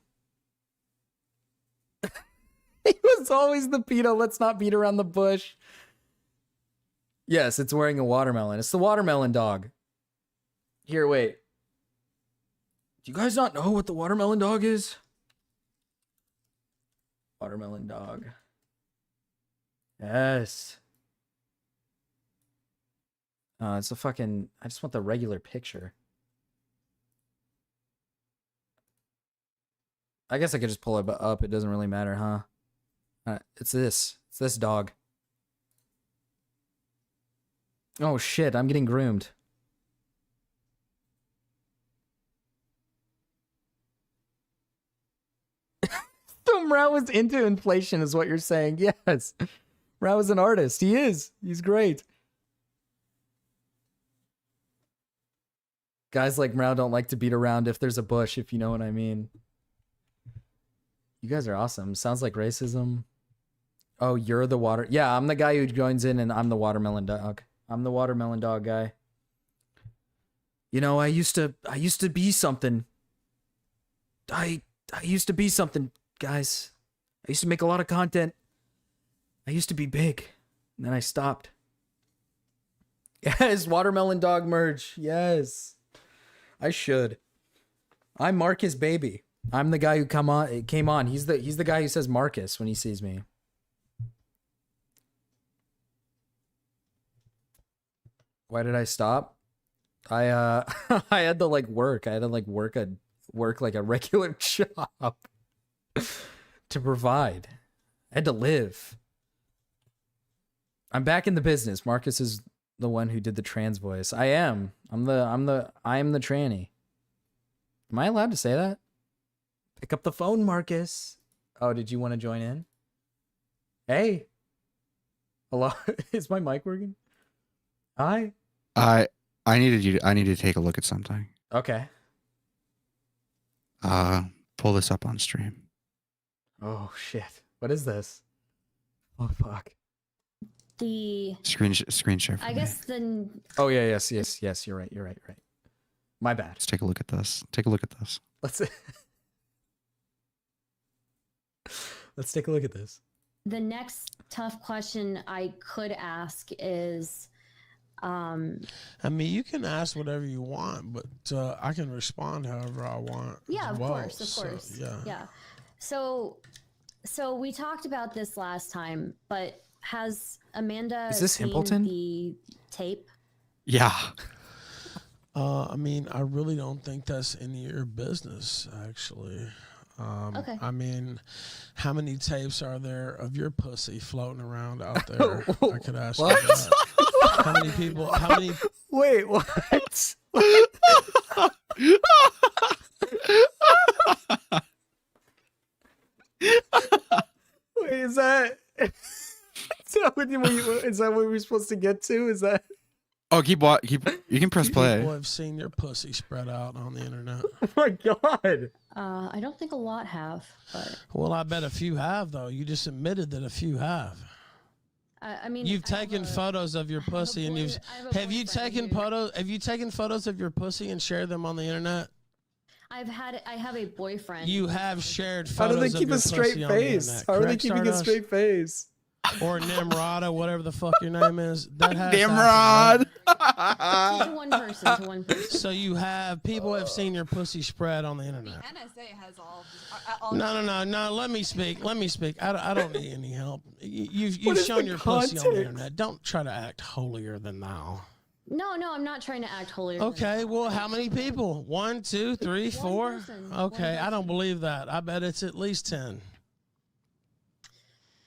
He was always the pedo. Let's not beat around the bush. Yes, it's wearing a watermelon. It's the watermelon dog. Here, wait. Do you guys not know what the watermelon dog is? Watermelon dog. Yes. It's a fucking... I just want the regular picture. I guess I could just pull it up. It doesn't really matter, huh? It's this. It's this dog. Oh shit, I'm getting groomed. So Mrao was into inflation is what you're saying. Yes. Mrao is an artist. He is. He's great. Guys like Mrao don't like to beat around if there's a bush, if you know what I mean. You guys are awesome. Sounds like racism. Oh, you're the water... Yeah, I'm the guy who joins in and I'm the watermelon dog. I'm the watermelon dog guy. You know, I used to be something. I used to be something, guys. I used to make a lot of content. I used to be big. And then I stopped. Yes, watermelon dog merch. Yes. I should. I'm Marcus Baby. I'm the guy who came on. He's the guy who says Marcus when he sees me. Why did I stop? I I had to like work. I had to like work like a regular job to provide. I had to live. I'm back in the business. Marcus is the one who did the trans voice. I am. I am the tranny. Am I allowed to say that? Pick up the phone, Marcus. Oh, did you want to join in? Hey. Hello? Is my mic working? Hi. I need to take a look at something. Okay. Pull this up on stream. Oh shit. What is this? Oh fuck. The Screen share. I guess the Oh yeah, yes. You're right. My bad. Let's take a look at this. Take a look at this. Let's take a look at this. the next tough question I could ask is, I mean, you can ask whatever you want, but I can respond however I want. Yeah, as of well. course, of course. Yeah. Yeah. So we talked about this last time, but has Amanda Is this seen Himpleton? the tape? Yeah. I mean, I really don't think that's any of your business, actually. Okay. I mean, how many tapes are there of your pussy floating around out there? I could ask you that. How many people? How many? Wait, what? Wait, is that what we're supposed to get to? Is that? Oh, keep. You can press play. People have seen your pussy spread out on the internet. Oh my god. I don't think a lot have, but Well, I bet a few have, though. You just admitted that a few have. I mean, You've taken photos of your pussy, and you've have you taken photos? Have you taken photos of your pussy and shared them on the internet? I have a boyfriend. You have shared How photos do they of keep your a straight pussy on the face? internet, How are they correct, keeping a Stardust? straight face? Or Nimrod, or whatever the fuck your name is. That has Nimrod. to one person. So you have people have seen your pussy spread on the internet. NSA has all. No. Let me speak. I don't need any help. What You've is shown the your pussy on the context? internet. Don't try to act holier than thou. No, I'm not trying to act holier. Okay, well, how many people? 1, 2, 3, 4? person. Okay, I don't believe that. I bet it's at least 10.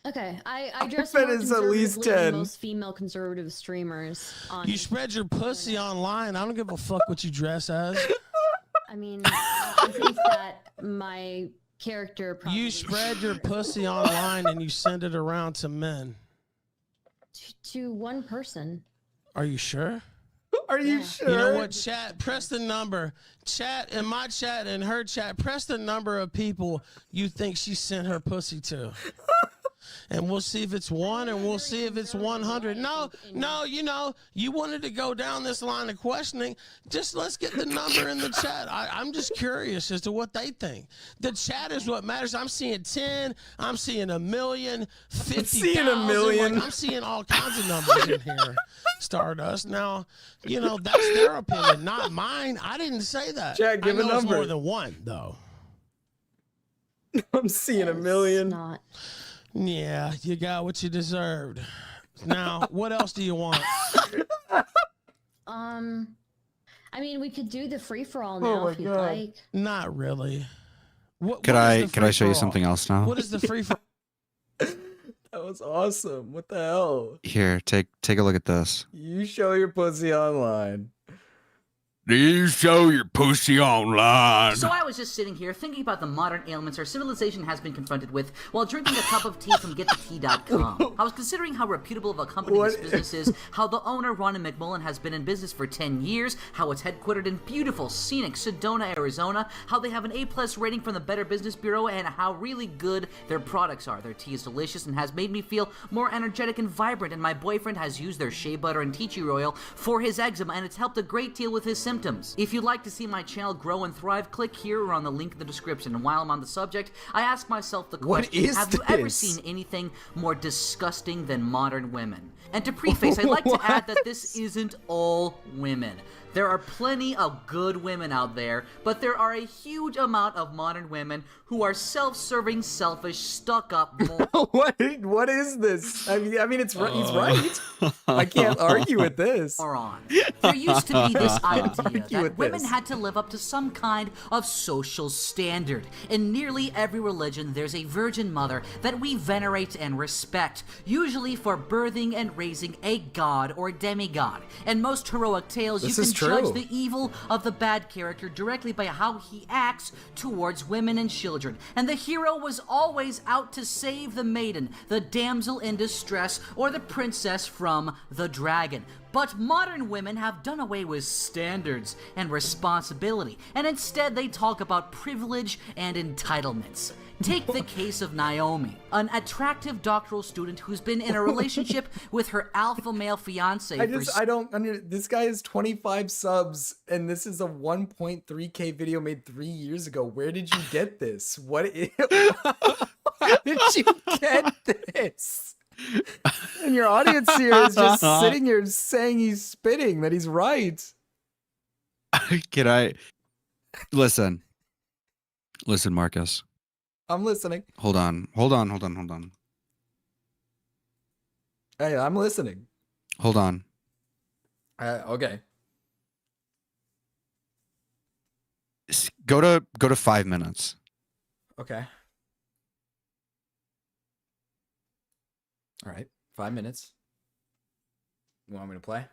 Okay, I dress bet more it's at least conservatively than 10. most female conservative streamers. On, You spread your pussy online. I don't give a fuck what you dress as. I mean, I think that my character. Probably You spread your pussy online and you send it around to men. to one person. Are you sure? Are you sure? You know what, chat? Press the number. Chat, in my chat and her chat, press the number of people you think she sent her pussy to. And we'll see if it's 1 and we'll see if it's 100. No, you wanted to go down this line of questioning. Just let's get the number in the chat. I'm just curious as to what they think. The chat is what matters. I'm seeing 10. I'm seeing 1,000,000, 50,000. a million. Like, I'm seeing all kinds of numbers in here, Stardust. Now, that's their opinion, not mine. I didn't say that. Chat, give I a know it's number. more than 1, though. I'm seeing 1,000,000. Not. Yeah, you got what you deserved. Now, what else do you want? I mean, we could do the free for all Oh now my if you'd God. like. Not really. What Could is I the show you free-for-all? something else now? What is the free for? That was awesome. What the hell? Here, take a look at this. You show your pussy online. Do you show your pussy online? So I was just sitting here thinking about the modern ailments our civilization has been confronted with while drinking a cup of tea from GetTheTea.com. I was considering how reputable of a company this business is, how the owner, Ronnie McMullen, has been in business for 10 years, how it's headquartered in beautiful, scenic Sedona, Arizona, how they have an A+ rating from the Better Business Bureau, and how really good their products are. Their tea is delicious and has made me feel more energetic and vibrant, and my boyfriend has used their shea butter and tea tree oil for his eczema, and it's helped a great deal with his symptoms. If you'd like to see my channel grow and thrive, click here or on the link in the description. And while I'm on the subject, I ask myself the What question, is have you ever this? seen anything more disgusting than modern women? And to preface, I'd like to add that this isn't all women. There are plenty of good women out there, but there are a huge amount of modern women who are self-serving, selfish, stuck-up. What is this? I mean, it's right. He's right. I can't argue with this. Moron. There used to be this idea argue that with women this. had to live up to some kind of social standard. In nearly every religion, there's a virgin mother that we venerate and respect, usually for birthing and raising a god or demigod. In most heroic tales, This you is can judge true. the evil of the bad character directly by how he acts towards women and children. And the hero was always out to save the maiden, the damsel in distress, or the princess from the dragon. But modern women have done away with standards and responsibility, and instead they talk about privilege and entitlements. Take the case of Naomi, an attractive doctoral student who's been in a relationship with her alpha male fiance I don't this guy has 25 subs and this is a 1.3k video made 3 years ago. Where did you get this? What is How did you get this? And your audience here is just sitting here saying he's spitting, that he's right. Can I listen? Listen, Marcus. I'm listening. Hold on. Hey, I'm listening. Hold on. Okay. Go to 5 minutes. Okay. All right. 5 minutes. You want me to play?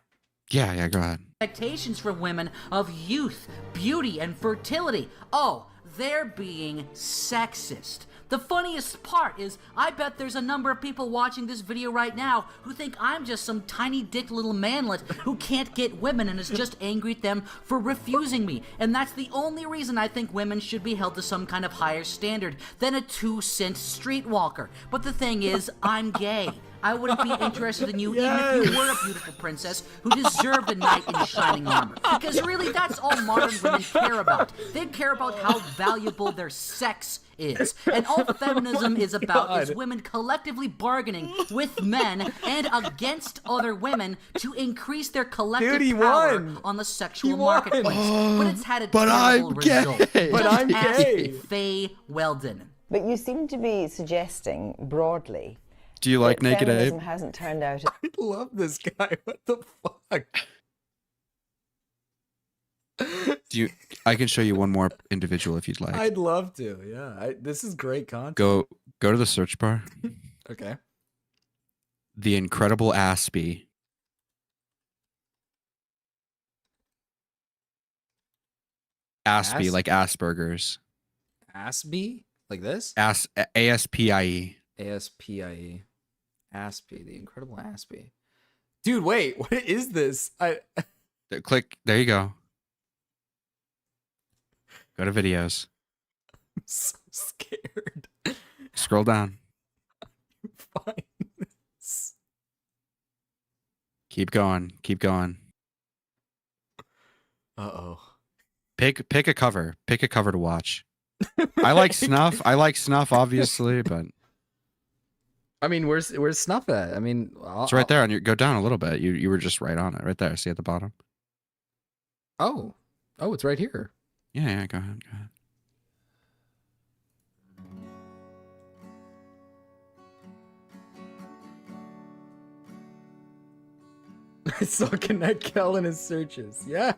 Yeah, go ahead. Expectations for women of youth, beauty, and fertility. Oh, they're being sexist. The funniest part is, I bet there's a number of people watching this video right now who think I'm just some tiny dick little manlet who can't get women and is just angry at them for refusing me. And that's the only reason I think women should be held to some kind of higher standard than a 2-cent streetwalker. But the thing is, I'm gay. I wouldn't be interested in you even if you were a beautiful princess who deserved a knight in shining armor. Because really, that's all modern women care about. They care about how valuable their sex is. And all feminism is about is women collectively bargaining with men and against other women to increase their collective power on the sexual marketplace. But it's had a terrible result. But I'm gay. Faye Weldon. But you seem to be suggesting broadly. Do you like Naked Ape? Feminism hasn't turned out. I love this guy. What the fuck? I can show you one more individual if you'd like. I'd love to. Yeah, this is great content. Go to the search bar. Okay. The Incredible Aspie. Aspie, like Asperger's. Aspie? Like this? ASPIE. ASPIE. Aspie, the Incredible Aspie. Dude, wait, what is this? Click. There you go. Go to videos. I'm so scared. Scroll down. Find this. Keep going. Uh-oh. Pick a cover. Pick a cover to watch. I like Snuff. Obviously, but I mean, where's Snuff at? I mean, it's right there on your. Go down a little bit. You were just right on it, right there. See at the bottom. Oh, it's right here. Yeah. Go ahead. I saw Connect Kel in his searches. Yeah.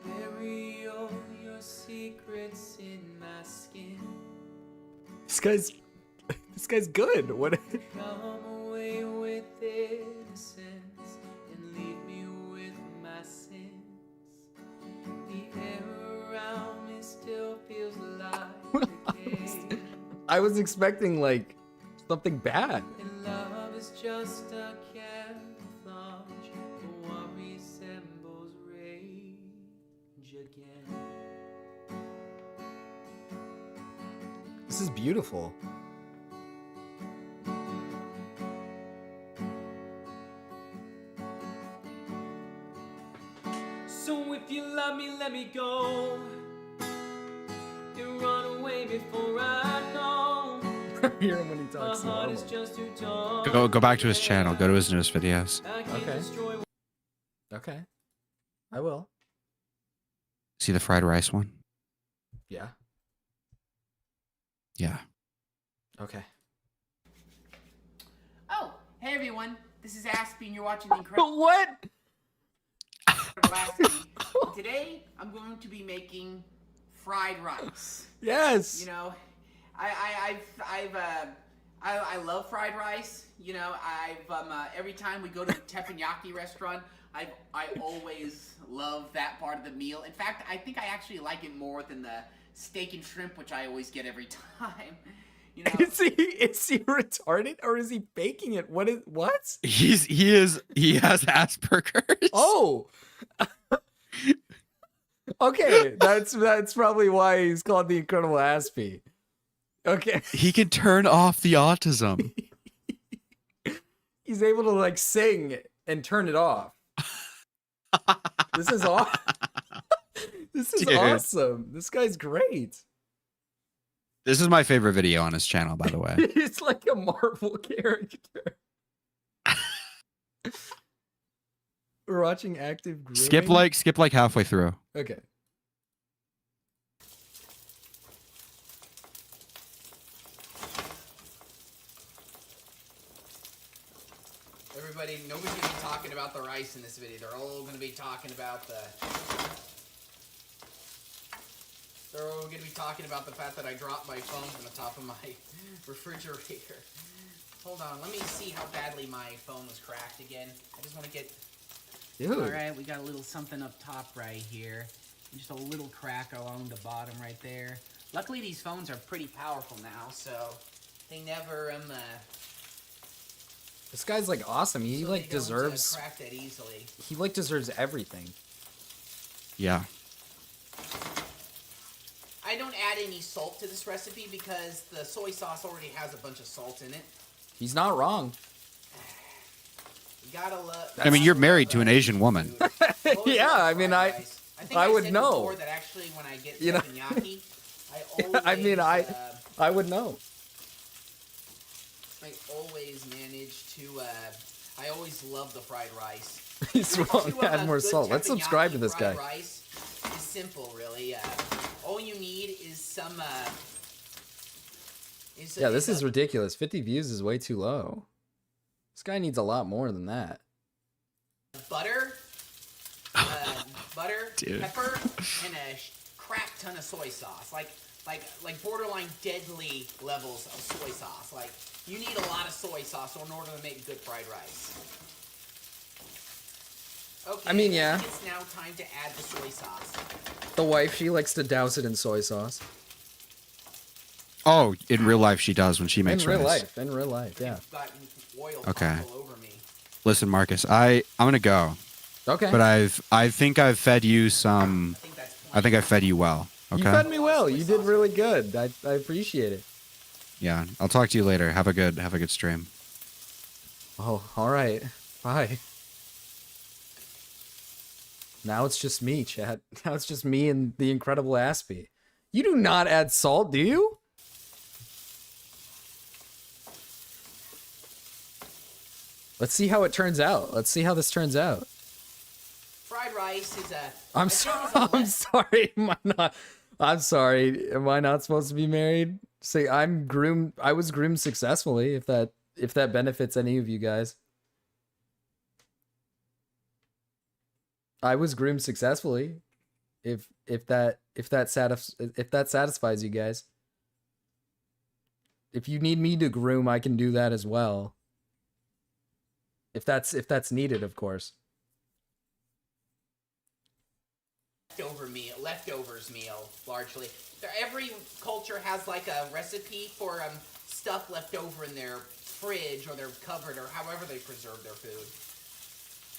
Bury all your secrets in my skin. This guy's good. What? Come away with innocence and leave me with my sins. The air around me still feels like decay. I was expecting like something bad. And love is just a camouflage for what resembles rage again. This is beautiful. So if you love me, let me go. You run away before I know. Hear him when he talks My heart normal. is just too tall. Go back to his channel. Go to his newest videos. Okay. I will. See the fried rice one? Yeah. Yeah. Okay. Oh, hey everyone. This is Aspie and you're watching the Incredible. What? Aspie. Today I'm going to be making fried rice. Yes. You know, I love fried rice. You know, every time we go to a teppanyaki restaurant, I always love that part of the meal. In fact, I think I actually like it more than the steak and shrimp, which I always get every time. You know, Is he retarded or is he faking it? What? He has Asperger's. Oh. Okay, that's probably why he's called the Incredible Aspie. Okay. He can turn off the autism. He's able to like sing and turn it off. This This is Dude. awesome. This guy's great. This is my favorite video on his channel, by the way. It's like a Marvel character. We're watching active grooming. Skip like halfway through. Okay. Everybody, nobody's gonna be talking about the rice in this video. They're all gonna be talking about the. They're all gonna be talking about the fact that I dropped my phone from the top of my refrigerator. Hold on, let me see how badly my phone was cracked again. I just want to get. Dude. All right, we got a little something up top right here. Just a little crack along the bottom right there. Luckily, these phones are pretty powerful now, so they never This guy's like awesome. He so like they don't, deserves. crack that easily. He like deserves everything. Yeah. I don't add any salt to this recipe because the soy sauce already has a bunch of salt in it. He's not wrong. You gotta love. I mean, you're married to an Asian woman. Yeah, I mean, I think would said know. before that actually when I get You know? teppanyaki, I always, I mean, I would know. I always manage to. I always love the fried rice. He's wrong. Add more Good salt. Let's subscribe to this fried guy. Rice is simple, really. All you need is some. Yeah, this is ridiculous. 50 views is way too low. This guy needs a lot more than that. Butter, Dude. pepper, and a crap ton of soy sauce. Like borderline deadly levels of soy sauce. Like, you need a lot of soy sauce in order to make good fried rice. Okay, I mean, yeah. It's now time to add the soy sauce. The wife, she likes to douse it in soy sauce. Oh, in real life she does when she makes In real rice. life. In real life, yeah. Got oil Okay. all over me. Listen, Marcus, I'm gonna go. Okay. But I think I've fed you some. I think I fed you well. Okay. You fed me well. You did really good. I appreciate it. Yeah. I'll talk to you later. Have a good stream. Oh, all right. Bye. Now it's just me, chat. Now it's just me and the incredible Aspie. You do not add salt, do you? Let's see how it turns out. Let's see how this turns out. Fried rice is a. I'm sorry. I'm sorry. Am I not? I'm sorry. Am I not supposed to be married? Say I'm groomed. I was groomed successfully. If that benefits any of you guys, I was groomed successfully. If that satisfies you guys. If you need me to groom, I can do that as well. If that's needed, of course. Leftovers meal, largely. Every culture has like a recipe for stuff left over in their fridge or their cupboard or however they preserve their food.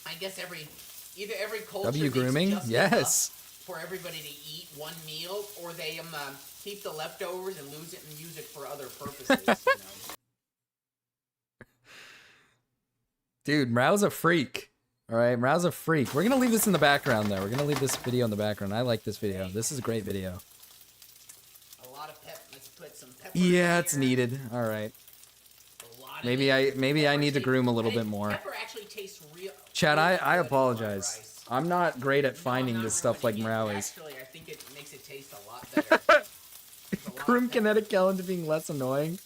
I guess every culture W makes grooming? just Yes. enough for everybody to eat one meal, or they keep the leftovers and lose it and use it for other purposes. You know? Dude, Mrao's a freak. All right, Mrao's a freak. We're going to leave this in the background, though. We're going to leave this video in the background. I like this video. This is a great video. A lot of let's put some pepper. Yeah, it's needed. All right. Maybe I need to groom a little bit more. Pepper actually tastes real. Chad, I apologize. I'm not great at finding this stuff like Mrao is. Actually, I think it makes it taste a lot better. Groom kinetic Kellen to being less annoying.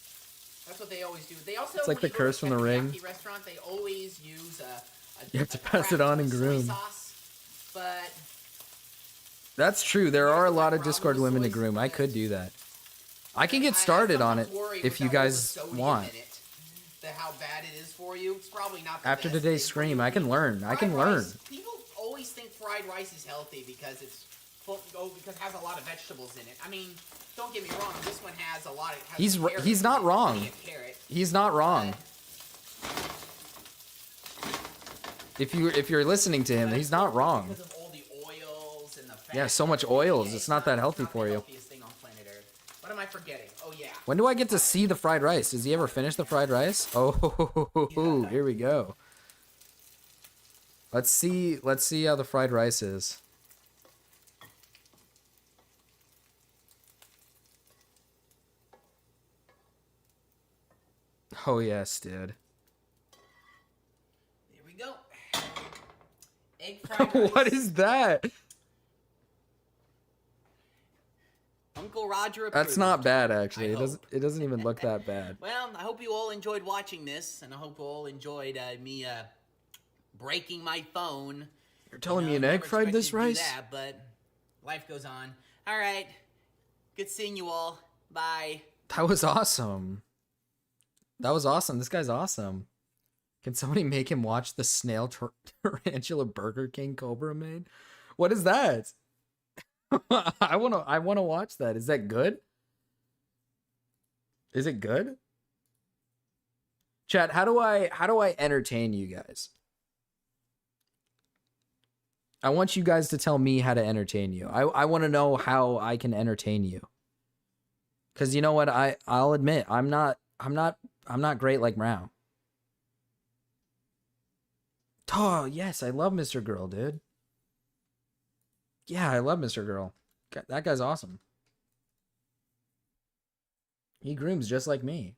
That's what they always do. They also, It's like when the you go to curse from the ring. teppanyaki restaurant, they always use You have to pass it on and groom. sauce, but That's true. There are a lot of Discord women to groom. I could do that. I can get started on it if you guys want. how bad it is for you, it's probably not. The After best today's thing for you. stream, I can learn. I can Fried learn. rice, people always think fried rice is healthy because it's because it has a lot of vegetables in it. I mean, don't get me wrong. This one has a lot of. He's not wrong. He's not wrong. If you're listening to him, he's not wrong. Because of all the oils and the fat. Yeah, so much oils. It's not that healthy for you. Thing on planet Earth. What am I forgetting? Oh yeah. When do I get to see the fried rice? Does he ever finish the fried rice? Oh, here we go. Let's see how the fried rice is. Oh yes, dude. Here we go. Egg fried rice. What is that? Uncle Roger That's approved. not bad actually. I It doesn't even look that bad. Well, I hope you all enjoyed watching this, and I hope you all enjoyed me breaking my phone. You're telling me an never egg fried this expected to do rice? that, but life goes on. All right. Good seeing you all. Bye. That was awesome. That was awesome. This guy's awesome. Can somebody make him watch the snail tarantula Burger King Cobra made? What is that? I wanna watch that. Is that good? Is it good? Chat, how do I entertain you guys? I want you guys to tell me how to entertain you. I want to know how I can entertain you. Cause you know what? I'll admit I'm not great like Mrao. Oh yes, I love Mr. Girl, dude. Yeah, I love Mr. Girl. That guy's awesome. He grooms just like me.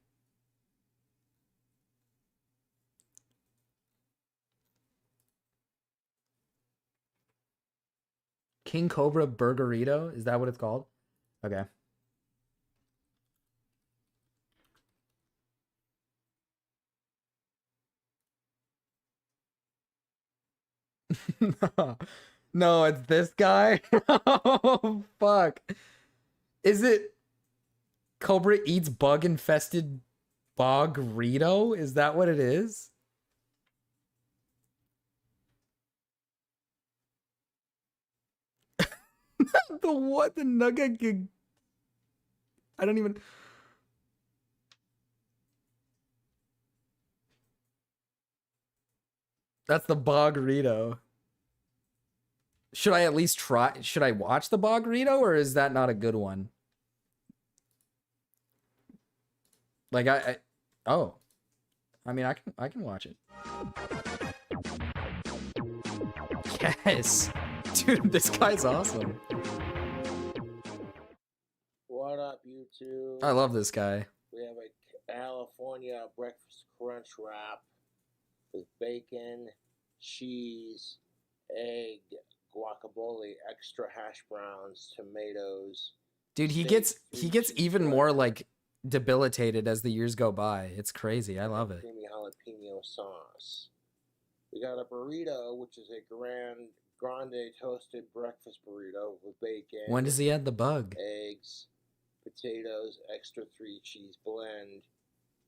King Cobra Burgerito? Is that what it's called? Okay. No, it's this guy. Oh, fuck. Is it Cobra eats bug infested Bogrito? Is that what it is? The what? The nugget gig. I don't even. That's the Bogrito. Should I at least try? Should I watch the Bogrito, or is that not a good one? Like oh, I mean I can watch it. Yes, dude, this guy's awesome. What up, YouTube? I love this guy. We have a California breakfast crunch wrap with bacon, cheese, egg, guacamole, extra hash browns, tomatoes. Dude, he gets even more like debilitated as the years go by. It's crazy. I love it. Creamy jalapeno sauce. We got a burrito, which is a grande toasted breakfast burrito with bacon. When does he add the bug? Eggs, potatoes, extra 3 cheese blend,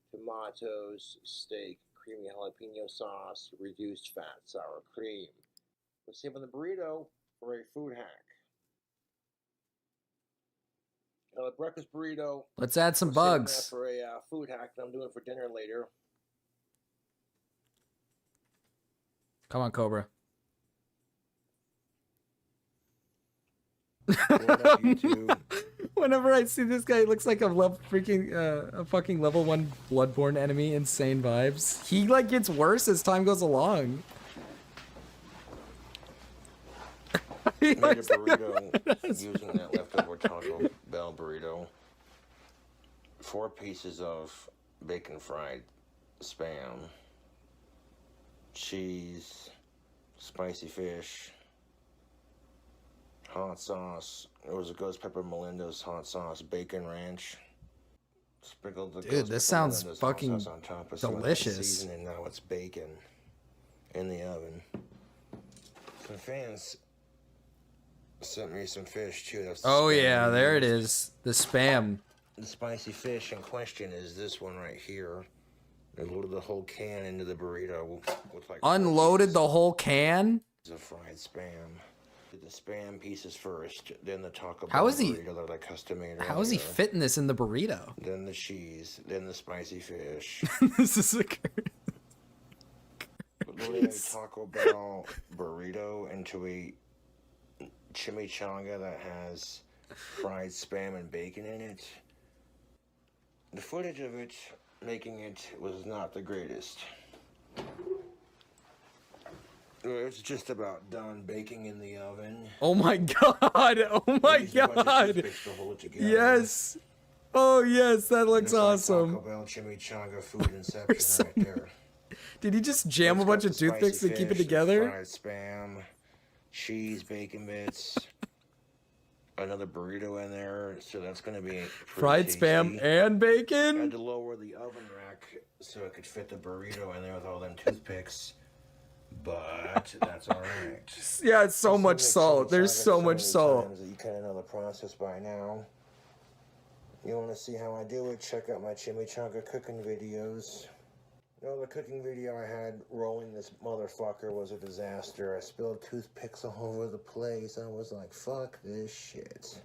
tomatoes, steak, creamy jalapeno sauce, reduced fat, sour cream. We're saving the burrito for a food hack. Now, the breakfast burrito. Let's add some we're saving bugs. that for a food hack that I'm doing for dinner later. Come on, Cobra. Whenever I see this guy, it looks like a fucking level 1 Bloodborne enemy. Insane vibes. He like gets worse as time goes along. Made a burrito using that leftover Taco Bell burrito. 4 pieces of bacon fried spam, cheese, spicy fish, hot sauce. It was a ghost pepper Melinda's hot sauce, bacon ranch. Sprinkled the Dude, ghost this pepper sounds Melinda's hot fucking sauce on top of some of that delicious. seasoning. Now it's bacon in the oven. Some fans sent me some fish too. That's the Oh spam yeah, we there it used. is. The spam. The spicy fish in question is this one right here. They loaded the whole can into the burrito with like Unloaded the whole can? of fried spam. Did the spam pieces first, then the Taco How Bell is he- burrito that I custom made How is he earlier, fitting this in the burrito? then the cheese, then the spicy fish. This is a Loading a Taco Bell burrito into a chimichanga that has fried spam and bacon in it. The footage of it making it was not the greatest. It was just about done baking in the oven. Oh my god! Oh my Used a bunch of god! toothpicks to hold it together. Yes! Oh yes, that looks It's like awesome. Taco Bell chimichanga food inception right there. Did he just jam a It's bunch got of the toothpicks to spicy keep it fish, the together? Fried spam, cheese, bacon bits, another burrito in there. So that's gonna be pretty Fried tasty. spam and bacon? I had to lower the oven rack so it could fit the burrito in there with all them toothpicks. But that's all right. Yeah, it's so much salt. There's so much salt. You kind of know the process by now. You want to see how I do it? Check out my chimichanga cooking videos. You know, the cooking video I had rolling this motherfucker was a disaster. I spilled toothpicks all over the place. I was like, fuck this shit.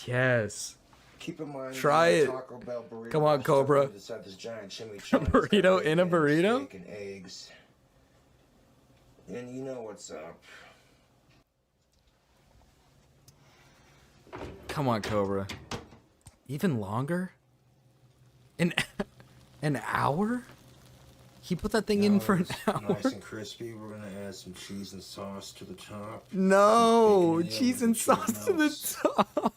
Yes. Keep in mind, Try it. Taco Bell burrito Come on, was Cobra. stuffed inside this giant A chimichanga. burrito in a burrito? Steak and eggs. And you know what's up. Come on, Cobra. Even longer? An hour? He put that thing in for an hour? Nice and crispy. We're gonna add some cheese and sauce to the top. No, cheese and sauce to the top.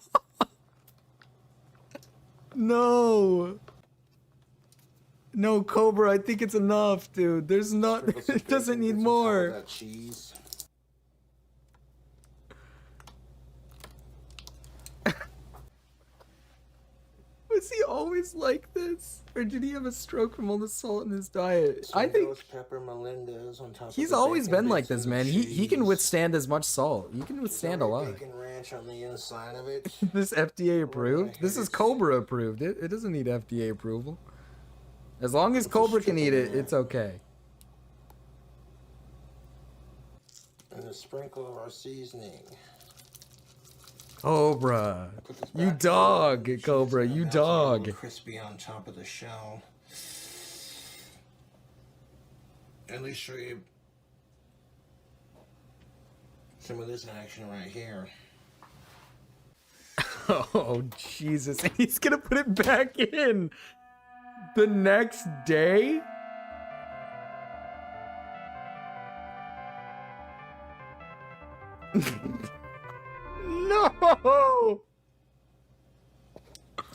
No. No, Cobra, I think it's enough, dude. There's not, it doesn't need more. That cheese. Was he always like this? Or did he have a stroke from all the salt in his diet? I think Ghost pepper Melinda's on top he's of the always bacon been like bits this, and the man. He can cheese. withstand as much salt. He can withstand a lot. Bacon ranch on the inside of it. This FDA approved? This is Cobra approved. It doesn't need FDA approval. As long as Cobra can eat it, it's okay. And a sprinkle of our seasoning. Cobra. You dog, Cobra. You dog. Crispy on top of the shell. At least show you some of this action right here. Oh, Jesus. And he's gonna put it back in the next day? No!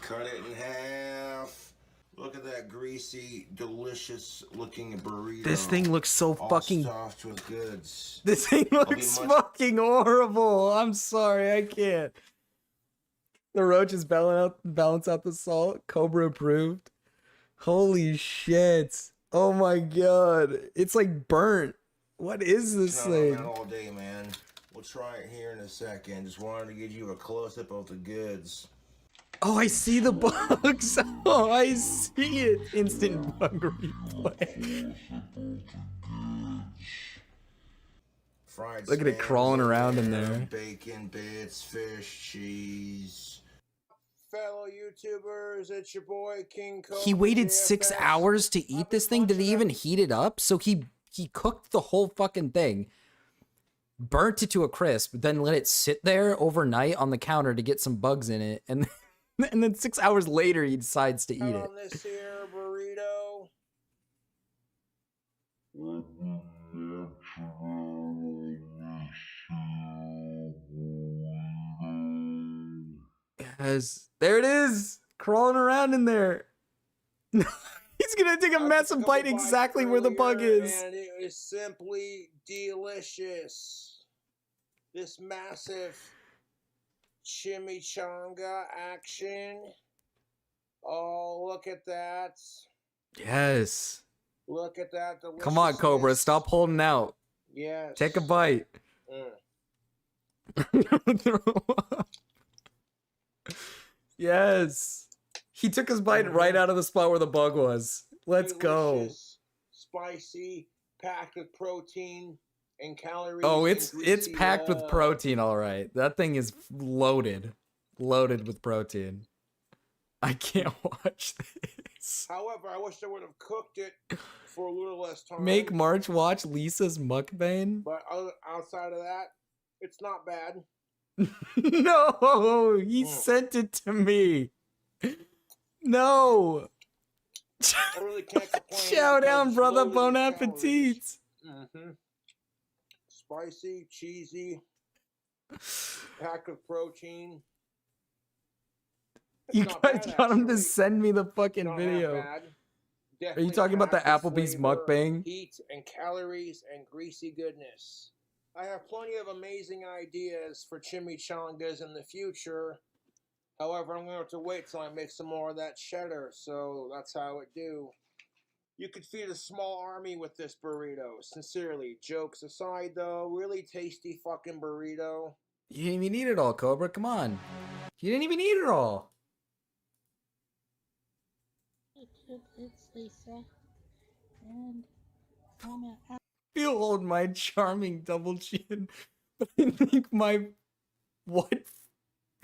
Cut it in half. Look at that greasy, delicious looking burrito. This thing looks so all fucking... stuffed with goods. This thing looks fucking horrible. I'm sorry, I can't. The roaches balance out the salt. Cobra approved. Holy shit. Oh my god. It's like burnt. What is this thing? Not all day, man. We'll try it here in a second. Just wanted to give you a close-up of the goods. Oh, I see the bugs. Oh, I see it. Instant bug replay. Fried Look at it spam crawling in around in there. Bacon bits, fish, cheese. Fellow YouTubers, it's your boy King Cobra. He waited 6 hours to eat this thing? Did he even heat it up? So he cooked the whole fucking thing, burnt it to a crisp, then let it sit there overnight on the counter to get some bugs in it, and then 6 hours later he decides to eat it. On this here burrito. Yes, there it is, crawling around in there. He's gonna take a massive bite exactly where the bug is. And it is simply delicious. This massive chimichanga action. Oh, look at that. Yes. Look at that deliciousness. Come on, Cobra, stop holding out. Yes. Take a bite. Yes. He took his bite right out of the spot where the bug was. Let's go. Delicious, spicy, packed with protein and calories. Oh, and it's greasy packed with love. protein, all right. That thing is loaded with protein. I can't watch this. However, I wish I would have cooked it for a little less time. Make March watch Lisa's mukbang. But outside of that, it's not bad. No, he sent it to me. No. I really can't complain. Chow down, because brother. it's Bon loaded with appetit. calories. Spicy, cheesy. pack of protein. You not guys bad, got him to actually. send me the fucking Not half video. bad. Are you Definitely talking about the packed with Applebee's flavor, mukbang? heat and calories and greasy goodness. I have plenty of amazing ideas for chimichangas in the future. However, I'm going to have to wait till I make some more of that cheddar, so that's how it do. You could feed a small army with this burrito. Sincerely, jokes aside though, really tasty fucking burrito. You didn't even eat it all, Cobra. Come on. You didn't even eat it all. It's Lisa, and I'm at Feel old, my charming double chin. But I think my, what,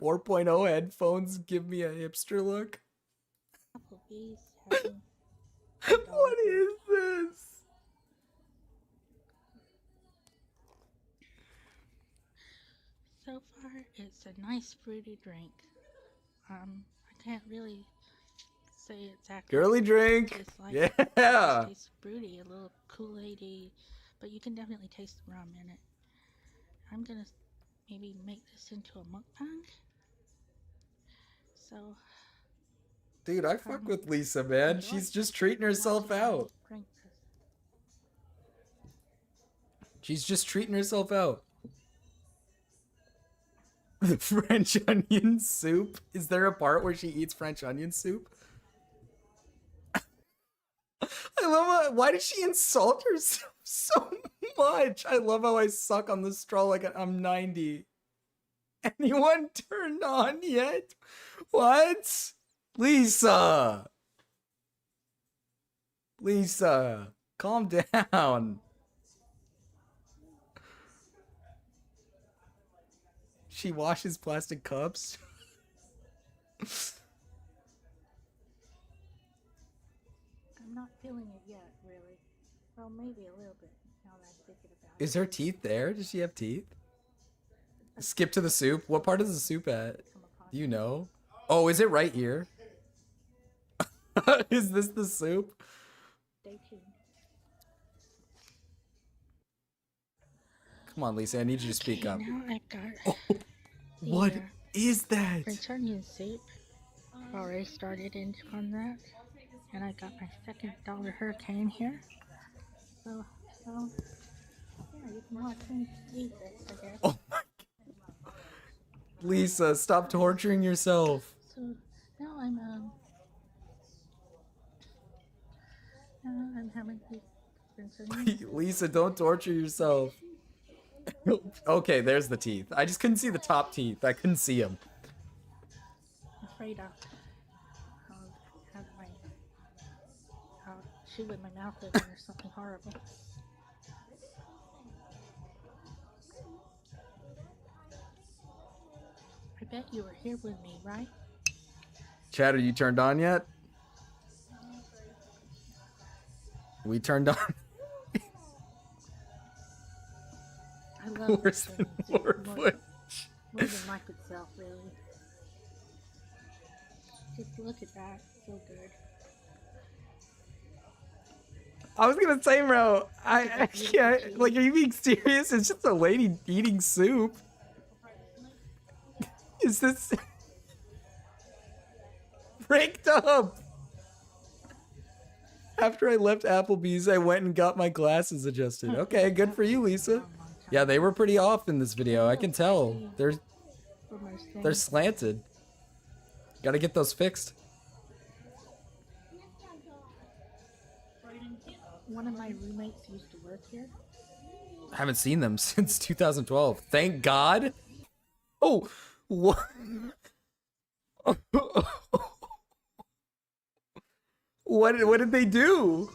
4.0 headphones give me a hipster look? Applebee's having What is this? so far. It's a nice fruity drink. I can't really say it's actually Girly drink. tastes like Yeah. It just tastes fruity, a little Kool-Aid-y, but you can definitely taste the rum in it. I'm gonna maybe make this into a mukbang. So, Dude, I fuck with Lisa, man. She's just treating herself out. drink this. She's just treating herself out. French onion soup? Is there a part where she eats French onion soup? I love how, why did she insult herself so much? I love how I suck on the straw like I'm 90. Anyone turned on yet? What? Lisa! Lisa, calm down. She washes plastic cups. I'm not feeling it yet, really. Well, maybe a little bit now that I'm thinking about it. Is her teeth there? Does she have teeth? Skip to the soup. What part is the soup at? Do you know? Oh, is it right here? Is this the soup? Stay tuned. Come on, Lisa. I need you to speak up. Now I've got What is that? French onion soup. Already started in on that. And I got my second dollar hurricane here. So, yeah, you can watch me eat this, I guess. Oh my God. Lisa, stop torturing yourself. So, now I'm having these French onions. Lisa, don't torture yourself. Okay, there's the teeth. I just couldn't see the top teeth. I couldn't see them. I'm afraid I'll have I'll chew with my mouth open or something horrible. I bet you were here with me, right? Chad, are you turned on yet? We turned on. I love Worse this than thing. more footage. More than life itself, really. Just look at that. So good. I was gonna say, bro, I can't. Like, are you being serious? It's just a lady eating soup. Is this breaked up? After I left Applebee's, I went and got my glasses adjusted. Okay, good for you, Lisa. Yeah, they were pretty off in this video. I can tell. They're slanted. Gotta get those fixed. One of my roommates used to work here. I haven't seen them since 2012. Thank God. Oh, what? What did they do?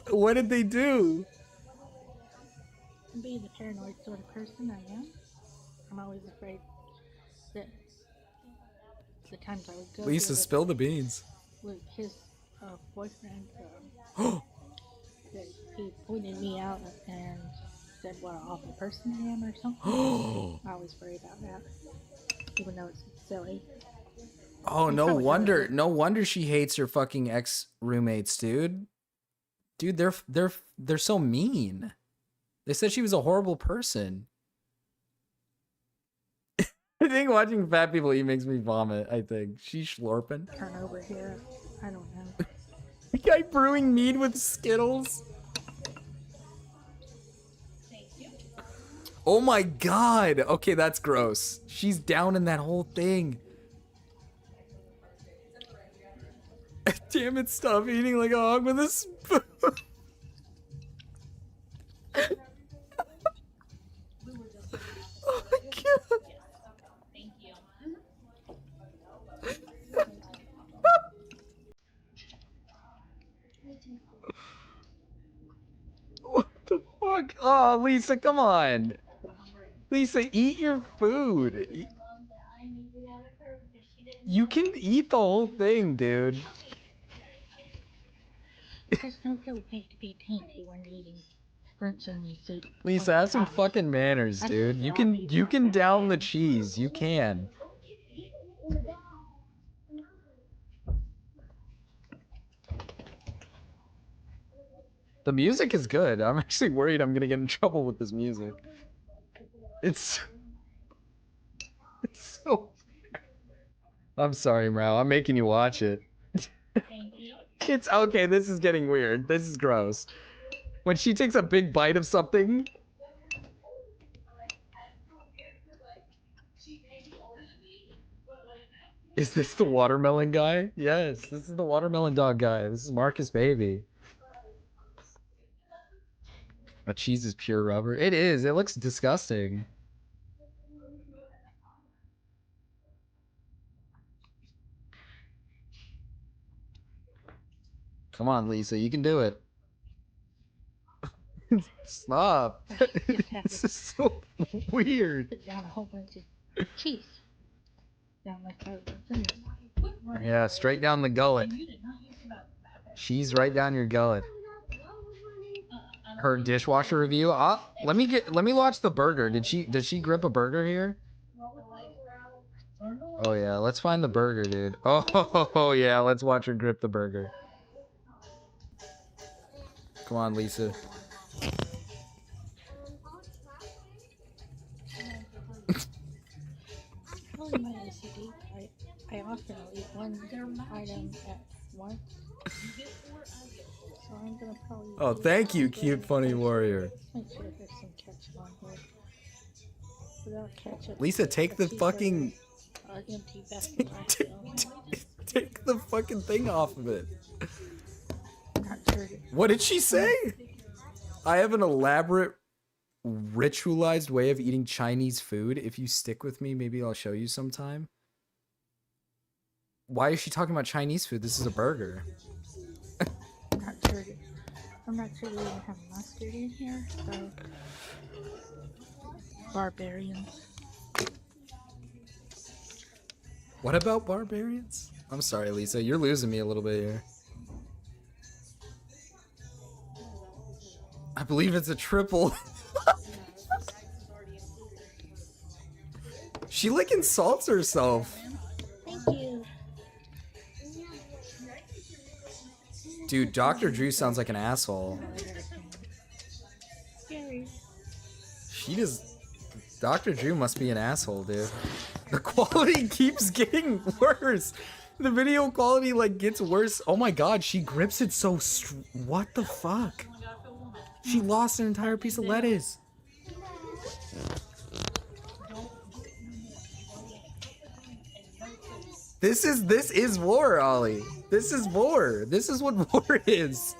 What did they do? I'm being the paranoid sort of person I am. I'm always afraid that the times I would go Lisa, here spill the beans. with his boyfriend, that he pointed me out and said what an awful person I am or something. I always worry about that, even though it's silly. Oh, He no probably wonder. has No wonder she hates her fucking ex roommates, dude. Dude, they're so mean. They said she was a horrible person. I think watching fat people eat makes me vomit. I think she's slurping. Turn over here. I don't know. The guy brewing mead with Skittles. Oh my god. Okay, that's gross. She's down in that whole thing. Damn it, stop eating like a hog with a spoon. Oh my god. What the fuck? Oh, Lisa, come on. Lisa, eat your food. You can eat the whole thing, dude. There's no real way to be dainty when eating fruits and soup. Lisa, have some fucking manners, dude. You can down the cheese. You can. The music is good. I'm actually worried I'm gonna get in trouble with this music. It's so. I'm sorry, Mrao. I'm making you watch it. It's okay. This is getting weird. This is gross. When she takes a big bite of something. Is this the watermelon guy? Yes, this is the watermelon dog guy. This is Marcus Baby. That cheese is pure rubber. It is. It looks disgusting. Come on, Lisa. You can do it. Stop. This is so weird. Put down a whole bunch of cheese. Down my throat. Yeah, straight down the gullet. Cheese right down your gullet. Her dishwasher review. Let me watch the burger. Did she grip a burger here? Oh yeah, let's find the burger, dude. Oh yeah, let's watch her grip the burger. Come on, Lisa. Probably my OCD. I often eat one item at once. So I'm gonna probably. Oh, thank you, cute funny warrior. Make sure there's some ketchup on here. Without ketchup. Lisa, take the fucking. Empty vessel. Take the fucking thing off of it. Not dirty. What did she say? I have an elaborate ritualized way of eating Chinese food. If you stick with me, maybe I'll show you sometime. Why is she talking about Chinese food? This is a burger. Not dirty. I'm not sure we even have mustard in here, so. Barbarians. What about barbarians? I'm sorry, Lisa. You're losing me a little bit here. I believe it's a triple. She like insults herself. Thank you. Dude, Dr. Drew sounds like an asshole. Scary. She just... Dr. Drew must be an asshole, dude. The quality keeps getting worse. The video quality, like, gets worse. Oh my god, she grips it so what the fuck? She lost an entire piece of lettuce. This is war, Ollie. This is war. This is what war is.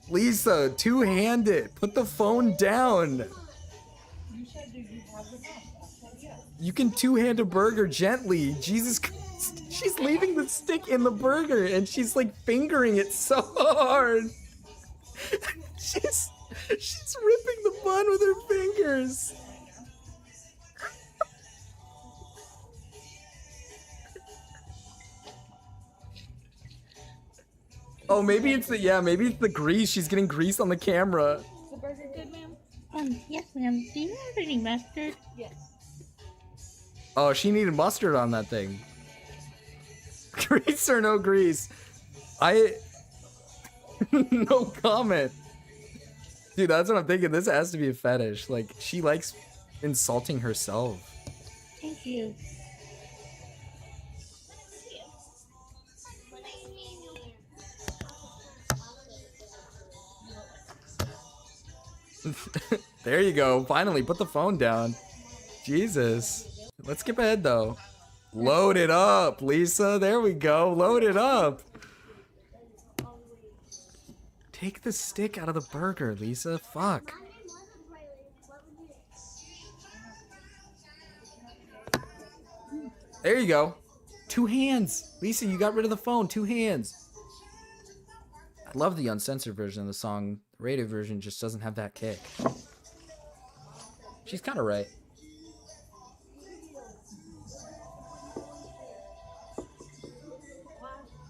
Lisa, two-handed. Put the phone down. You can two-hand a burger gently. Jesus Christ. She's leaving the stick in the burger and she's like fingering it so hard. She's ripping the bun with her fingers. Oh, maybe it's the grease. She's getting grease on the camera. Is the burger good, ma'am? Yes, ma'am. Do you have any mustard? Yes. Oh, she needed mustard on that thing. Grease or no grease? No comment. Dude, that's what I'm thinking. This has to be a fetish. Like, she likes insulting herself. Thank you. There you go. Finally, put the phone down. Jesus. Let's skip ahead though. Load it up, Lisa. There we go. Load it up. Take the stick out of the burger, Lisa. Fuck. There you go. 2 hands. Lisa, you got rid of the phone. 2 hands. I love the uncensored version of the song. The rated version just doesn't have that kick. She's kind of right.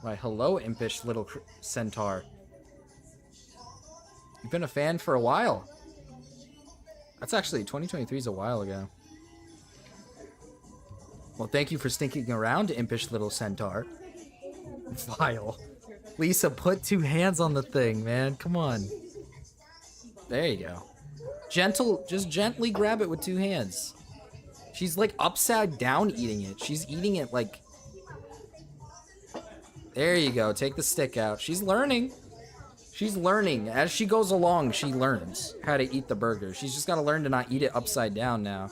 Right, hello, impish little centaur. You've been a fan for a while. That's actually, 2023 is a while ago. Well, thank you for stinking around, impish little centaur. Vile. Lisa, put 2 hands on the thing, man. Come on. There you go. Gentle, just gently grab it with 2 hands. She's like upside down eating it. She's eating it like... There you go. Take the stick out. She's learning. She's learning. As she goes along, she learns how to eat the burger. She's just got to learn to not eat it upside down now.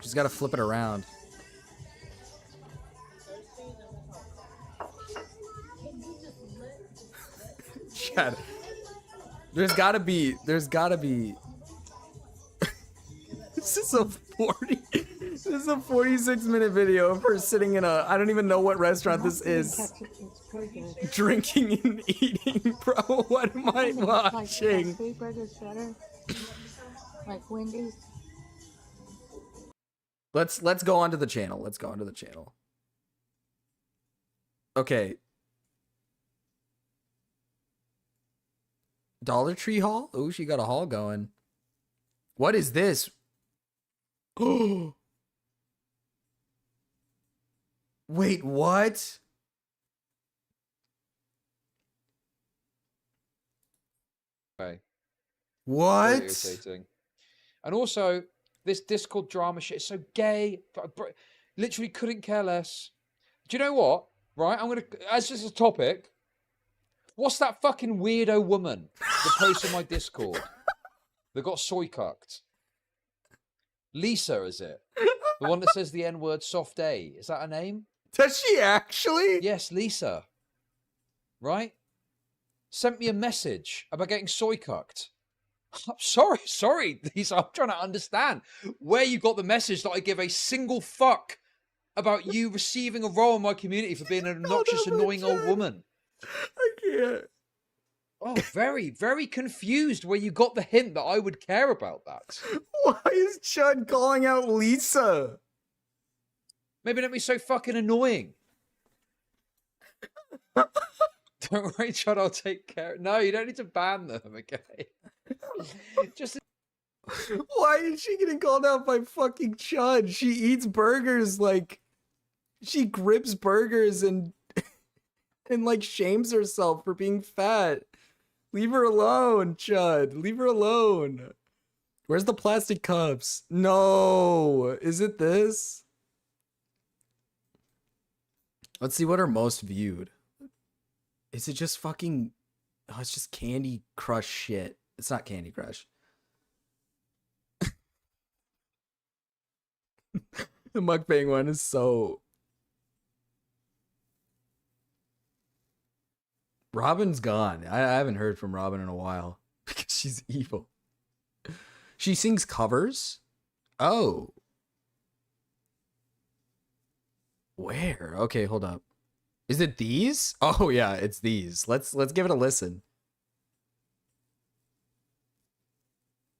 She's got to flip it around. Chad, there's gotta be this is a 46-minute video of her sitting in a, I don't even know what restaurant this is, drinking and eating. Bro, what am I watching? Like fast food burgers better. Like Wendy's. Let's go onto the channel. Let's go onto the channel. Okay. Dollar Tree haul? Oh, she got a haul going. What is this? Oh. Wait, what? Okay. What? Very irritating. And also, this Discord drama shit is so gay. Literally couldn't care less. Do you know what? Right, I'm gonna, as just a topic, what's that fucking weirdo woman that posts on my Discord that got soy cucked? Lisa, is it? The one that says the N-word soft A. Is that her name? Does she actually? Yes, Lisa. Right? Sent me a message about getting soy cucked. I'm sorry, Lisa. I'm trying to understand where you got the message that I give a single fuck about you receiving a role in my community for being an obnoxious, annoying old woman. I can't. Oh, very, very confused where you got the hint that I would care about that. Why is Chud calling out Lisa? Maybe don't be so fucking annoying. Don't worry, Chud, I'll take care. No, you don't need to ban them, okay? Just... Why is she getting called out by fucking Chud? She eats burgers like... She grips burgers and like shames herself for being fat. Leave her alone, Chud. Leave her alone. Where's the plastic cups? No. Is it this? Let's see what are most viewed. Is it just fucking... Oh, it's just Candy Crush shit. It's not Candy Crush. The mukbang one is so... Robin's gone. I haven't heard from Robin in a while because she's evil. She sings covers? Oh. Where? Okay, hold up. Is it these? Oh yeah, it's these. Let's give it a listen.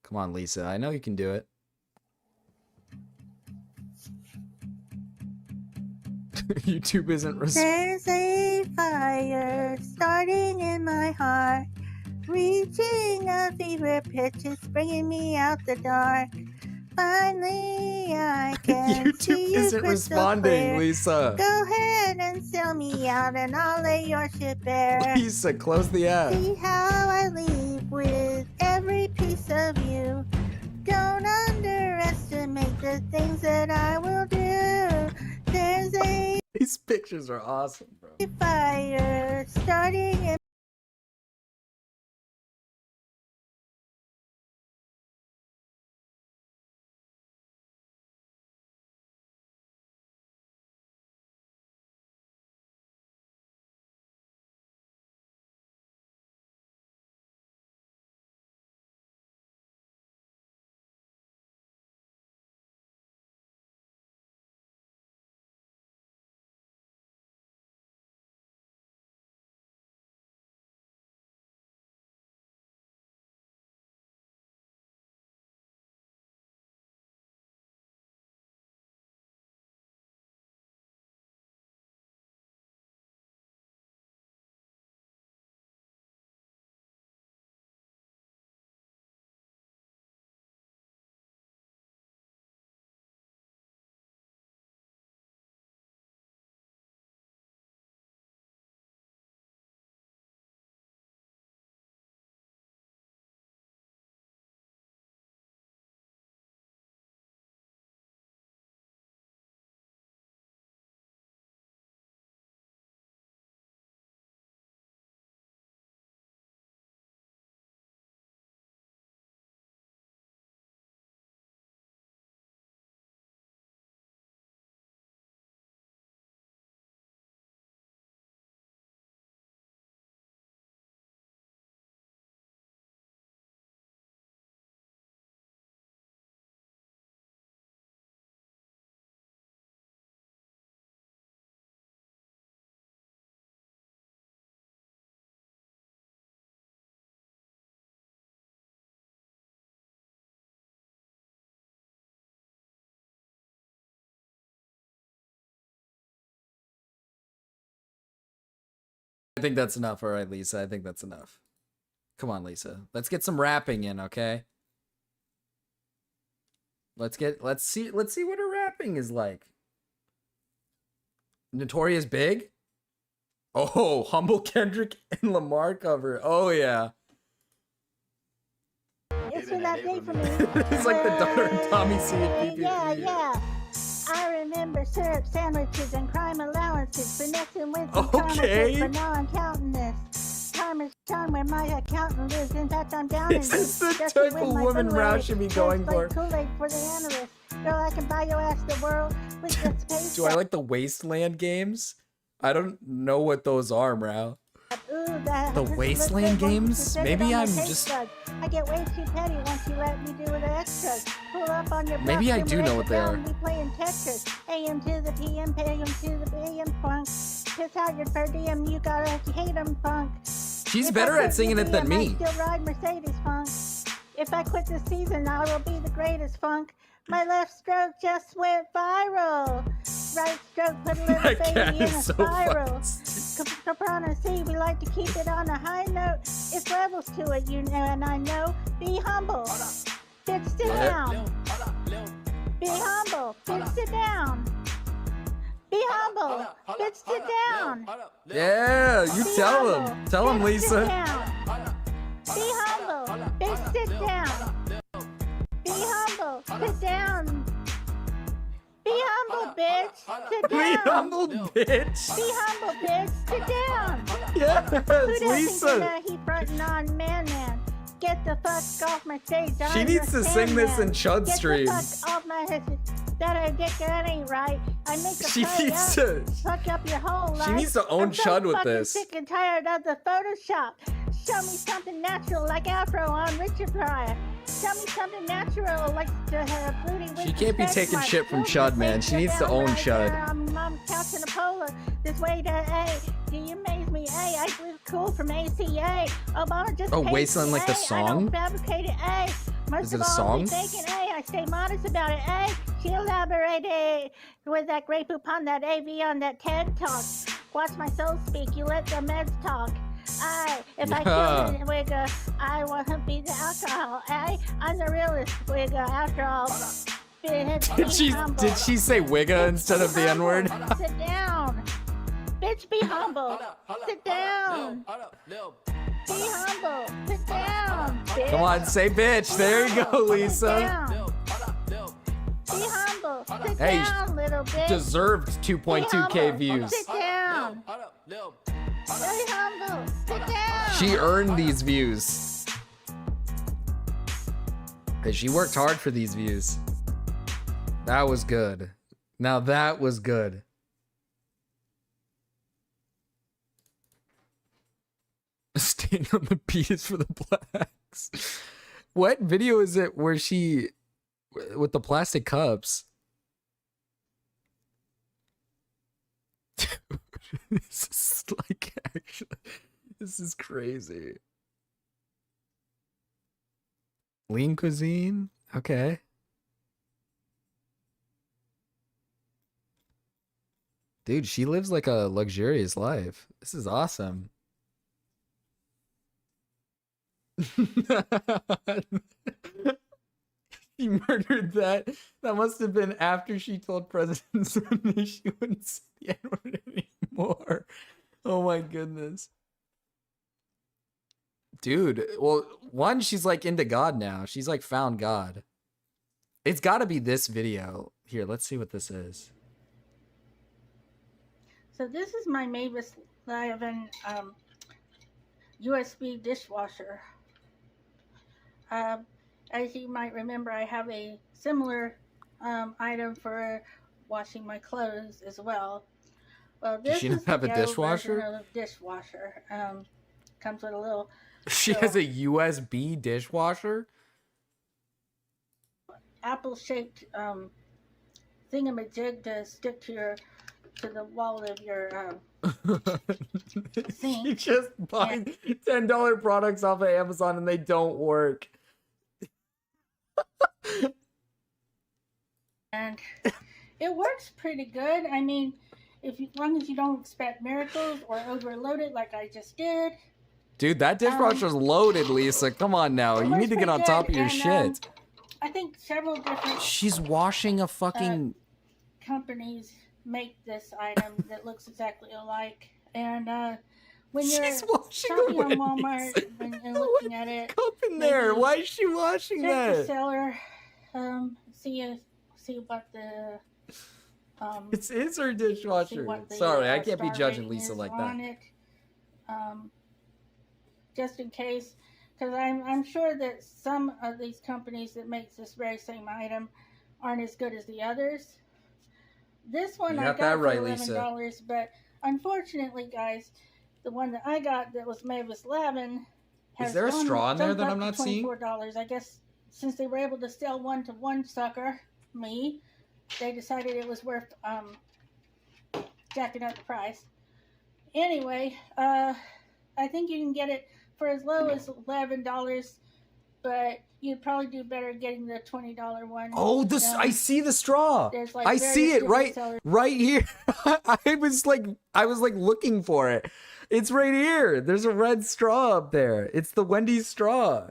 Come on, Lisa. I know you can do it. YouTube isn't There's a fire starting in my heart, reaching a fever pitch, it's bringing me out the dark. Finally, I can YouTube see you isn't crystal responding, clear. Lisa. Go ahead and sell me out, and I'll lay your ship bare. Lisa, close the app. See how I leave with every piece of you. Don't underestimate the things that I will do. There's a These pictures are awesome, bro. fire starting in I think that's enough. All right, Lisa. I think that's enough. Come on, Lisa. Let's get some rapping in, okay? Let's see what her rapping is like. Notorious Big? Oh, Humble Kendrick and Lamar cover. Oh yeah. It's been that day for me. It's like the daughter of Tommy C and PP3. Yeah. I remember syrup sandwiches and crime allowances, finessing with some Okay. promises, but now I'm counting this. Time is time where my accountant lives. In fact, I'm down in This is the just to type win of my woman food Rao away. should be Tastes going like for. Kool-Aid for the analyst. Girl, I can buy your ass the world with the space. Do I like the Wasteland games? I don't know what those are, bro. Ooh, that The looks Wasteland good once you games? set it Maybe on my I'm taste just- buds. I get way too petty once you let me do the extras. Pull up on your Maybe block, I do then know break what it they down, are. We playing Tetris. AM to the PM, PM to the PM funk. Piss out your per diem, you gotta hate 'em funk. She's If better I at quit singing the it than DM, me. I still ride Mercedes funk. If I quit this season, I will be the greatest funk. My left stroke just went viral. Right stroke put a little That cat baby in a is so spiral. fucking Soprano C, we like to keep it on a high note. It's levels to it, you know, and I know. Be humble. Bitch, sit down. Be humble. Bitch, sit down. Be humble. Bitch, sit down. Yeah, you Be tell humble. him. Tell him, Bitch, sit Lisa. down. Be humble. Bitch, sit down. Be humble. Sit down. Be humble, bitch. Sit Be down. humble, bitch. Be humble, bitch. Sit down. Yes, Who doesn't Lisa. think that he frontin' on man? Get the fuck off my stage. She I'm needs your to sing this in Chud Get streams. the fuck off my head. That I dick, that ain't right. I make a She play needs up, to- fuck up your whole life. She needs to own I'm so Chud with fucking this. sick and tired of the Photoshop. Show me something natural like Afro on Richard Pryor. Show me something natural like to have booty with She can't be respect, taking my shit from booty Chud, man. face She needs to down own right there. Chud. I'm couching a polar. This way to A. Do you amaze me? A. I live cool from ACA. Obama just Oh, paid Wasteland, me, like the A. I don't song? fabricate it. A. Most Is it of a all, song? we faking A. I stay modest about it. A. She elaborated with that Grey Poop on that AV on that TED Talk. Watch my soul speak. You let the meds talk. If I Yeah. kill the wigger, I want to be the alcohol. I'm the realest wigger after all. Did she say wigga instead of the N-word? Sit down. Bitch, be humble. Sit down. Be humble. Sit down. Bitch. Come on, say bitch. There you go, Sit Lisa. down. Be humble. Sit Hey, down, little bitch. deserved Be 2.2k humble. views. Sit down. Be humble. Sit down. She earned these views. Hey, she worked hard for these views. That was good. Now that was good. Stand on the beat is for the blacks. What video is it where she with the plastic cups? Dude, this is like actually, this is crazy. Lean cuisine? Okay. Dude, she lives like a luxurious life. This is awesome. She murdered that. That must have been after she told President Sunday she wouldn't say the N-word anymore. Oh my goodness. Dude, well, one, she's like into God now. She's like found God. It's got to be this video. Here, let's see what this is. So this is my Mavis Laven USB dishwasher. As you might remember, I have a similar item for washing my clothes as well. Well, this Does she is not have a the ghetto dishwasher? version of the dishwasher. Comes with a little. She has a USB dishwasher? Apple-shaped thingamajig to stick to the wall of your She just buys $10 products off of Amazon and they don't work. And it works pretty good. I mean, as long as you don't expect miracles or overload it like I just did. Dude, that dishwasher's loaded, Lisa. Come on now. You need to get on top of your shit. I think several different She's washing a fucking... companies make this item that looks exactly alike. And when you're She's washing shopping a on Walmart and looking at it, cup in there. Why is she washing check the that? seller, see what the It's her dishwasher. Sorry, I can't be judging Lisa like that. It, just in case, because I'm sure that some of these companies that makes this very same item aren't as good as the others. This one You I got got that for right, $11, Lisa. but unfortunately, guys, the one that I got that was Mavis Lavin has Is there a straw in there that I'm not seeing? $24. I guess since they were able to sell one-to-one sucker, me, they decided it was worth jacking up the price. Anyway, I think you can get it for as low as $11, but you'd probably do better getting the $20 one. Oh, this I see the straw. There's, like, I see it various different right sellers. here. I was like looking for it. It's right here. There's a red straw up there. It's the Wendy's straw.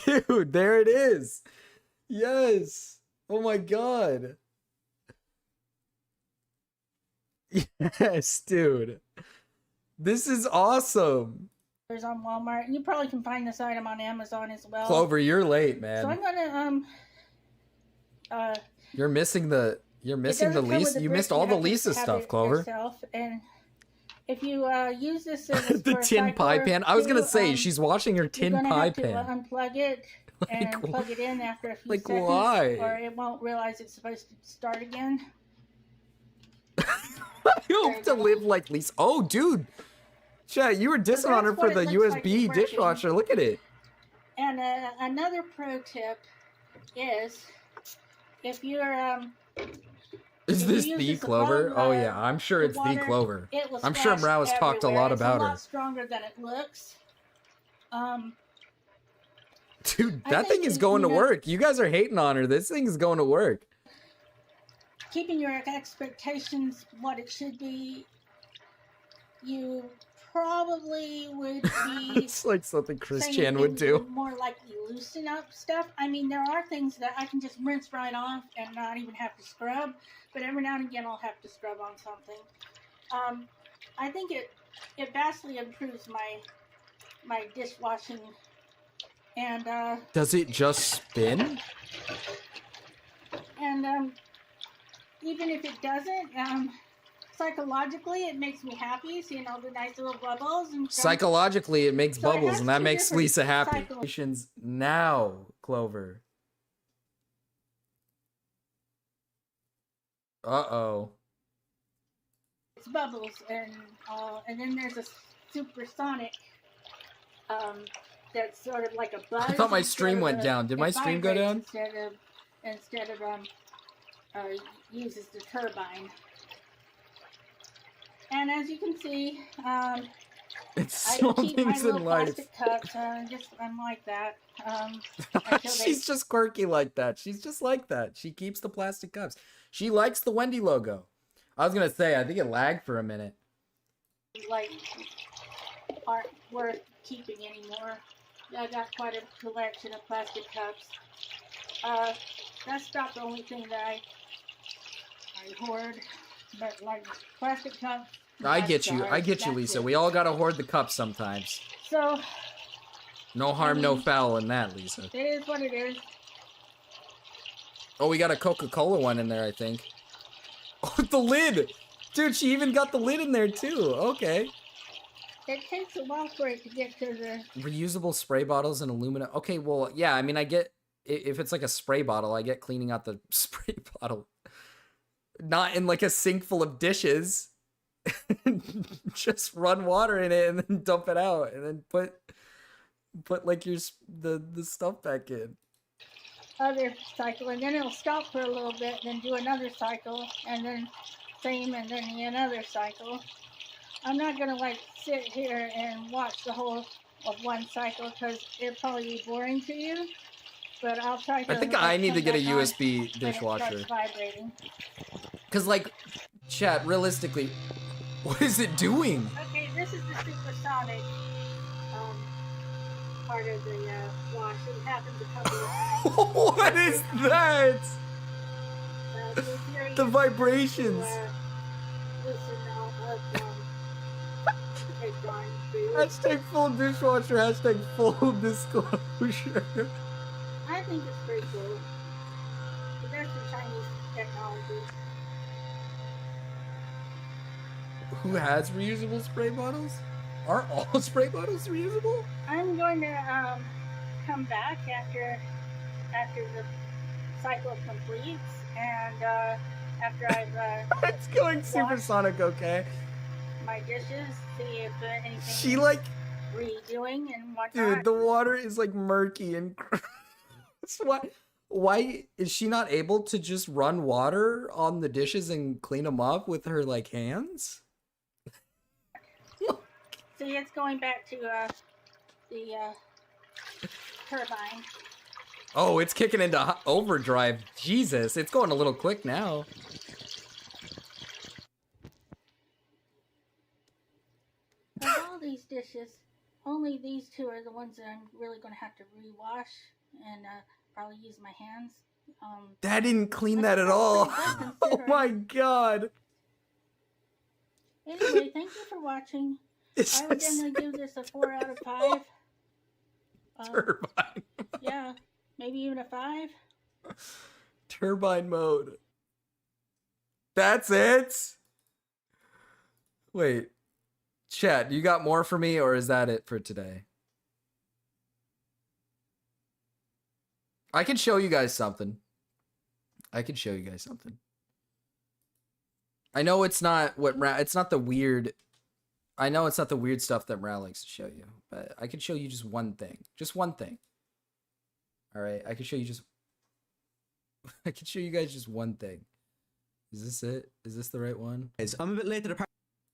Dude, there it is. Yes. Oh my god. Yes, dude. This is awesome. There's on Walmart. You probably can find this item on Amazon as well. Clover, you're late, So I'm man. gonna You're missing the it doesn't come with Lisa. the You brick, missed all the have to Lisa have stuff, it Clover. yourself. And if you use this as The for a tin side pie door pan. I was gonna too, say she's washing her you're tin gonna pie have to, pan. unplug it and plug it in after a few like, seconds, why? or it won't realize it's supposed to start again. I hope to live like Lisa. Oh, dude. Chat, you were dissing on her for the USB dishwasher. Look at it. And another pro tip is if you're Is if you this use the this Clover? above, Oh yeah, I'm sure it's the water, Clover. it will I'm sure splash Mrow has talked a lot everywhere. It's about a her. lot stronger than it looks. Dude, I that think thing is that, going you to know- work. You guys are hating on her. This thing is going to work. Keeping your expectations what it should be, you probably would be It's like something Chris saying Chan would things do. would more likely loosen up stuff. I mean, there are things that I can just rinse right off and not even have to scrub, but every now and again I'll have to scrub on something. I think it vastly improves my dishwashing, and Does it just spin? And even if it doesn't, psychologically it makes me happy seeing all the nice little bubbles and stuff. Psychologically, it makes So it bubbles, has and that two makes different Lisa happy. cycles. Now, Clover. Uh-oh. It's bubbles, and then there's a supersonic that's sort of like a buzz. I thought my instead stream of went down. Did it my stream go vibrates down? Instead of uses the turbine. And as you can see, It's I small keep my things in little life. plastic cups. I'm like that. Until they She's just quirky like that. She's just like that. She keeps the plastic cups. She likes the Wendy logo. I was gonna say, I think it lagged for a minute. like aren't worth keeping anymore. I got quite a collection of plastic cups. That's about the only thing that I hoard. But like plastic cups. I get you. I get you, that's Lisa. it. We all gotta hoard the cups sometimes. So No harm, no foul in that, Lisa. it is what it is. Oh, we got a Coca-Cola one in there, I think. Oh, the lid! Dude, she even got the lid in there, too. Okay. It takes a while for it to get to the. Reusable spray bottles and aluminum. Okay, well, yeah, I mean, I get... If it's like a spray bottle, I get cleaning out the spray bottle. Not in like a sink full of dishes. Just run water in it and then dump it out. And then put like the stuff back in. Other cycle, and then it'll stop for a little bit, then do another cycle, and then same, and then another cycle. I'm not gonna like sit here and watch the whole of one cycle because it'll probably be boring to you. But I'll try to. I think I need to get a USB when it dishwasher. starts vibrating. Because, like, chat, realistically, what is it doing? Okay, this is the supersonic part of the wash. It happens a couple of times. What is that? So here you The vibrations. listen of a darn food. Hashtag full dishwasher, hashtag full disclosure. I think it's pretty cool. But that's the Chinese technology. Who has reusable spray bottles? Are all spray bottles reusable? I'm going to come back after the cycle completes, and after I've It's going washed supersonic, okay? my dishes, see if anything She, like... redoing and whatnot. Dude, the water is, like, murky and... Why is she not able to just run water on the dishes and clean them up with her, like, hands? See, it's going back to the turbine. Oh, it's kicking into overdrive. Jesus, it's going a little quick now. Of all these dishes, only these two are the ones that I'm really going to have to rewash and probably use my hands. That didn't clean that at all. Oh my god. Anyway, thank you for watching. I would definitely give this a 4 out of 5. Turbine. Yeah, maybe even a 5. Turbine mode. That's it? Wait. Chat, you got more for me, or is that it for today? I can show you guys something. I know it's not it's not the weird... I know it's not the weird stuff that Mrao likes to show you, but I can show you just one thing. Just one thing. Alright, I can show you just... I can show you guys just one thing. Is this it? Is this the right one? I'm a bit late to the party.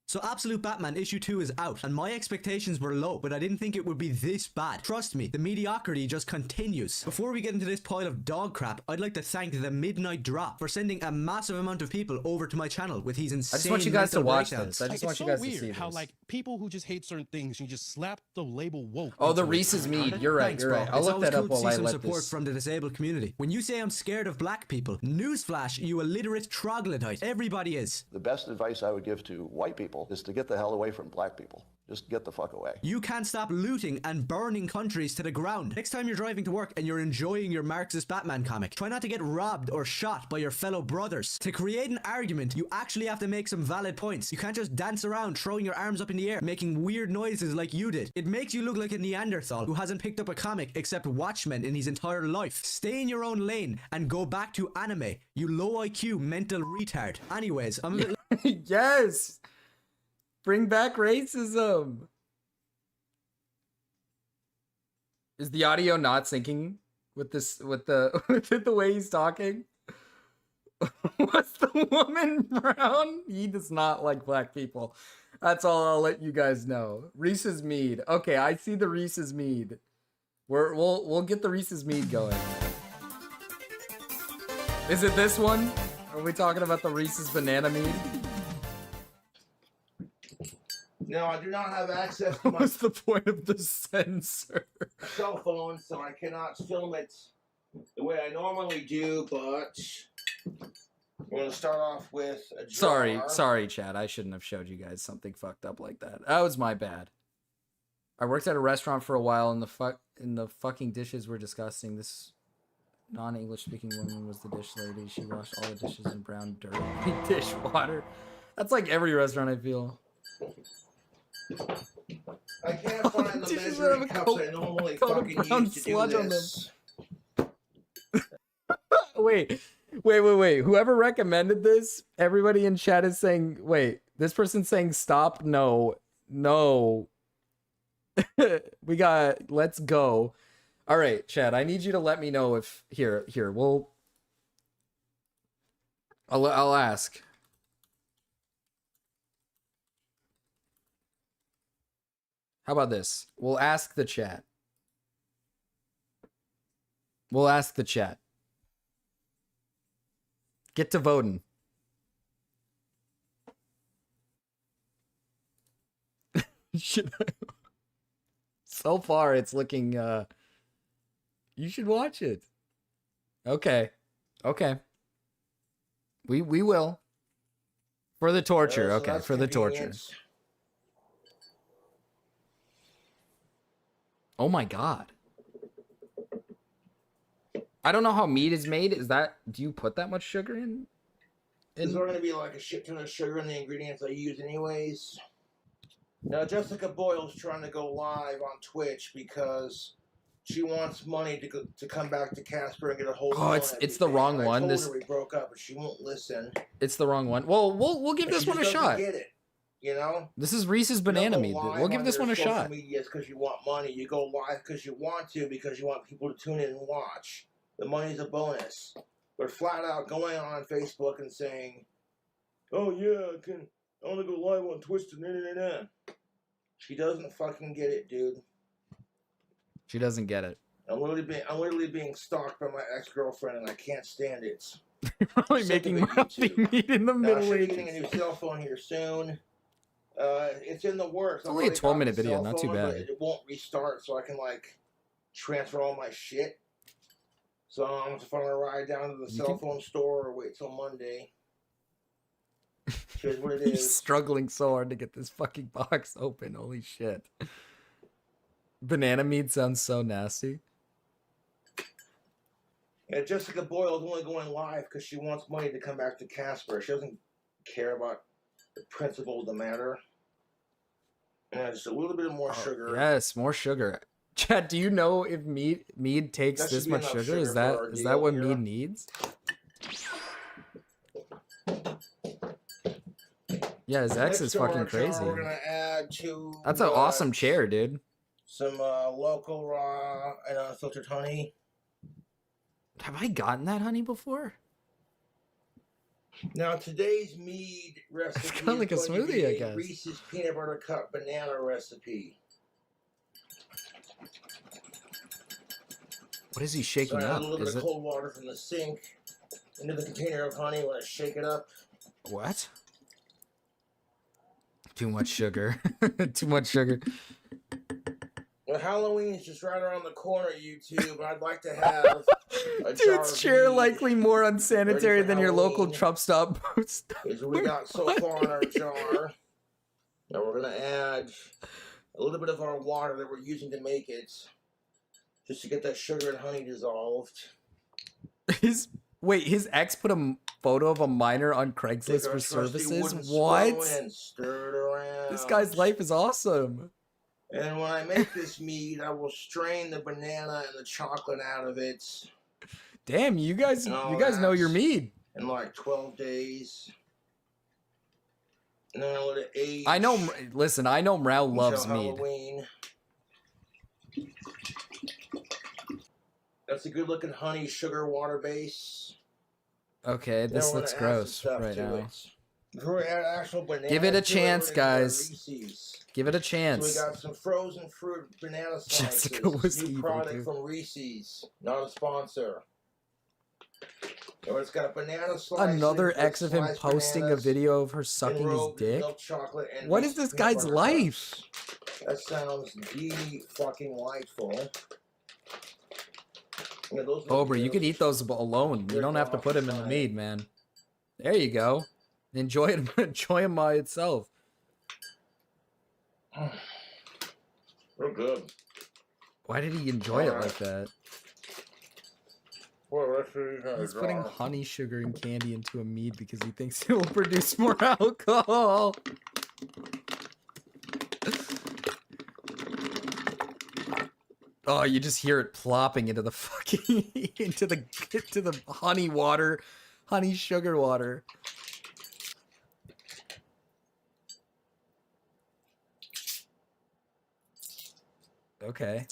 So Absolute Batman issue 2 is out, and my expectations were low, but I didn't think it would be this bad. Trust me, the mediocrity just continues. Before we get into this pile of dog crap, I'd like to thank the Midnight Drop for sending a massive amount of people over to my channel with his insane I just want you guys to mental watch breakdowns. this. I just want It's you so guys to weird see how this. like people who just hate certain things, you just slap the label woke. Oh, the into it. Reese's Mead. You're right. Thanks, You're bro. right. I'll It's look always that up cool to while see I some let support this. from the disabled community. When you say I'm scared of black people, newsflash, you illiterate troglodyte. Everybody is. The best advice I would give to white people is to get the hell away from black people. Just get the fuck away. You can't stop looting and burning countries to the ground. Next time you're driving to work and you're enjoying your Marxist Batman comic, try not to get robbed or shot by your fellow brothers. To create an argument, you actually have to make some valid points. You can't just dance around throwing your arms up in the air, making weird noises like you did. It makes you look like a Neanderthal who hasn't picked up a comic except Watchmen in his entire life. Stay in your own lane and go back to anime, you low IQ mental retard. Anyways, I'm a bit... Yes! Bring back racism. Is the audio not syncing with this, with the way he's talking? What's the woman brown? He does not like black people. That's all I'll let you guys know. Reese's Mead. Okay, I see the Reese's Mead. We'll get the Reese's Mead going. Is it this one? Are we talking about the Reese's Banana Mead? No, I do not have access to my What's the point of the sensor? cell phone, so I cannot film it the way I normally do, but we're going to start off with a jar. Sorry, Chad. I shouldn't have showed you guys something fucked up like that. That was my bad. I worked at a restaurant for a while, and the fucking dishes were disgusting. This non-English speaking woman was the dish lady. She washed all the dishes in brown, dirty dishwater. That's like every restaurant, I feel. I can't find the measuring cups I normally fucking use to do this. Wait. Whoever recommended this, everybody in chat is saying, wait, this person's saying stop. No. We got, let's go. All right, Chad, I need you to let me know if, here, I'll ask. How about this? We'll ask the chat. Get to voting. Should I? So far, it's looking, you should watch it. Okay. We will. For the torture, okay, for the torture. Oh my god. I don't know how meat is made. Do you put that much sugar in? Is there going to be like a shit ton of sugar in the ingredients I use anyways? Now, Jessica Boyle's trying to go live on Twitch because she wants money to come back to Casper and get a hold of it's the wrong one. I told her we broke up, but she won't listen. It's the wrong one. Well, we'll give this one a shot. Get it, you know? This is Reese's Banana Meat. We'll give this one a shot. Media is because you want money. You go live because you want to, because you want people to tune in and watch. The money's a bonus. We're flat out going on Facebook and saying, "Oh yeah, I want to go live on Twitch to She doesn't fucking get it, dude. She doesn't get it. I'm literally being stalked by my ex-girlfriend, and I can't stand it. You're probably making mouthy meat in the Middle Ages. Ages. Getting a new cell phone here soon. It's in the works. It's only a 12-minute video, not too bad. It won't restart, so I can like transfer all my shit. So I'm gonna have to find a ride down to the cell phone store or wait till Monday. Here's what it He's is. struggling so hard to get this fucking box open. Holy shit. Banana meat sounds so nasty. Yeah, Jessica Boyle's only going live because she wants money to come back to Casper. She doesn't care about the principle of the matter. And just a little bit more sugar. Yes, more sugar. Chad, do you know if mead takes this much sugar? Is that what mead needs? Yeah, his ex is fucking crazy. We're gonna add to. That's an awesome chair, dude. Some local raw and unfiltered honey. Have I gotten that honey before? Now today's mead recipe it's kind of like a smoothie, I guess. Reese's peanut butter cup banana recipe. What is he shaking so up? A little bit of cold water from the sink into the container of honey. Want to shake it up? What? Too much sugar. Too much sugar. Well, Halloween's just right around the corner, YouTube. I'd like to have a Dude's chair likely more unsanitary than your local Trump stop booth. Is what we got so far in our jar. Now we're gonna add a little bit of our water that we're using to make it, just to get that sugar and honey dissolved. His ex put a photo of a miner on Craigslist Take our for trusty services. wooden What? spoon and stir it around. This guy's life is awesome. And when I make this mead, I will strain the banana and the chocolate out of it. Damn, you guys know your mead. In like 12 days. And then I let it age. I know. Listen, I know Mrau loves until mead. Halloween. That's a good looking honey sugar water base. Okay, this Then we're looks gonna add some gross stuff right to now. it. We're gonna add actual banana Give it a to chance, we're gonna add guys. Reese's. Give it a So chance. we got some frozen fruit banana slices. Jessica was New evil, product dude. from Reese's, not a sponsor. So it's got a banana slice. Another ex of him posting a video of her sucking his dick. Milk chocolate and What is this peanut guy's butter life? cups. That sounds fucking delightful. Yeah, those look Cobra, you good. could eat those alone. You don't have to put them in the mead, man. There you go. Enjoy it. Enjoy them by itself. They're good. Why did he enjoy it like that? Well, that's really He's putting honey, sugar, and candy into a mead because he thinks it will produce more alcohol. Oh, you just hear it plopping into the fucking into the honey water, honey sugar water. Okay.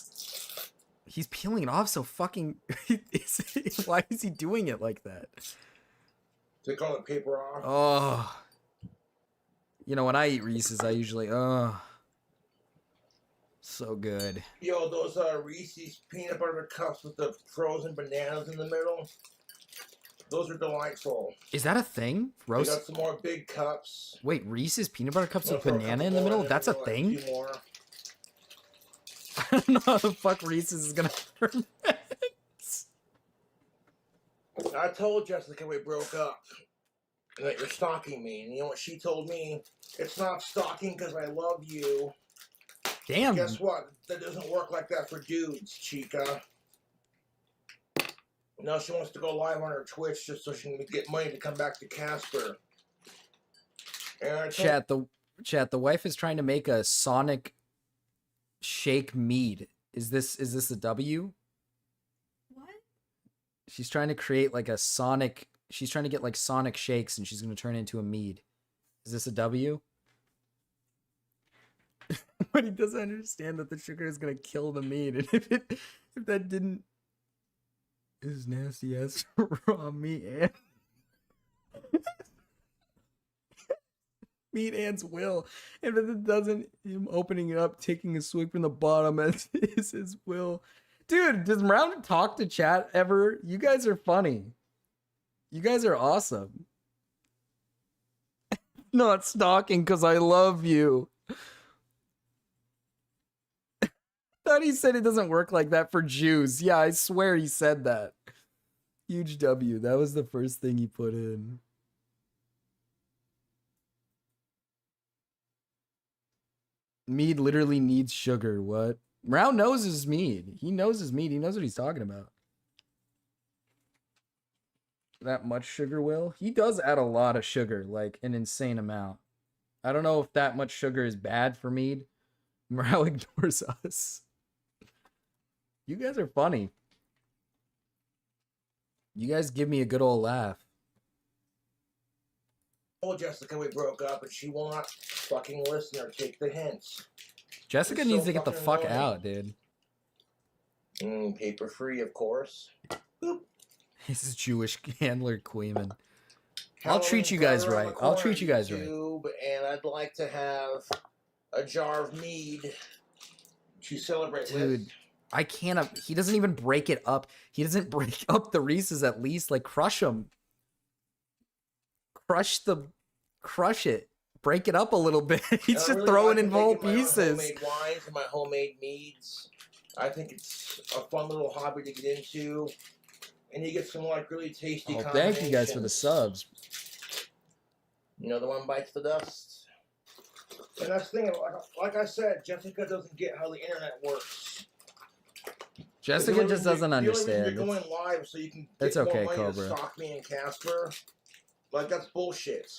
He's peeling it off so fucking... Why is he doing it like that? Take all the paper off. Oh. You know, when I eat Reese's, I usually... Oh. So good. Yo, those Reese's peanut butter cups with the frozen bananas in the middle. Those are delightful. Is that a thing? We got some more big cups. Wait, Reese's peanut butter cups with Throw a banana couple in the more middle? and That's a then we'll thing? do a few more. I don't know how the fuck Reese's is gonna ferment. I told Jessica we broke up that you're stalking me, and you know what she told me? It's not stalking because I love you. Damn. Guess what? That doesn't work like that for dudes, Chica. Now she wants to go live on her Twitch just so she can get money to come back to Casper. And I told The wife is trying to make a Sonic shake mead. Is this a W? What? She's trying to create like a Sonic. She's trying to get like Sonic shakes, and she's going to turn it into a mead. Is this a W? But he doesn't understand that the sugar is going to kill the mead, and if that didn't, is nasty ass raw meat and meat and's will, and if it doesn't, him opening it up, taking a swig from the bottom as is his will. Dude, does Round talk to chat ever? You guys are funny. You guys are awesome. Not stalking because I love you. Thought he said it doesn't work like that for Jews. Yeah, I swear he said that. Huge W. That was the first thing he put in. Mead literally needs sugar. What? Brown knows his mead. He knows his mead. He knows what he's talking about. That much sugar, Will? He does add a lot of sugar, like an insane amount. I don't know if that much sugar is bad for mead. Morale ignores us. You guys are funny. You guys give me a good old laugh. told Jessica we broke up, and she will not fucking listen or take the hints. Jessica It's needs so to get the fucking fuck annoying. out, dude. Paper free, of course. This is Jewish handler Queeman. I'll treat you guys right. I'll treat you guys right. YouTube, and I'd like to have a jar of mead to celebrate with. Dude, I can't. He doesn't even break it up. He doesn't break up the Reese's at least. Like, crush them. Crush it. Break it up a little bit. He's I just really throwing like in whole making my own pieces. homemade wines and my homemade meads. I think it's a fun little hobby to get into, and you get some like really tasty. Oh, thank you guys for the combinations. subs. You know, the one bites the dust. And that's the thing, like I said, Jessica doesn't get how the internet works. Jessica just doesn't The only understand. reason you're going live so you can get It's okay, more money Cobra. to stalk me and Casper. Like, that's bullshit.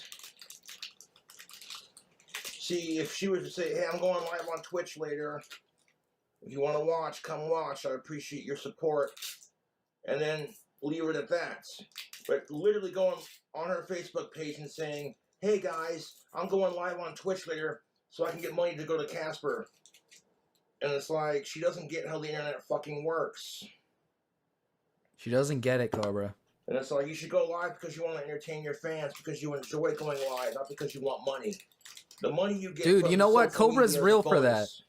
See, if she was to say, hey, I'm going live on Twitch later. If you want to watch, come watch. I appreciate your support. And then leave it at that. But literally going on her Facebook page and saying, hey guys, I'm going live on Twitch later so I can get money to go to Casper. And it's like, she doesn't get how the internet fucking works. She doesn't get it, Cobra. And it's like, you should go live because you want to entertain your fans, because you enjoy going live, not because you want money. The money you get Dude, from you know what? social Cobra's media is a real for that. bonus.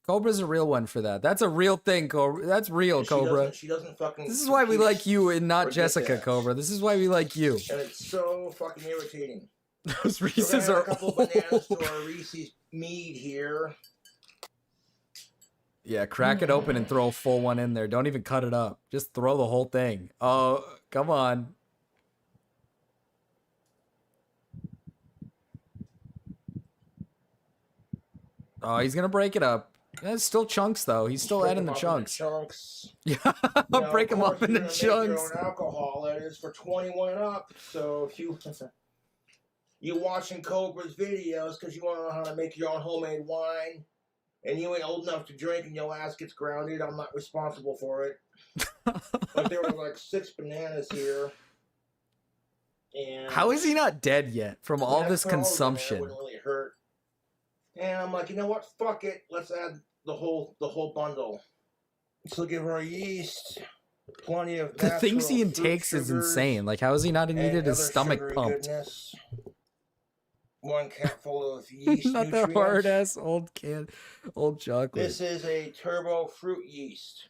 Cobra's a real one for that. That's a real thing, Cobra. That's real, And Cobra. She doesn't fucking... This is why we like you and not forget Jessica, that. Cobra. This is why we like you. And it's so fucking irritating. Those So Reese's we're are gonna add a couple bananas to our Reese's mead here. Yeah, crack it open and throw a full one in there. Don't even cut it up. Just throw the whole thing. Oh, come on. Oh, he's gonna break it up. It's still chunks though. He's still Break adding them the up into chunks. chunks. Yeah, You know, break them of up course, into you're gonna make your chunks. own alcohol. That is for 21 and up. So if you watching Cobra's videos because you want to know how to make your own homemade wine, and you ain't old enough to drink and your ass gets grounded, I'm not responsible for it. But there were like 6 bananas here. And How is he not dead yet from all I this put all of them in, it consumption? wouldn't really hurt. And I'm like, you know what? Fuck it. Let's add the whole bundle. So give her yeast, plenty of The things he natural fruit intakes is sugars, insane. Like, how is he not and needed his other stomach sugary pumped? goodness. 1 capful of yeast Not the nutrients. hard ass old chocolate. This is a turbo fruit yeast.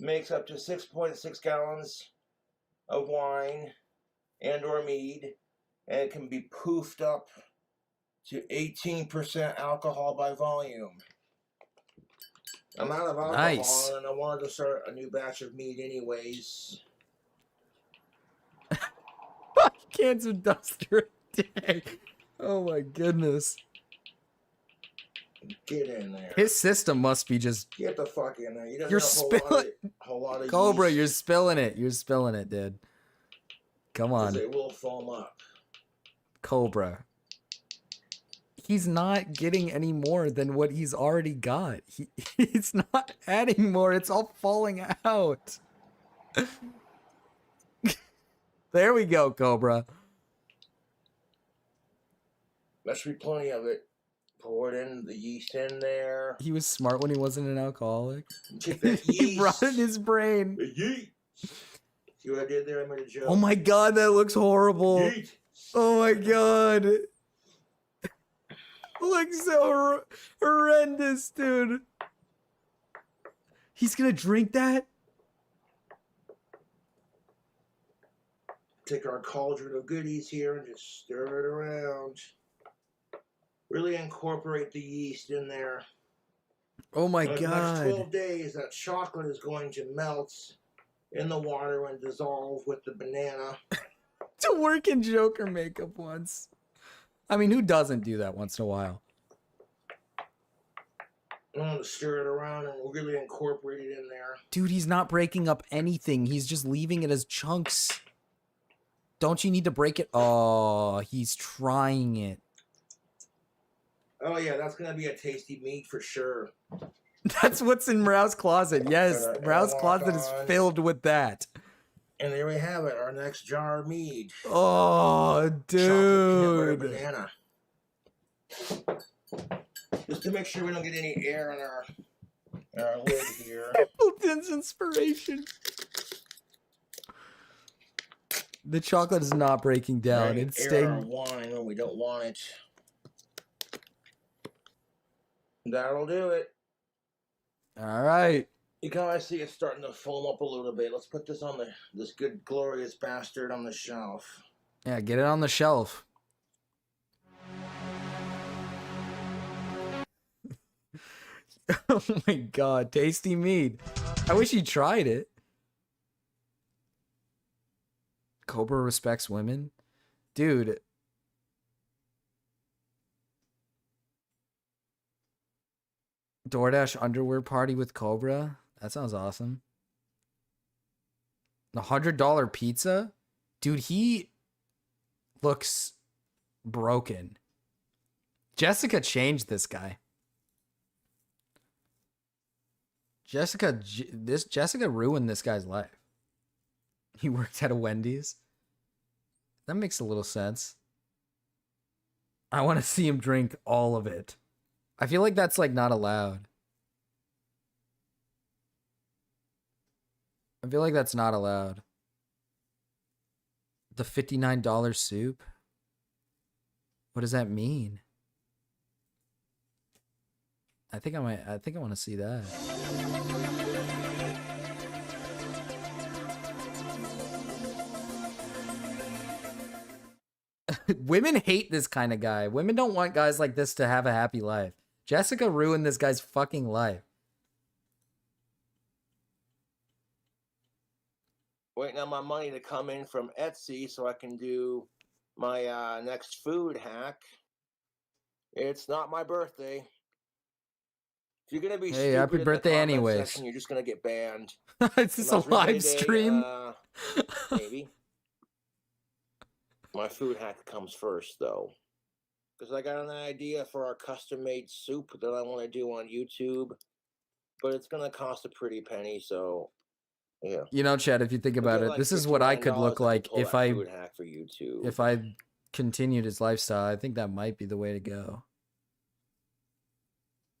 Makes up to 6.6 gallons of wine and or mead, and it can be poofed up to 18% alcohol by volume. I'm out of alcohol, Nice. and I wanted to start a new batch of mead anyways. Cans of duster a day. Oh my goodness. Get in there. His system must be just. Get the fuck in there. You don't You're have spilling. a whole lot of Cobra, yeast, you're spilling it. You're spilling it, dude. Come 'cause on, it will foam up. Cobra. He's not getting any more than what he's already got. He's not adding more. It's all falling out. There we go, Cobra. That should be plenty of it. Pour it in, the yeast in there. He was smart when he wasn't an alcoholic. Get that He yeast. brought in his brain. The yeast. See what I did there? I made a joke. Oh my god, that looks horrible. Yeet. Oh my god. Looks so horrendous, dude. He's gonna drink that? Take our cauldron of goodies here and just stir it around. Really incorporate the yeast in there. Oh my And for the next god. 12 days, that chocolate is going to melt in the water and dissolve with the banana. To work in Joker makeup once. I mean, who doesn't do that once in a while? I'm going to stir it around and really incorporate it in there. Dude, he's not breaking up anything. He's just leaving it as chunks. Don't you need to break it? Oh, he's trying it. Oh yeah, that's going to be a tasty meat for sure. That's what's in Mrow's closet. Yes, Gotta Mrow's walk closet is on. filled with that. And there we have it, our next jar of mead. Oh, Chocolate peanut butter dude. banana. Just to make sure we don't get any air in our lid here. Appleton's inspiration. The chocolate is not breaking down. Letting It's air staying. our wine when we don't want it. That'll do it. All right. You can always see it's starting to foam up a little bit. Let's put this on this good glorious bastard on the shelf. Yeah, get it on the shelf. Oh my god, tasty mead. I wish you tried it. Cobra respects women? Dude. DoorDash underwear party with Cobra. That sounds awesome. The $100 pizza? Dude, he looks broken. Jessica changed this guy. Jessica ruined this guy's life. He worked at a Wendy's. That makes a little sense. I want to see him drink all of it. I feel like that's like not allowed. I feel like that's not allowed. The $59 soup? What does that mean? I think I want to see that. Women hate this kind of guy. Women don't want guys like this to have a happy life. Jessica ruined this guy's fucking life. Waiting on my money to come in from Etsy so I can do my next food hack. It's not my birthday. If you're gonna be Hey, stupid happy in birthday the comment anyways. section, you're just gonna get banned. Is this a Unless we get live stream? Maybe. My food hack comes first, though, because I got an idea for our custom-made soup that I want to do on YouTube, but it's gonna cost a pretty penny. So, yeah. You know, Chad, if you think about it, this is what I could look like if I food hack for YouTube. if I continued his lifestyle. I think that might be the way to go.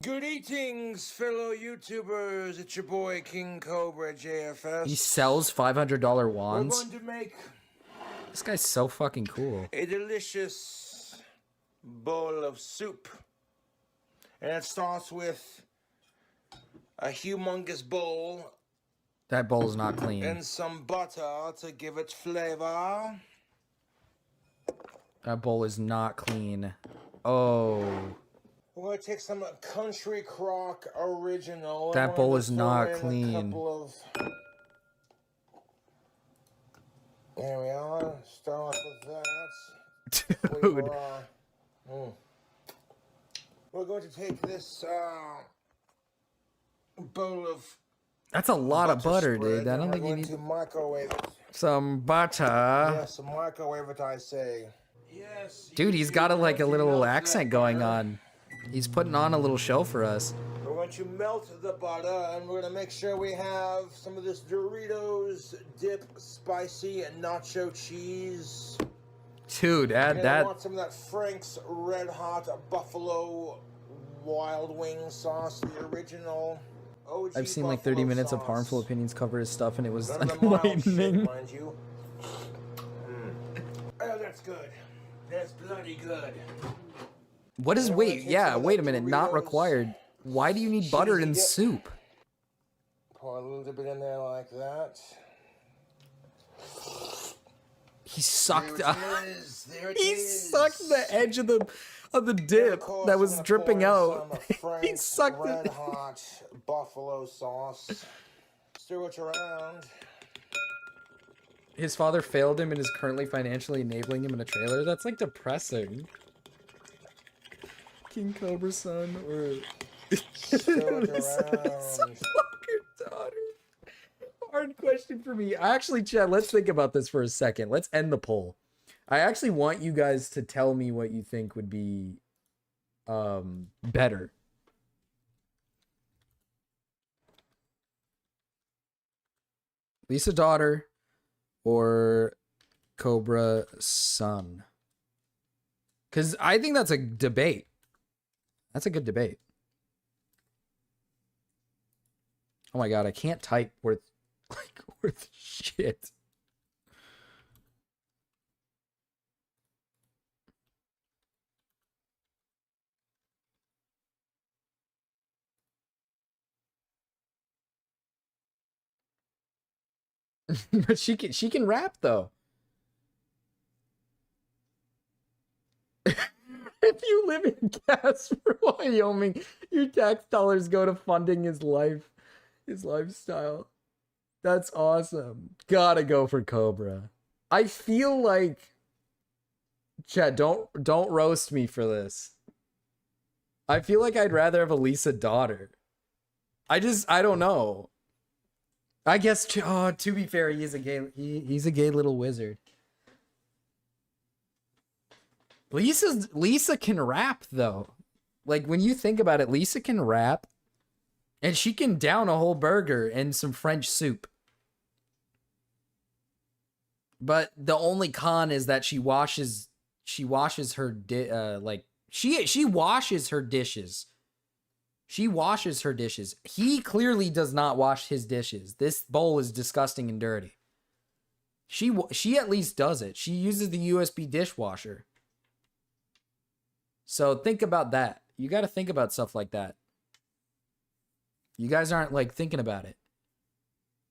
Good eatings, fellow YouTubers. It's your boy King Cobra JFS. He sells $500 We're wands. going to make This guy's so fucking cool. a delicious bowl of soup. And it starts with a humongous bowl That bowl is not clean. and some butter to give it flavor. That bowl is not clean. Oh, We're going to take some Country Crock Original. that and bowl we're is gonna not throw in a clean. couple of... There we are. Start off with that. Dude. We're going to take this bowl of That's a lot of butter, spread, dude. I and don't we're think you going need to microwave it. some butter. Yes, microwave it, I say. Yes. Dude, he's got like a little accent going on. He's putting on a little show for us. We're going to melt the butter, and we're going to make sure we have some of this Doritos dip spicy and nacho cheese. Dude, add And I that. want some of that Frank's Red Hot Buffalo Wild Wing sauce, the original. OG I've seen like buffalo 30 minutes of sauce. Harmful Opinions cover his stuff, and it was None of the mild shit, enlightening. mind you. Oh, that's good. That's bloody good. What is, wait, yeah, wait a minute, not required. Why do you need butter in soup? Pour a little bit in there like that. He sucked There it is. There it He is. sucked the edge of the dip that was dripping out. He sucked Red it. Hot buffalo sauce. Stir it around. His father failed him and is currently financially enabling him in a trailer. That's like depressing. King Cobra son or Stir it Lisa's around. fucking daughter. Hard question for me. Actually, Chad, let's think about this for a second. Let's end the poll. I actually want you guys to tell me what you think would be better. Lisa daughter or Cobra son? Because I think that's a debate. That's a good debate. Oh my god, I can't type worth shit. But she can rap though. If you live in Casper, Wyoming, your tax dollars go to funding his lifestyle. That's awesome. Gotta go for Cobra. I feel like, Chad, don't roast me for this. I feel like I'd rather have a Lisa daughter. I don't know. I guess to be fair, he's a gay little wizard. Lisa can rap though. Like when you think about it, Lisa can rap and she can down a whole burger and some French soup. But the only con is that she washes her she washes her dishes. She washes her dishes. He clearly does not wash his dishes. This bowl is disgusting and dirty. She at least does it. She uses the USB dishwasher. So think about that. You got to think about stuff like that. You guys aren't like thinking about it.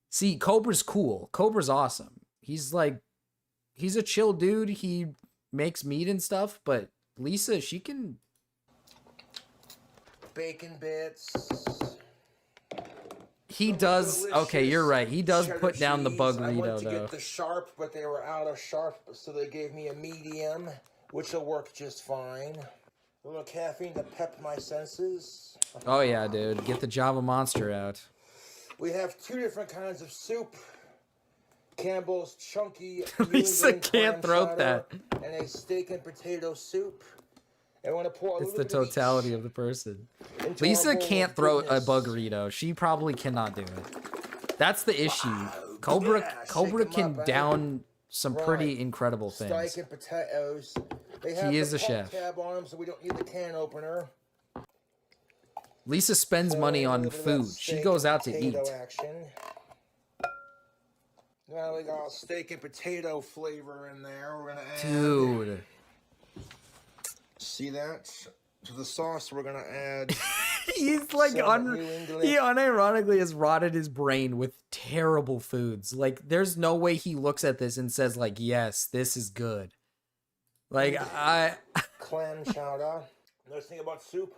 See, Cobra's cool. Cobra's awesome. He's a chill dude. He makes meat and stuff, but Lisa, she can... Bacon bits. He does... Okay, you're right. He does put down the bug I went burrito, to though. get the sharp, but they were out of sharp, so they gave me a medium, which will work just fine. A little caffeine to pep my senses. Oh, yeah, dude. Get the Java Monster out. We have 2 different kinds of soup. Campbell's chunky Lisa can't throw that. and a steak and potato soup. And we're gonna pour a It's little the bit of totality of the person. into Lisa our bowl can't of throw a goodness. buggerito. She probably cannot do it. That's the issue. Cobra can down some pretty incredible things. Steak and potatoes. They have He is the a chef. tab on them, so we don't need the can opener. Lisa spends money on food. She goes out to eat. Action. Now we got steak and potato flavor in there. We're gonna add. Dude. See that? To the sauce, we're gonna add. He's like he unironically has rotted his brain with terrible foods. Like there's no way he looks at this and says like, yes, this is good. Like Clam chowder. Another thing about soup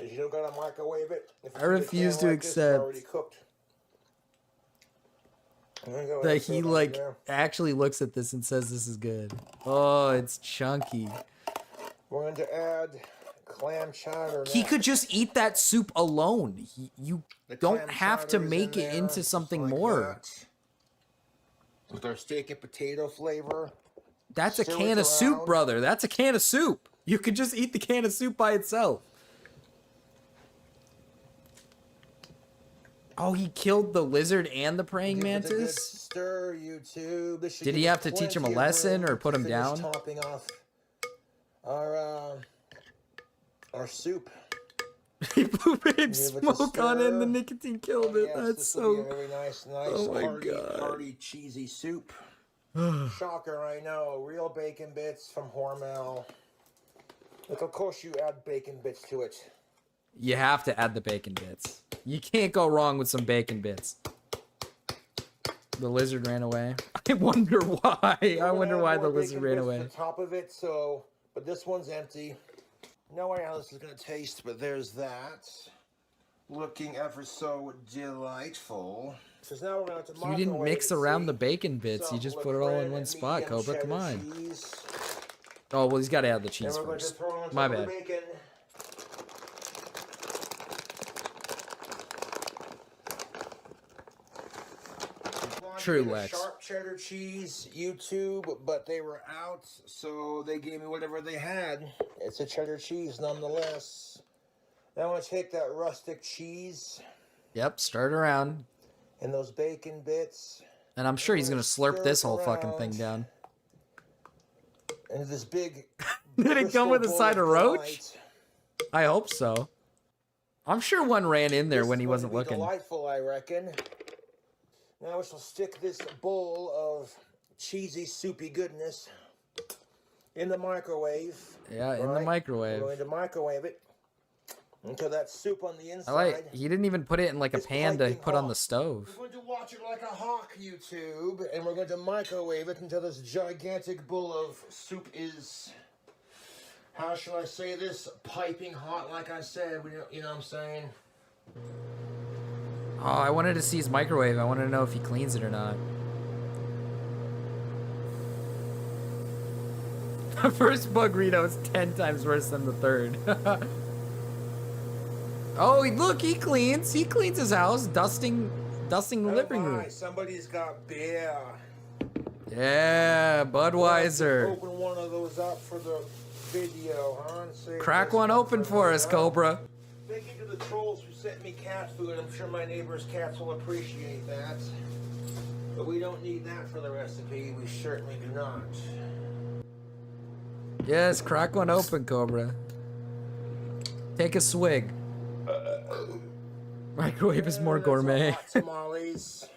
is you don't gotta microwave it. If I refuse to accept already cooked. that he like actually looks at this and says this is good. Oh, it's chunky. We're going to add clam chowder. He could just eat that soup alone. You don't have to make it into something more. With our steak and potato flavor. That's a can of soup, brother. That's a can of soup. You could just eat the can of soup by itself. Oh, he killed the lizard and the praying mantis? Stir, YouTube. This should Did he give have us to teach him a plenty of lesson room or put to him finish down? Topping off our soup. He put smoke on it and the nicotine killed it. Yes, That's this will so... be a very nice, Oh my hearty, God. hearty, cheesy soup. Shocker, I know. Real bacon bits from Hormel. Look, of course you add bacon bits to it. You have to add the bacon bits. You can't go wrong with some bacon bits. The lizard ran away. I wonder why. I wonder why the lizard ran away. The top of it, so, but this one's empty. No idea how this is gonna taste, but there's that. Looking ever so delightful. Because now we're gonna have to You didn't mix microwave it, around see? the bacon bits. You just put it all in one spot, Cobra. Come on. Oh, well, he's got to add the cheese And we're going to first. throw on My some of the bad. bacon. True, Get a Lex. Sharp cheddar cheese, YouTube, but they were out, so they gave me whatever they had. It's a cheddar cheese nonetheless. Now I'm going to take that rustic cheese Yep, stir it around. and those bacon bits And I'm sure he's going to slurp stir this it whole fucking around. thing down. into this big. Did it come with a crystal side of bowl roach? delight. I hope so. I'm sure one ran in there when he wasn't This is going to be looking. delightful, I reckon. Now we shall stick this bowl of cheesy, soupy goodness in the microwave. Yeah, in the Right? microwave. We're going to microwave it until that soup on the inside. I like. He didn't even put it in like a pan to put on the stove. We're going to watch it like a hawk, YouTube, and we're going to microwave it until this gigantic bowl of soup is, how shall I say this, piping hot, like I said, you know what I'm saying? Oh, I wanted to see his microwave. I wanted to know if he cleans it or not. The first buggerito is 10 times worse than the third. Oh, look, he cleans. He cleans his house, dusting the living room. Somebody's got beer. Yeah, Budweiser. Open one of those up for the video, huh? Crack one open for us, Cobra. Thank you to the trolls who sent me cat food. I'm sure my neighbor's cats will appreciate that. But we don't need that for the recipe. We certainly do not. Yes, crack one open, Cobra. Take a swig. Microwave is more gourmet. Tamales.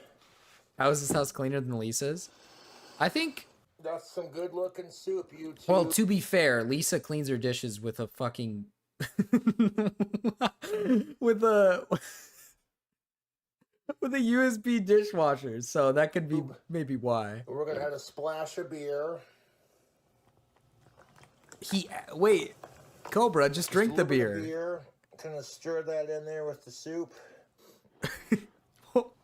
How is this house cleaner than Lisa's? I think. That's some good-looking soup, you two. Well, to be fair, Lisa cleans her dishes with a fucking with a USB dishwasher, so that could be maybe why. We're gonna add a splash of beer. Wait, Cobra, just drink the beer. Gonna stir that in there with the soup.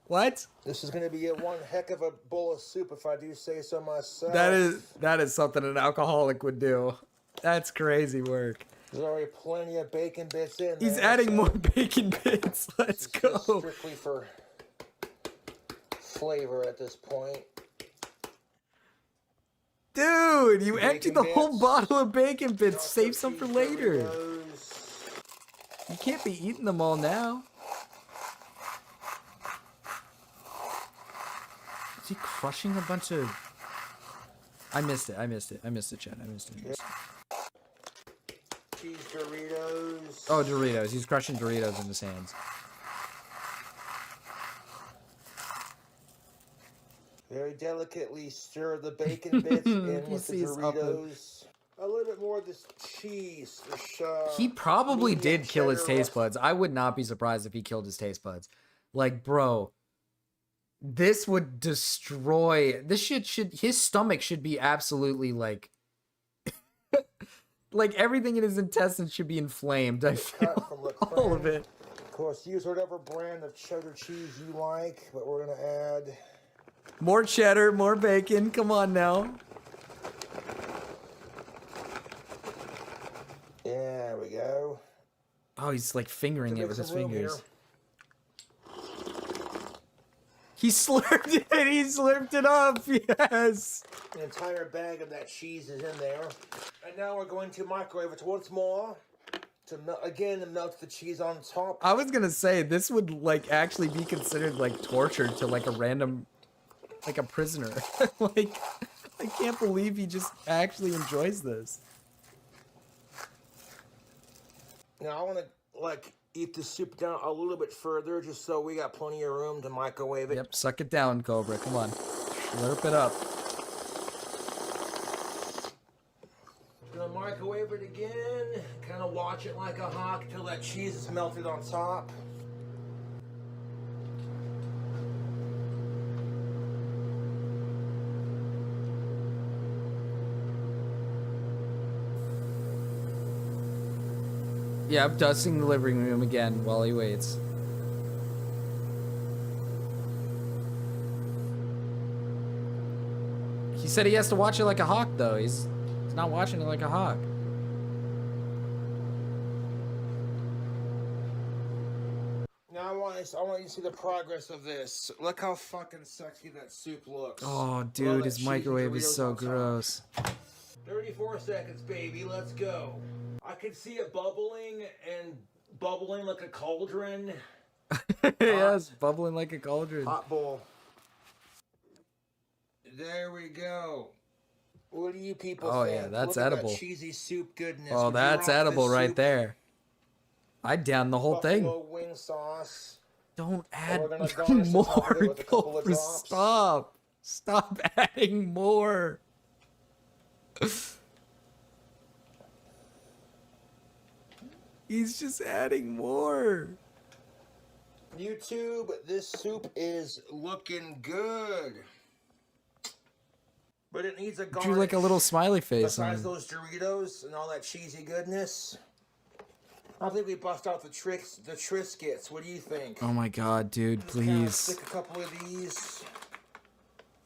What? This is gonna be one heck of a bowl of soup, if I do say so myself. That is something an alcoholic would do. That's crazy work. There's already plenty of bacon bits in there. He's adding more bacon bits. Let's go. Strictly for flavor at this point. Dude, you emptied the whole bottle of bacon bits. Save some for later. You can't be eating them all now. Is he crushing a bunch of... I missed it, Chad. I missed it. Cheese Doritos. Oh, Doritos. He's crushing Doritos in his hands. Very delicately stir the bacon bits in with the Doritos. A little bit more of this cheese. He probably medium did kill his cheddar. taste buds. I would not be surprised if he killed his taste buds. Like, bro, this would destroy... This shit should... His stomach should be absolutely, like... like, everything in his intestines should be inflamed. I feel all of it. Of course, use whatever brand of cheddar cheese you like, but we're going to add... More cheddar, more bacon. Come on now. There we go. Oh, he's like fingering it with his some room fingers. He slurped it. He slurped it up. Yes. An entire bag of that cheese is in there. And now we're going to microwave it once more to melt the cheese on top. I was gonna say this would like actually be considered like torture to like a random, like a prisoner. Like, I can't believe he just actually enjoys this. Now I want to like eat the soup down a little bit further, just so we got plenty of room to microwave it. Yep, suck it down, Cobra. Come on, slurp it up. Gonna microwave it again. Kind of watch it like a hawk till that cheese is melted on top. Yeah, I'm dusting the living room again while he waits. He said he has to watch it like a hawk, though. He's not watching it like a hawk. Now I want you to see the progress of this. Look how fucking sexy that soup looks. Oh, dude, his microwave is so gross. 34 seconds, baby. Let's go. I can see it bubbling and bubbling like a cauldron. Yes, bubbling like a cauldron. Hot bowl. There we go. What do you people Oh, think? yeah, that's Look at edible. That cheesy soup goodness. Oh, Would you that's rock edible this right soup? there. I'd down the whole thing. Buffalo wing sauce. Don't And add we're gonna garnish the top of more. it with a couple of Cobra, drops. stop. Stop adding more. He's just adding more. YouTube, this soup is looking good. But it needs a garnish. Drew like a little smiley face Besides on. those Doritos and all that cheesy goodness, I think we bust out the Triscuits. What do you think? Oh my god, dude, Just kinda please. stick a couple of these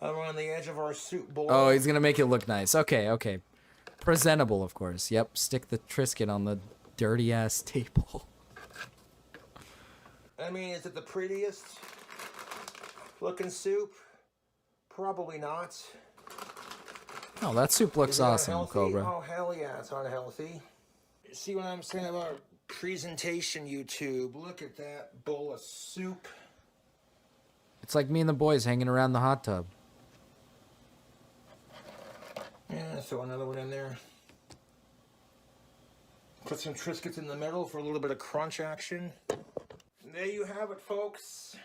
around the edge of our soup bowl. Oh, he's gonna make it look nice. Okay, okay. Presentable, of course. Yep, stick the Triscuit on the dirty ass table. I mean, is it the prettiest looking soup? Probably not. Oh, that soup looks Is it awesome, unhealthy? Cobra. Oh, hell yeah, it's unhealthy. See what I'm saying about presentation, YouTube? Look at that bowl of soup. It's like me and the boys hanging around the hot tub. Yeah, throw another one in there. Put some Triscuits in the middle for a little bit of crunch action. And there you have it, folks.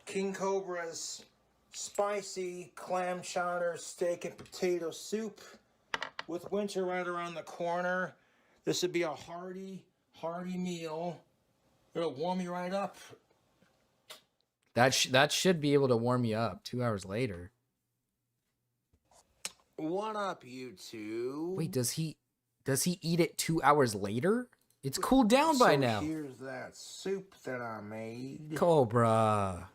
King Cobra's spicy clam chowder steak and potato soup. With winter right around the corner, this would be a hearty meal. It'll warm you right up. That should be able to warm you up 2 hours later. What up, YouTube? Wait, does he eat it 2 hours later? It's cooled down by now. Here's that soup that I made. Cobra.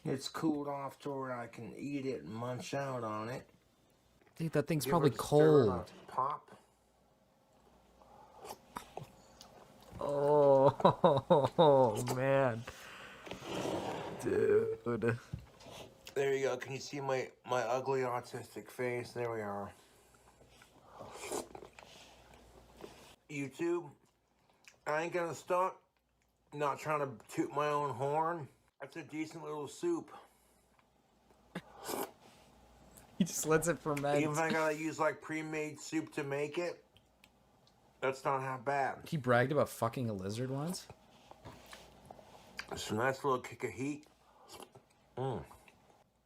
It's cooled off to where I can eat it and munch out on it. Dude, that thing's Give probably it a stir and a cold. Pop. Oh, man. Dude. There you go. Can you see my ugly autistic face? There we are. YouTube, I ain't gonna stop. Not trying to toot my own horn. That's a decent little soup. He just lets it ferment. Even if I gotta use like pre-made soup to make it, that's not half bad. He bragged about fucking a lizard once. It's a nice little kick of heat.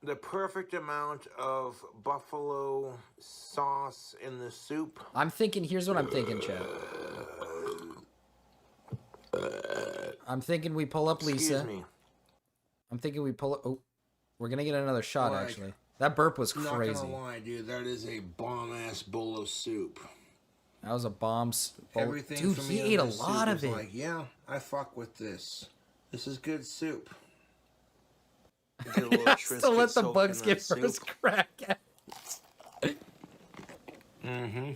The perfect amount of buffalo sauce in the soup. Here's what I'm thinking, Chad. I'm thinking we pull up Lisa. Excuse me. I'm thinking we pull up. Oh, we're gonna get another shot, Like, actually. That burp was crazy. Not gonna lie, dude. That is a bomb-ass bowl of soup. That was a bomb. Everything Dude, for he me ate a in this lot soup of is it. Like, yeah, I fuck with this. This is good soup. Get a little Has to let the Triscuit bugs soaked in get that first soup. crack at it. Mm-hmm.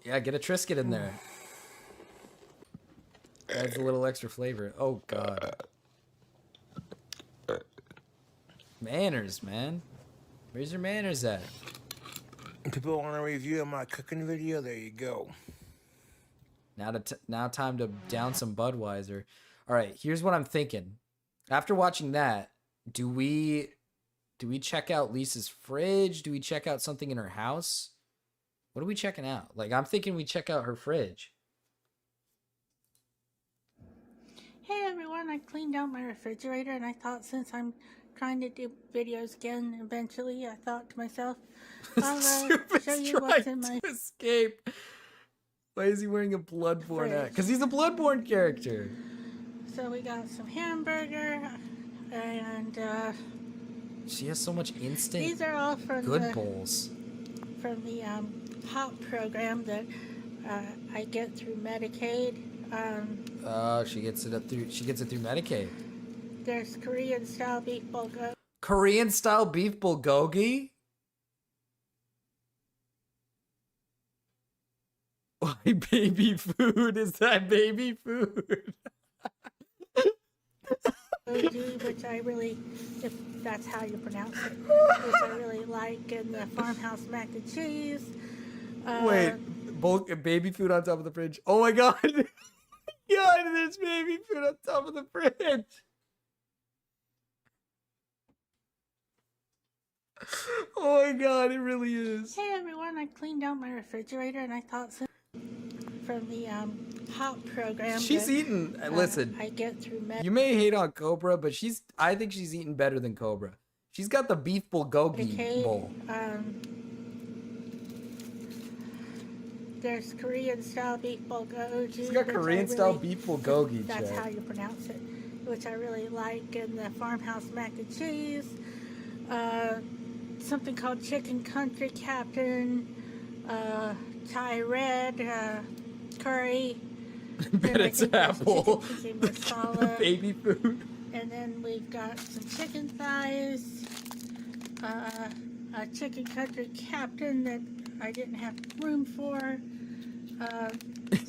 Yeah, get a Triscuit in there. Adds a little extra flavor. Oh, God. Manners, man. Where's your manners at? People want to review my cooking video? There you go. Now time to down some Budweiser. All right, here's what I'm thinking. After watching that, do we check out Lisa's fridge? Do we check out something in her house? What are we checking out? Like, I'm thinking we check out her fridge. Hey everyone, I cleaned out my refrigerator and I thought since I'm trying to do videos again eventually, I thought to myself, I'll show you what's in my escape. Why is he wearing a Bloodborne hat? Because he's a Bloodborne character. So we got some hamburger and She has so much instant these are all from good the, bowls. From the HOP program that I get through Medicaid. She gets it through Medicaid. There's Korean style beef bulgogi. Korean style beef bulgogi? Why baby food? Is that baby food? Which I really, if that's how you pronounce it, which I really like, and the farmhouse mac and cheese. Wait, baby food on top of the fridge. Oh my god. God, there's baby food on top of the fridge. Oh my god, it really is. Hey everyone, I cleaned out my refrigerator and I thought from the HOP program. She's that, eating. Listen, I get through you may hate on Cobra, but I think she's eating better than Cobra. She's got the beef bulgogi bowl. There's Korean style beef bulgogi. She's got Korean style beef bulgogi. That's Chad. how you pronounce it, which I really like, and the farmhouse mac and cheese. Something called Chicken Country Captain, Thai red, curry. Bet it's apple. Masala. Baby food. And then we've got some chicken thighs, a Chicken Country Captain that I didn't have room for,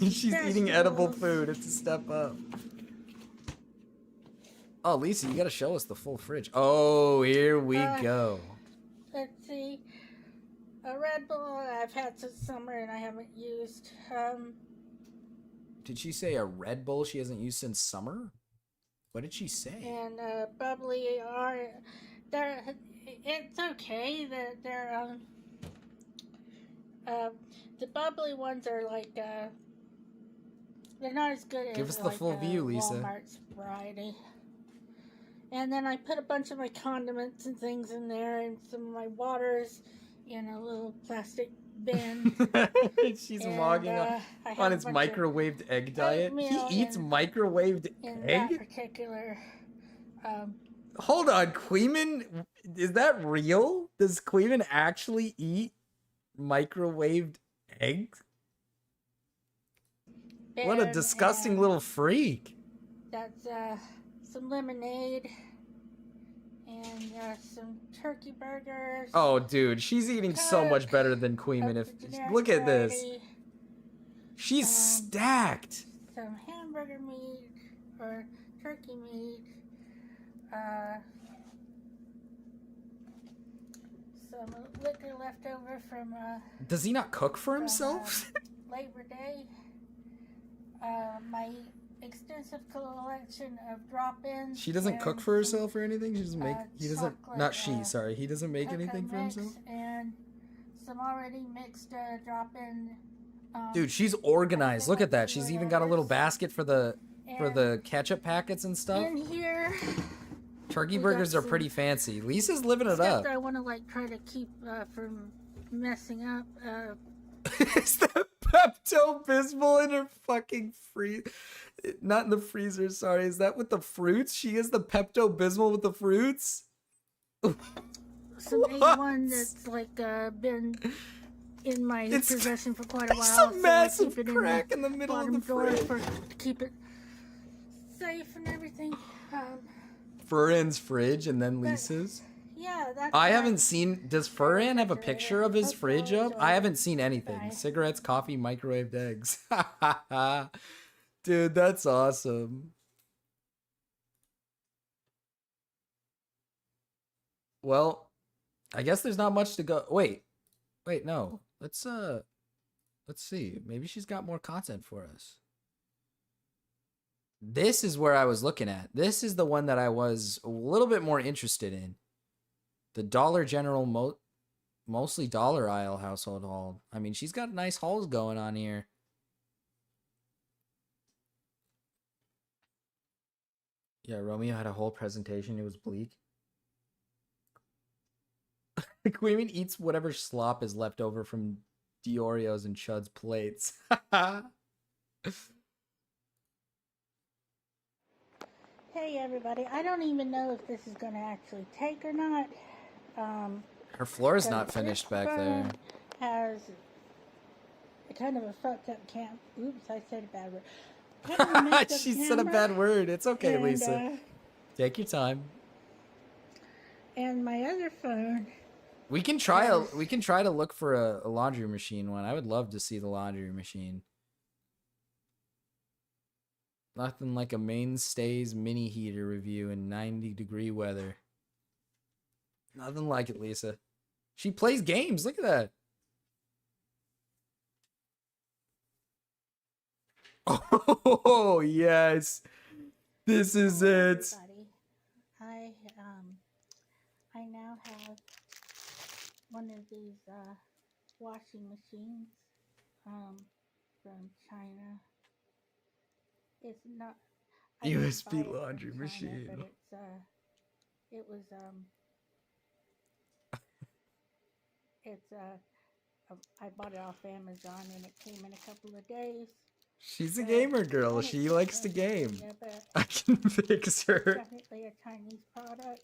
She's eating edible food. It's a step up. Oh, Lisa, you gotta show us the full fridge. Oh, here we go. Let's see. A Red Bull I've had since summer and I haven't used. Did she say a Red Bull she hasn't used since summer? What did she say? And bubbly are it's okay. They're the bubbly ones are like they're not as good Give as us the like, full view, Lisa. Walmart's variety. And then I put a bunch of my condiments and things in there, and some of my waters in a little plastic bin. She's And, mogging I on have its a bunch of microwaved egg diet. oatmeal He eats in- microwaved in egg? that particular. Hold on, Queeman, is that real? Does Queeman actually eat microwaved eggs? What a bin, disgusting and little freak. That's some lemonade and some turkey burgers. Oh, dude, she's eating so much better than Queeman. If generic look at this, variety, she's stacked. some hamburger meat or turkey meat. Some liquor left over from Does he not cook for himself? Labor Day. My extensive collection of drop-ins. She doesn't cook and for herself or anything. She doesn't make. He doesn't. chocolate, Not she. Sorry, he doesn't make cocoa anything for mix himself. And some already mixed drop-in. Dude, she's organized. Look at that. She's even got a little basket for the ketchup packets and stuff. In here, Turkey we got burgers are some pretty fancy. Lisa's living it stuff up. that I want to like try to keep from messing up. Is that Pepto Bismol in her fucking not in the freezer, sorry. Is that with the fruits? She is the Pepto Bismol with the fruits? Some A1 that's like been in my possession for quite a while. It's a so I massive keep it crack in the middle of the drawer fridge. to keep it safe and everything. Furan's fridge and then Lisa's. Yeah, that's. I haven't seen. Does Furan have a picture of his fridge up? I haven't seen anything. Cigarettes, coffee, microwaved eggs. Dude, that's awesome. Well, I guess there's not much to go. Wait, no. Let's see. Maybe she's got more content for us. This is where I was looking at. This is the one that I was a little bit more interested in. The Dollar General mostly dollar aisle household haul. I mean, she's got nice hauls going on here. Yeah, Romeo had a whole presentation. It was bleak. Queen eats whatever slop is left over from Diorio's and Chud's plates. Hey everybody, I don't even know if this is going to actually take or not. Her floor is because not finished this back there. phone has a kind of a fucked up cam. Oops, I said a bad word. Kind of a messed up She said a camera, bad word. It's okay, and, Lisa. Take your time. And my other phone. We can try to look for a laundry machine one. I would love to see the laundry machine. Nothing like a Mainstays mini heater review in 90-degree weather. Nothing like it, Lisa. She plays games. Look at that. Oh, yes. This is it. I now have one of these washing machines from China. It's not I didn't buy USB it from laundry China, machine. but it was I bought it off Amazon and it came in a couple of days. She's a gamer girl. She likes to game. Yeah, but I can fix her. definitely a Chinese product,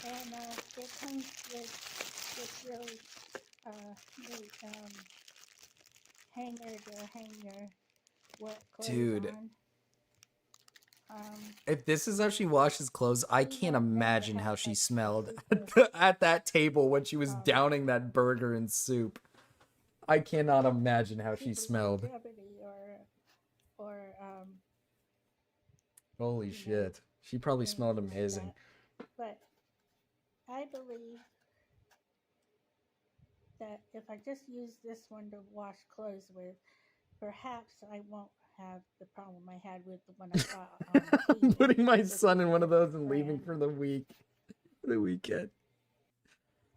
and it comes with this really neat hanger to hang your wet clothes Dude. on. If this is how she washes clothes, I can't imagine how she smelled at that table when she was downing that burger in soup. I cannot imagine how she smelled. longevity or Holy you know, shit. She probably things smelled like amazing. that. But I believe that if I just use this one to wash clothes with, perhaps I won't have the problem I had with the one I bought on TV. Putting my which son is in a one of those different and leaving brand. for the weekend.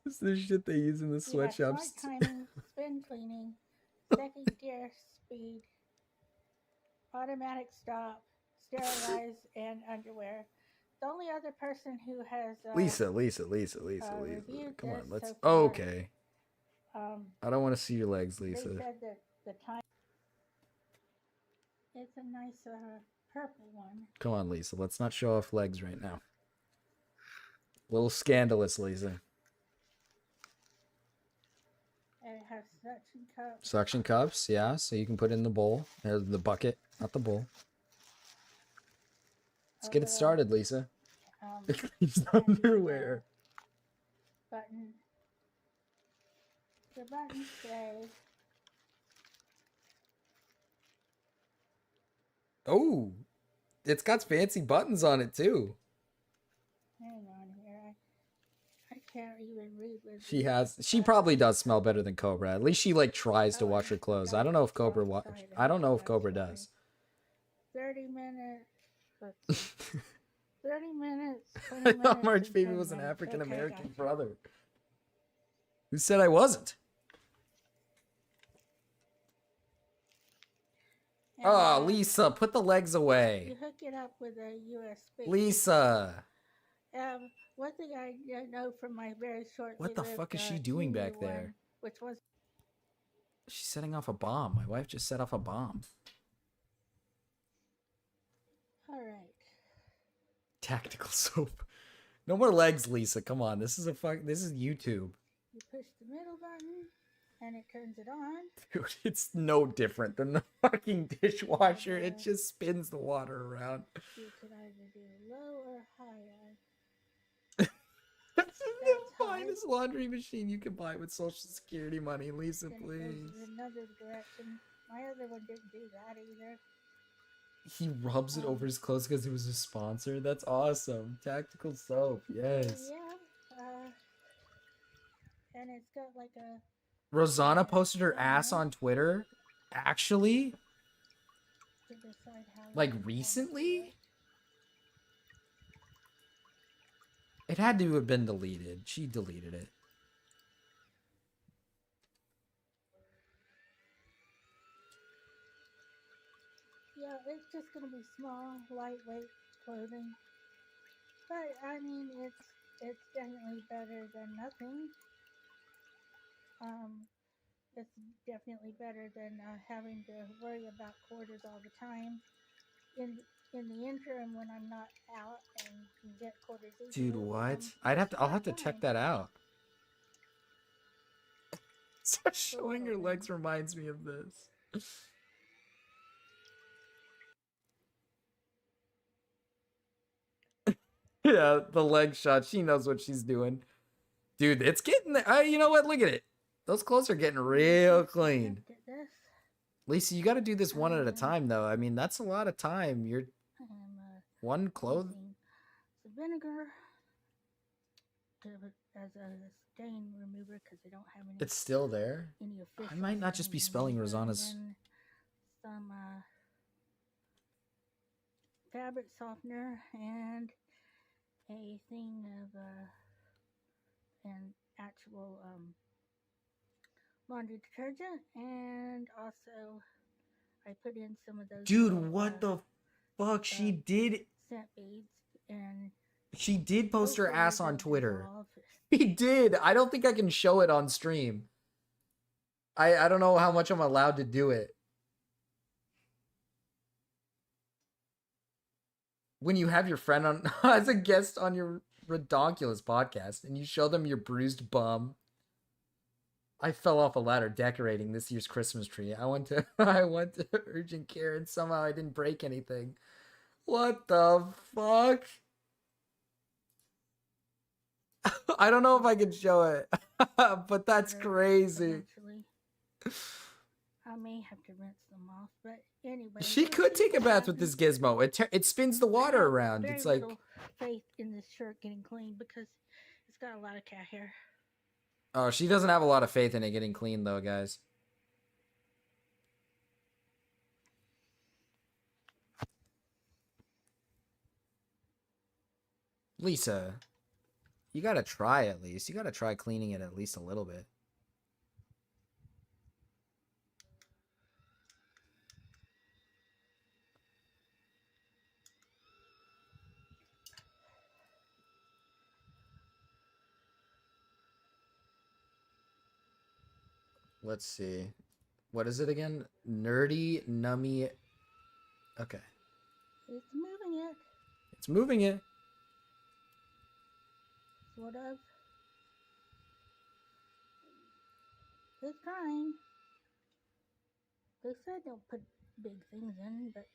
This is the shit they use in the You have smart sweatshops. timing, spin cleaning, second gear speed, automatic stop, sterilize, and underwear. The only other person who has Lisa. reviewed Come on, this let's. so Oh, far, okay. I I don't want to see your legs, they Lisa. said that the time. It's a nice purple one. Come on, Lisa. Let's not show off legs right now. A little scandalous, Lisa. And it has suction cups. Suction cups, yeah. So you can put it in the bowl, the bucket, not the bowl. Let's get it started, Lisa. Cleans underwear. Button. The buttons say. Oh, it's got fancy buttons on it too. Hang on here. I can't even read with She has. She probably does smell better than Cobra. At least she like tries to wash her clothes. I don't know if Cobra. I don't know if Cobra does. 30 minutes. Let's see. 30 minutes. 20 I thought minutes, March and Baby 10 was an minutes. African Okay, American gotcha. brother. Who said I wasn't? And, Oh, Lisa, put the legs You away. hook it up with a USB. Lisa. One thing I know from my very short. What the fuck is she doing back there? Which was She's setting off a bomb. My wife just set off a bomb. all right. Tactical soap. No more legs, Lisa. Come on. This is YouTube. You push the middle button, and it turns it on. Dude, it's no different than the fucking dishwasher. It just spins the water around. You can either do low or high. This is the finest laundry machine you can buy with Social Security money, Lisa, Then it please. goes in another direction. My other one didn't do that either. He rubs it over his clothes because it was a sponsor. That's awesome. Tactical soap, yes. Yeah. And it's got like a. Rosanna posted her ass on Twitter. Actually? To decide how Like recently? It had to have been deleted. She deleted it. Yeah, it's just gonna be small, lightweight clothing. But I mean, it's definitely better than nothing. It's definitely better than having to worry about quarters all the time. In the interim, when I'm not out and can get quarters easily. Dude, what? I'll have to check that out. So showing her legs reminds me of this. Yeah, the leg shot. She knows what she's doing. Dude, it's getting there. You know what? Look at it. Those clothes are getting real clean. Lisa, you got to do this one at a time, though. I mean, that's a lot of time. You're one clothes. The vinegar as a stain remover because they don't have any. It's still there. Any official I might not just be stain spelling remover, Rosanna's. and then some fabric softener and a thing of an actual laundry detergent, and also I put in some of those. Dude, little, what the fuck? She did. Scent beads and. She did post her hopefully ass on they'll Twitter. dissolve. He did. I don't think I can show it on stream. I don't know how much I'm allowed to do it. When you have your friend on as a guest on your Redonkulous podcast and you show them your bruised bum. I fell off a ladder decorating this year's Christmas tree. I went to urgent care and somehow I didn't break anything. What the fuck? I don't know if I can show it, but that's crazy. I may have to rinse them off, but anyway. She could take a bath with this gizmo. It spins the water around. Very It's like, little faith in this shirt getting clean because it's got a lot of cat hair. oh, she doesn't have a lot of faith in it getting clean though, guys. Lisa, you gotta try at least. You gotta try cleaning it at least a little bit. Let's see. What is it again? Nerdy Nummy. Okay. It's moving it, It's moving it. sort of. It's trying. They said don't put big things in, but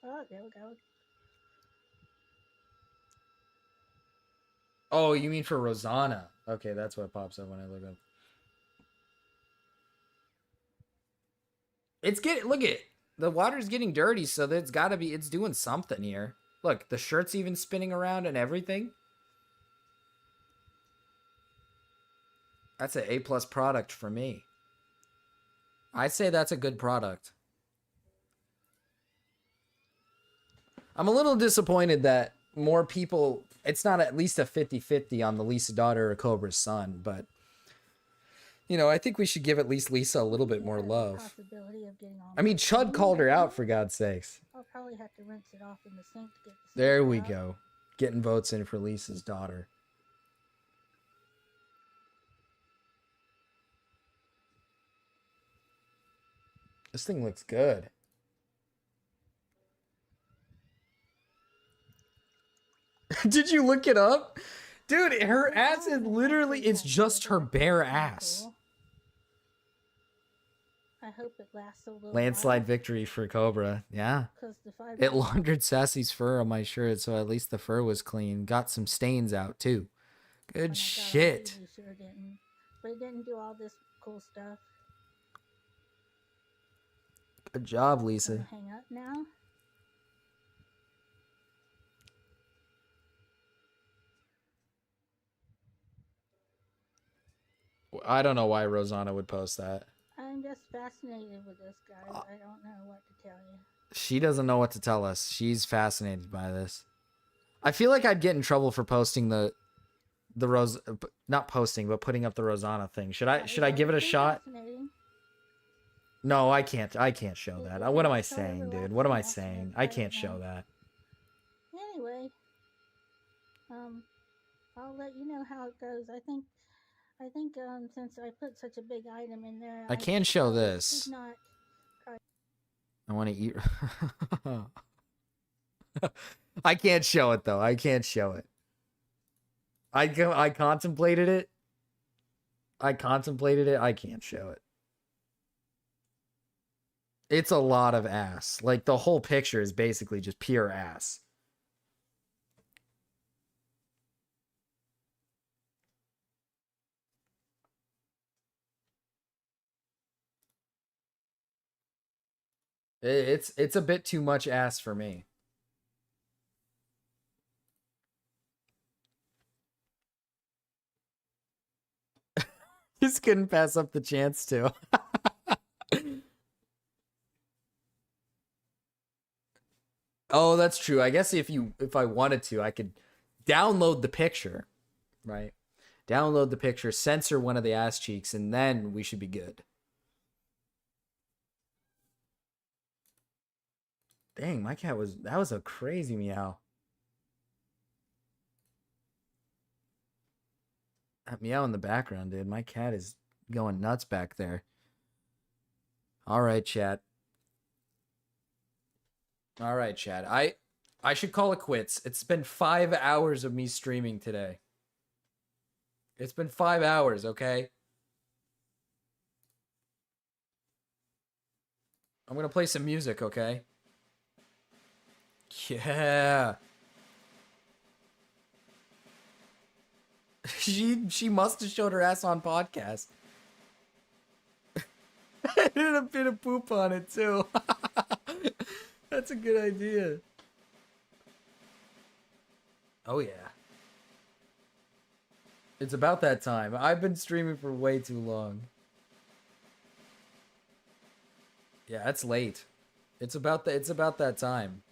oh, there we go. Oh, you mean for Rosanna? Okay, that's what pops up when I look up. It's getting, look at the water's getting dirty, so there's got to be, it's doing something here. Look, the shirt's even spinning around and everything. That's an A+ product for me. I'd say that's a good product. I'm a little disappointed that more people, it's not at least a 50-50 on the Lisa daughter or Cobra's son, but you know, I think we should give at least Lisa a little bit more love. Possibility of getting all I mean, Chud called her out, for God's sakes. I'll probably have to rinse it off in the sink to get the There stuff we out. go. Getting votes in for Lisa's daughter. This thing looks good. Did you look it up? Dude, her ass is literally, it's just her bare ass. I hope it lasts a little Landslide victory for Cobra. Yeah. Because if I It laundered Sassy's fur on my shirt, so at least the fur was clean. Got some stains out, too. Good shit. You sure didn't. But it didn't do all this cool stuff. Good job, Lisa. Hang up now. I don't know why Rosanna would post that. I'm just fascinated with this, guys. I don't know what to tell you. She doesn't know what to tell us. She's fascinated by this. I feel like I'd get in trouble for posting the Rose, not posting, but putting up the Rosanna thing. Should I give it a shot? No, I can't. I can't show that. What am I saying, dude? What am I saying? I can't show that. Anyway, I'll let you know how it goes. I think since I put such a big item in there, I can show should this. not try. I want to eat. I can't show it though. I can't show it. I contemplated it. I can't show it. It's a lot of ass. Like the whole picture is basically just pure ass. It's a bit too much ass for me. Just couldn't pass up the chance to. Oh, that's true. I guess if I wanted to, I could download the picture, right? Download the picture, censor one of the ass cheeks, and then we should be good. Dang, my cat that was a crazy meow. That meow in the background, dude. My cat is going nuts back there. All right, chat. All right, chat. I should call it quits. It's been 5 hours of me streaming today. It's been 5 hours, okay? I'm gonna play some music, okay? Yeah. She must have showed her ass on podcast. painted a bit of poop on it too. That's a good idea. Oh yeah. It's about that time. I've been streaming for way too long. Yeah, it's late. It's about that time.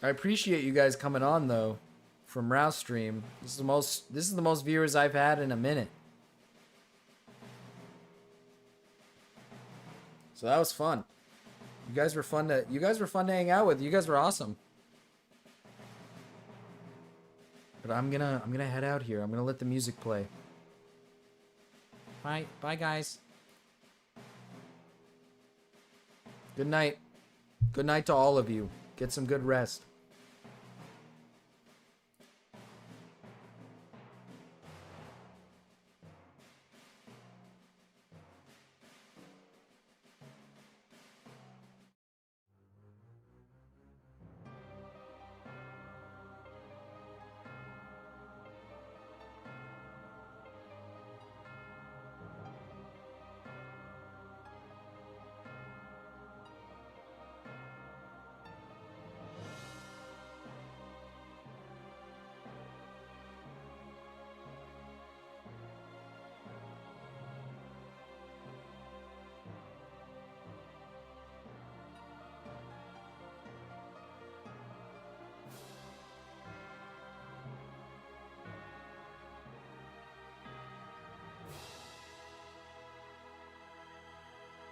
I appreciate you guys coming on though from Rouse stream. This is the most viewers I've had in a minute. So that was fun. You guys were fun to hang out with. You guys were awesome. But I'm gonna head out here. I'm gonna let the music play. Bye guys. Good night. Good night to all of you. Get some good rest.